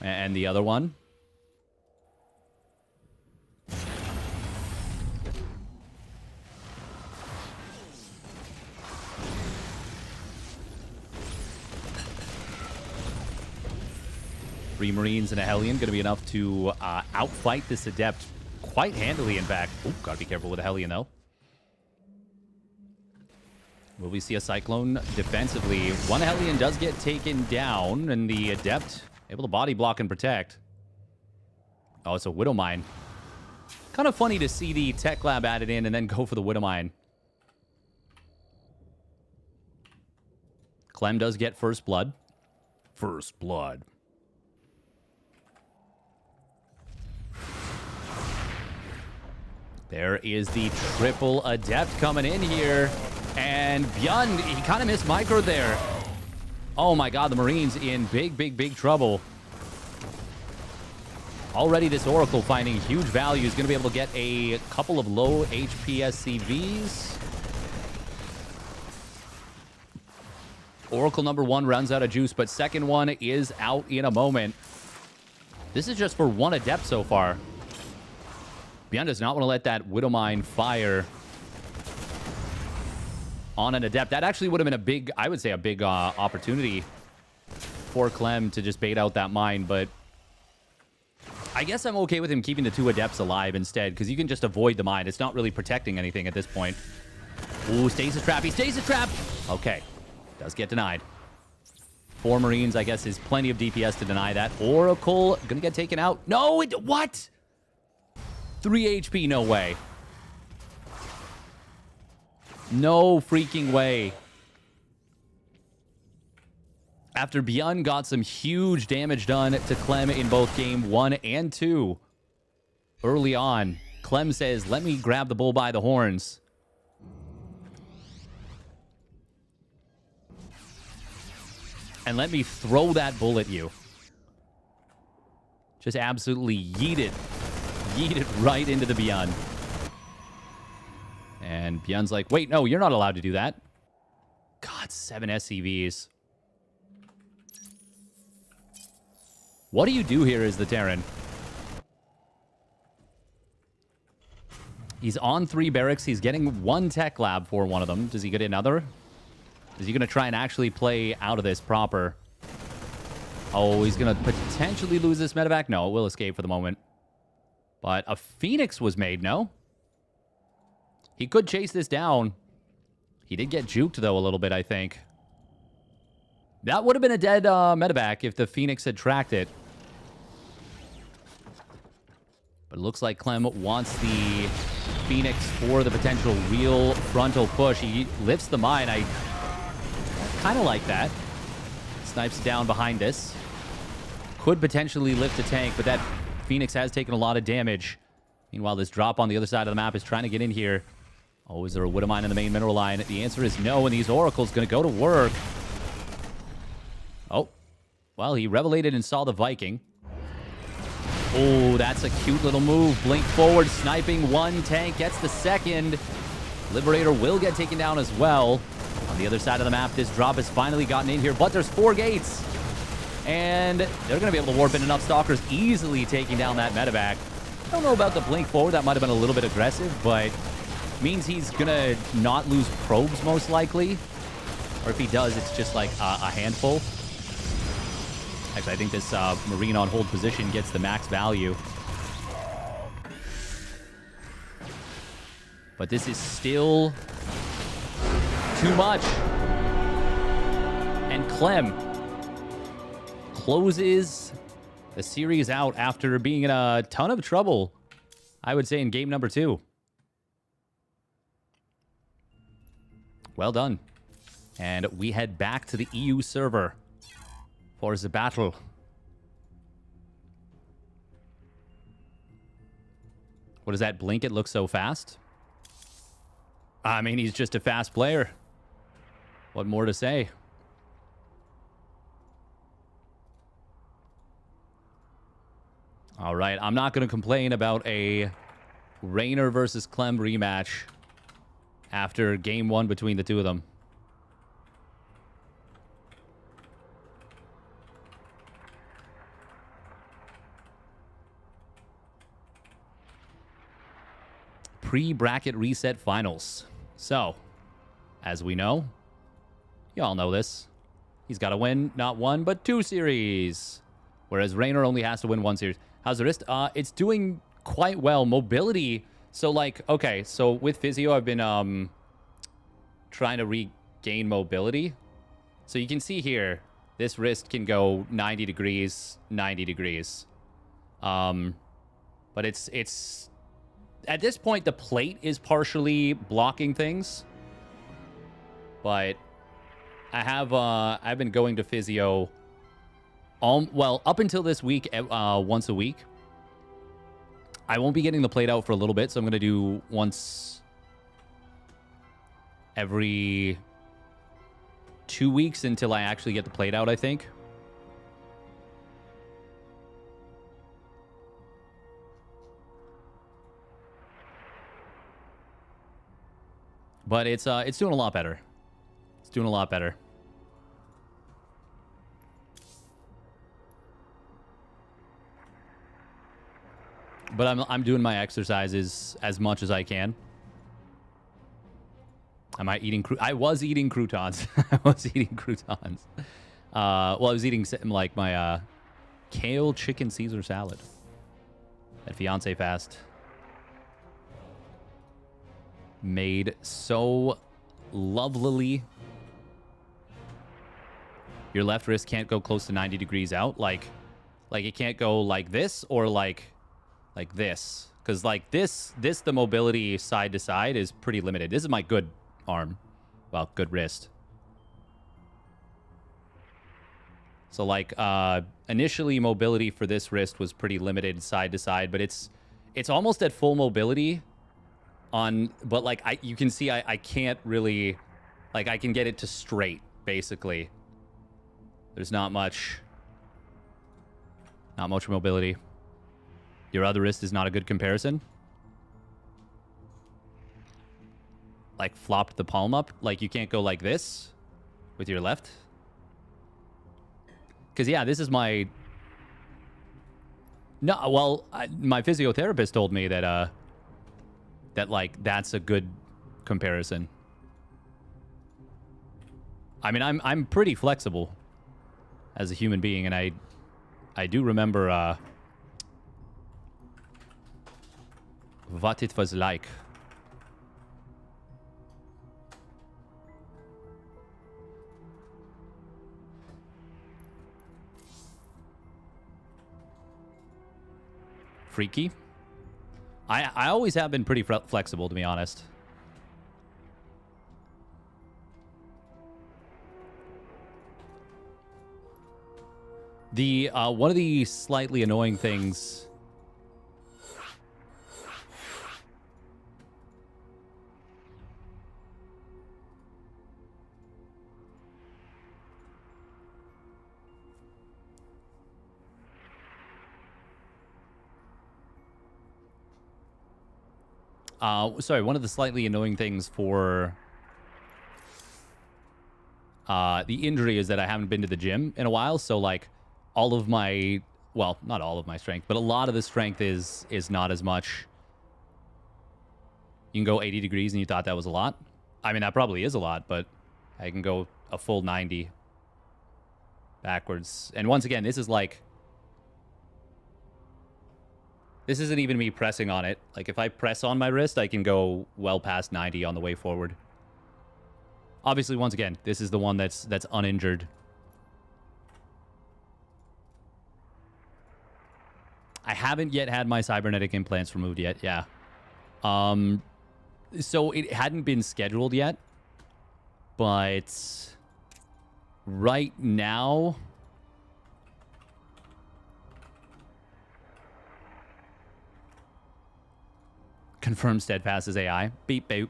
And the other one. Three Marines and a Hellion going to be enough to outfight this Adept quite handily, in fact. Ooh, got to be careful with the Hellion, though. Will we see a Cyclone defensively? One Hellion does get taken down, and the Adept able to body block and protect. Oh, it's a Widowmine. Kind of funny to see the Tech Lab added in and then go for the Widowmine. Clem does get First Blood. First Blood. There is the triple Adept coming in here. And ByuN, he kind of missed micro there. Oh my god, the Marines in big, big, big trouble. Already this Oracle finding huge value. Is going to be able to get a couple of low HP SCVs. Oracle number 1 runs out of juice, but second one is out in a moment. This is just for one Adept so far. ByuN does not want to let that Widowmine fire on an Adept. That actually would have been a big, I would say, a big opportunity for Clem to just bait out that mine, but I guess I'm okay with him keeping the 2 Adepts alive instead, because you can just avoid the mine. It's not really protecting anything at this point. Ooh, Stasis Trap. He Stasis Trap! Okay. Does get denied. 4 Marines, I guess, is plenty of DPS to deny that. Oracle gonna get taken out. No, what? 3 HP, no way. No freaking way. After ByuN got some huge damage done to Clem in both game 1 and 2. Early on, Clem says, let me grab the bull by the horns. And let me throw that bull at you. Just absolutely yeet it. Yeet it right into the ByuN. And ByuN's like, wait, no, you're not allowed to do that. God, 7 SCVs. What do you do here as the Terran? He's on 3 barracks. He's getting 1 tech lab for one of them. Does he get another? Is he going to try and actually play out of this proper? Oh, he's going to potentially lose this medevac? No, it will escape for the moment. But a Phoenix was made, no? He could chase this down. He did get juked, though, a little bit, I think. That would have been a dead medevac if the Phoenix had tracked it. But it looks like Clem wants the Phoenix for the potential real frontal push. He lifts the mine. I kind of like that. Snipes down behind this. Could potentially lift the tank, but that Phoenix has taken a lot of damage. Meanwhile, this drop on the other side of the map is trying to get in here. Oh, is there a Widowmine in the main mineral line? The answer is no, and these Oracles going to go to work. Oh, well, he revelated and saw the Viking. Oh, that's a cute little move. Blink forward, sniping 1 tank, gets the second. Liberator will get taken down as well. On the other side of the map, this drop has finally gotten in here, but there's 4 gates. And they're going to be able to warp in enough Stalkers, easily taking down that medevac. I don't know about the blink forward. That might have been a little bit aggressive, but means he's going to not lose probes, most likely. Or if he does, it's just like a handful. Actually, I think this Marine on hold position gets the max value. But this is still too much. And Clem closes the series out after being in a ton of trouble, I would say, in game number 2. Well done. And we head back to the EU server for the battle. What does that blink? It looks so fast. I mean, he's just a fast player. What more to say? All right, I'm not going to complain about a Raynor versus Clem rematch after game 1 between the two of them. Pre-bracket reset finals. So, as we know, you all know this. He's got to win not 1, but 2 series. Whereas Raynor only has to win 1 series. How's the wrist? It's doing quite well. Mobility. So, like, okay. So, with physio, I've been trying to regain mobility. So, you can see here, this wrist can go 90 degrees, 90 degrees. But it's... At this point, the plate is partially blocking things. But I've been going to physio... well, up until this week, once a week. I won't be getting the plate out for a little bit, so I'm going to do once every 2 weeks until I actually get the plate out, I think. But it's doing a lot better. It's doing a lot better. But I'm doing my exercises as much as I can. Am I eating I was eating croutons. I was eating croutons. Well, I was eating like my kale chicken Caesar salad at Fiance Fast. Made so lovelily. Your left wrist can't go close to 90 degrees out. Like it can't go like this or like this. Because like this, the mobility side to side is pretty limited. This is my good arm. Well, good wrist. So like initially mobility for this wrist was pretty limited side to side, but it's almost at full mobility on, but like you can see I can't really, like I can get it to straight basically. There's not much mobility. Your other wrist is not a good comparison. Like flopped the palm up. Like you can't go like this with your left. Because yeah, this is my... No, well, my physiotherapist told me that like that's a good comparison. I mean, I'm pretty flexible as a human being, and I do remember what it was like. Freaky. I always have been pretty flexible, to be honest. The one of the slightly annoying things sorry, one of the slightly annoying things for the injury is that I haven't been to the gym in a while. So, like, all of my, well, not all of my strength, but a lot of the strength is not as much. You can go 80 degrees and you thought that was a lot. I mean, that probably is a lot, but I can go a full 90 backwards. And once again, this is like... This isn't even me pressing on it. Like, if I press on my wrist, I can go well past 90 on the way forward. Obviously, once again, this is the one that's uninjured. I haven't yet had my cybernetic implants removed yet, yeah. So it hadn't been scheduled yet. But right now... Confirm Steadfast as AI. Beep, boop.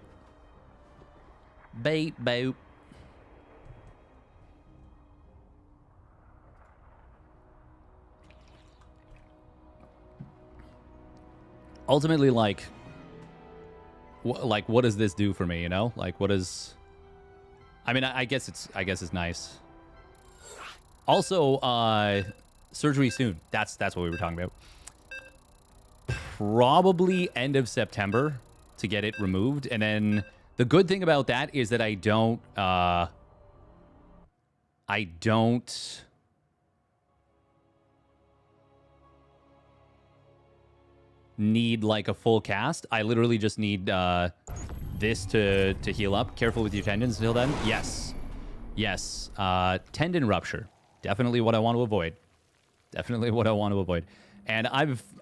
Beep, boop. Ultimately, like, what does this do for me? You know, like, what is? I mean, I guess it's nice. Also, surgery soon. That's what we were talking about. Probably end of September to get it removed, and then the good thing about that is that I don't need like a full cast. I literally just need this to heal up. Careful with your tendons until then. Yes. Tendon rupture. Definitely what I want to avoid. Definitely what I want to avoid. And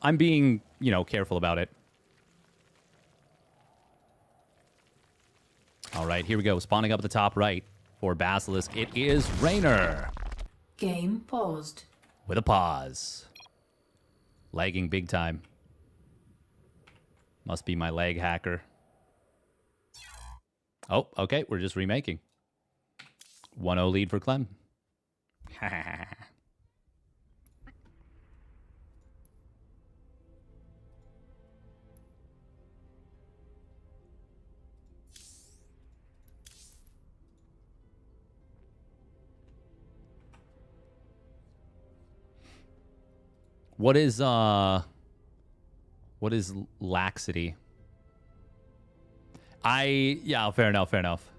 I'm being, you know, careful about it. All right, here we go. Spawning up at the top right for Basilisk. It is Rainer. Game paused. With a pause. Lagging big time. Must be my lag hacker. Oh, okay. We're just remaking. 1-0 lead for Clem. What is laxity? Yeah, fair enough.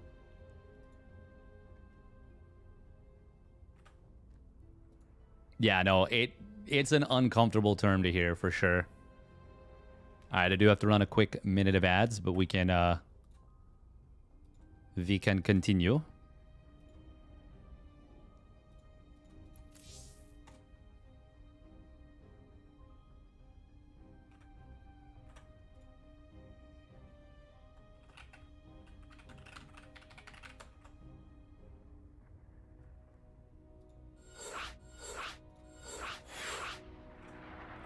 Yeah, no, it's an uncomfortable term to hear for sure. All right, I do have to run a quick minute of ads, but we can continue.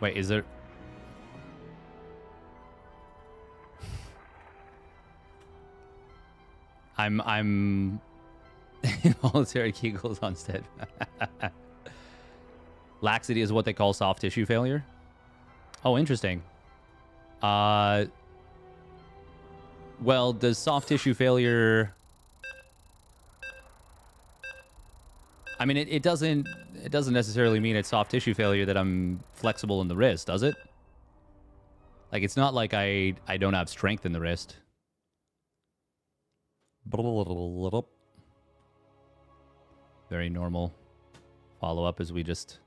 Wait, is there... I'm involuntary kegels on Stead. Laxity is what they call soft tissue failure. Oh, interesting. Well, does soft tissue failure... I mean, it doesn't necessarily mean it's soft tissue failure that I'm flexible in the wrist, does it? Like, it's not like I don't have strength in the wrist. Very normal follow-up as we just...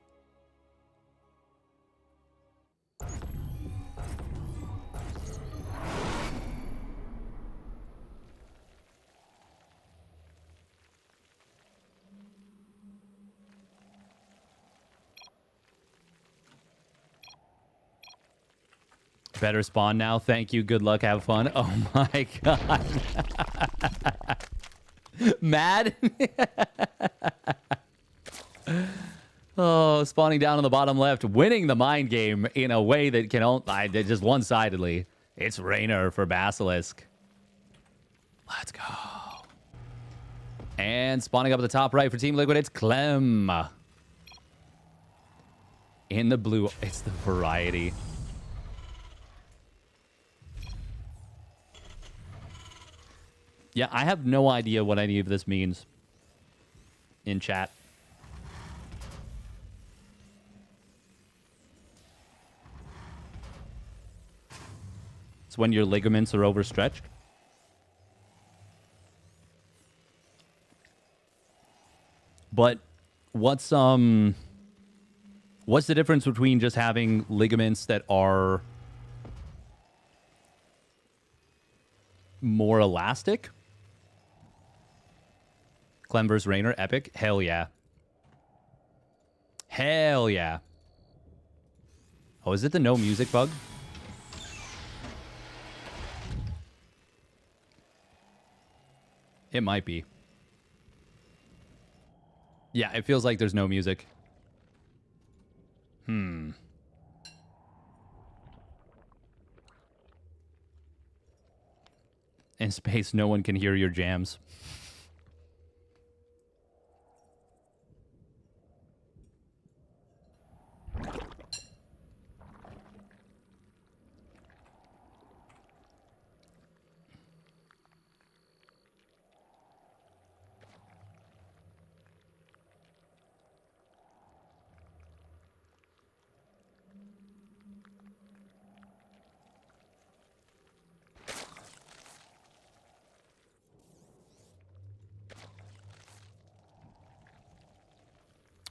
Better spawn now. Thank you. Good luck. Have fun. Oh my god. Mad? Oh, spawning down on the bottom left, winning the mind game in a way that can only just one-sidedly. It's Rainer for Basilisk. Let's go. And spawning up at the top right for Team Liquid, it's Clem. In the blue, it's the variety. Yeah, I have no idea what any of this means in chat. It's when your ligaments are overstretched. But what's the difference between just having ligaments that are more elastic? Clem vs. Rainer, epic. Hell yeah. Hell yeah. Oh, is it the no music bug? It might be. Yeah, it feels like there's no music. In space, no one can hear your jams.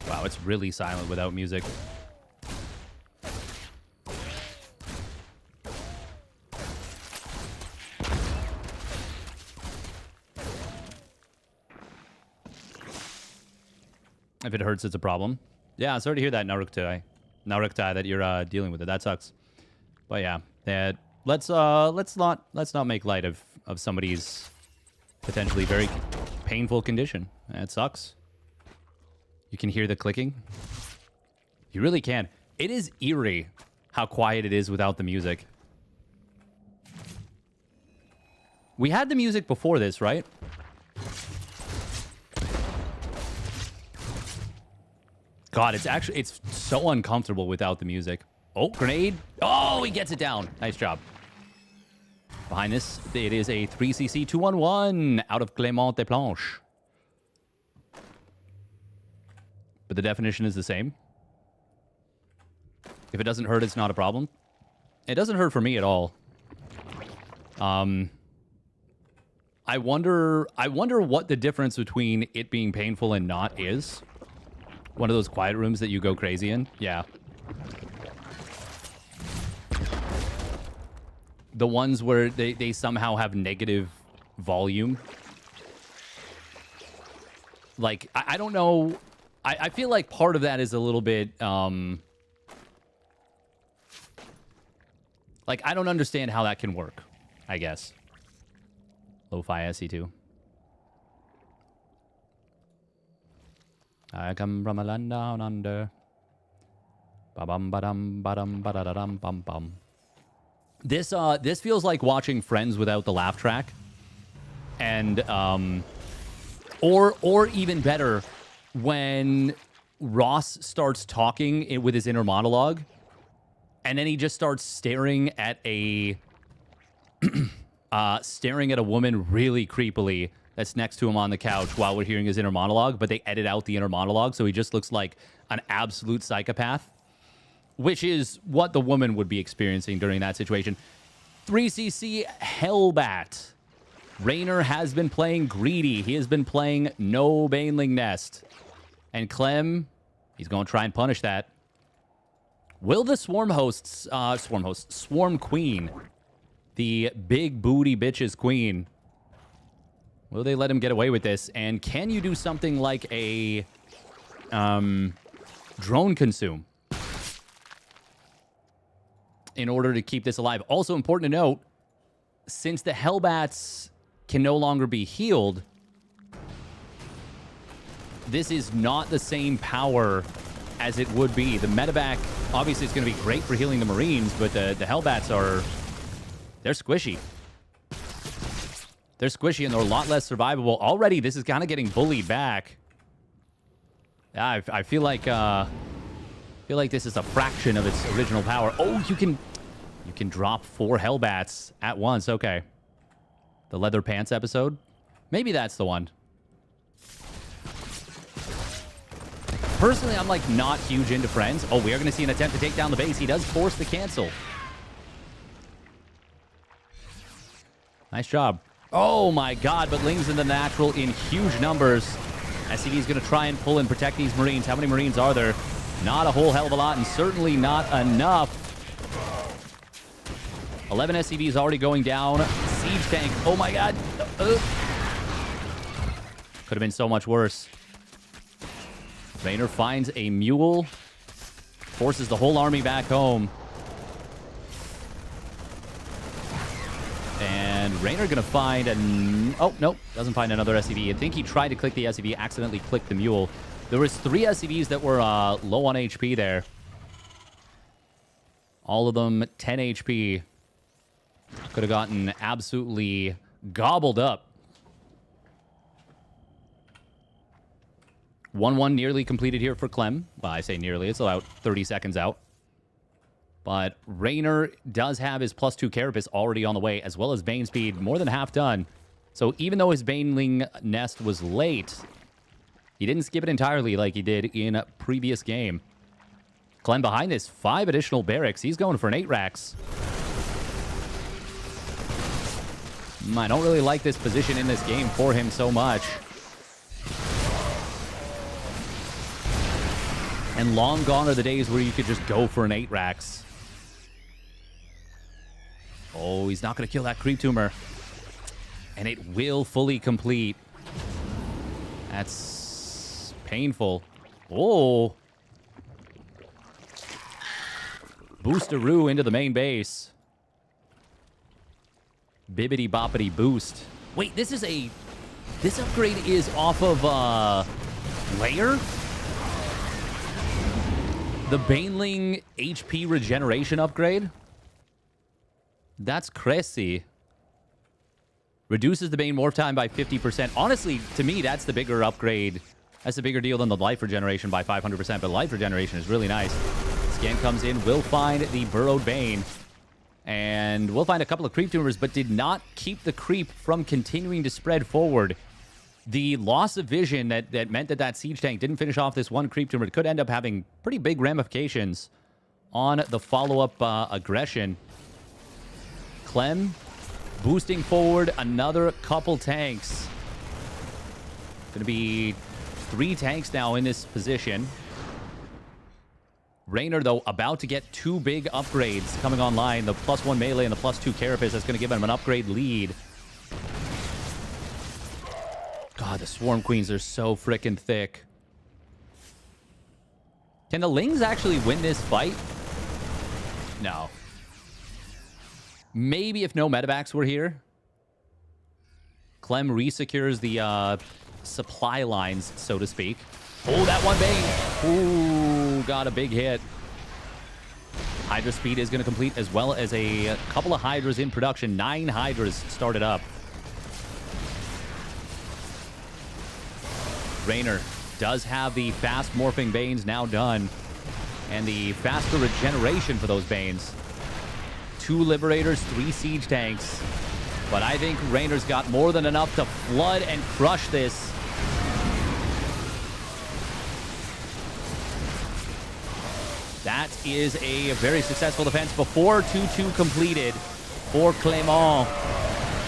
Wow, it's really silent without music. If it hurts, it's a problem. Yeah, sorry to hear that, Naruktai, that you're dealing with it. That sucks. But yeah, let's not make light of somebody's potentially very painful condition. It sucks. You can hear the clicking. You really can. It is eerie how quiet it is without the music. We had the music before this, right? God, it's so uncomfortable without the music. Oh, grenade. Oh, he gets it down. Nice job. Behind this, it is a 3cc 2-on-1 out of Clement des Planches. But the definition is the same. If it doesn't hurt, it's not a problem. It doesn't hurt for me at all. I wonder what the difference between it being painful and not is. One of those quiet rooms that you go crazy in? Yeah. The ones where they somehow have negative volume. Like, I don't know. I feel like part of that is a little bit, like, I don't understand how that can work, I guess. Lo-fi SC2. I come from a land down under. Ba-bum, ba-dum, ba-dum, ba-da-da-dum, bum-bum. This feels like watching Friends without the laugh track. And, or even better, when Ross starts talking with his inner monologue, and then he just starts staring at a woman really creepily that's next to him on the couch while we're hearing his inner monologue, but they edit out the inner monologue, so he just looks like an absolute psychopath, which is what the woman would be experiencing during that situation. 3cc Hellbat. Raynor has been playing Greedy. He has been playing No Baneling Nest. And Clem, he's going to try and punish that. Will the Swarm Queen, the big booty bitches queen, will they let him get away with this? And can you do something like a drone consume in order to keep this alive? Also important to note, since the Hellbats can no longer be healed, this is not the same power as it would be. The medevac, obviously, is going to be great for healing the Marines, but the Hellbats they're squishy. They're squishy, and they're a lot less survivable. Already, this is kind of getting bullied back. Yeah, I feel like this is a fraction of its original power. Oh, you can drop 4 Hellbats at once. Okay. The leather pants episode? Maybe that's the one. Personally, I'm like not huge into Friends. Oh, we are going to see an attempt to take down the base. He does force the cancel. Nice job. Oh my god, but Ling's in the natural in huge numbers. SCV is going to try and pull and protect these Marines. How many Marines are there? Not a whole hell of a lot, and certainly not enough. 11 SCVs already going down. Siege tank. Oh my god. Could have been so much worse. Raynor finds a mule. Forces the whole army back home. And Raynor going to find oh, nope. Doesn't find another SCV. I think he tried to click the SCV, accidentally clicked the mule. There was 3 SCVs that were low on HP there. All of them 10 HP. Could have gotten absolutely gobbled up. 1-1 nearly completed here for Clem. Well, I say nearly. It's about 30 seconds out. But Raynor does have his +2 Carapace already on the way, as well as Bane Speed more than half done. So even though his Baneling nest was late, he didn't skip it entirely like he did in a previous game. Clem behind this, 5 additional barracks. He's going for an 8 racks. I don't really like this position in this game for him so much. And long gone are the days where you could just go for an 8 racks. Oh, he's not going to kill that creep tumor. And it will fully complete. That's painful. Oh. Boosteroo into the main base. Bibbity boppity boost. Wait, this upgrade is off of Lair? The Baneling HP regeneration upgrade? That's crazy. Reduces the Bane morph time by 50%. Honestly, to me, that's the bigger upgrade. That's a bigger deal than the life regeneration by 500%, but life regeneration is really nice. Scan comes in, will find the burrowed Bane. And we'll find a couple of creep tumors, but did not keep the creep from continuing to spread forward. The loss of vision that meant that siege tank didn't finish off this one creep tumor. It could end up having pretty big ramifications on the follow-up aggression. Clem boosting forward another couple tanks. Going to be 3 tanks now in this position. Raynor, though, about to get 2 big upgrades coming online. The +1 melee and the +2 Carapace. That's going to give him an upgrade lead. God, the Swarm Queens are so freaking thick. Can the Lings actually win this fight? No. Maybe if no medevacs were here. Clem resecures the supply lines, so to speak. Oh, that one Bane. Ooh, got a big hit. Hydra speed is going to complete, as well as a couple of Hydras in production. 9 Hydras started up. Raynor does have the fast morphing Banes now done. And the faster regeneration for those Banes. 2 Liberators, 3 Siege Tanks. But I think Raynor's got more than enough to flood and crush this. That is a very successful defense before 2-2 completed for Clement.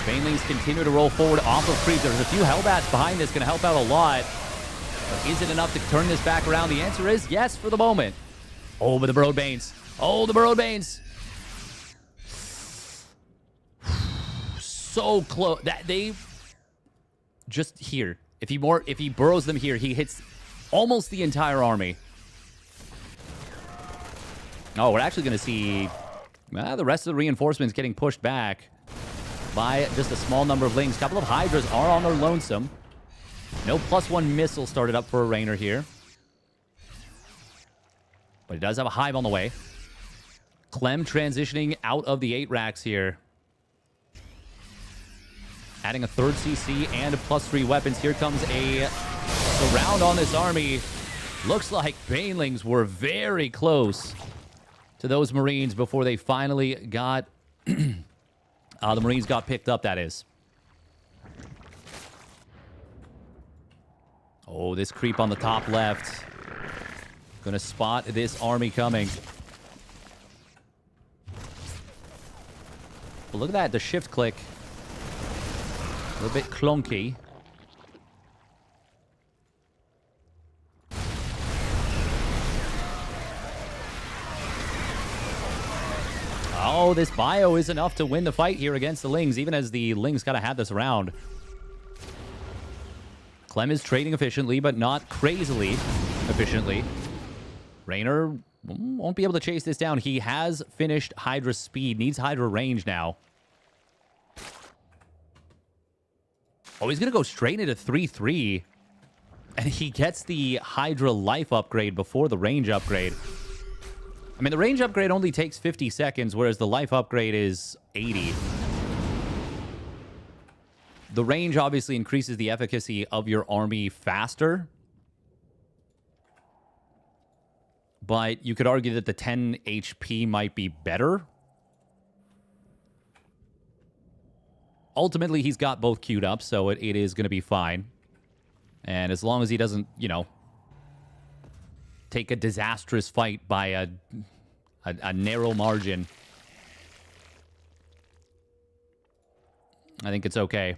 Banelings continue to roll forward off of creep. There's a few Hellbats behind this, going to help out a lot. But is it enough to turn this back around? The answer is yes for the moment. Oh, but the Burrowed Banes. Oh, the Burrowed Banes. So close. That they just here. If he burrows them here, he hits almost the entire army. Oh, we're actually going to see the rest of the reinforcements getting pushed back by just a small number of Lings. A couple of Hydras are on their lonesome. No +1 missile started up for a Raynor here. But he does have a Hive on the way. Clem transitioning out of the 8 racks here. Adding a 3rd CC and a +3 weapons. Here comes a surround on this army. Looks like Banelings were very close to those Marines before they finally got... the Marines got picked up, that is. Oh, this creep on the top left. Gonna spot this army coming. But look at that, the shift click. A little bit clunky. Oh, this bio is enough to win the fight here against the Lings, even as the Lings gotta have this around. Clem is trading efficiently, but not crazily efficiently. Raynor won't be able to chase this down. He has finished Hydra speed, needs Hydra range now. Oh, he's going to go straight into 3-3. And he gets the Hydra life upgrade before the range upgrade. I mean, the range upgrade only takes 50 seconds, whereas the life upgrade is 80. The range obviously increases the efficacy of your army faster. But you could argue that the 10 HP might be better. Ultimately, he's got both queued up, so it is going to be fine. And as long as he doesn't, you know, take a disastrous fight by a narrow margin, I think it's okay.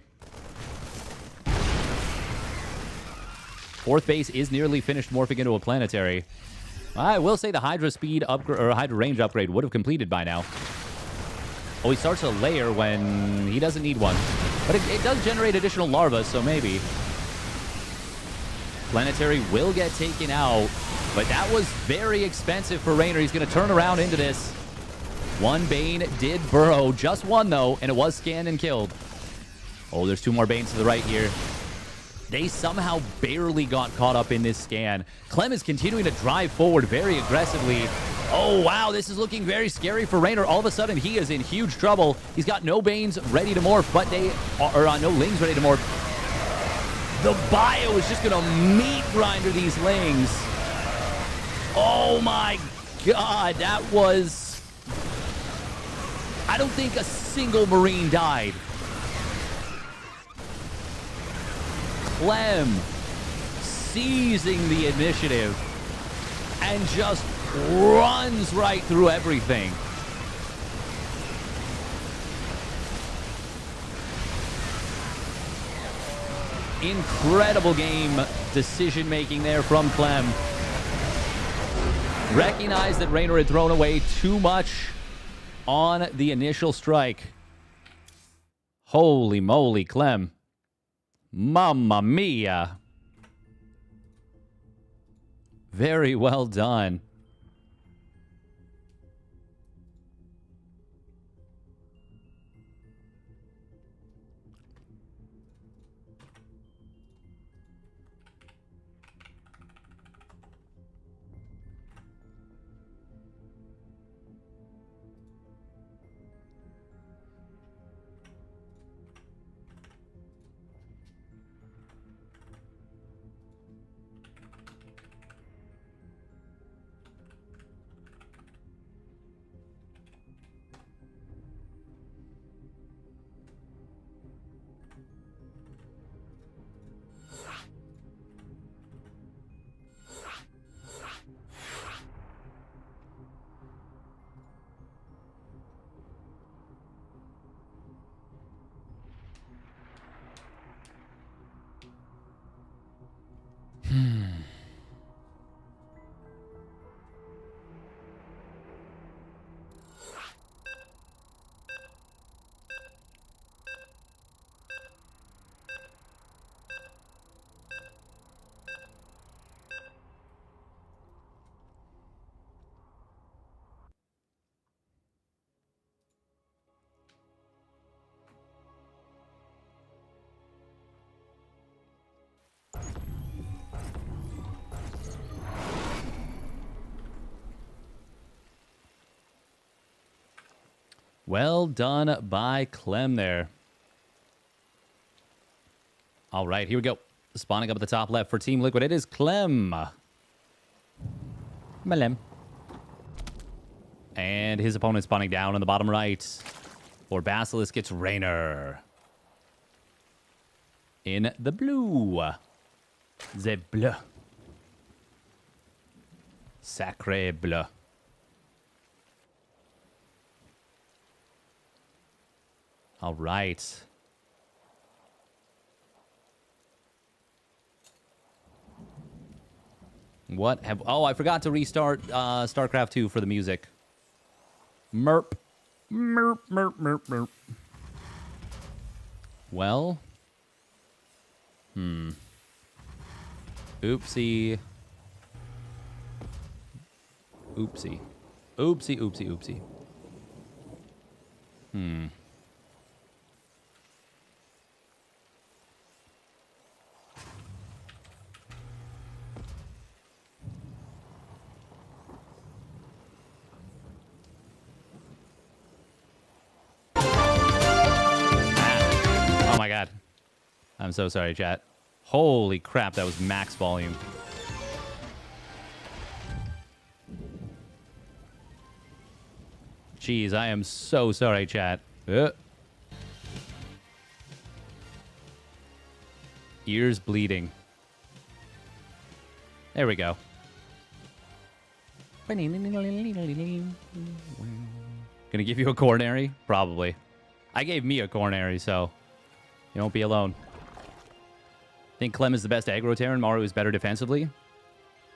Fourth base is nearly finished morphing into a planetary. I will say the Hydra speed upgrade or Hydra range upgrade would have completed by now. Oh, he starts a layer when he doesn't need one. But it does generate additional larvae, so maybe. Planetary will get taken out, but that was very expensive for Raynor. He's going to turn around into this. One Bane did burrow. Just one, though, and it was scanned and killed. Oh, there's two more Banes to the right here. They somehow barely got caught up in this scan. Clem is continuing to drive forward very aggressively. Oh, wow, this is looking very scary for Raynor. All of a sudden, he is in huge trouble. He's got no Banes ready to morph, but no Lings ready to morph. The Bio is just going to meat grinder these Lings. Oh, my God, that was... I don't think a single Marine died. Clem seizing the initiative and just runs right through everything. Incredible game decision-making there from Clem. Recognized that Raynor had thrown away too much on the initial strike. Holy moly, Clem. Mamma mia. Very well done. Well done by Clem there. All right, here we go. Spawning up at the top left for Team Liquid, it is Clem. Malem. And his opponent spawning down on the bottom right. For Basilisk, it's Raynor. In the blue. The bleu. Sacré bleu. All right. What have... Oh, I forgot to restart StarCraft 2 for the music. Merp. Merp, merp, merp, merp. Well. Oopsie. Oopsie. Oopsie, oopsie, oopsie. Oh my god. I'm so sorry, chat. Holy crap, that was max volume. Jeez, I am so sorry, chat. Ears bleeding. There we go. Gonna give you a coronary? Probably. I gave me a coronary, so you won't be alone. Think Clem is the best aggro Terran, Maru is better defensively?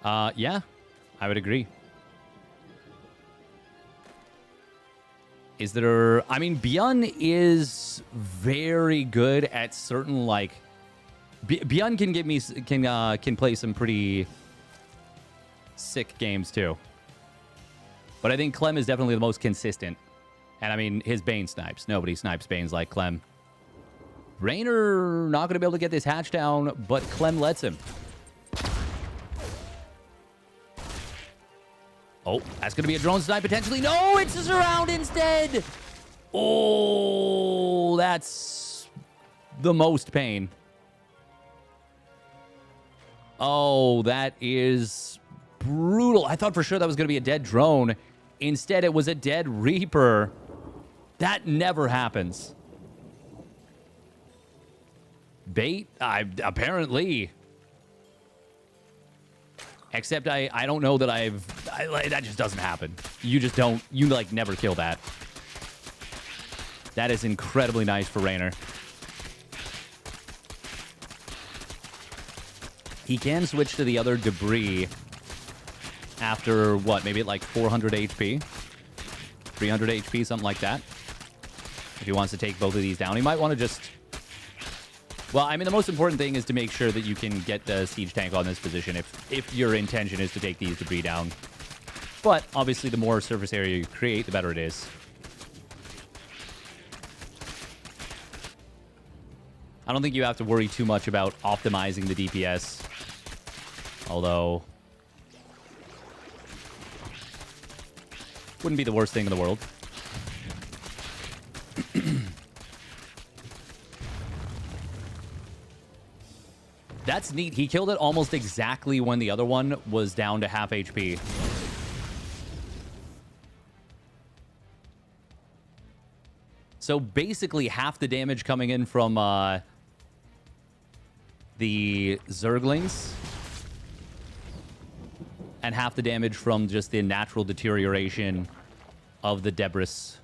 Yeah, I would agree. Is there... I mean, ByuN is very good at certain, like... ByuN can give me... can play some pretty sick games, too. But I think Clem is definitely the most consistent. And, I mean, his Bane snipes. Nobody snipes Banes like Clem. Raynor not going to be able to get this hatch down, but Clem lets him. Oh, that's going to be a drone snipe potentially. No, it's a surround instead. Oh, that's the most pain. Oh, that is brutal. I thought for sure that was going to be a dead drone. Instead, it was a dead Reaper. That never happens. Bait? Apparently. Except I don't know that that just doesn't happen. You just don't, you like never kill that. That is incredibly nice for Raynor. He can switch to the other debris after what, maybe at like 400 HP? 300 HP, something like that. If he wants to take both of these down, he might want to just... Well, I mean, the most important thing is to make sure that you can get the siege tank on this position if your intention is to take these debris down. But, obviously, the more surface area you create, the better it is. I don't think you have to worry too much about optimizing the DPS. Although... wouldn't be the worst thing in the world. That's neat. He killed it almost exactly when the other one was down to half HP. So basically half the damage coming in from the Zerglings and half the damage from just the natural deterioration of the debris.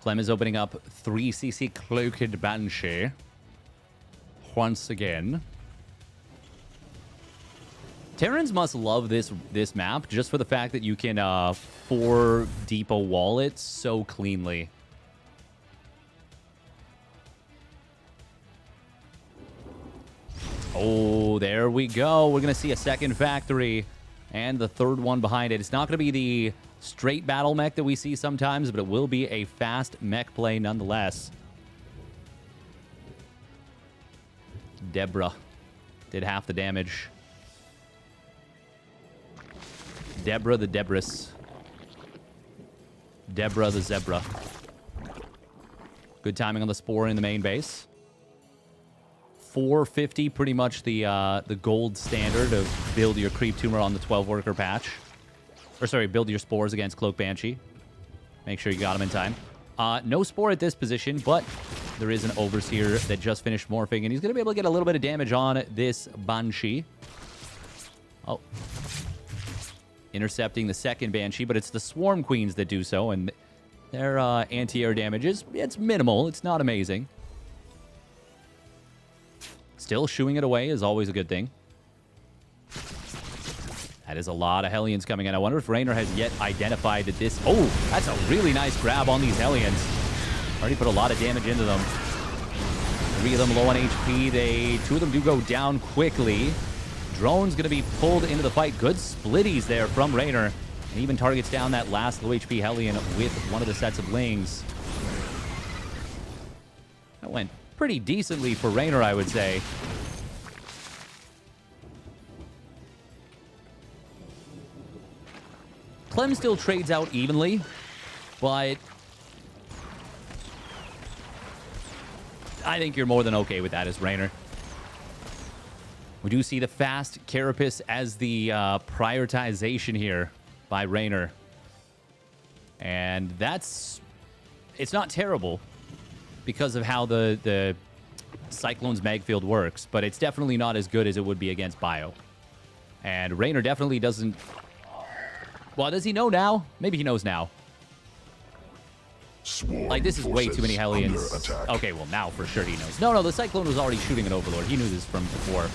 Clem is opening up 3cc Cloaked Banshee. Once again. Terrans must love this map just for the fact that you can 4 depot wall it so cleanly. Oh, there we go. We're going to see a second factory and the third one behind it. It's not going to be the straight battle mech that we see sometimes, but it will be a fast mech play nonetheless. Deborah did half the damage. Deborah the Debris. Deborah the Zebra. Good timing on the Spore in the main base. 450, pretty much the gold standard of build your Creep Tumor on the 12-worker patch. Or sorry, build your Spores against Cloak Banshee. Make sure you got them in time. No Spore at this position, but there is an Overseer that just finished morphing, and he's going to be able to get a little bit of damage on this Banshee. Oh. Intercepting the second Banshee, but it's the Swarm Queens that do so, and their anti-air damage it's minimal. It's not amazing. Still, shooing it away is always a good thing. That is a lot of Hellions coming in. I wonder if Raynor has yet identified that this... Oh, that's a really nice grab on these Hellions. Already put a lot of damage into them. 3 of them low on HP. 2 of them do go down quickly. Drone's going to be pulled into the fight. Good splitties there from Raynor. And even targets down that last low HP Hellion with one of the sets of Lings. That went pretty decently for Raynor, I would say. Clem still trades out evenly, but I think you're more than okay with that as Raynor. We do see the fast Carapace as the prioritization here by Raynor. And it's not terrible because of how the Cyclone's mag field works, but it's definitely not as good as it would be against Bio. And Raynor definitely doesn't... Well, does he know now? Maybe he knows now. Like, this is way too many Hellions. Okay, well, now for sure he knows. No, the Cyclone was already shooting an Overlord. He knew this from before.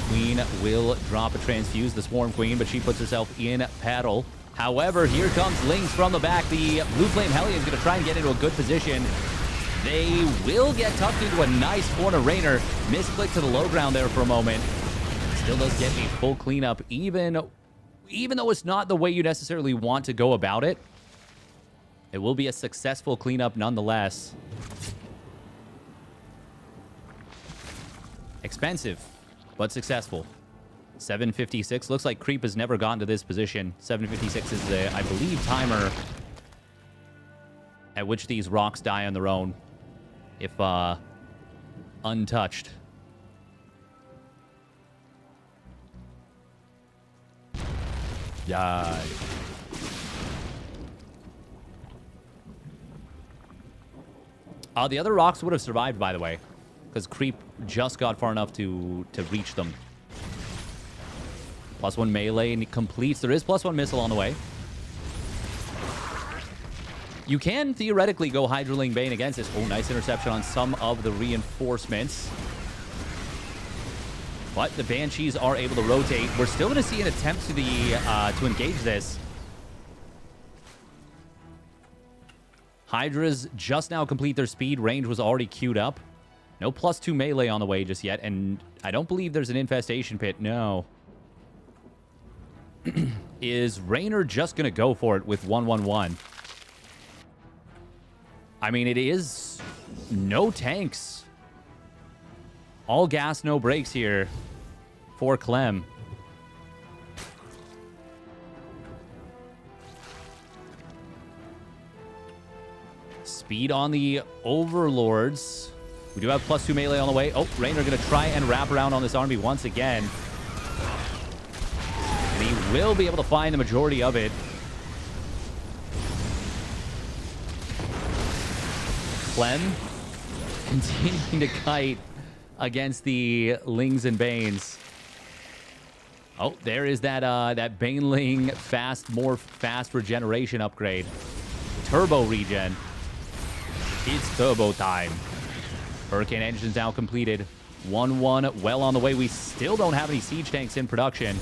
Queen will drop a Transfuse, the Swarm Queen, but she puts herself in paddle. However, here comes Lings from the back. The Blue Flame Hellion is going to try and get into a good position. They will get tucked into a nice corner. Raynor misclicked to the low ground there for a moment. Still does get a full cleanup, even though it's not the way you necessarily want to go about it. It will be a successful cleanup nonetheless. Expensive, but successful. 756. Looks like Creep has never gotten to this position. 756 is the, I believe, timer at which these rocks die on their own if untouched. Yeah. The other rocks would have survived, by the way, because Creep just got far enough to reach them. +1 melee and it completes. There is +1 missile on the way. You can theoretically go Hydraling Bane against this. Oh, nice interception on some of the reinforcements. But the Banshees are able to rotate. We're still going to see an attempt to engage this. Hydras just now complete their speed. Range was already queued up. No +2 melee on the way just yet. And I don't believe there's an infestation pit. No. Is Raynor just going to go for it with 1-1-1? I mean, it is no tanks. All gas, no brakes here for Clem. Speed on the Overlords. We do have +2 melee on the way. Oh, Raynor going to try and wrap around on this army once again. And he will be able to find the majority of it. Clem continuing to kite against the Lings and Banes. Oh, there is that Baneling more fast regeneration upgrade. Turbo regen. It's turbo time. Hurricane engines now completed. 1-1 well on the way. We still don't have any siege tanks in production.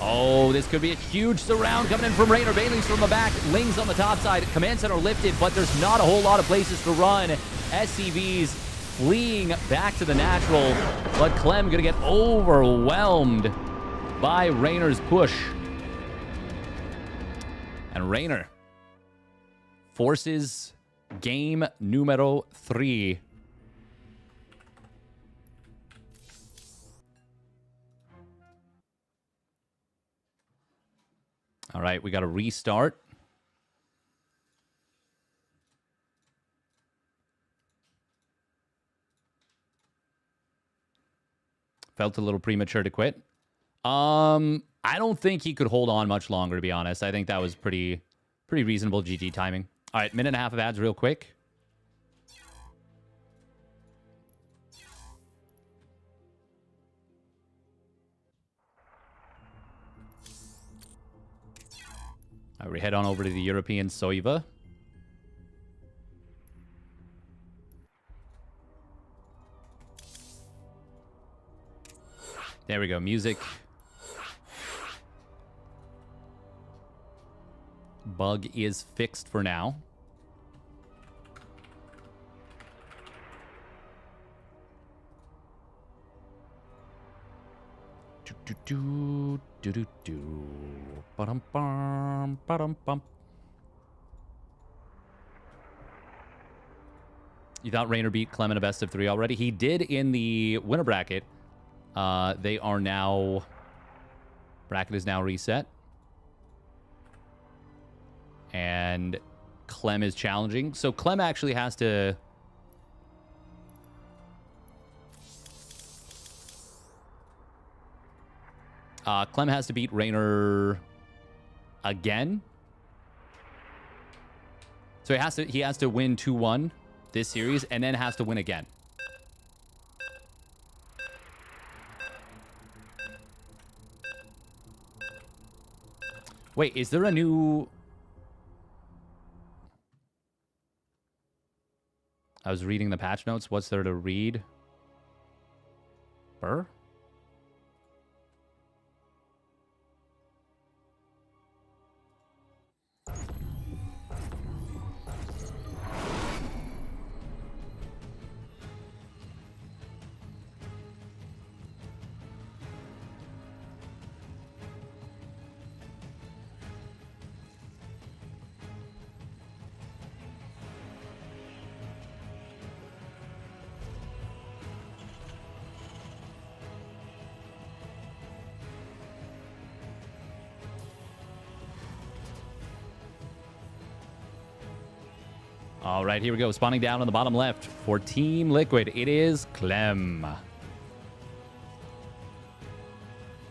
Oh, this could be a huge surround coming in from Raynor. Banelings from the back. Lings on the top side. Command center lifted, but there's not a whole lot of places to run. SCVs fleeing back to the natural, but Clem going to get overwhelmed by Raynor's push. And Raynor forces game numero 3. All right, we got to restart. Felt a little premature to quit. I don't think he could hold on much longer, to be honest. I think that was pretty reasonable GG timing. All right, minute and a half of ads real quick. All right, we head on over to the European Soiva. There we go, music. Bug is fixed for now. Ba-dum-bum, ba-dum-bum. You thought Raynor beat Clem in a best of 3 already? He did in the winner bracket. They are now... Bracket is now reset. And Clem is challenging. So Clem actually has to... Clem has to beat Raynor again. So he has to win 2-1 this series and then has to win again. Wait, is there a new... I was reading the patch notes. What's there to read? Burr? All right, here we go. Spawning down on the bottom left for Team Liquid. It is Clem.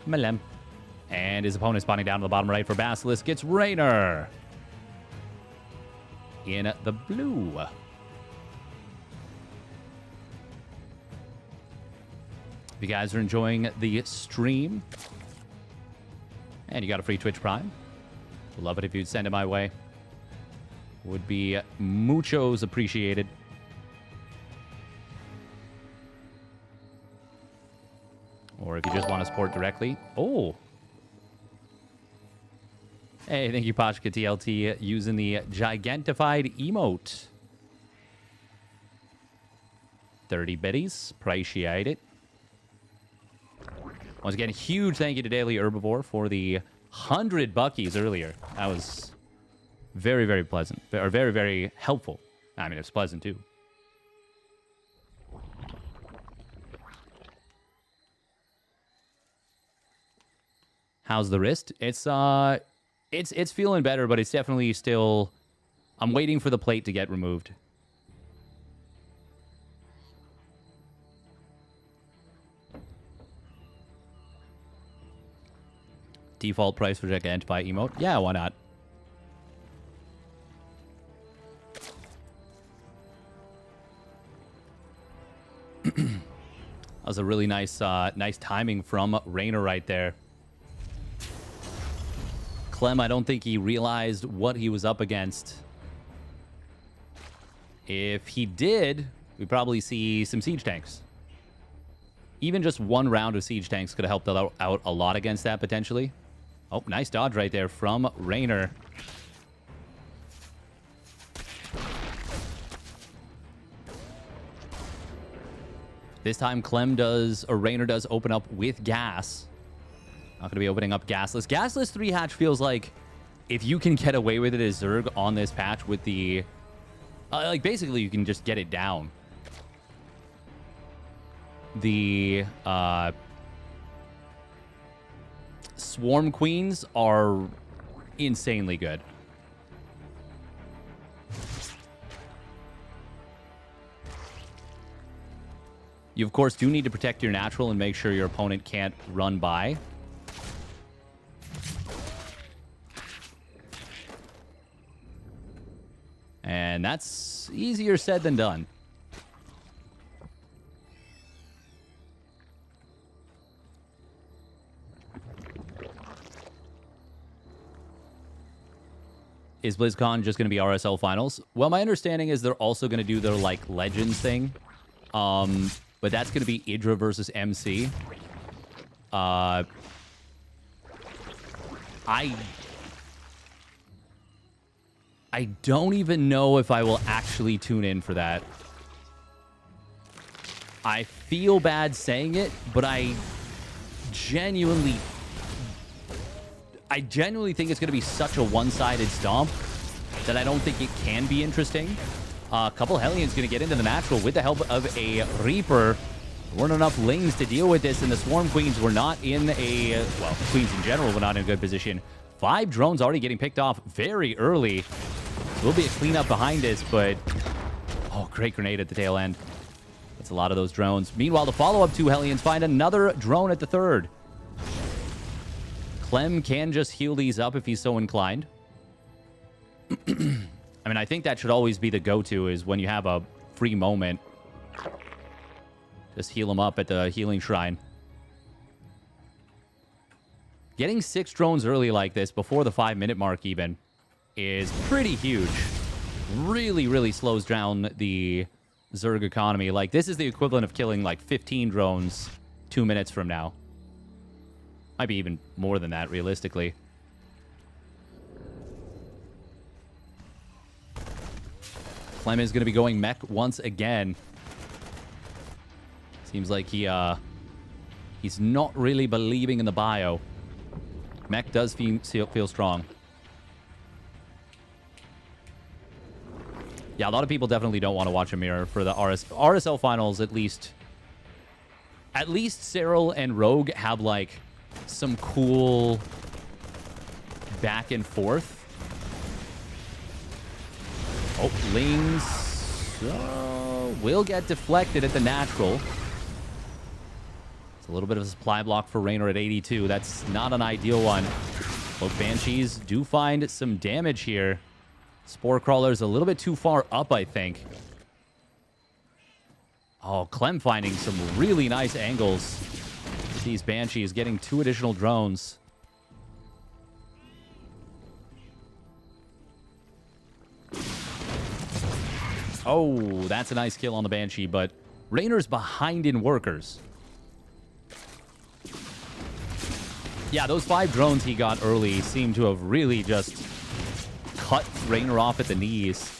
Clem. And his opponent spawning down on the bottom right for Basilisk. It's Raynor. In the blue. If you guys are enjoying the stream, and you got a free Twitch Prime, would love it if you'd send it my way. Would be muchos appreciated. Or if you just want to support directly. Oh. Hey, thank you, Pashka TLT, using the gigantified emote. 30 biddies. Appreciate it. Once again, huge thank you to Daily Herbivore for the 100 buckies earlier. That was... very, very pleasant. Or very, very helpful. I mean, it's pleasant, too. How's the wrist? It's feeling better, but it's definitely still... I'm waiting for the plate to get removed. Default price for Gigantify emote? Yeah, why not? That was a really nice nice timing from Raynor right there. Clem, I don't think he realized what he was up against. If he did, we'd probably see some siege tanks. Even just one round of siege tanks could have helped out a lot against that, potentially. Oh, nice dodge right there from Raynor. This time, Raynor does open up with gas. Not going to be opening up gasless. Gasless 3 hatch feels like if you can get away with it as Zerg on this patch with the... like, basically, you can just get it down. The Swarm Queens are insanely good. You, of course, do need to protect your natural and make sure your opponent can't run by. And that's easier said than done. Is BlizzCon just going to be RSL finals? Well, my understanding is they're also going to do their, like, Legends thing. But that's going to be Idra versus MC. I don't even know if I will actually tune in for that. I feel bad saying it, but I genuinely think it's going to be such a one-sided stomp that I don't think it can be interesting. A couple Hellions going to get into the natural with the help of a Reaper. There weren't enough Lings to deal with this, and the Swarm Queens were not in a... Well, Queens in general were not in a good position 5 drones already getting picked off very early. Will be a cleanup behind this, but... Oh, great grenade at the tail end. That's a lot of those drones. Meanwhile, the follow-up 2 Hellions find another drone at the 3rd. Clem can just heal these up if he's so inclined. I mean, I think that should always be the go-to, is when you have a free moment. Just heal them up at the healing shrine. Getting 6 drones early like this, before the 5-minute mark even, is pretty huge. Really, really slows down the Zerg economy. Like, this is the equivalent of killing, like, 15 drones 2 minutes from now. Might be even more than that, realistically. Clem is going to be going mech once again. Seems like he's not really believing in the bio. Mech does feel strong. Yeah, a lot of people definitely don't want to watch a mirror for the RSL finals, at least. At least Cyril and Rogue have, like, some cool back and forth. Oh, Lings will get deflected at the natural. It's a little bit of a supply block for Raynor at 82. That's not an ideal one. Both Banshees do find some damage here. Spore Crawler's a little bit too far up, I think. Oh, Clem finding some really nice angles. These Banshees getting 2 additional drones. Oh, that's a nice kill on the Banshee, but Raynor's behind in workers. Yeah, those 5 drones he got early seem to have really just cut Raynor off at the knees.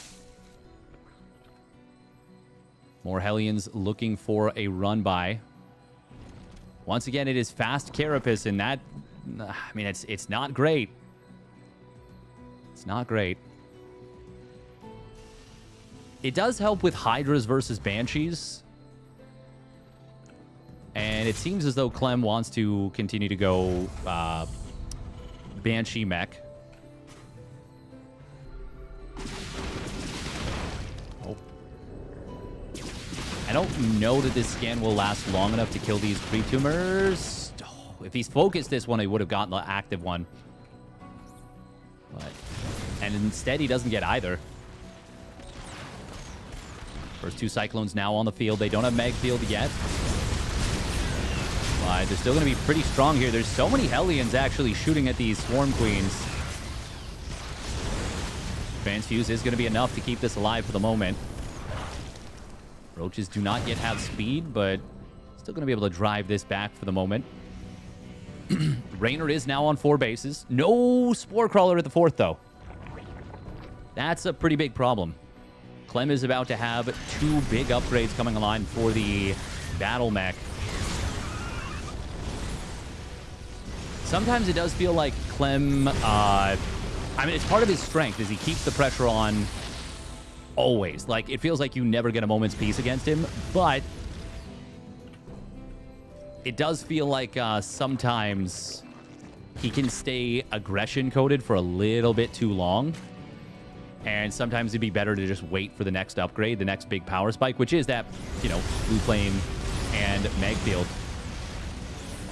More Hellions looking for a run-by. Once again, it is fast Carapace, and that... I mean, it's not great. It's not great. It does help with Hydras versus Banshees. And it seems as though Clem wants to continue to go Banshee mech. Oh. I don't know that this scan will last long enough to kill these creep tumors. Oh, if he's focused this one, he would have gotten the active one. And instead, he doesn't get either. First 2 Cyclones now on the field. They don't have Mag Field yet. But they're still going to be pretty strong here. There's so many Hellions actually shooting at these Swarm Queens. Transfuse is going to be enough to keep this alive for the moment. Roaches do not yet have speed, but still going to be able to drive this back for the moment. Raynor is now on 4 bases. No Spore Crawler at the 4th, though. That's a pretty big problem. Clem is about to have 2 big upgrades coming online for the Battle Mech. Sometimes it does feel like Clem, I mean, it's part of his strength is he keeps the pressure on always. Like, it feels like you never get a moment's peace against him, but it does feel like sometimes he can stay aggression-coded for a little bit too long. And sometimes it'd be better to just wait for the next upgrade, the next big power spike, which is that, you know, Blue Flame and Magfield.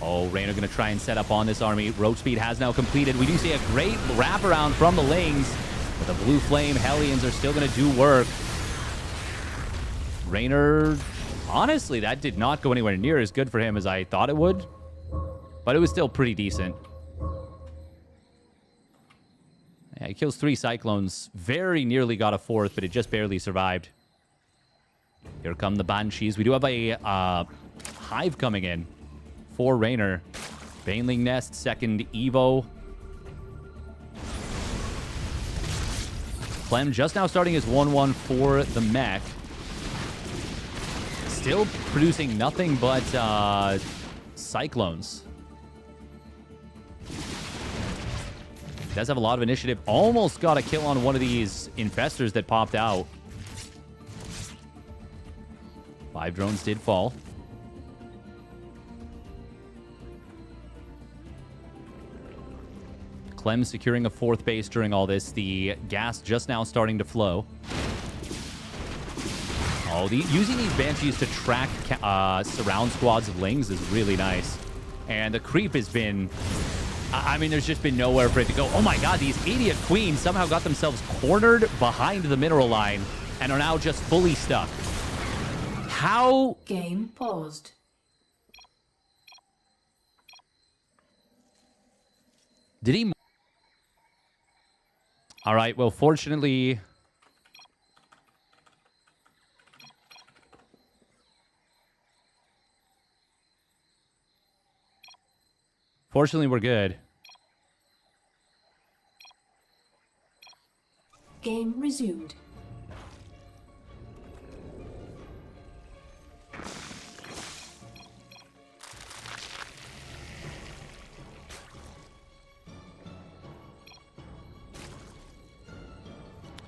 Oh, Raynor going to try and set up on this army. Roach Speed has now completed. We do see a great wraparound from the Lings, but the Blue Flame Hellions are still going to do work. Raynor, honestly, that did not go anywhere near as good for him as I thought it would, but it was still pretty decent. Yeah, he kills 3 Cyclones. Very nearly got a 4th, but it just barely survived. Here come the Banshees. We do have a Hive coming in for Raynor. Baneling Nest, 2nd Evo. Clem just now starting his 1-1 for the mech. Still producing nothing but Cyclones. Does have a lot of initiative. Almost got a kill on one of these infestors that popped out. 5 drones did fall. Clem securing a 4th base during all this. The gas just now starting to flow. Oh, using these Banshees to track surround squads of Lings is really nice. And the creep has been... I mean, there's just been nowhere for it to go. Oh my god, these idiot queens somehow got themselves cornered behind the mineral line and are now just fully stuck. How... Game paused. Did he... All right, well, fortunately... Fortunately, we're good. Game resumed.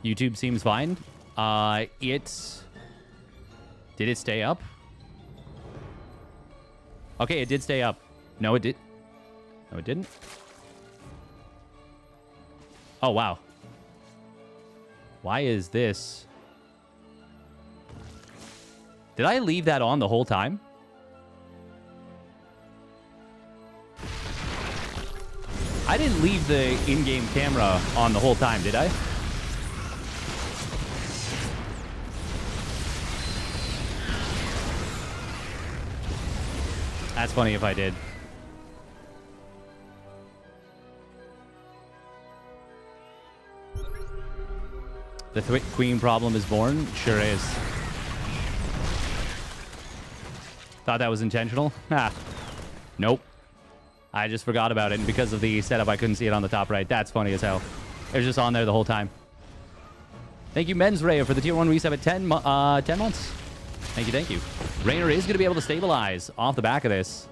YouTube seems fine. Did it stay up? Okay, it did stay up. No, it did. No, it didn't. Oh, wow. Why is this? Did I leave that on the whole time? I didn't leave the in-game camera on the whole time, did I? That's funny if I did. The queen problem is born? Sure is. Thought that was intentional? Ah. Nope. I just forgot about it, and because of the setup, I couldn't see it on the top right. That's funny as hell. It was just on there the whole time. Thank you, Men's Ray, for the tier 1 resub at 10 months. Thank you, thank you. Raynor is going to be able to stabilize off the back of this.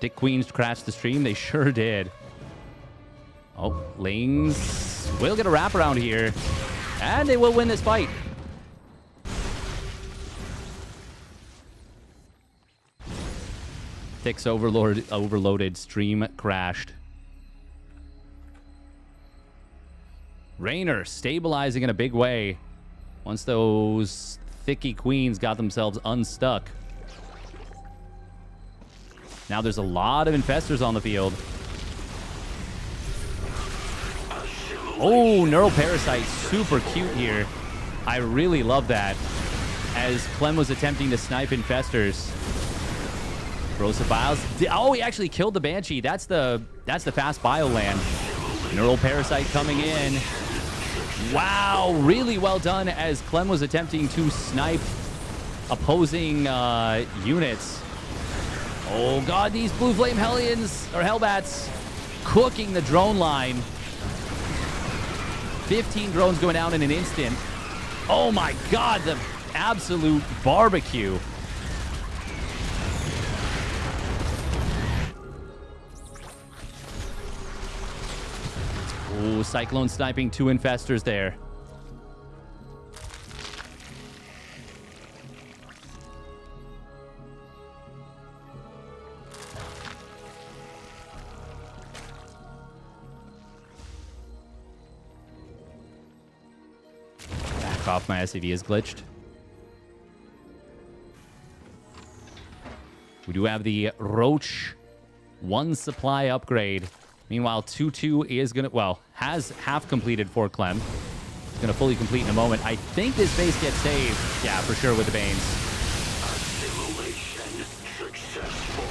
Dick Queens crashed the stream. They sure did. Oh, Lings will get a wraparound here. And they will win this fight. Dick's overloaded stream crashed. Raynor stabilizing in a big way. Once those thicky queens got themselves unstuck. Now there's a lot of infestors on the field. Oh, Neural Parasite, super cute here. I really love that. As Clem was attempting to snipe infestors. Corrosive Biles. Oh, he actually killed the Banshee. That's the fast bio land. Neural Parasite coming in. Wow, really well done as Clem was attempting to snipe opposing units. Oh god, these Blue Flame Hellions, or Hellbats, cooking the drone line. 15 drones going down in an instant. Oh my god, the absolute barbecue. Oh, Cyclone sniping 2 infestors there. Back off, my SCV is glitched. We do have the Roach 1 supply upgrade. Meanwhile, 2-2 is going to, well, has half completed for Clem. It's going to fully complete in a moment. I think this base gets saved. Yeah, for sure with the Banes. Assimilation successful.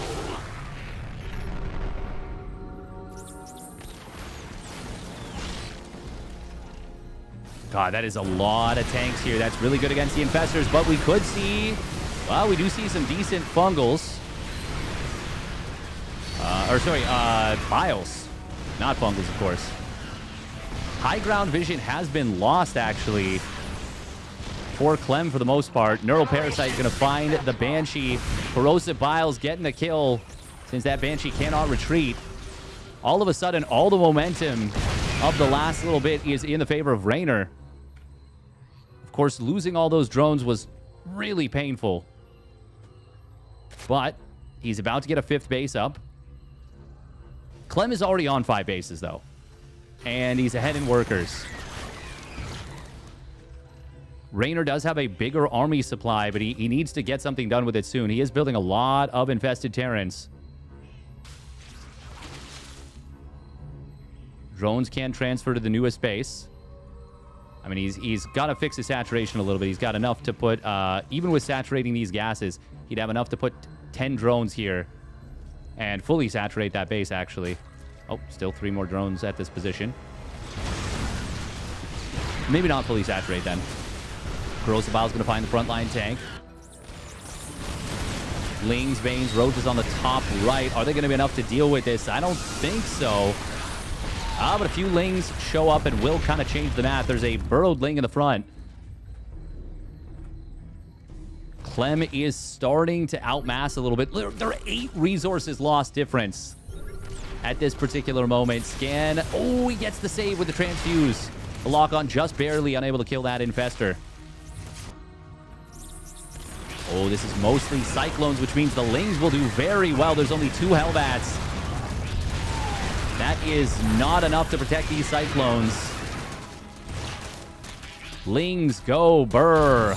God, that is a lot of tanks here. That's really good against the infestors, but we could see, well, we do see some decent fungals. Biles. Not fungals, of course. High ground vision has been lost, actually, for Clem for the most part. Neural Parasite going to find the Banshee. Corrosive Biles getting the kill since that Banshee cannot retreat. All of a sudden, all the momentum of the last little bit is in the favor of Raynor. Of course, losing all those drones was really painful. But He's about to get a 5th base up. Clem is already on 5 bases, though. And he's ahead in workers. Raynor does have a bigger army supply, but he needs to get something done with it soon. He is building a lot of infested Terrans. Drones can transfer to the newest base. I mean, he's got to fix his saturation a little bit. He's got enough to put, even with saturating these gases, he'd have enough to put 10 drones here and fully saturate that base, actually. Oh, still 3 more drones at this position. Maybe not fully saturate, then. Corrosive Vile's going to find the frontline tank. Lings, Veins, Rhodes is on the top right. Are they going to be enough to deal with this? I don't think so. But a few Lings show up and will kind of change the map. There's a burrowed Ling in the front. Clem is starting to outmass a little bit. There are 8 resources lost difference at this particular moment. Scan. Oh, he gets the save with the transfuse. The lock-on just barely unable to kill that infester. Oh, this is mostly Cyclones, which means the Lings will do very well. There's only 2 Hellbats. That is not enough to protect these Cyclones. Lings go, burr.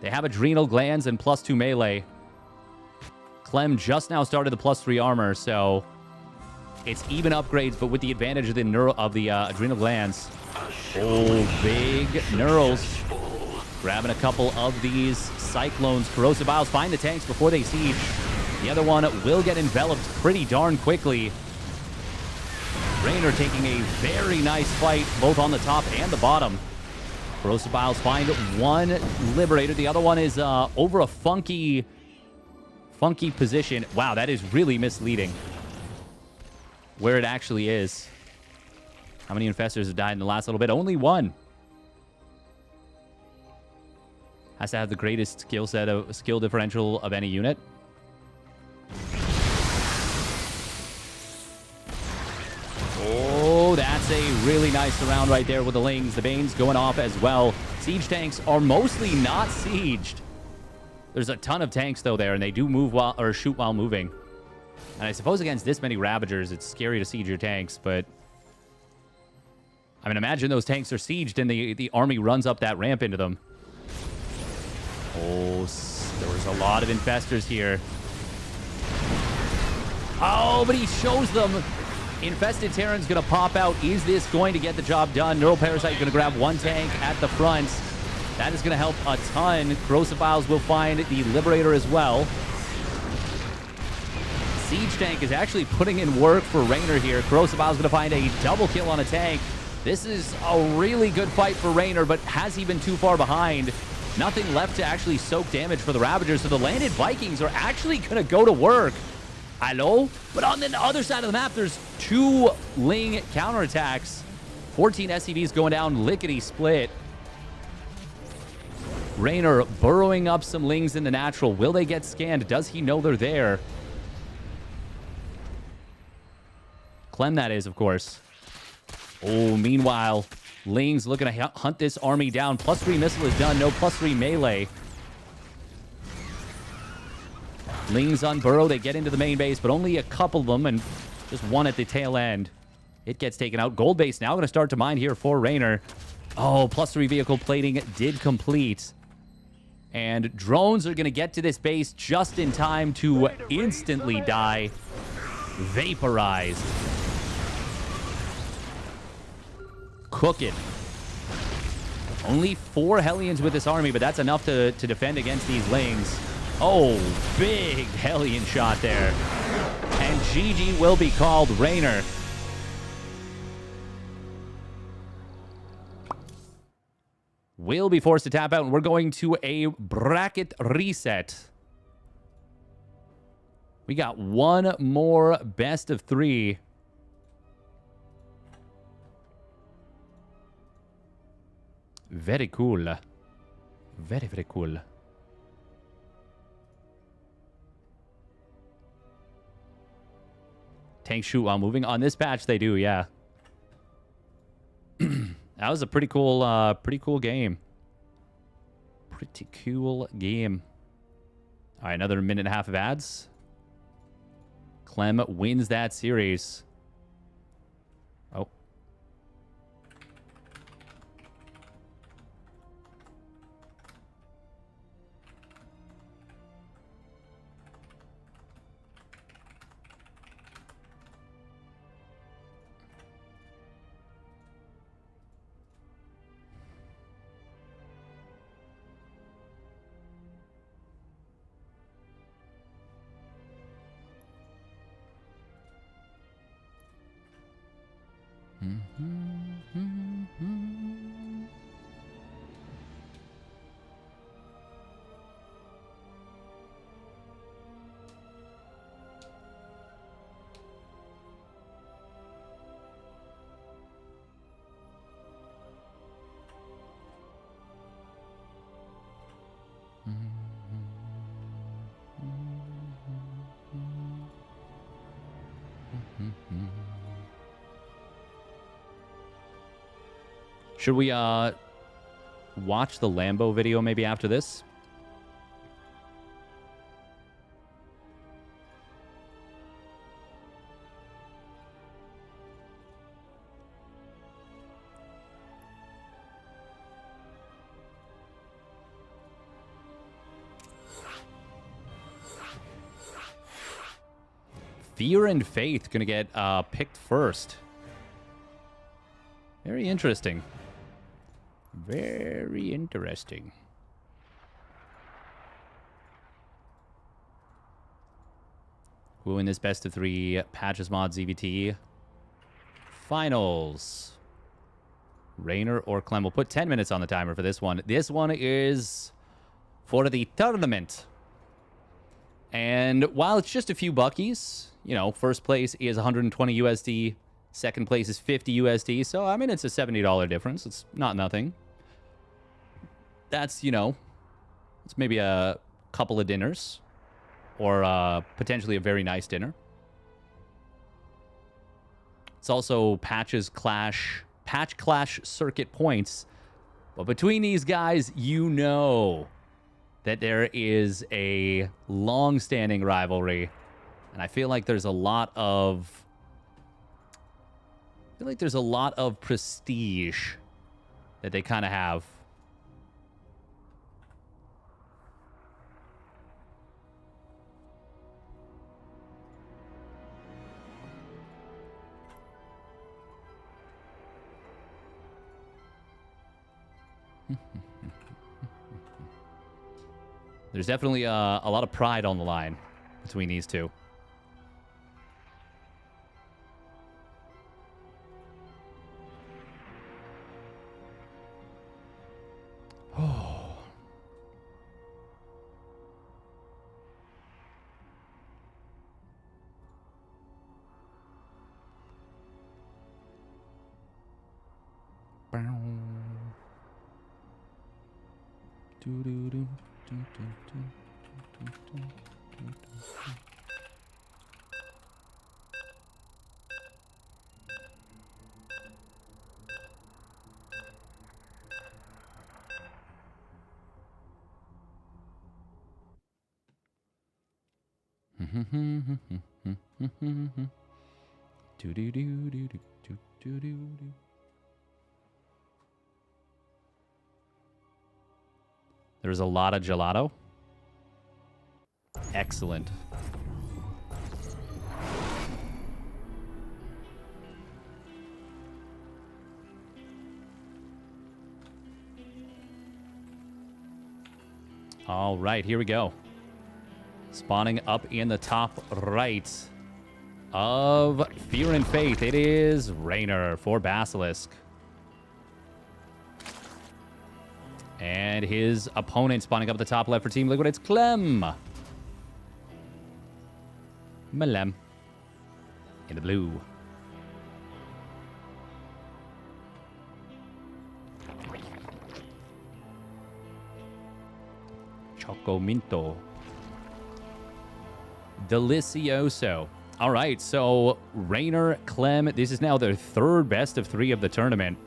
They have Adrenal Glands and +2 melee. Clem just now started the +3 armor, so it's even upgrades, but with the advantage of the Adrenal Glands. Oh, big Neurals. Grabbing a couple of these Cyclones. Corrosive Viles find the tanks before they siege. The other one will get enveloped pretty darn quickly. Raynor taking a very nice fight, both on the top and the bottom. Corrosive Viles find one Liberator. The other one is over a funky position. Wow, that is really misleading. Where it actually is. How many infestors have died in the last little bit? Only 1. Has to have the greatest skill differential of any unit. Oh, that's a really nice round right there with the Lings. The Banes going off as well. Siege tanks are mostly not sieged. There's a ton of tanks, though, there, and they do move while, or shoot while moving. And I suppose against this many Ravagers, it's scary to siege your tanks, but... I mean, imagine those tanks are sieged and the army runs up that ramp into them. Oh, there was a lot of infestors here. Oh, but he shows them. Infested Terran's going to pop out. Is this going to get the job done? Neural Parasite going to grab 1 tank at the front. That is going to help a ton. Corrosive Viles will find the Liberator as well. Siege tank is actually putting in work for Raynor here. Corrosive Viles going to find a double kill on a tank. This is a really good fight for Raynor, but has he been too far behind? Nothing left to actually soak damage for the Ravagers, so the landed Vikings are actually going to go to work. Hello? But on the other side of the map, there's 2 Ling counterattacks. 14 SCVs going down, lickety-split. Raynor burrowing up some Lings in the natural. Will they get scanned? Does he know they're there? Clem, that is, of course. Oh, meanwhile... Lings looking to hunt this army down. +3 missile is done. No +3 melee. Lings on burrow. They get into the main base, but only a couple of them, and just 1 at the tail end. It gets taken out. Gold base now going to start to mine here for Raynor. Oh, +3 vehicle plating did complete. And drones are going to get to this base just in time to instantly die. Vaporized. Cooking. Only 4 Hellions with this army, but that's enough to defend against these Lings. Oh, big Hellion shot there. And GG will be called. Raynor will be forced to tap out, and we're going to a bracket reset. We got 1 more best of 3. Very cool. Very, very cool. Tanks shoot while moving. On this patch, they do, yeah. That was a pretty cool game. Pretty cool game. All right, another minute and a half of ads. Clem wins that series. Oh. Should we watch the Lambo video maybe after this? Fear and Faith gonna get picked first. Very interesting. Very interesting. We'll win this best of 3 Patches Mod ZVT finals. Rainer or Clem. We'll put 10 minutes on the timer for this one. This one is for the tournament. And while it's just a few buckies, you know, first place is 120 USD. Second place is 50 USD. So, I mean, it's a $70 difference. It's not nothing. That's, you know, it's maybe a couple of dinners. Or potentially a very nice dinner. It's also Patch Clash circuit points. But between these guys, you know that there is a long-standing rivalry. And I feel like there's a lot of... prestige that they kind of have. There's definitely a lot of pride on the line between these two. Oh. There's a lot of gelato. Excellent. All right, here we go. Spawning up in the top right of Fear and Faith, it is Rainer for Basilisk. And his opponent spawning up at the top left for Team Liquid, it's Clem. Malem. In the blue. Choco Minto. Delicioso. All right, so Rainer, Clem, this is now their third best of 3 of the tournament.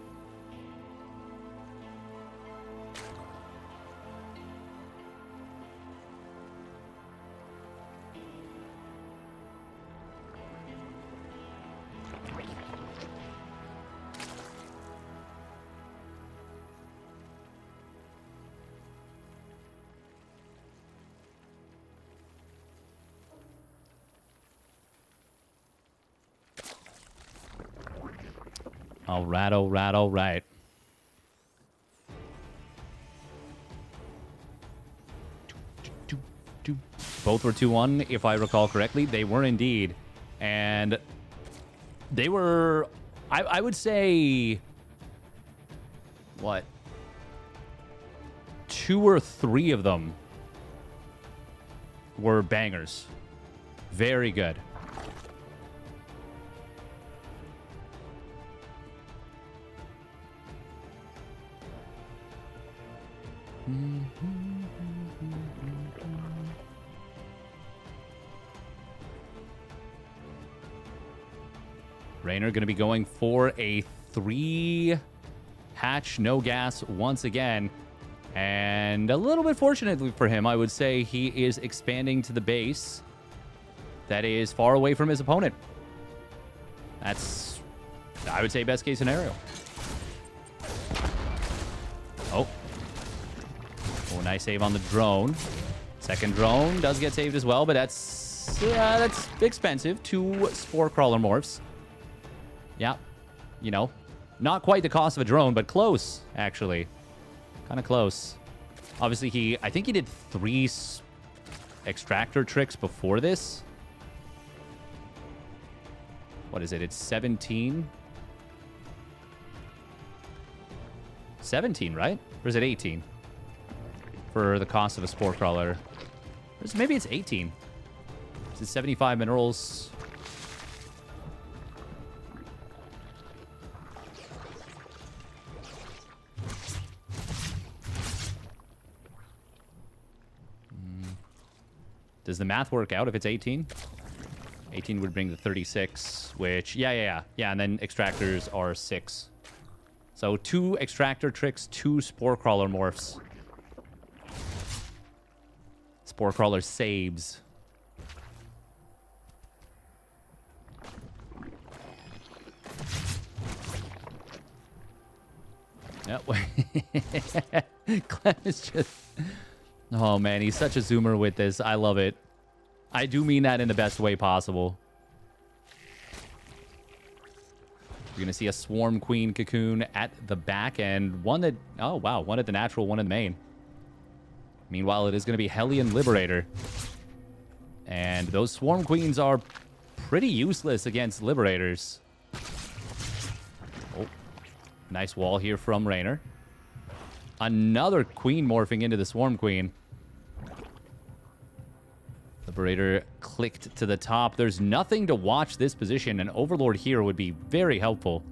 All right, all right, all right. Both were 2-1, if I recall correctly. They were indeed. And they were, I would say, what? 2 or 3 of them were bangers. Very good. Raynor going to be going for a 3-hatch, no gas once again. And a little bit fortunately for him, I would say he is expanding to the base that is far away from his opponent. That's, I would say, best case scenario. Oh. Oh, nice save on the drone. Second drone does get saved as well, but that's expensive. 2 Spore Crawler morphs. Yeah, you know, not quite the cost of a drone, but close, actually. Kind of close. Obviously, I think he did 3 extractor tricks before this. What is it? It's 17? 17, right? Or is it 18? For the cost of a Spore Crawler. Maybe it's 18. Is it 75 minerals? Does the math work out if it's 18? 18 would bring the 36, which, yeah, and then extractors are 6. So 2 extractor tricks, 2 Spore Crawler morphs. Spore Crawler saves. Yep. Clem is just... Oh, man, he's such a zoomer with this. I love it. I do mean that in the best way possible. You're going to see a Swarm Queen Cocoon at the back and one that... Oh, wow. One at the natural, one in the main. Meanwhile, it is going to be Hellion Liberator. And those Swarm Queens are pretty useless against Liberators. Oh, nice wall here from Raynor. Another Queen morphing into the Swarm Queen. Liberator clicked to the top. There's nothing to watch this position. An Overlord here would be very helpful.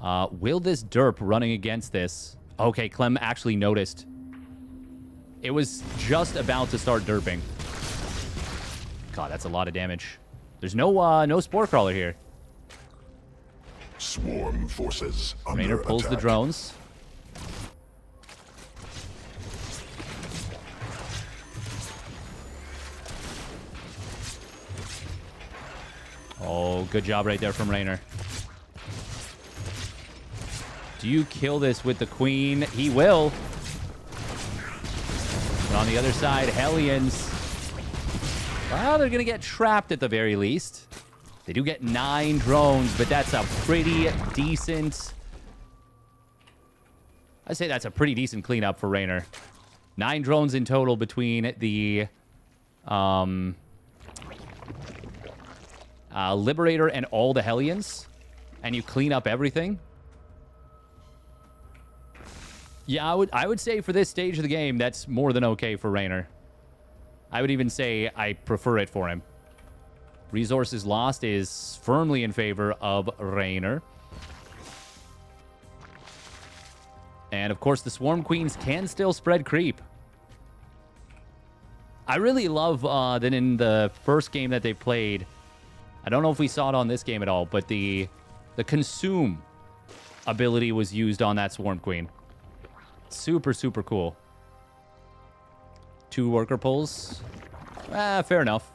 Will this derp running against this? Okay, Clem actually noticed. It was just about to start derping. God, that's a lot of damage. There's no Spore Crawler here. Swarm forces under Raynor pulls attack. the drones. Oh, good job right there from Raynor. Do you kill this with the Queen? He will. But on the other side, Hellions. Well, they're going to get trapped at the very least. They do get 9 drones, but that's a pretty decent... I'd say that's a pretty decent cleanup for Raynor. 9 drones in total between the... Liberator and all the Hellions. And you clean up everything. Yeah, I would say for this stage of the game, that's more than okay for Raynor. I would even say I prefer it for him. Resources lost is firmly in favor of Raynor. And, of course, the Swarm Queens can still spread creep. I really love that in the first game that they played, I don't know if we saw it on this game at all, but the Consume ability was used on that Swarm Queen. Super, super cool. 2 worker pulls. Fair enough.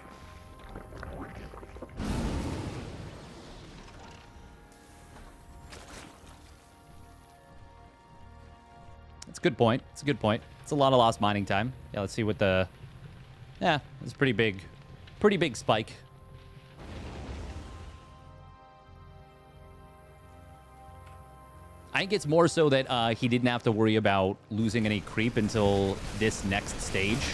It's a good point. It's a good point. It's a lot of lost mining time. Yeah, let's see what the... Yeah, it's a pretty big spike. I think it's more so that he didn't have to worry about losing any creep until this next stage.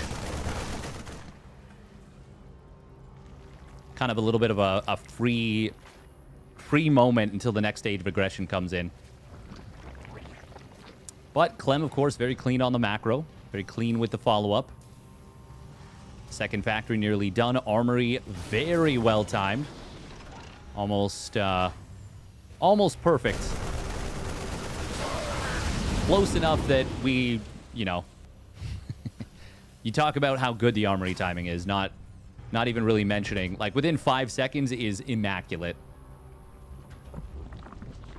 Kind of a little bit of a free moment until the next stage of aggression comes in. But Clem, of course, very clean on the macro. Very clean with the follow-up. Second factory nearly done. Armory very well timed. Almost perfect. Close enough that we, you know, you talk about how good the armory timing is, not even really mentioning. Like, within 5 seconds is immaculate.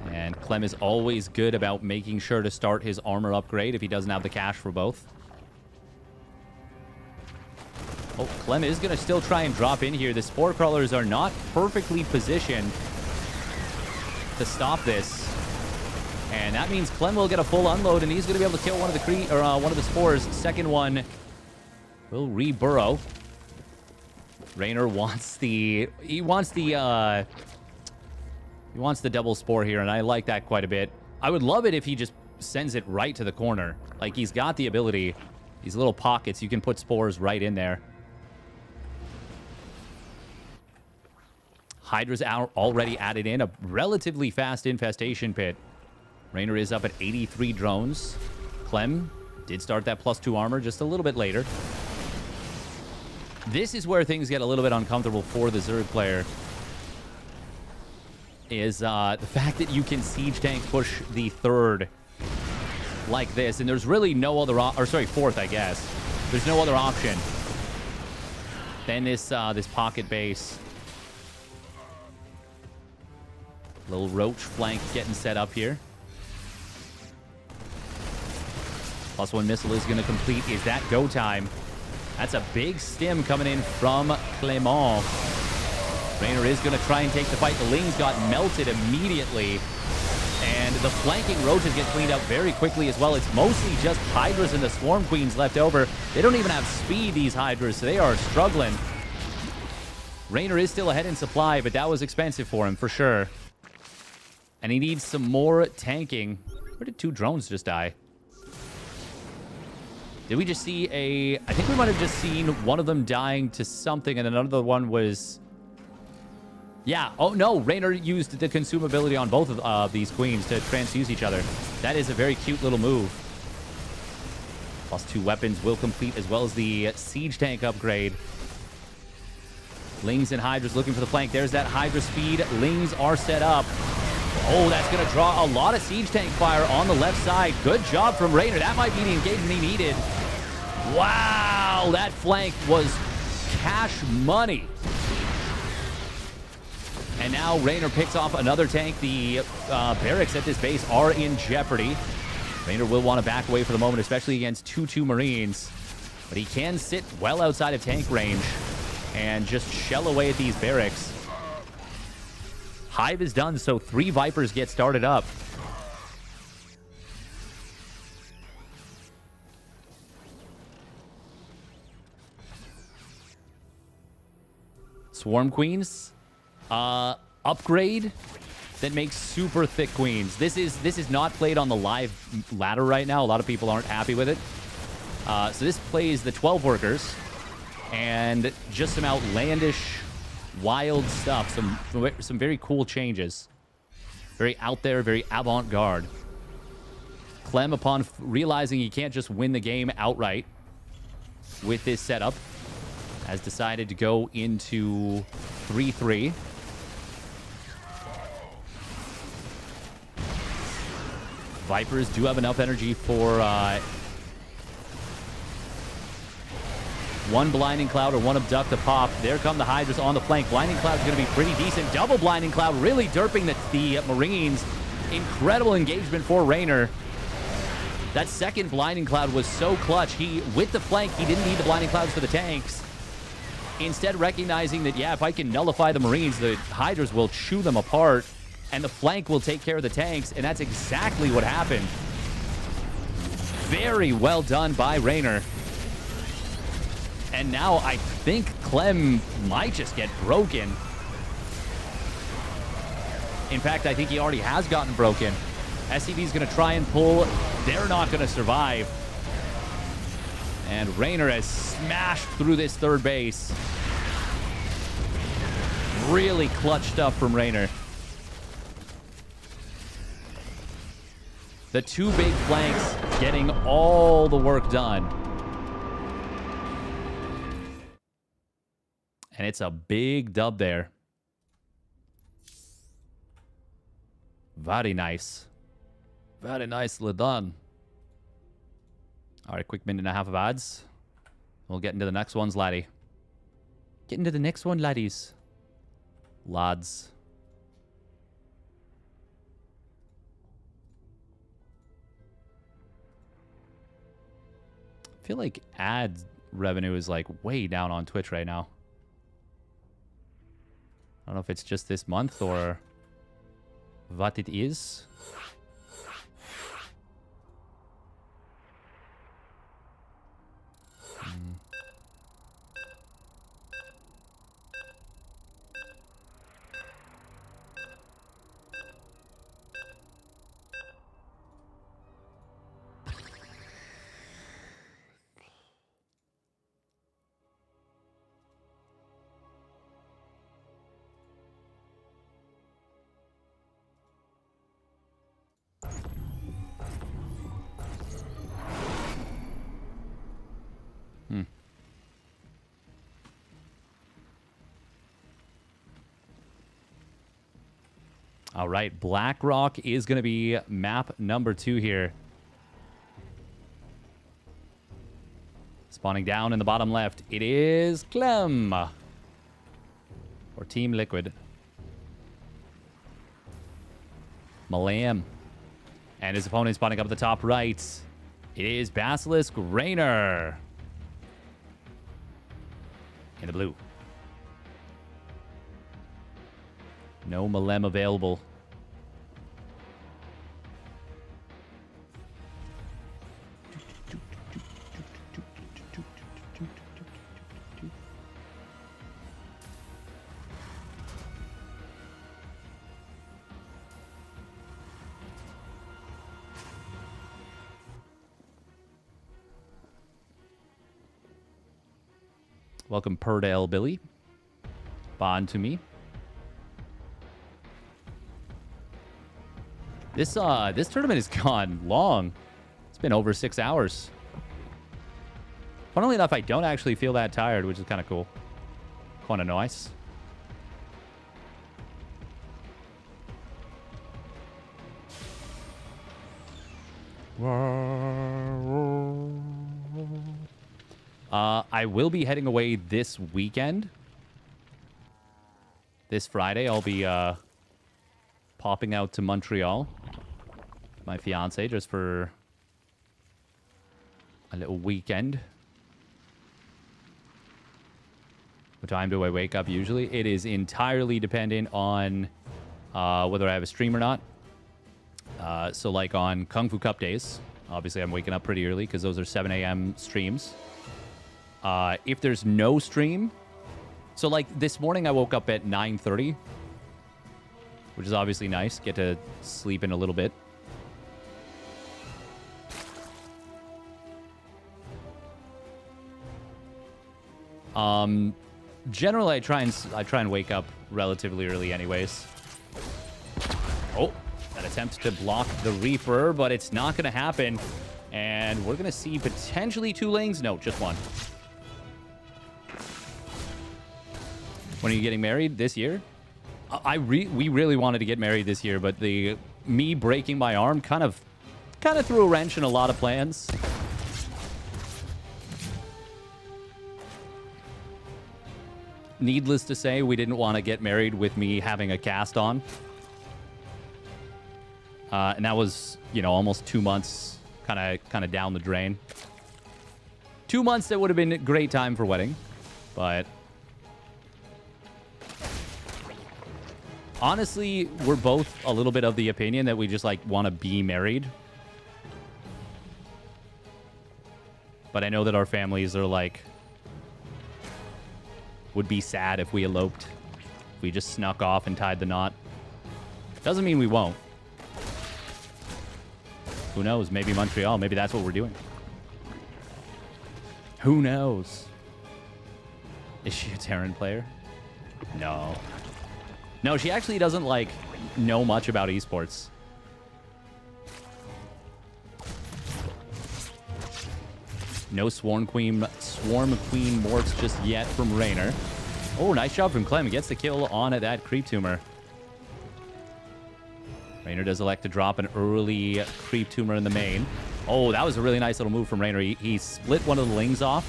And Clem is always good about making sure to start his armor upgrade if he doesn't have the cash for both. Oh, Clem is going to still try and drop in here. The Spore Crawlers are not perfectly positioned to stop this. And that means Clem will get a full unload, and he's going to be able to kill one of the spores. Second one will re-burrow. Raynor wants the double spore here, and I like that quite a bit. I would love it if he just sends it right to the corner. Like, he's got the ability. These little pockets, you can put spores right in there. Hydra's already added in a relatively fast infestation pit. Raynor is up at 83 drones. Clem did start that +2 armor just a little bit later. This is where things get a little bit uncomfortable for the Zerg player. Is the fact that you can siege tank push the third like this, and there's really no other fourth, I guess. There's no other option than this pocket base. Little roach flank getting set up here. +1 missile is going to complete. Is that go time? That's a big stim coming in from Clement. Raynor is going to try and take the fight. The Lings got melted immediately. And the flanking roaches get cleaned up very quickly as well. It's mostly just Hydras and the Swarm Queens left over. They don't even have speed, these Hydras, so they are struggling. Raynor is still ahead in supply, but that was expensive for him, for sure. And he needs some more tanking. Where did 2 drones just die? Did we just see I think we might have just seen one of them dying to something, and another one was... Yeah. Oh, no. Raynor used the consumability on both of these queens to transfuse each other. That is a very cute little move. +2 weapons will complete, as well as the siege tank upgrade. Lings and Hydras looking for the flank. There's that Hydra speed. Lings are set up. Oh, that's going to draw a lot of siege tank fire on the left side. Good job from Raynor. That might be the engagement he needed. Wow, that flank was cash money. And now Raynor picks off another tank. The barracks at this base are in jeopardy. Raynor will want to back away for the moment, especially against 2-2 Marines. But he can sit well outside of tank range and just shell away at these barracks. Hive is done, so 3 Vipers get started up. Swarm Queens. Upgrade that makes super thick queens. This is not played on the live ladder right now. A lot of people aren't happy with it. So this plays the 12 workers and just some outlandish, wild stuff. Some very cool changes. Very out there, very avant-garde. Clem, upon realizing he can't just win the game outright with this setup, has decided to go into 3-3. Vipers do have enough energy for one Blinding Cloud or one Abduct to pop. There come the Hydras on the flank. Blinding Cloud is going to be pretty decent. Double Blinding Cloud really derping the Marines. Incredible engagement for Raynor. That second Blinding Cloud was so clutch. With the flank, he didn't need the Blinding Clouds for the tanks. Instead, recognizing that, yeah, if I can nullify the Marines, the Hydras will chew them apart, and the flank will take care of the tanks, and that's exactly what happened. Very well done by Raynor. And now I think Clem might just get broken. In fact, I think he already has gotten broken. SCV's going to try and pull. They're not going to survive. And Raynor has smashed through this third base. Really clutch stuff from Raynor. The two big flanks getting all the work done. And it's a big dub there. Very nice. Very nicely done. All right, quick minute and a half of ads. We'll get into the next ones, laddie. Get into the next one, laddies. Lads. I feel like ad revenue is like way down on Twitch right now. I don't know if it's just this month or what it is. All right, BlackRock is going to be map number 2 here. Spawning down in the bottom left, it is Clem. Or Team Liquid. Malam. And his opponent spawning up at the top right. It is Basilisk Raynor. In the blue. No Malem available. Welcome, Perdale Billy. Bond to me. This tournament has gone long. It's been over 6 hours. Funnily enough, I don't actually feel that tired, which is kind of cool. Kind of nice. I will be heading away this weekend. This Friday, I'll be popping out to Montreal. My fiance, just for a little weekend. What time do I wake up usually? It is entirely dependent on whether I have a stream or not. So like on Kung Fu Cup days, obviously I'm waking up pretty early because those are 7 a.m. streams. If there's no stream, so like this morning I woke up at 9:30, which is obviously nice. Get to sleep in a little bit. Generally I try and wake up relatively early anyways. Oh, that attempt to block the Reaper, but it's not going to happen. And we're going to see potentially 2 lanes. No, just 1. When are you getting married? This year? We really wanted to get married this year, but me breaking my arm kind of threw a wrench in a lot of plans. Needless to say, we didn't want to get married with me having a cast on. And that was, you know, almost 2 months kind of down the drain. 2 months that would have been a great time for wedding, but honestly, we're both a little bit of the opinion that we just like want to be married. But I know that our families are like, would be sad if we eloped. If we just snuck off and tied the knot. Doesn't mean we won't. Who knows? Maybe Montreal. Maybe that's what we're doing. Who knows? Is she a Terran player? No. No, she actually doesn't, like, know much about esports. No Swarm Queen morphs just yet from Raynor. Oh, nice job from Clem. Gets the kill on that Creep Tumor. Raynor does elect to drop an early Creep Tumor in the main. Oh, that was a really nice little move from Raynor. He split one of the Lings off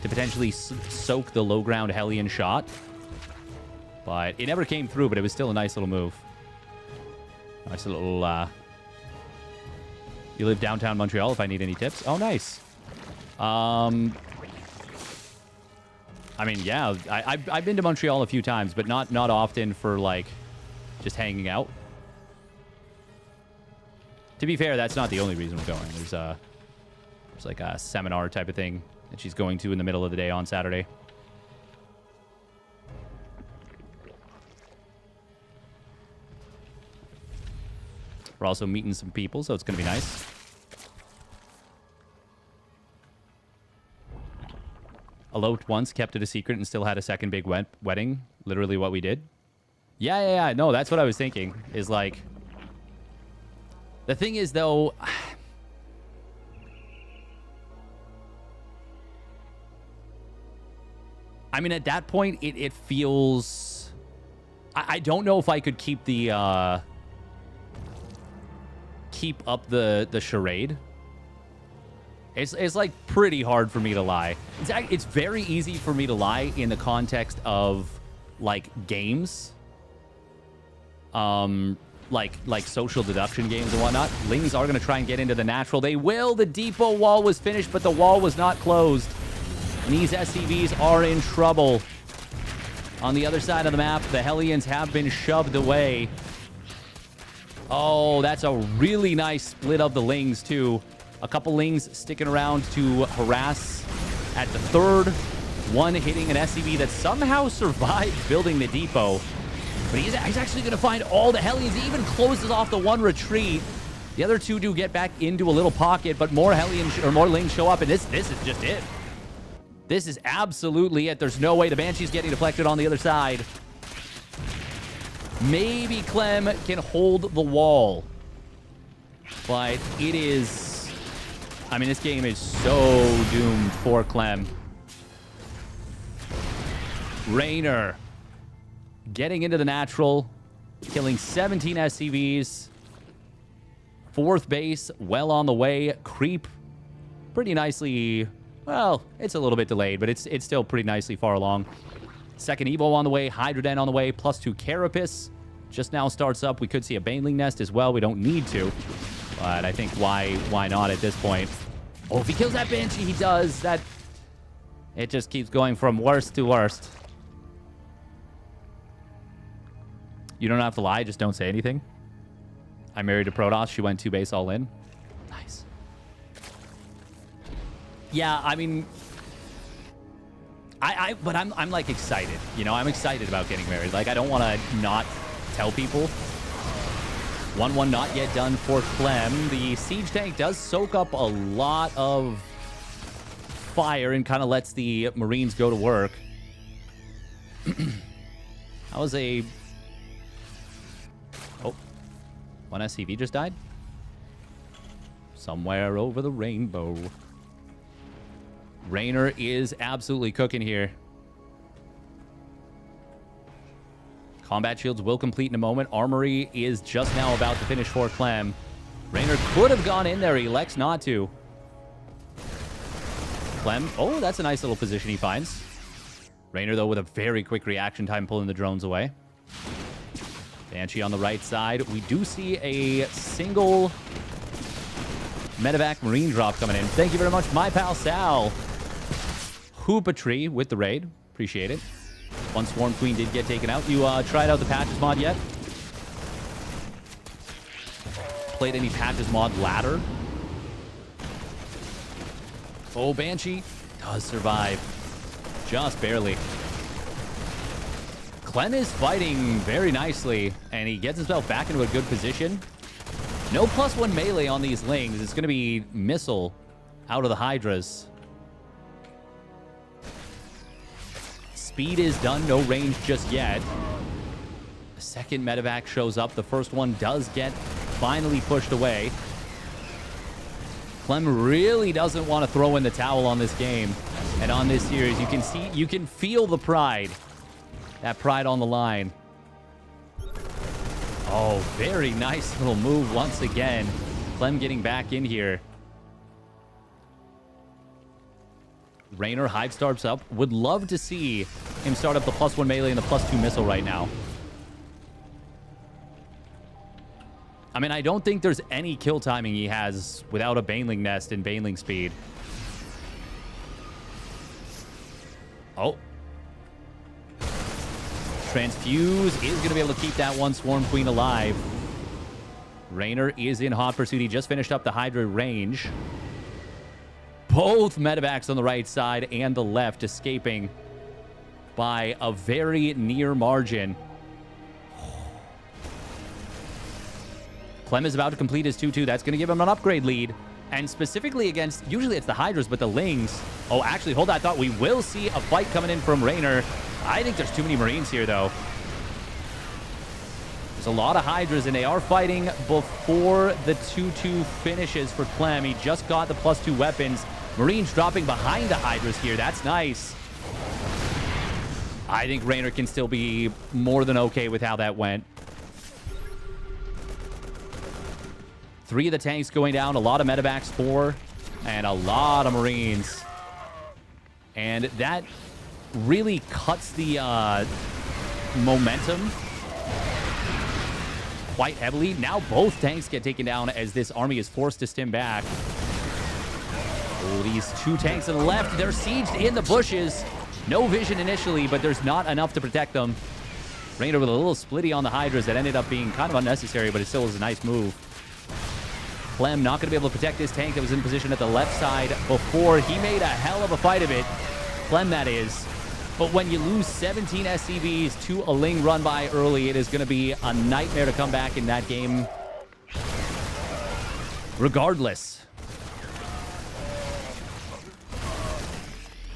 to potentially soak the low ground Hellion shot. But it never came through, but it was still a nice little move. Nice little, You live downtown Montreal if I need any tips. Oh, nice. I mean, yeah, I've been to Montreal a few times, but not often for, like, just hanging out. To be fair, that's not the only reason we're going. There's like a seminar type of thing that she's going to in the middle of the day on Saturday. We're also meeting some people, so it's going to be nice. Eloped once, kept it a secret, and still had a second big wedding. Literally what we did. Yeah. No, that's what I was thinking. Is like... The thing is, though... I mean, at that point, it feels... I don't know if I could keep the... keep up the charade. It's like pretty hard for me to lie. It's very easy for me to lie in the context of like games, like social deduction games and whatnot. Lings are going to try and get into the natural. They will. The depot wall was finished, but the wall was not closed. And these SCVs are in trouble. On the other side of the map, the Hellions have been shoved away. Oh, that's a really nice split of the Lings, too. A couple Lings sticking around to harass at the third. One hitting an SCV that somehow survived building the depot. But he's actually going to find all the Hellions. He even closes off the one retreat. The other two do get back into a little pocket, but more Hellions or more Lings show up, and this is just it. This is absolutely it. There's no way the Banshee's getting deflected on the other side. Maybe Clem can hold the wall. But it is... I mean, this game is so doomed for Clem. Raynor getting into the natural, killing 17 SCVs. Fourth base, well on the way. Creep, pretty nicely... Well, it's a little bit delayed, but it's still pretty nicely far along. Second Evo on the way, Hydroden on the way, +2 Carapace. Just now starts up. We could see a Baneling Nest as well. We don't need to. But I think why not at this point? Oh, if he kills that Banshee, he does. That... It just keeps going from worst to worst. You don't have to lie. Just don't say anything. I married a Protoss. She went 2 base all in. Nice. Yeah, I mean... But I'm like excited. You know, I'm excited about getting married. Like, I don't want to not tell people. 1-1 not yet done for Clem. The siege tank does soak up a lot of fire and kind of lets the Marines go to work. That was a... Oh. One SCV just died. Somewhere over the rainbow. Raynor is absolutely cooking here. Combat shields will complete in a moment. Armory is just now about to finish for Clem. Raynor could have gone in there. He elects not to. Clem. Oh, that's a nice little position he finds. Raynor, though, with a very quick reaction time, pulling the drones away. Banshee on the right side. We do see a single medevac Marine drop coming in. Thank you very much, my pal Sal. Hoopatry with the raid. Appreciate it. One Swarm Queen did get taken out. You tried out the Patches mod yet? Played any Patches mod ladder? Oh, Banshee does survive. Just barely. Clem is fighting very nicely, and he gets himself back into a good position. No +1 melee on these Lings. It's going to be missile out of the Hydras. Speed is done. No range just yet. A second medevac shows up. The first one does get finally pushed away. Clem really doesn't want to throw in the towel on this game and on this series. You can feel the pride. That pride on the line. Oh, very nice little move once again. Clem getting back in here. Raynor Hive starts up. Would love to see him start up the +1 melee and the +2 missile right now. I mean, I don't think there's any kill timing he has without a Baneling Nest and Baneling Speed. Oh. Transfuse is going to be able to keep that one Swarm Queen alive. Raynor is in hot pursuit. He just finished up the Hydra range. Both medevacs on the right side and the left escaping by a very near margin. Clem is about to complete his 2-2. That's going to give him an upgrade lead. And specifically against, usually it's the Hydras, but the Lings. Oh, actually, hold on. I thought we will see a fight coming in from Raynor. I think there's too many Marines here, though. There's a lot of Hydras, and they are fighting before the 2-2 finishes for Clem. He just got the +2 weapons. Marines dropping behind the Hydras here. That's nice. I think Raynor can still be more than okay with how that went. 3 of the tanks going down. A lot of medevacs, 4, and a lot of Marines. And that really cuts the momentum quite heavily. Now both tanks get taken down as this army is forced to stim back. Oh, these 2 tanks on the left, they're sieged in the bushes. No vision initially, but there's not enough to protect them. Raynor with a little splitty on the Hydras that ended up being kind of unnecessary, but it still was a nice move. Clem not going to be able to protect his tank that was in position at the left side before. He made a hell of a fight of it. Clem, that is. But when you lose 17 SCVs to a Ling run by early, it is going to be a nightmare to come back in that game. Regardless.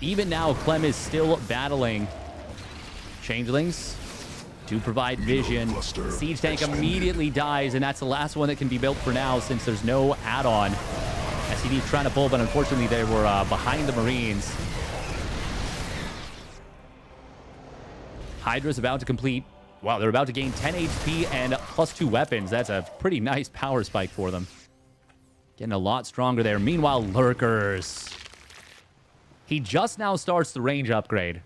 Even now, Clem is still battling Changelings to provide vision. Siege tank immediately dies, and that's the last one that can be built for now since there's no add-on. SCV trying to pull, but unfortunately they were behind the Marines. Hydra's about to complete. Wow, they're about to gain 10 HP and +2 weapons. That's a pretty nice power spike for them. Getting a lot stronger there. Meanwhile, Lurkers. He just now starts the range upgrade.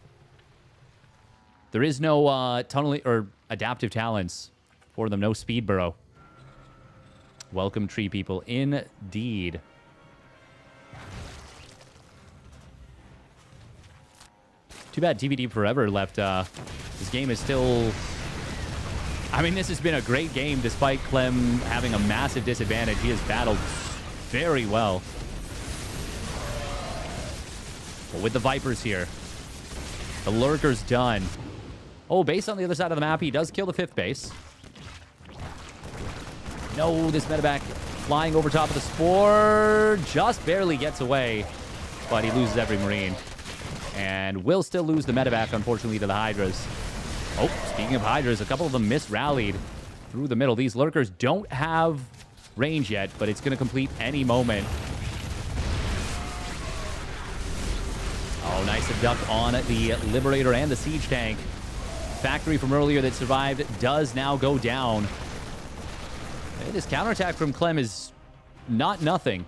There is no tunneling or adaptive talents for them. No speed burrow. Welcome, tree people. Indeed. Too bad TVD Forever left. This game is still... I mean, this has been a great game despite Clem having a massive disadvantage. He has battled very well. But with the Vipers here. The Lurker's done. Oh, base on the other side of the map. He does kill the 5th base. No, this medevac flying over top of the Spore. Just barely gets away. But he loses every Marine. And will still lose the medevac, unfortunately, to the Hydras. Oh, speaking of Hydras, a couple of them misrallied through the middle. These Lurkers don't have range yet, but it's going to complete any moment. Oh, nice abduct on the Liberator and the Siege Tank. Factory from earlier that survived does now go down. Hey, this counterattack from Clem is not nothing.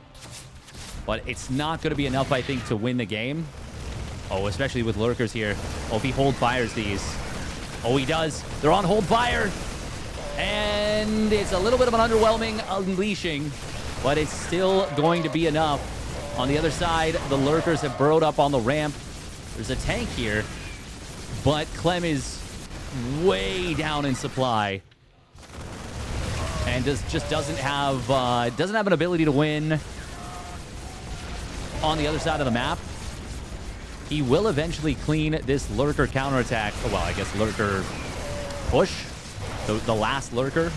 But it's not going to be enough, I think, to win the game. Oh, especially with Lurkers here. Oh, if he hold fires these. Oh, he does. They're on hold fire. And it's a little bit of an underwhelming unleashing, but it's still going to be enough. On the other side, the Lurkers have burrowed up on the ramp. There's a tank here, but Clem is way down in supply. And just doesn't have an ability to win on the other side of the map. He will eventually clean this Lurker counterattack. Oh, well, I guess Lurker push. The last Lurker.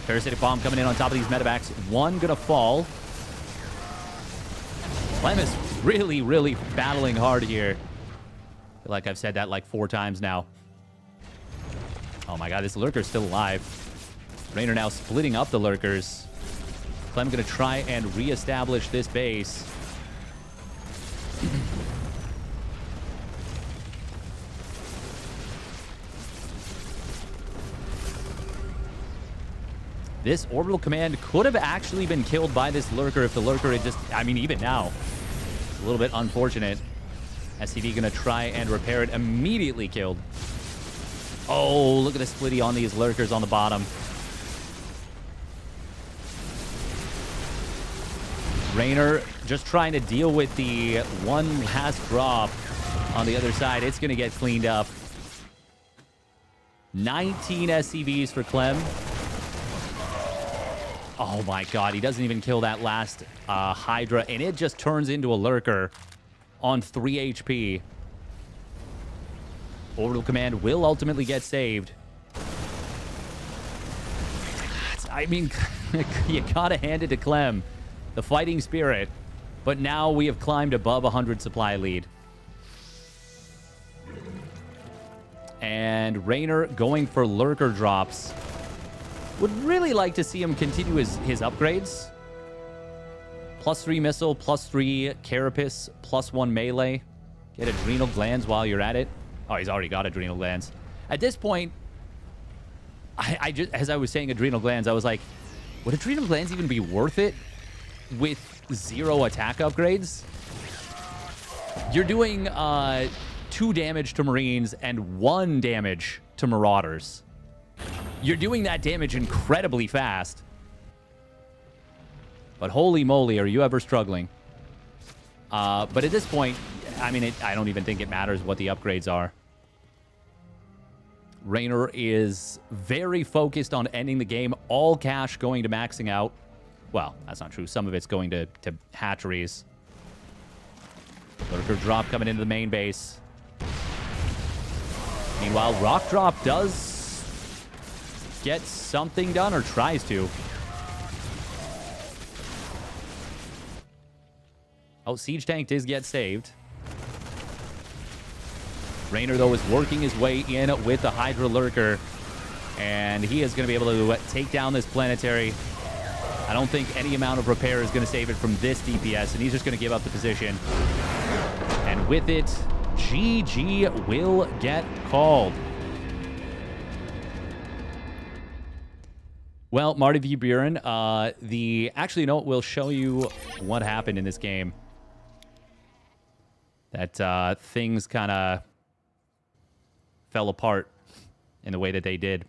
Parasitic Bomb coming in on top of these medevacs. One gonna fall. Clem is really, really battling hard here. I feel like I've said that like 4 times now. Oh my god, this Lurker's still alive. Raynor now splitting up the Lurkers. Clem gonna try and reestablish this base. This Orbital Command could have actually been killed by this Lurker if the Lurker had just... I mean, even now, it's a little bit unfortunate. SCV gonna try and repair it. Immediately killed. Oh, look at the splitty on these Lurkers on the bottom. Raynor just trying to deal with the one last drop on the other side. It's going to get cleaned up. 19 SCVs for Clem. Oh my god, he doesn't even kill that last Hydra, and it just turns into a Lurker on 3 HP. Orbital Command will ultimately get saved. I mean, you gotta hand it to Clem. The fighting spirit. But now we have climbed above 100 supply lead. And Raynor going for Lurker drops. Would really like to see him continue his upgrades. +3 missile, +3 carapace, +1 melee. Get adrenal glands while you're at it. Oh, he's already got adrenal glands. At this point, I just, as I was saying adrenal glands, I was like, would adrenal glands even be worth it with 0 attack upgrades? You're doing 2 damage to Marines and 1 damage to Marauders. You're doing that damage incredibly fast. But holy moly, are you ever struggling? But at this point, I mean, I don't even think it matters what the upgrades are. Raynor is very focused on ending the game. All cash going to maxing out. Well, that's not true. Some of it's going to hatcheries. Lurker drop coming into the main base. Meanwhile, Rock Drop does get something done, or tries to. Oh, Siege Tank does get saved. Raynor, though, is working his way in with the Hydra Lurker. And he is going to be able to take down this planetary. I don't think any amount of repair is going to save it from this DPS. And he's just going to give up the position. And with it, GG will get called. Well, Marty v. ByuN, actually, no, we'll show you what happened in this game. That things kind of fell apart in the way that they did.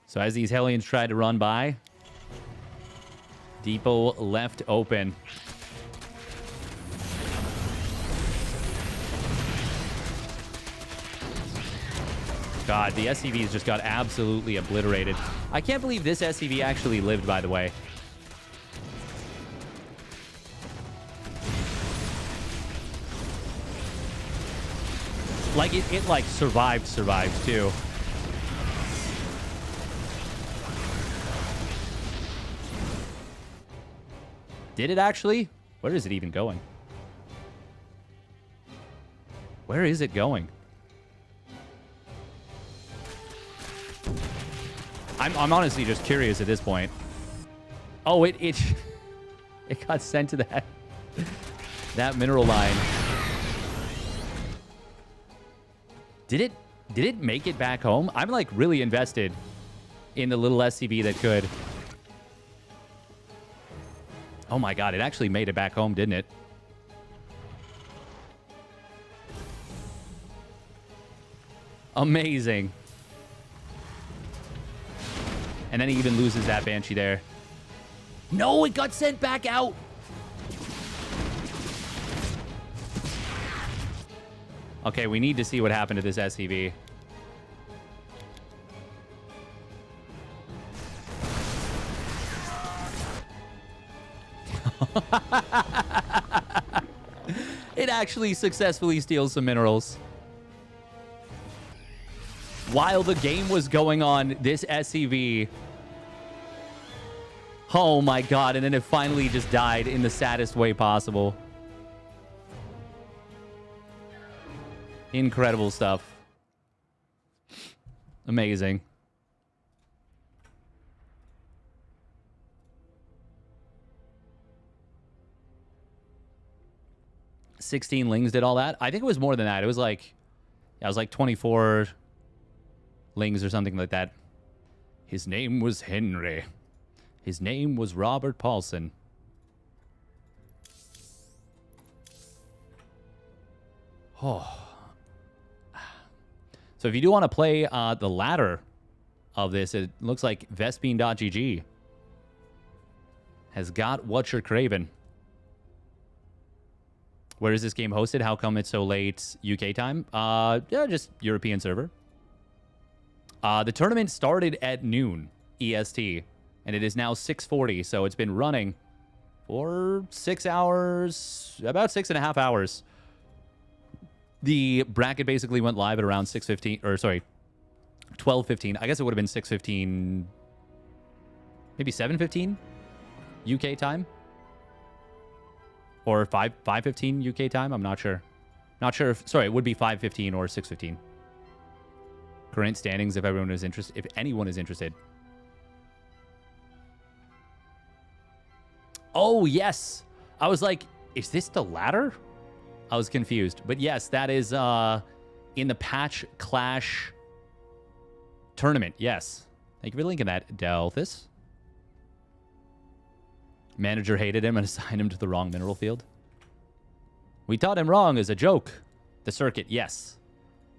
So as these Hellions tried to run by, Depot left open. God, the SCVs just got absolutely obliterated. I can't believe this SCV actually lived, by the way. Like, it like, survived too. Did it actually? Where is it even going? Where is it going? I'm honestly just curious at this point. Oh, it got sent to that mineral line. Did it make it back home? I'm like really invested in the little SCV that could. Oh my god, it actually made it back home, didn't it? Amazing. And then he even loses that Banshee there. No, it got sent back out. Okay, we need to see what happened to this SCV. actually successfully steal some minerals. While the game was going on, this SCV... Oh my god, and then it finally just died in the saddest way possible. Incredible stuff. Amazing. "16 Lings did all that." I think it was more than that. It was like... Yeah, it was like 24 Lings or something like that. His name was Henry. His name was Robert Paulson. Oh. So if you do want to play the ladder of this, it looks like Vespine.gg has got what you're craving. Where is this game hosted? How come it's so late UK time? Yeah, just European server. The tournament started at noon EST. And it is now 6:40, so it's been running for 6 hours, about 6.5 hours. The bracket basically went live at around 6:15, or sorry, 12:15. I guess it would have been 6:15, maybe 7:15 UK time, or 5:15 UK time. I'm not sure. Not sure if, sorry, it would be 5:15 or 6:15. Current standings, if everyone is interested, if anyone is interested. Oh, yes. I was like, is this the ladder? I was confused. But yes, that is in the Patch Clash tournament. Yes. Thank you for linking that, Delphus. Manager hated him and assigned him to the wrong mineral field. We taught him wrong as a joke. The circuit, yes.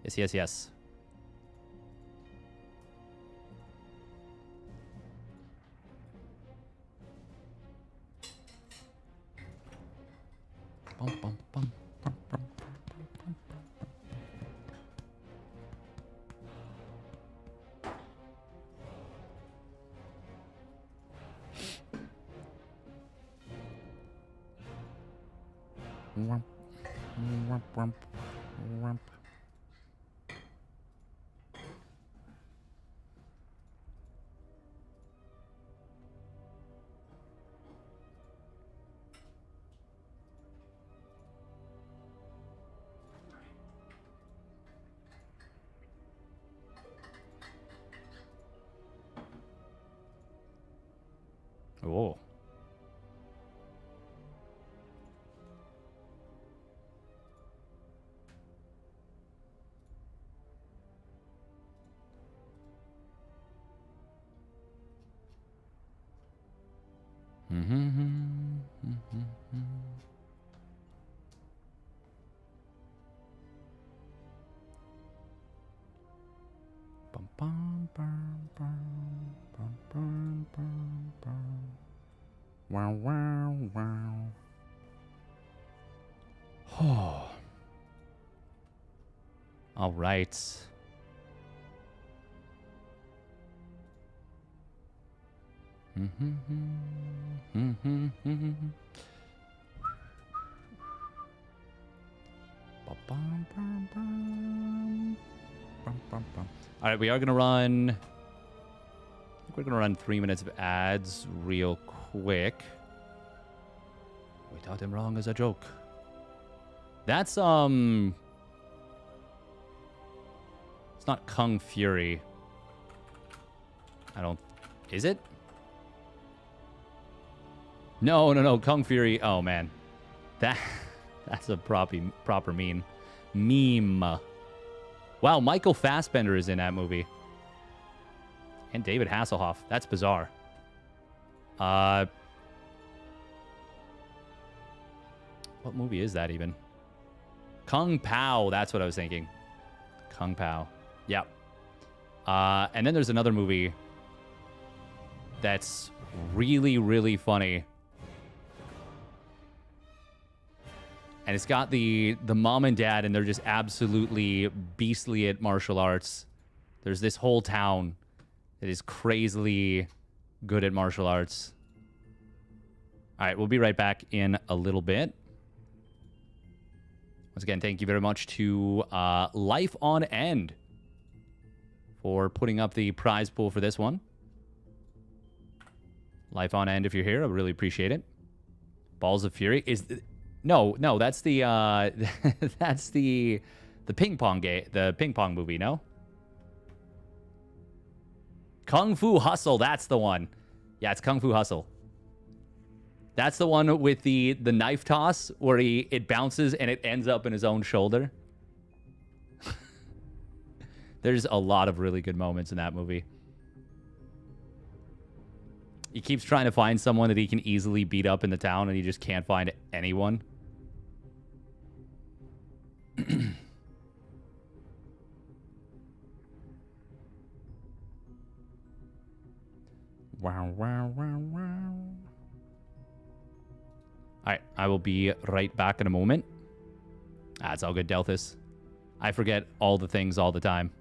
Yes, yes, yes. Bum, bum, bum, bum, bum. Wump, wump, wump, wump. Oh. Bum, bum, bum, bum, bum, bum, bum, bum. Wow, wow, wow. Oh. All right. All right, we are going to run... I think we're going to run 3 minutes of ads real quick. We taught him wrong as a joke. That's, it's not Kung Fury. I don't... Is it? No. Kung Fury. Oh, man. That's a proper meme. Wow, Michael Fassbender is in that movie. And David Hasselhoff. That's bizarre. What movie is that even? Kung Pao. That's what I was thinking. Kung Pao. Yep. And then there's another movie that's really, really funny. And it's got the mom and dad, and they're just absolutely beastly at martial arts. There's this whole town that is crazily good at martial arts. All right, we'll be right back in a little bit. Once again, thank you very much to Life on End for putting up the prize pool for this one. Life on End, if you're here, I really appreciate it. Balls of Fury is no, that's the that's the ping pong game, the ping pong movie. No, Kung Fu Hustle. That's the one. Yeah, it's Kung Fu Hustle. That's the one with the knife toss where it bounces and it ends up in his own shoulder. There's a lot of really good moments in that movie. He keeps trying to find someone that he can easily beat up in the town, and he just can't find anyone. Wow, wow, wow, wow. All right, I will be right back in a moment. It's all good, Delthus. I forget all the things all the time.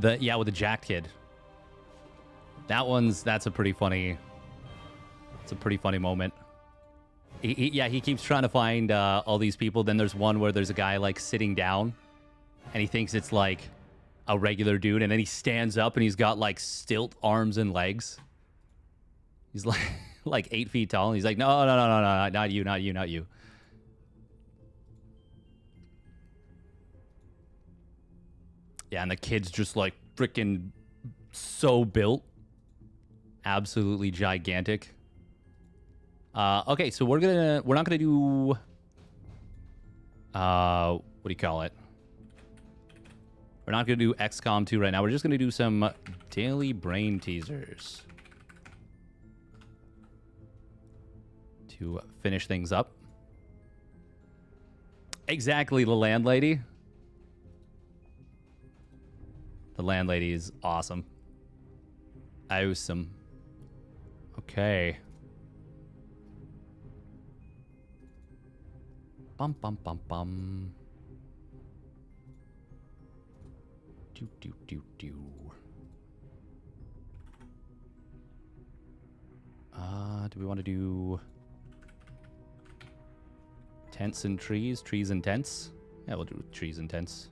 With the jacked kid. That's a pretty funny. It's a pretty funny moment. He keeps trying to find all these people. Then there's one where there's a guy like sitting down, and he thinks it's like a regular dude, and then he stands up and he's got like stilt arms and legs. He's like like 8 feet tall, and he's like, no, not you, not you, not you. Yeah, and the kid's just like freaking so built. Absolutely gigantic. Okay, so we're not gonna do what do you call it? We're not gonna do XCOM 2 right now. We're just gonna do some daily brain teasers to finish things up. Exactly, the landlady. The landlady is awesome. Awesome. Okay. Bum bum bum bum. Do we want to do tents and trees? Trees and tents? Yeah, we'll do trees and tents.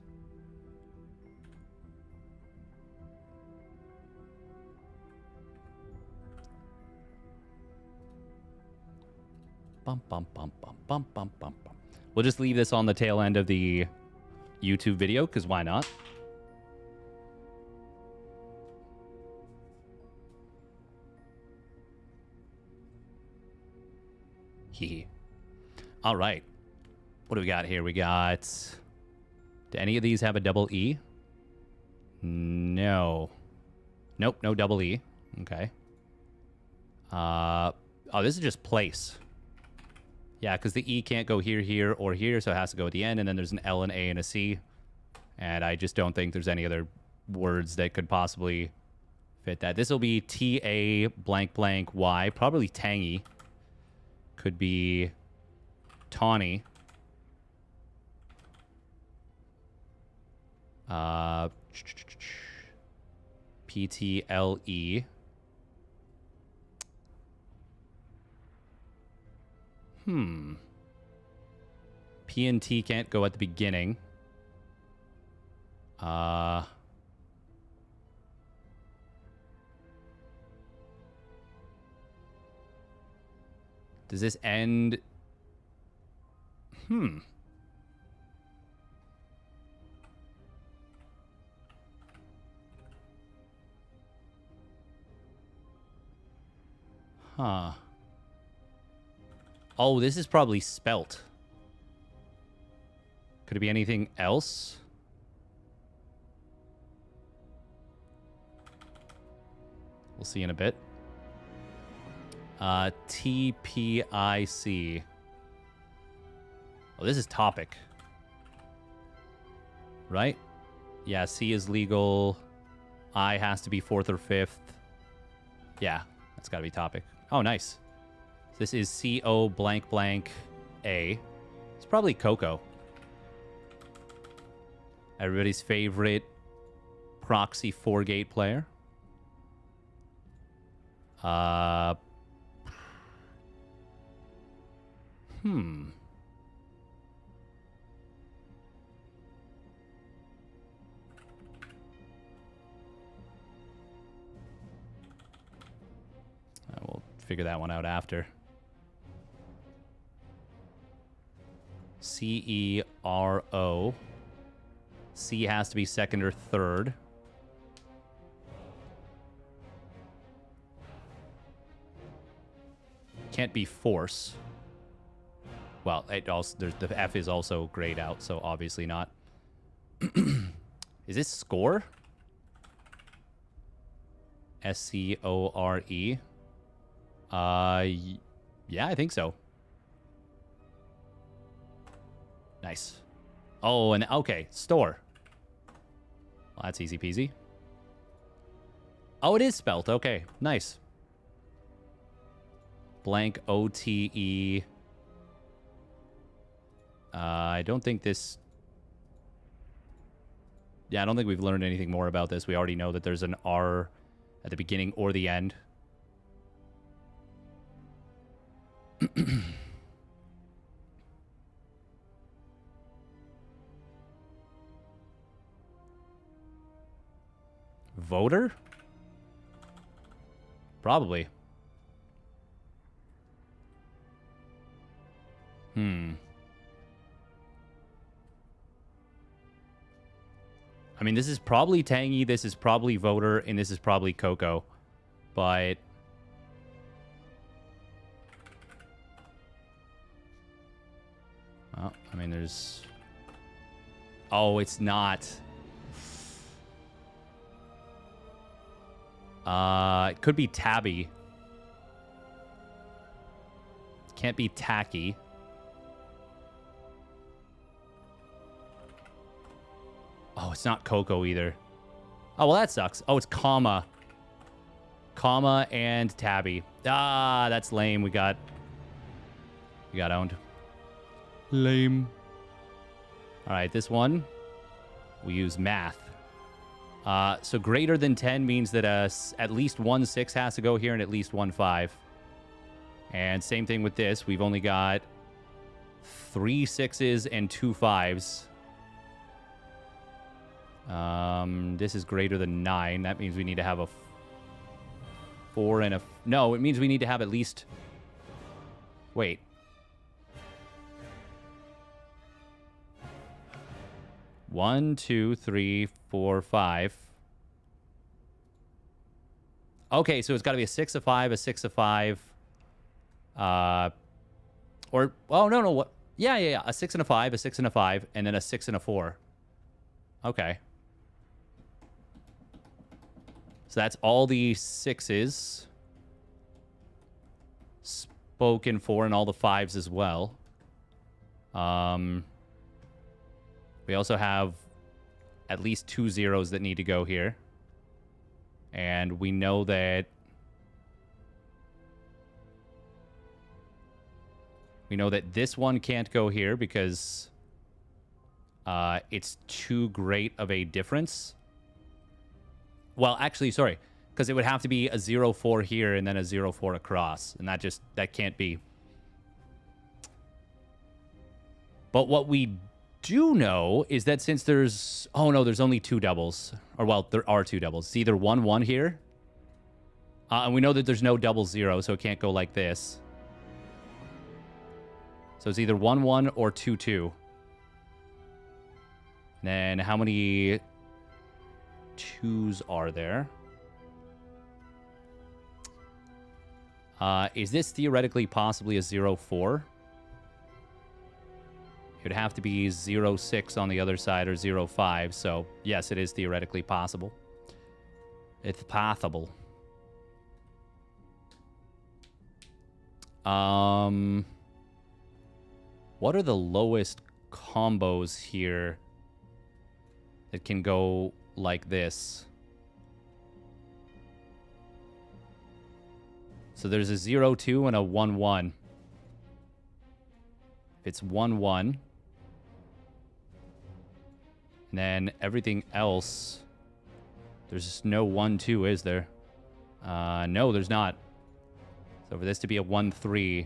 Bum, bum, bum, bum, bum, bum, bum, bum. We'll just leave this on the tail end of the YouTube video, because why not? Hee. All right. What do we got here? We got... Do any of these have a double E? No. Nope, no double E. Okay. Oh, this is just place. Yeah, because the E can't go here, here, or here, so it has to go at the end, and then there's an L, an A, and a C. And I just don't think there's any other words that could possibly fit that. This will be T-A blank blank Y, probably tangy. Could be tawny. P-T-L-E. P and T can't go at the beginning. Does this end? Huh. Oh, this is probably spelt. Could it be anything else? We'll see in a bit. TPIC. Oh, this is topic. Right? Yeah, C is legal. I has to be 4th or 5th. Yeah, that's gotta be topic. Oh, nice. This is CO blank blank A. It's probably Coco. Everybody's favorite proxy 4-gate player. We'll figure that one out after. C-E-R-O. C has to be 2nd or 3rd. Can't be force. Well, it also the F is also grayed out, so obviously not. Is this score? S-C-O-R-E. Yeah, I think so. Nice. Oh, and okay, store. Well, that's easy peasy. Oh, it is spelt. Okay, nice. Blank O-T-E. I don't think this... Yeah, I don't think we've learned anything more about this. We already know that there's an R at the beginning or the end. Voter? Probably. I mean, this is probably tangy, this is probably voter, and this is probably Coco. But... well, I mean, there's... oh, it's not... it could be tabby. Can't be tacky. Oh, it's not Coco either. Oh, well, that sucks. Oh, it's comma. Comma and tabby. Ah, that's lame. We got owned. Lame. All right, this one, we use math. So greater than 10 means that at least one 6 has to go here and at least one 5. And same thing with this. We've only got 3 6s and 2 5s. This is greater than 9. That means we need to have a 4 and a... No, it means we need to have at least... Wait. One, 2, 3, 4, 5. Okay, so it's got to be a 6, a 5, a 6, a 5. Or... Oh, no. What? Yeah. A 6 and a 5, a 6 and a 5, and then a 6 and a 4. Okay. So that's all the 6s spoken for, and all the 5s as well. We also have at least 2 0s that need to go here. And we know that... We know that this one can't go here because it's too great of a difference. Well, actually, sorry. Because it would have to be a 0-4 here and then a 0-4 across. And that can't be. But what we do know is that since there's... Oh, no, there's only 2 doubles. Or, well, there are 2 doubles. It's either 1-1 here. And we know that there's no double 0, so it can't go like this. So it's either 1-1 or 2-2. Then how many 2s are there? Is this theoretically possibly a 0-4? It would have to be 0-6 on the other side or 0-5. So, yes, it is theoretically possible. It's possible. What are the lowest combos here that can go like this? So there's a 0-2 and a 1-1. If it's 1-1, and then everything else, there's just no 1-2, is there? No, there's not. So for this to be a 1-3,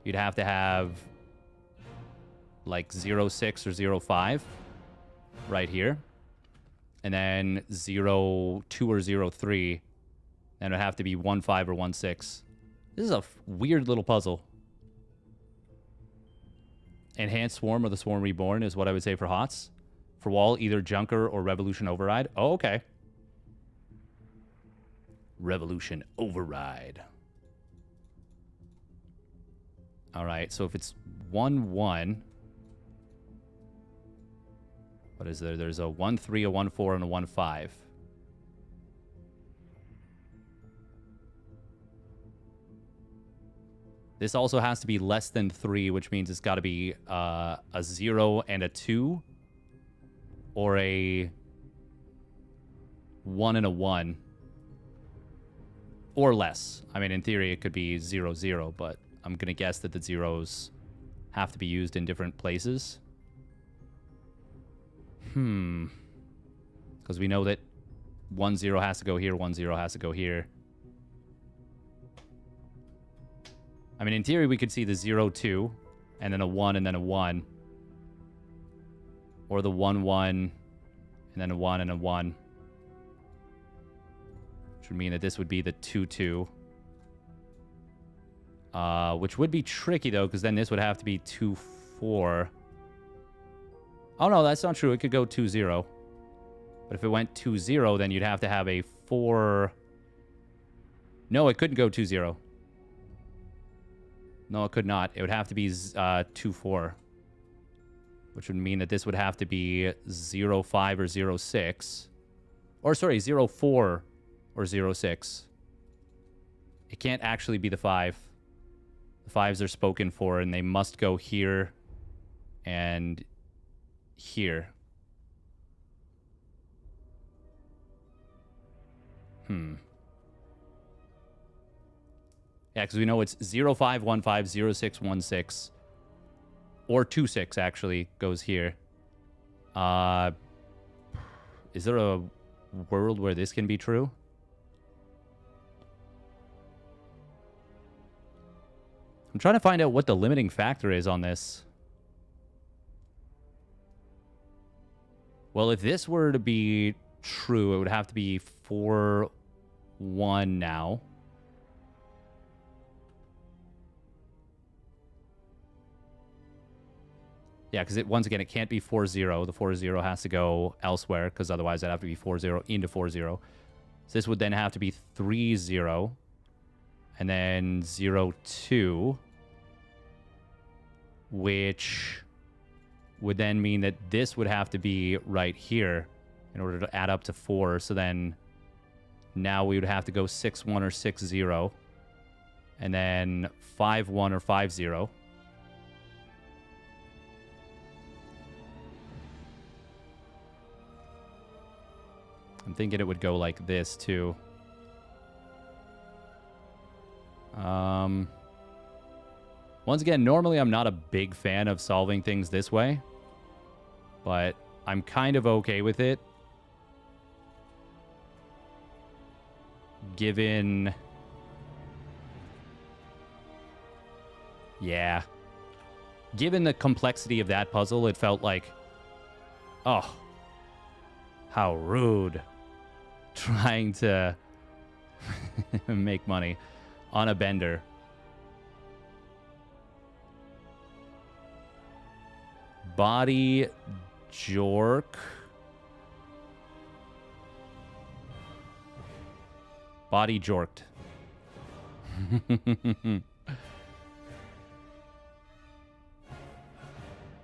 you'd have to have like 0-6 or 0-5 right here. And then 0-2 or 0-3. And it would have to be 1-5 or 1-6. This is a weird little puzzle. Enhanced Swarm or the Swarm Reborn is what I would say for HOTS. For wall, either Junker or Revolution Override. Oh, okay. Revolution Override. All right, so if it's 1-1... What is there? There's a 1-3, a 1-4, and a 1-5. This also has to be less than 3, which means it's got to be a 0 and a 2. Or a 1 and a 1. Or less. I mean, in theory, it could be 0-0, but I'm going to guess that the zeros have to be used in different places. Because we know that 1-0 has to go here, 1-0 has to go here. I mean, in theory, we could see the 0-2, and then a 1, and then a 1. Or the 1-1, and then a 1 and a 1. Which would mean that this would be the 2-2. Which would be tricky, though, because then this would have to be 2-4. Oh, no, that's not true. It could go 2-0. But if it went 2-0, then you'd have to have a 4... No, it couldn't go 2-0. No, it could not. It would have to be 2-4. Which would mean that this would have to be 0-5 or 0-6. Or, sorry, 0-4 or 0-6. It can't actually be the 5. The 5s are spoken for, and they must go here and here. Yeah, because we know it's 0-5, 1-5, 0-6, 1-6. Or 2-6, actually, goes here. Is there a world where this can be true. I'm trying to find out what the limiting factor is on this. Well, if this were to be true, it would have to be 4-1 now. Yeah, because once again, it can't be 4-0. The 4-0 has to go elsewhere, because otherwise it'd have to be 4-0 into 4-0. So this would then have to be 3-0. And then 0-2. Which would then mean that this would have to be right here in order to add up to 4. So then now we would have to go 6-1 or 6-0. And then 5-1 or 5-0. I'm thinking it would go like this, too. Once again, normally I'm not a big fan of solving things this way. But I'm kind of okay with it. Given... Yeah. Given the complexity of that puzzle, it felt like... Oh. How rude. Trying to make money on a bender. Body Jork. Body Jorked.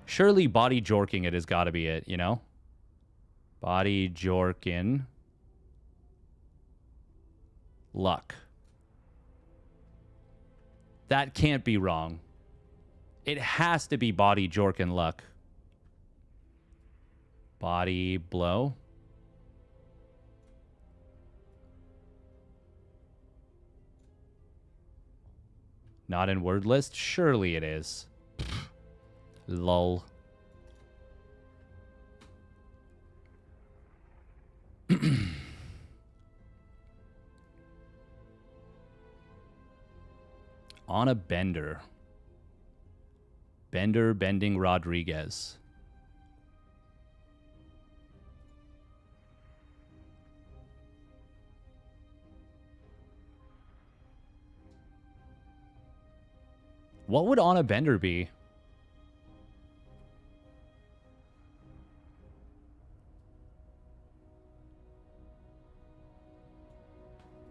Surely body jorking it has got to be it, you know? Body jorkin. Luck. That can't be wrong. It has to be body jorkin luck. Body blow. Not in word list? Surely it is. Lol. On a bender. Bender bending Rodriguez. What would on a bender be?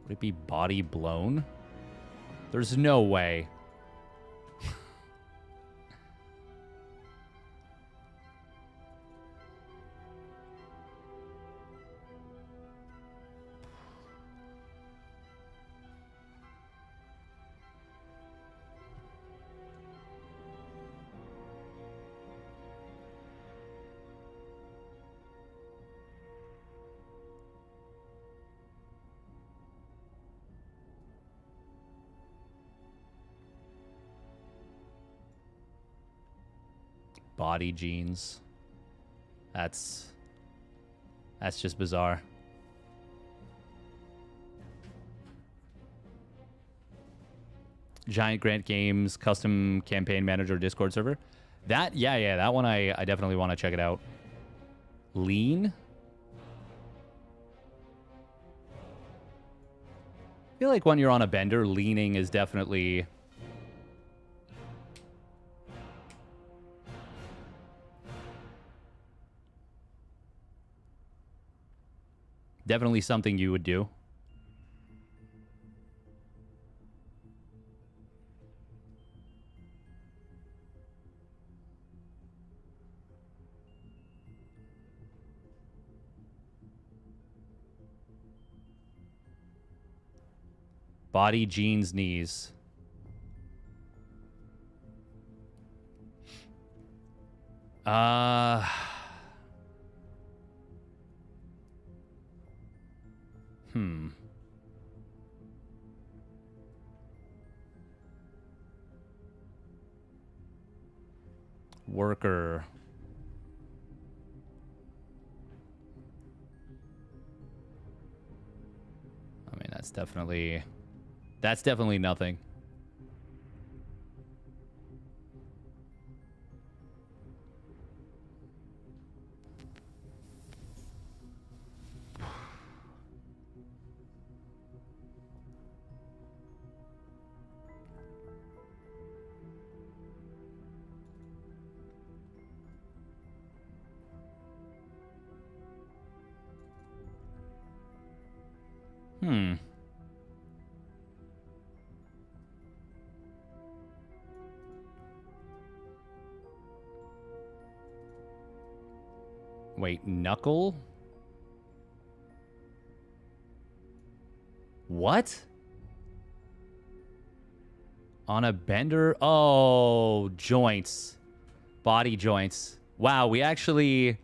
Would it be body blown? There's no way. Body jeans. That's just bizarre. Giant Grant Games custom campaign manager Discord server. That that one I definitely want to check it out. Lean. I feel like when you're on a bender, leaning is definitely something you would do. Body, jeans, knees. Worker. That's definitely nothing. Wait, knuckle? What? On a bender? Oh, joints. Body joints. Wow, we actually...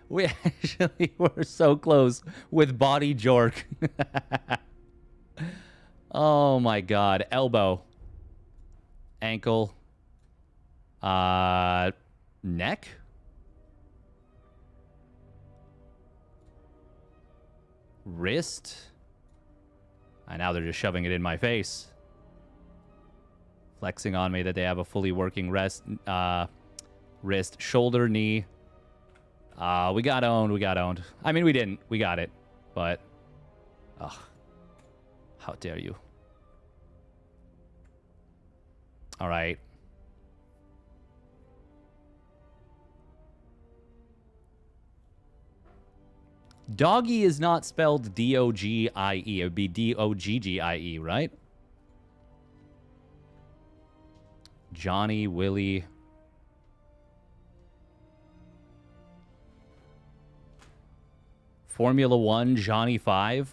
we actually were so close with body jork. Oh my god. Elbow. Ankle. Neck? Wrist? Now they're just shoving it in my face. Flexing on me that they have a fully working wrist. Shoulder, knee. We got owned. I mean, we didn't. We got it. But, ugh. How dare you. All right. Doggy is not spelled D-O-G-I-E. It would be D-O-G-G-I-E, right? Johnny, Willie. Formula 1, Johnny 5.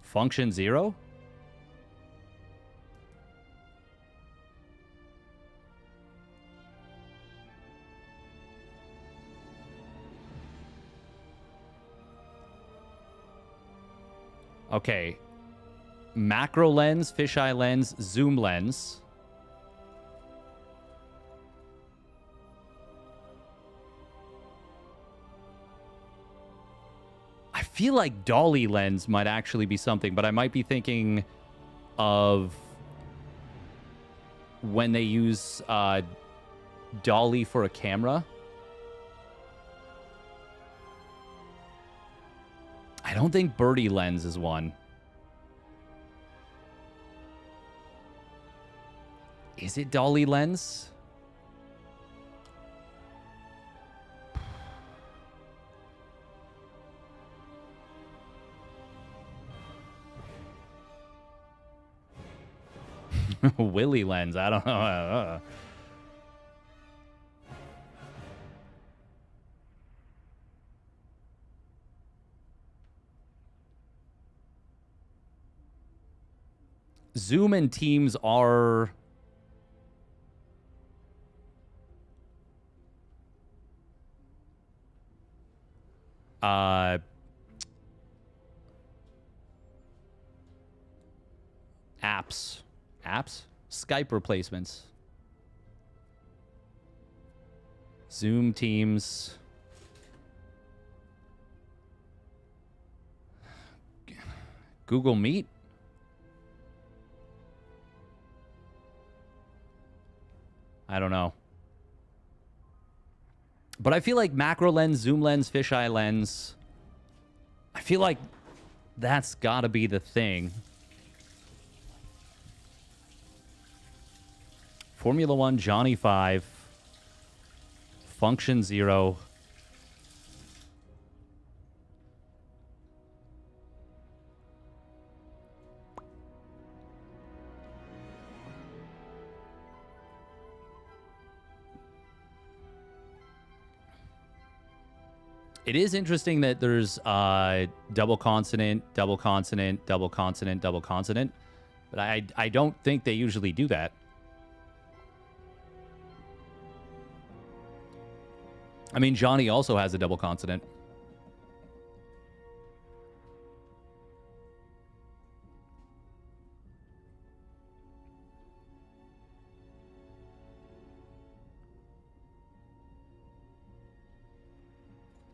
Function 0? Okay. Macro lens, fisheye lens, zoom lens. I feel like dolly lens might actually be something, but I might be thinking of when they use dolly for a camera. I don't think birdie lens is one. Is it dolly lens? Willy lens. I don't know. Zoom and Teams are... apps, Skype replacements, Zoom, Teams, Google Meet. I don't know. But I feel like macro lens, zoom lens, fisheye lens, I feel like that's got to be the thing. Formula 1, Johnny 5, Function 0. It is interesting that there's double consonant, double consonant, double consonant, double consonant. But I don't think they usually do that. I mean, Johnny also has a double consonant.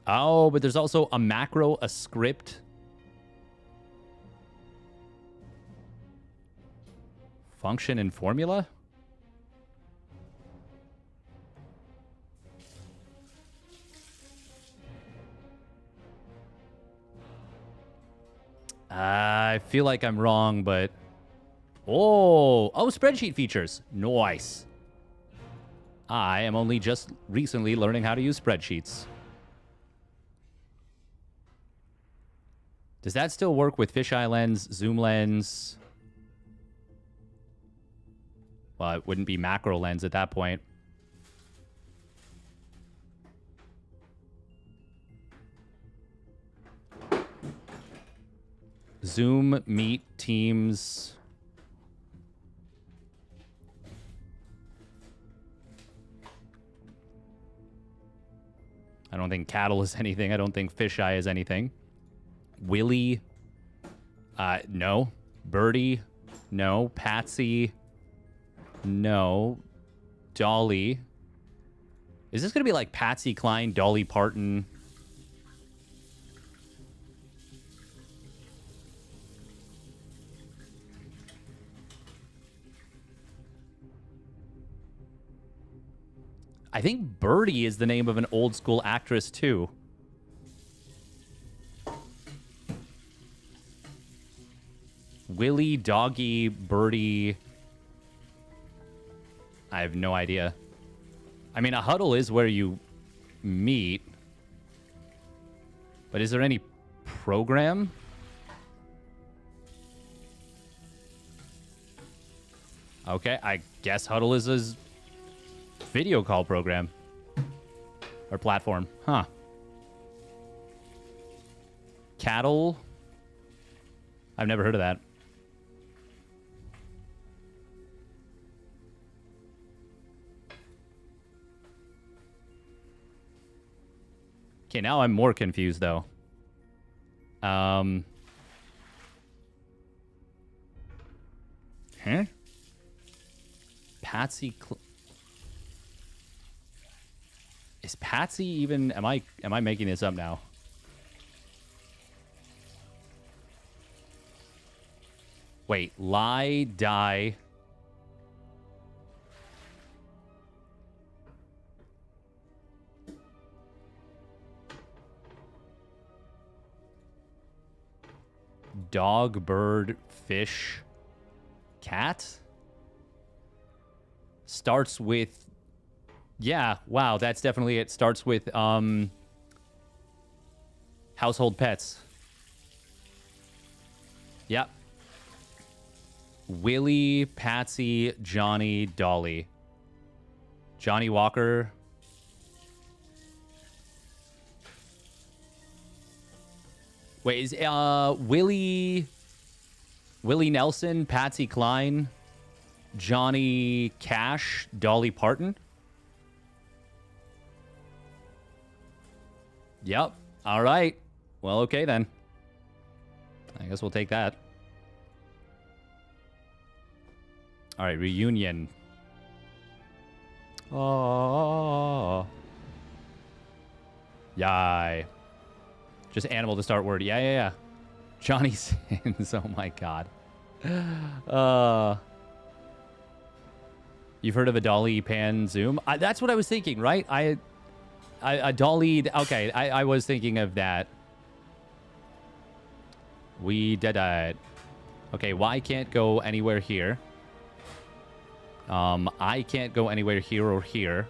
Oh, but there's also a macro, a script. Function and formula? I feel like I'm wrong, but... Oh, spreadsheet features. Nice. I am only just recently learning how to use spreadsheets. Does that still work with fisheye lens, zoom lens? Well, it wouldn't be macro lens at that point. Zoom, Meet, Teams. I don't think cattle is anything. I don't think fisheye is anything. Willie. No. Birdie. No. Patsy. No. Dolly. Is this going to be like Patsy Cline, Dolly Parton? I think Birdie is the name of an old school actress, too. Willie, Doggy, Birdie. I have no idea. I mean, a huddle is where you meet. But is there any program? Okay, I guess huddle is a video call program. Or platform. Huh. Cattle. I've never heard of that. Okay, now I'm more confused, though. Huh? Patsy... Is Patsy even... Am I making this up now? Wait. Lie, die... Dog, bird, fish, cat? Starts with... Yeah, wow, that's definitely it. Starts with, household pets. Yep. Willie, Patsy, Johnny, Dolly. Johnny Walker... Wait, is Willie Nelson, Patsy Cline, Johnny Cash, Dolly Parton? Yep. All right. Well, okay then. I guess we'll take that. All right, reunion. Oh. Yay. Just animal to start word. Yeah. Johnny Sins. Oh, my God. You've heard of a dolly pan zoom? That's what I was thinking, right? A dolly... Okay, I was thinking of that. We did it. Okay, Y can't go anywhere here. I can't go anywhere here or here.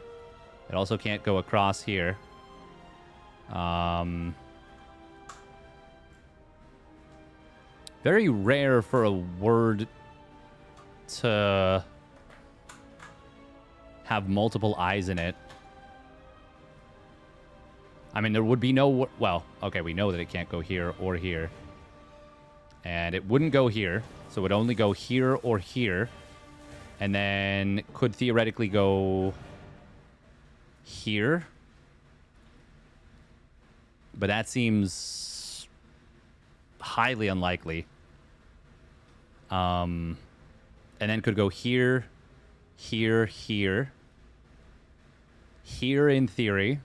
It also can't go across here. Very rare for a word to have multiple eyes in it. I mean, there would be no... Well, okay, we know that it can't go here or here. And it wouldn't go here, so it would only go here or here. And then could theoretically go here. But that seems highly unlikely. And then could go here, here, here. Here in theory.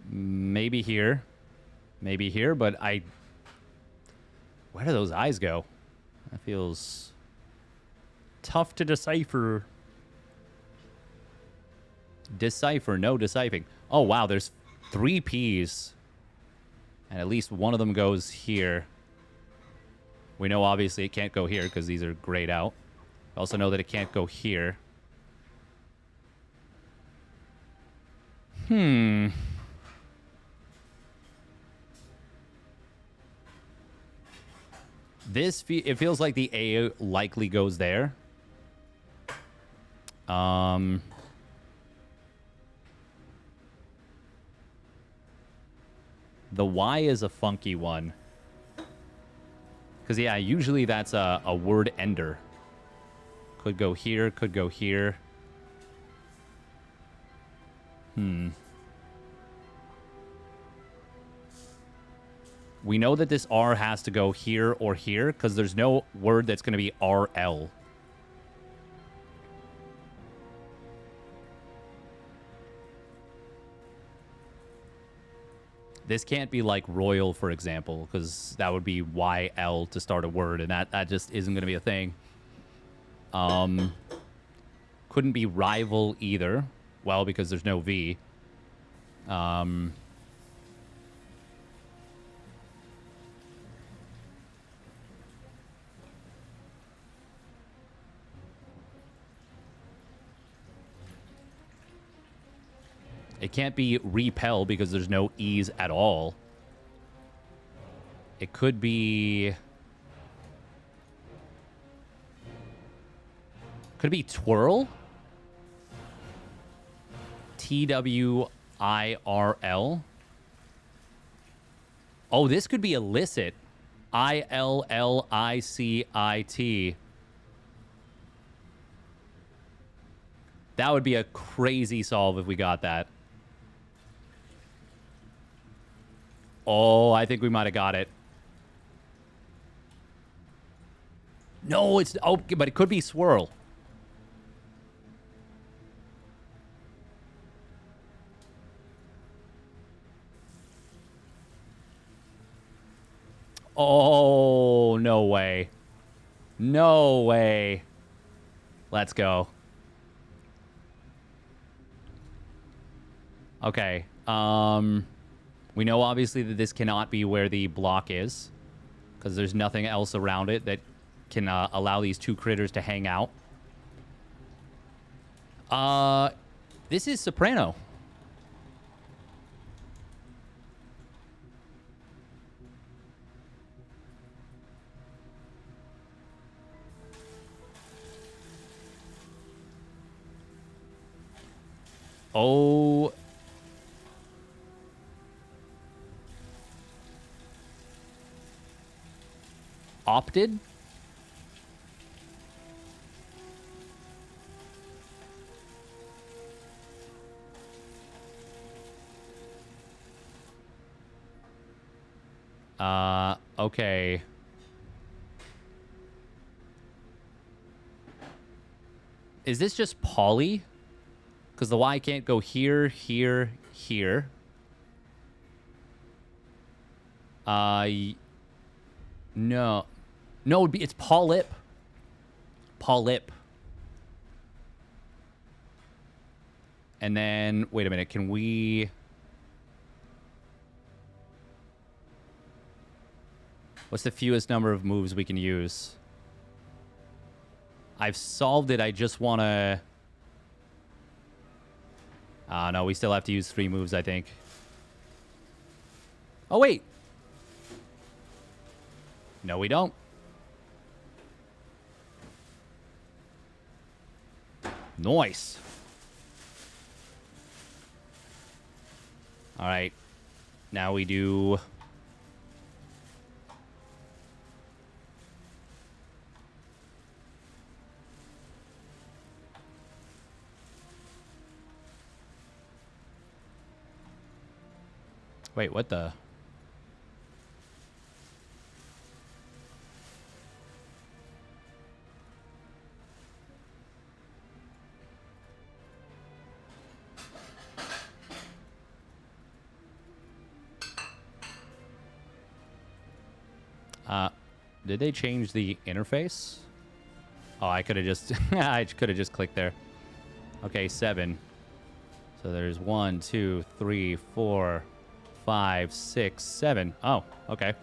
Maybe here. Maybe here, but I... Where do those eyes go? That feels tough to decipher. Decipher, no deciphering. Oh, wow, there's 3 Ps. And at least one of them goes here. We know, obviously, it can't go here because these are grayed out. We also know that it can't go here. It feels like the A likely goes there. The Y is a funky one. Because, yeah, usually that's a word ender. Could go here, could go here. We know that this R has to go here or here, because there's no word that's going to be RL. This can't be like royal, for example, because that would be YL to start a word, and that just isn't going to be a thing. Couldn't be rival either. Well, because there's no V. It can't be repel because there's no E's at all. It could be... Could it be twirl? TWIRL. Oh, this could be illicit. ILLICIT. That would be a crazy solve if we got that. Oh, I think we might have got it. No, it's... Oh, but it could be swirl. Oh, no way. No way. Let's go. Okay. We know, obviously, that this cannot be where the block is, because there's nothing else around it that can allow these two critters to hang out. This is Soprano. Oh... Opted? Okay. Is this just poly? Because the Y can't go here, here, here. No. No, it's polyp. Polyp. And then, wait a minute, can we... What's the fewest number of moves we can use? I've solved it, I just want to... no, we still have to use 3 moves, I think. Oh, wait. No, we don't. Nice. All right. Now we do... Wait, what the... Did they change the interface? Oh, I could have just I could have just clicked there. Okay, 7. So there's 1, 2, 3, 4, 5, 6, 7. Oh, okay.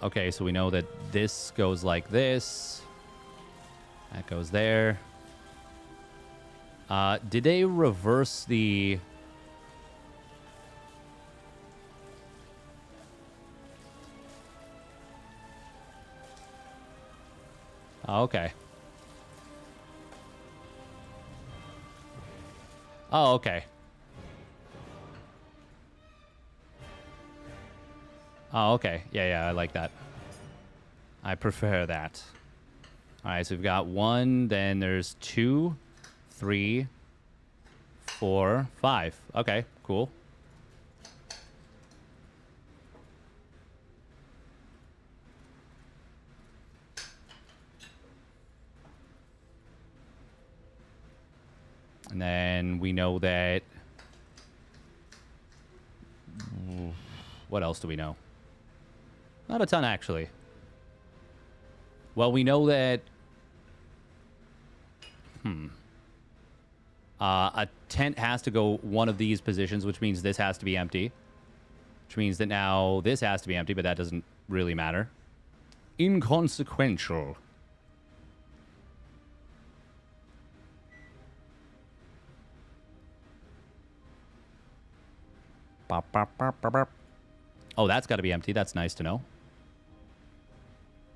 Okay, so we know that this goes like this. That goes there. Did they reverse the... Oh, okay. Oh, okay. Oh, okay. Yeah, I like that. I prefer that. All right, so we've got 1, then there's 2, 3, 4, 5. Okay, cool. And then we know that... What else do we know? Not a ton, actually. Well, we know that... a tent has to go one of these positions, which means this has to be empty. Which means that now this has to be empty, but that doesn't really matter. Inconsequential. Oh, that's got to be empty. That's nice to know.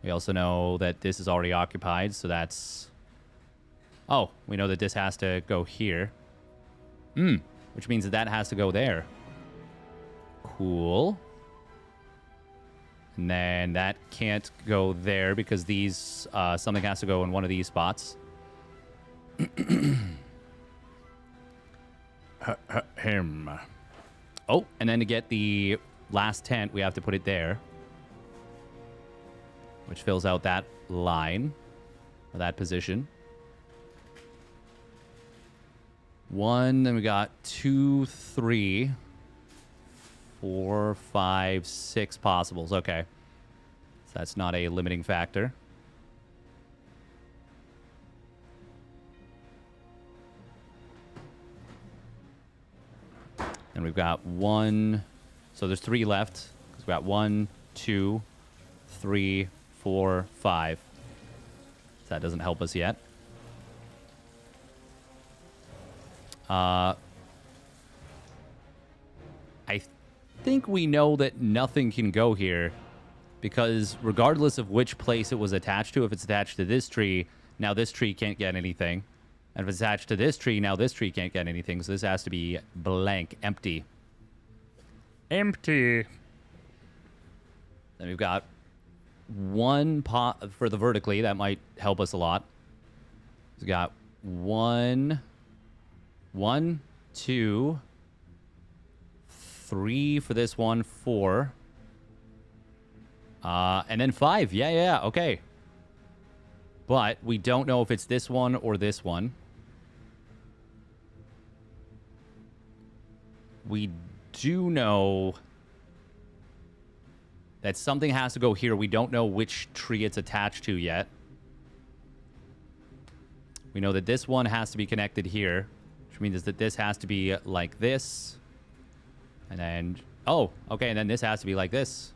We also know that this is already occupied, so that's... Oh, we know that this has to go here. Which means that that has to go there. Cool. And then that can't go there because these... something has to go in one of these spots. Him. Oh, and then to get the last tent, we have to put it there. Which fills out that line. Or that position. 1, then we got 2, 3, 4, 5, 6 possibles. Okay. So that's not a limiting factor. And we've got 1. So there's 3 left. We've got 1, 2, 3, 4, 5. So that doesn't help us yet. I think we know that nothing can go here because regardless of which place it was attached to, if it's attached to this tree, now this tree can't get anything. And if it's attached to this tree, now this tree can't get anything. So this has to be blank, empty. Empty. Then we've got 1 pot for the vertically. That might help us a lot. We've got 1, 2, 3 for this one, 4. And then 5. Yeah, okay. But we don't know if it's this one or this one. We do know that something has to go here. We don't know which tree it's attached to yet. We know that this one has to be connected here, which means that this has to be like this. And then... Oh, okay, and then this has to be like this.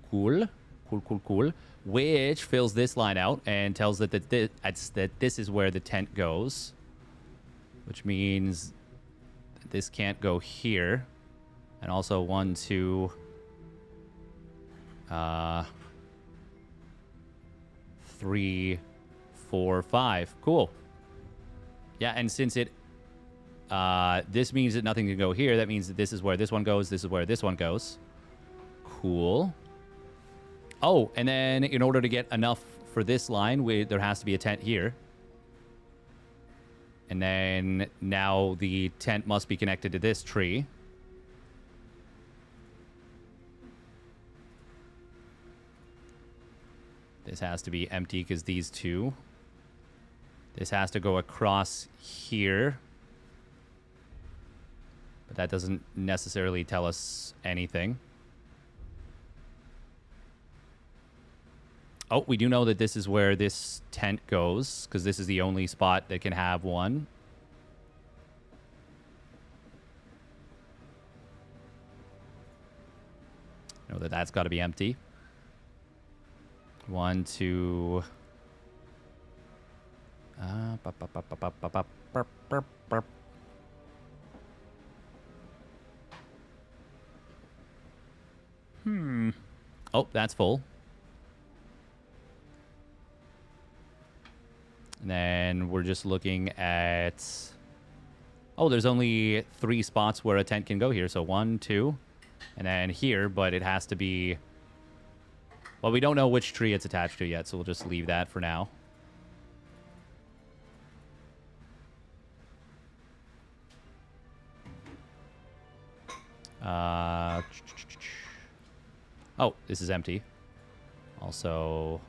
Cool. Cool. Which fills this line out and tells that this is where the tent goes. Which means that this can't go here. And also 1, 2... 3, 4, 5. Cool. Yeah, and since it... this means that nothing can go here. That means that this is where this one goes. This is where this one goes. Cool. Oh, and then in order to get enough for this line, there has to be a tent here. And then now the tent must be connected to this tree. This has to be empty because these two. This has to go across here. But that doesn't necessarily tell us anything. Oh, we do know that this is where this tent goes, because this is the only spot that can have one. Know that that's got to be empty. 1, 2... Oh, that's full. And then we're just looking at... Oh, there's only 3 spots where a tent can go here. So 1, 2, and then here, but it has to be... Well, we don't know which tree it's attached to yet, so we'll just leave that for now. Oh, this is empty. Also,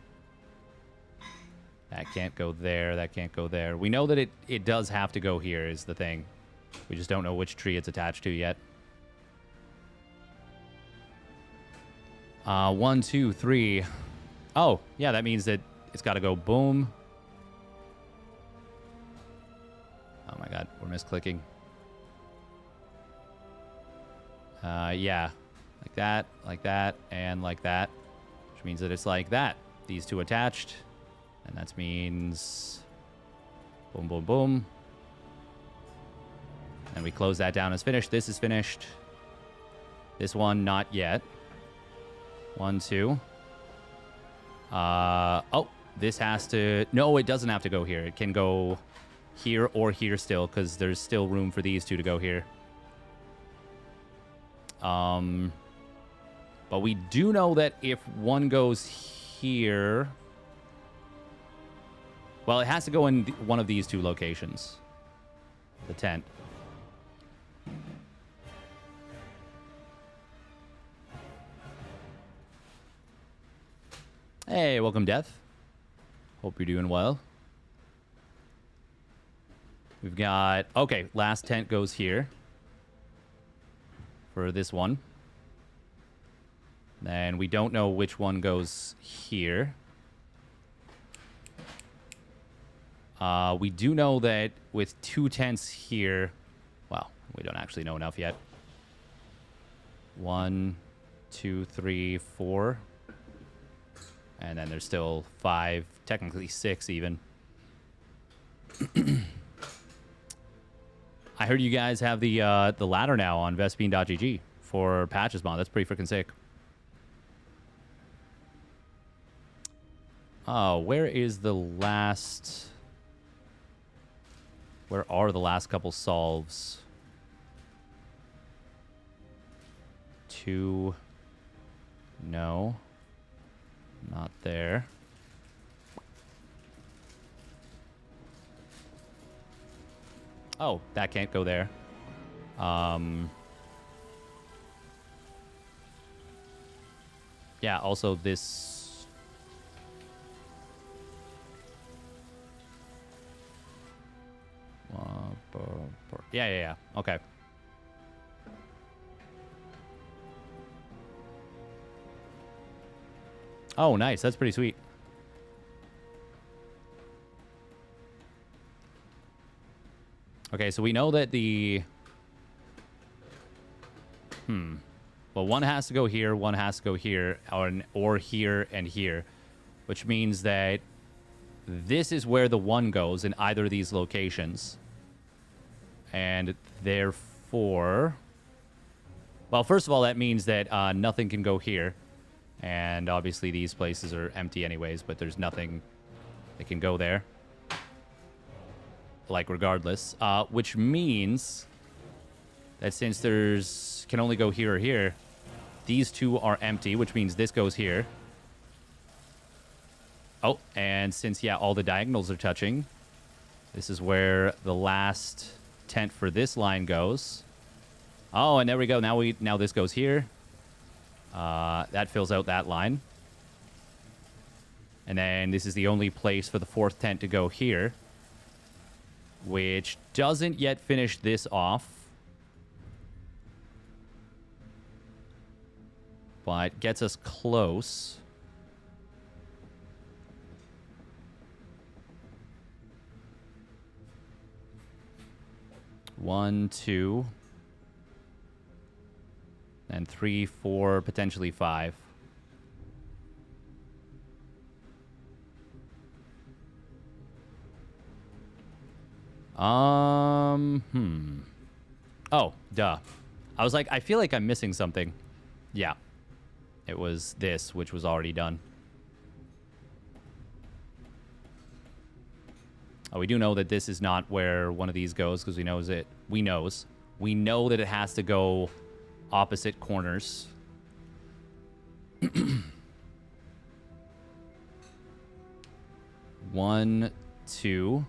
that can't go there. That can't go there. We know that it does have to go here is the thing. We just don't know which tree it's attached to yet. 1, 2, 3. Oh, yeah, that means that it's got to go boom. Oh my god, we're misclicking. Yeah, like that, and like that. Which means that it's like that. These two attached. And that means... Boom, boom, boom. And we close that down as finished. This is finished. This one, not yet. 1, 2. Oh, this has to... No, it doesn't have to go here. It can go here or here still, because there's still room for these two to go here. But we do know that if one goes here... Well, it has to go in one of these 2 locations. The tent. Hey, welcome, Death. Hope you're doing well. We've got... Okay, last tent goes here. For this one. Then we don't know which one goes here. We do know that with 2 tents here... Well, we don't actually know enough yet. 1, 2, 3, 4... And then there's still 5, technically 6 even. I heard you guys have the ladder now on Vespine.gg for Patches Mod. That's pretty freaking sick. Oh, where is the last... Where are the last couple solves? 2... No. Not there. Oh, that can't go there. Yeah, also this... Yeah. Okay. Oh, nice. That's pretty sweet. Okay, so we know that the... Well, one has to go here, one has to go here, or here and here. Which means that this is where the one goes in either of these locations. And therefore... Well, first of all, that means that nothing can go here. And obviously these places are empty anyways, but there's nothing that can go there. Like, regardless. Which means that since there's... can only go here or here, these 2 are empty, which means this goes here. Oh, and since, yeah, all the diagonals are touching, this is where the last tent for this line goes. Oh, and there we go. Now this goes here. That fills out that line. And then this is the only place for the 4th tent to go here, which doesn't yet finish this off, but gets us close. One, two, and 3, 4, potentially 5. Oh, duh. I was like, I feel like I'm missing something. Yeah. It was this, which was already done. Oh, we do know that this is not where one of these goes, because we know that it has to go opposite corners. 1, 2.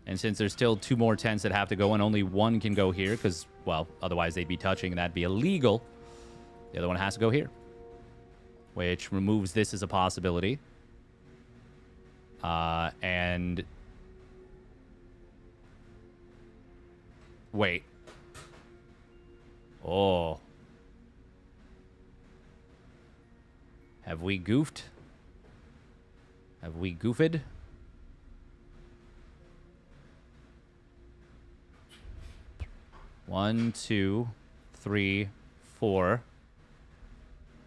And since there's still 2 more tents that have to go, and only one can go here, because, well, otherwise they'd be touching, and that'd be illegal. The other one has to go here, which removes this as a possibility. And... wait. Oh. Have we goofed? Have we goofed? One, 2, 3, 4.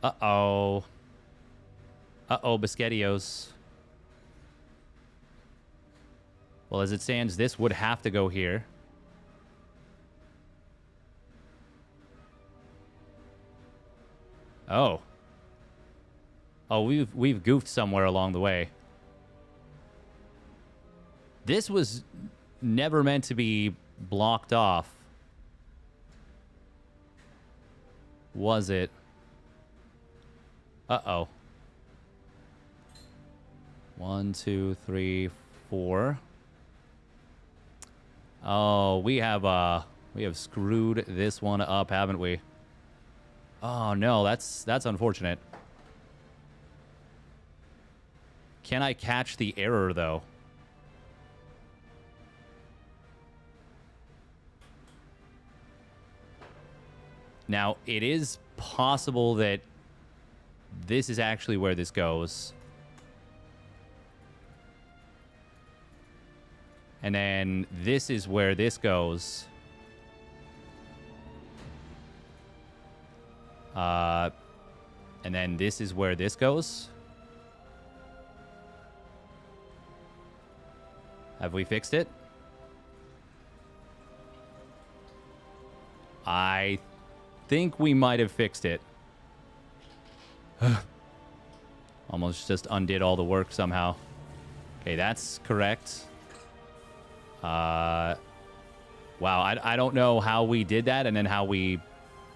Uh-oh. Uh-oh, Biscottios. Well, as it stands, this would have to go here. Oh. Oh, we've goofed somewhere along the way. This was never meant to be blocked off. Was it? Uh-oh. 1, 2, 3, 4. Oh, we have screwed this one up, haven't we? Oh no, that's unfortunate. Can I catch the error though? Now, it is possible that this is actually where this goes. And then this is where this goes. And then this is where this goes. Have we fixed it? I think we might have fixed it. Almost just undid all the work somehow. Okay, that's correct. Wow, I don't know how we did that and then how we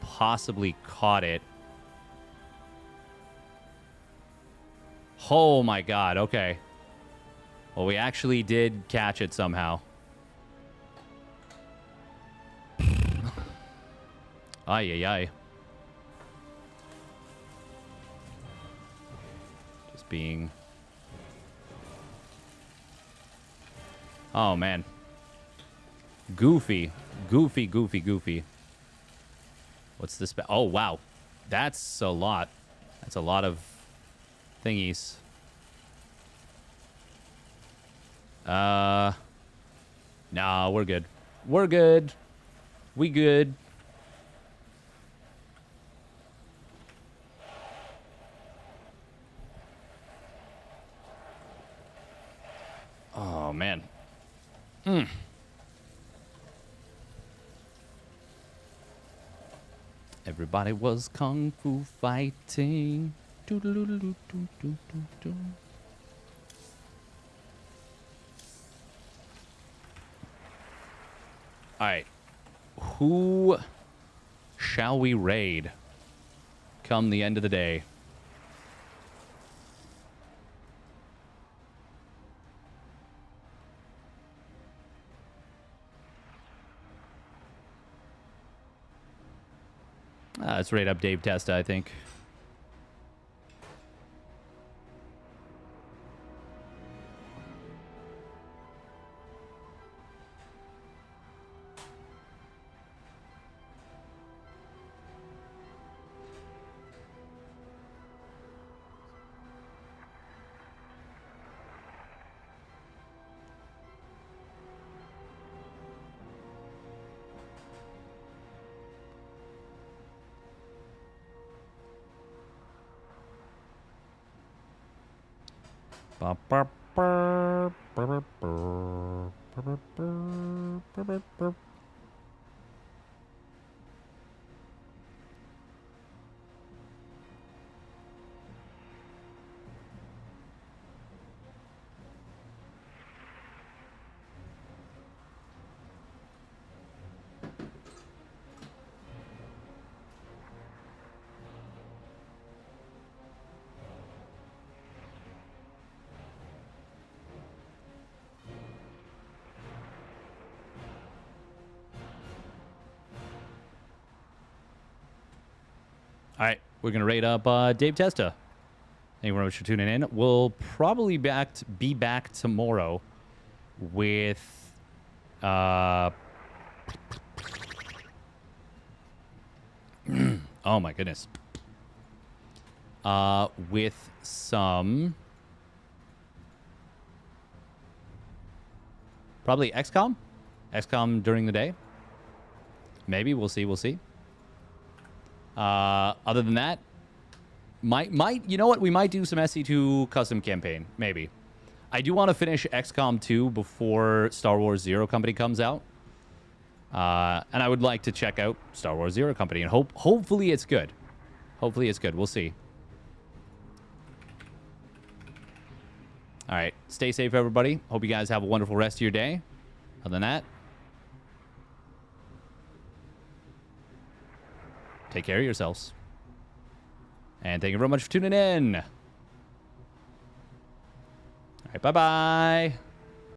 possibly caught it. Oh my god, okay. Well, we actually did catch it somehow. Ay, ay, ay. Just being... oh, man. Goofy. Goofy, goofy, goofy. What's this? Oh, wow. That's a lot. That's a lot of thingies. Nah, we're good. We're good. We good. Oh, man. Everybody was kung fu fighting. Doo-doo-doo-doo-doo-doo-doo. All right. Who shall we raid come the end of the day? Let's raid up Dave Testa, I think. Ba, ba, ba, ba, ba, ba. All right, we're going to rate up Dave Testa. Thank you very much for tuning in. We'll probably be back tomorrow with... oh, my goodness. With some... Probably XCOM? XCOM during the day? Maybe. We'll see. We'll see. Other than that, you know what? We might do some SC2 custom campaign. Maybe. I do want to finish XCOM 2 before Star Wars Zero Company comes out. And I would like to check out Star Wars Zero Company, and hopefully it's good. Hopefully it's good. We'll see. All right. Stay safe, everybody. Hope you guys have a wonderful rest of your day. Other than that, take care of yourselves. And thank you very much for tuning in. All right, bye-bye.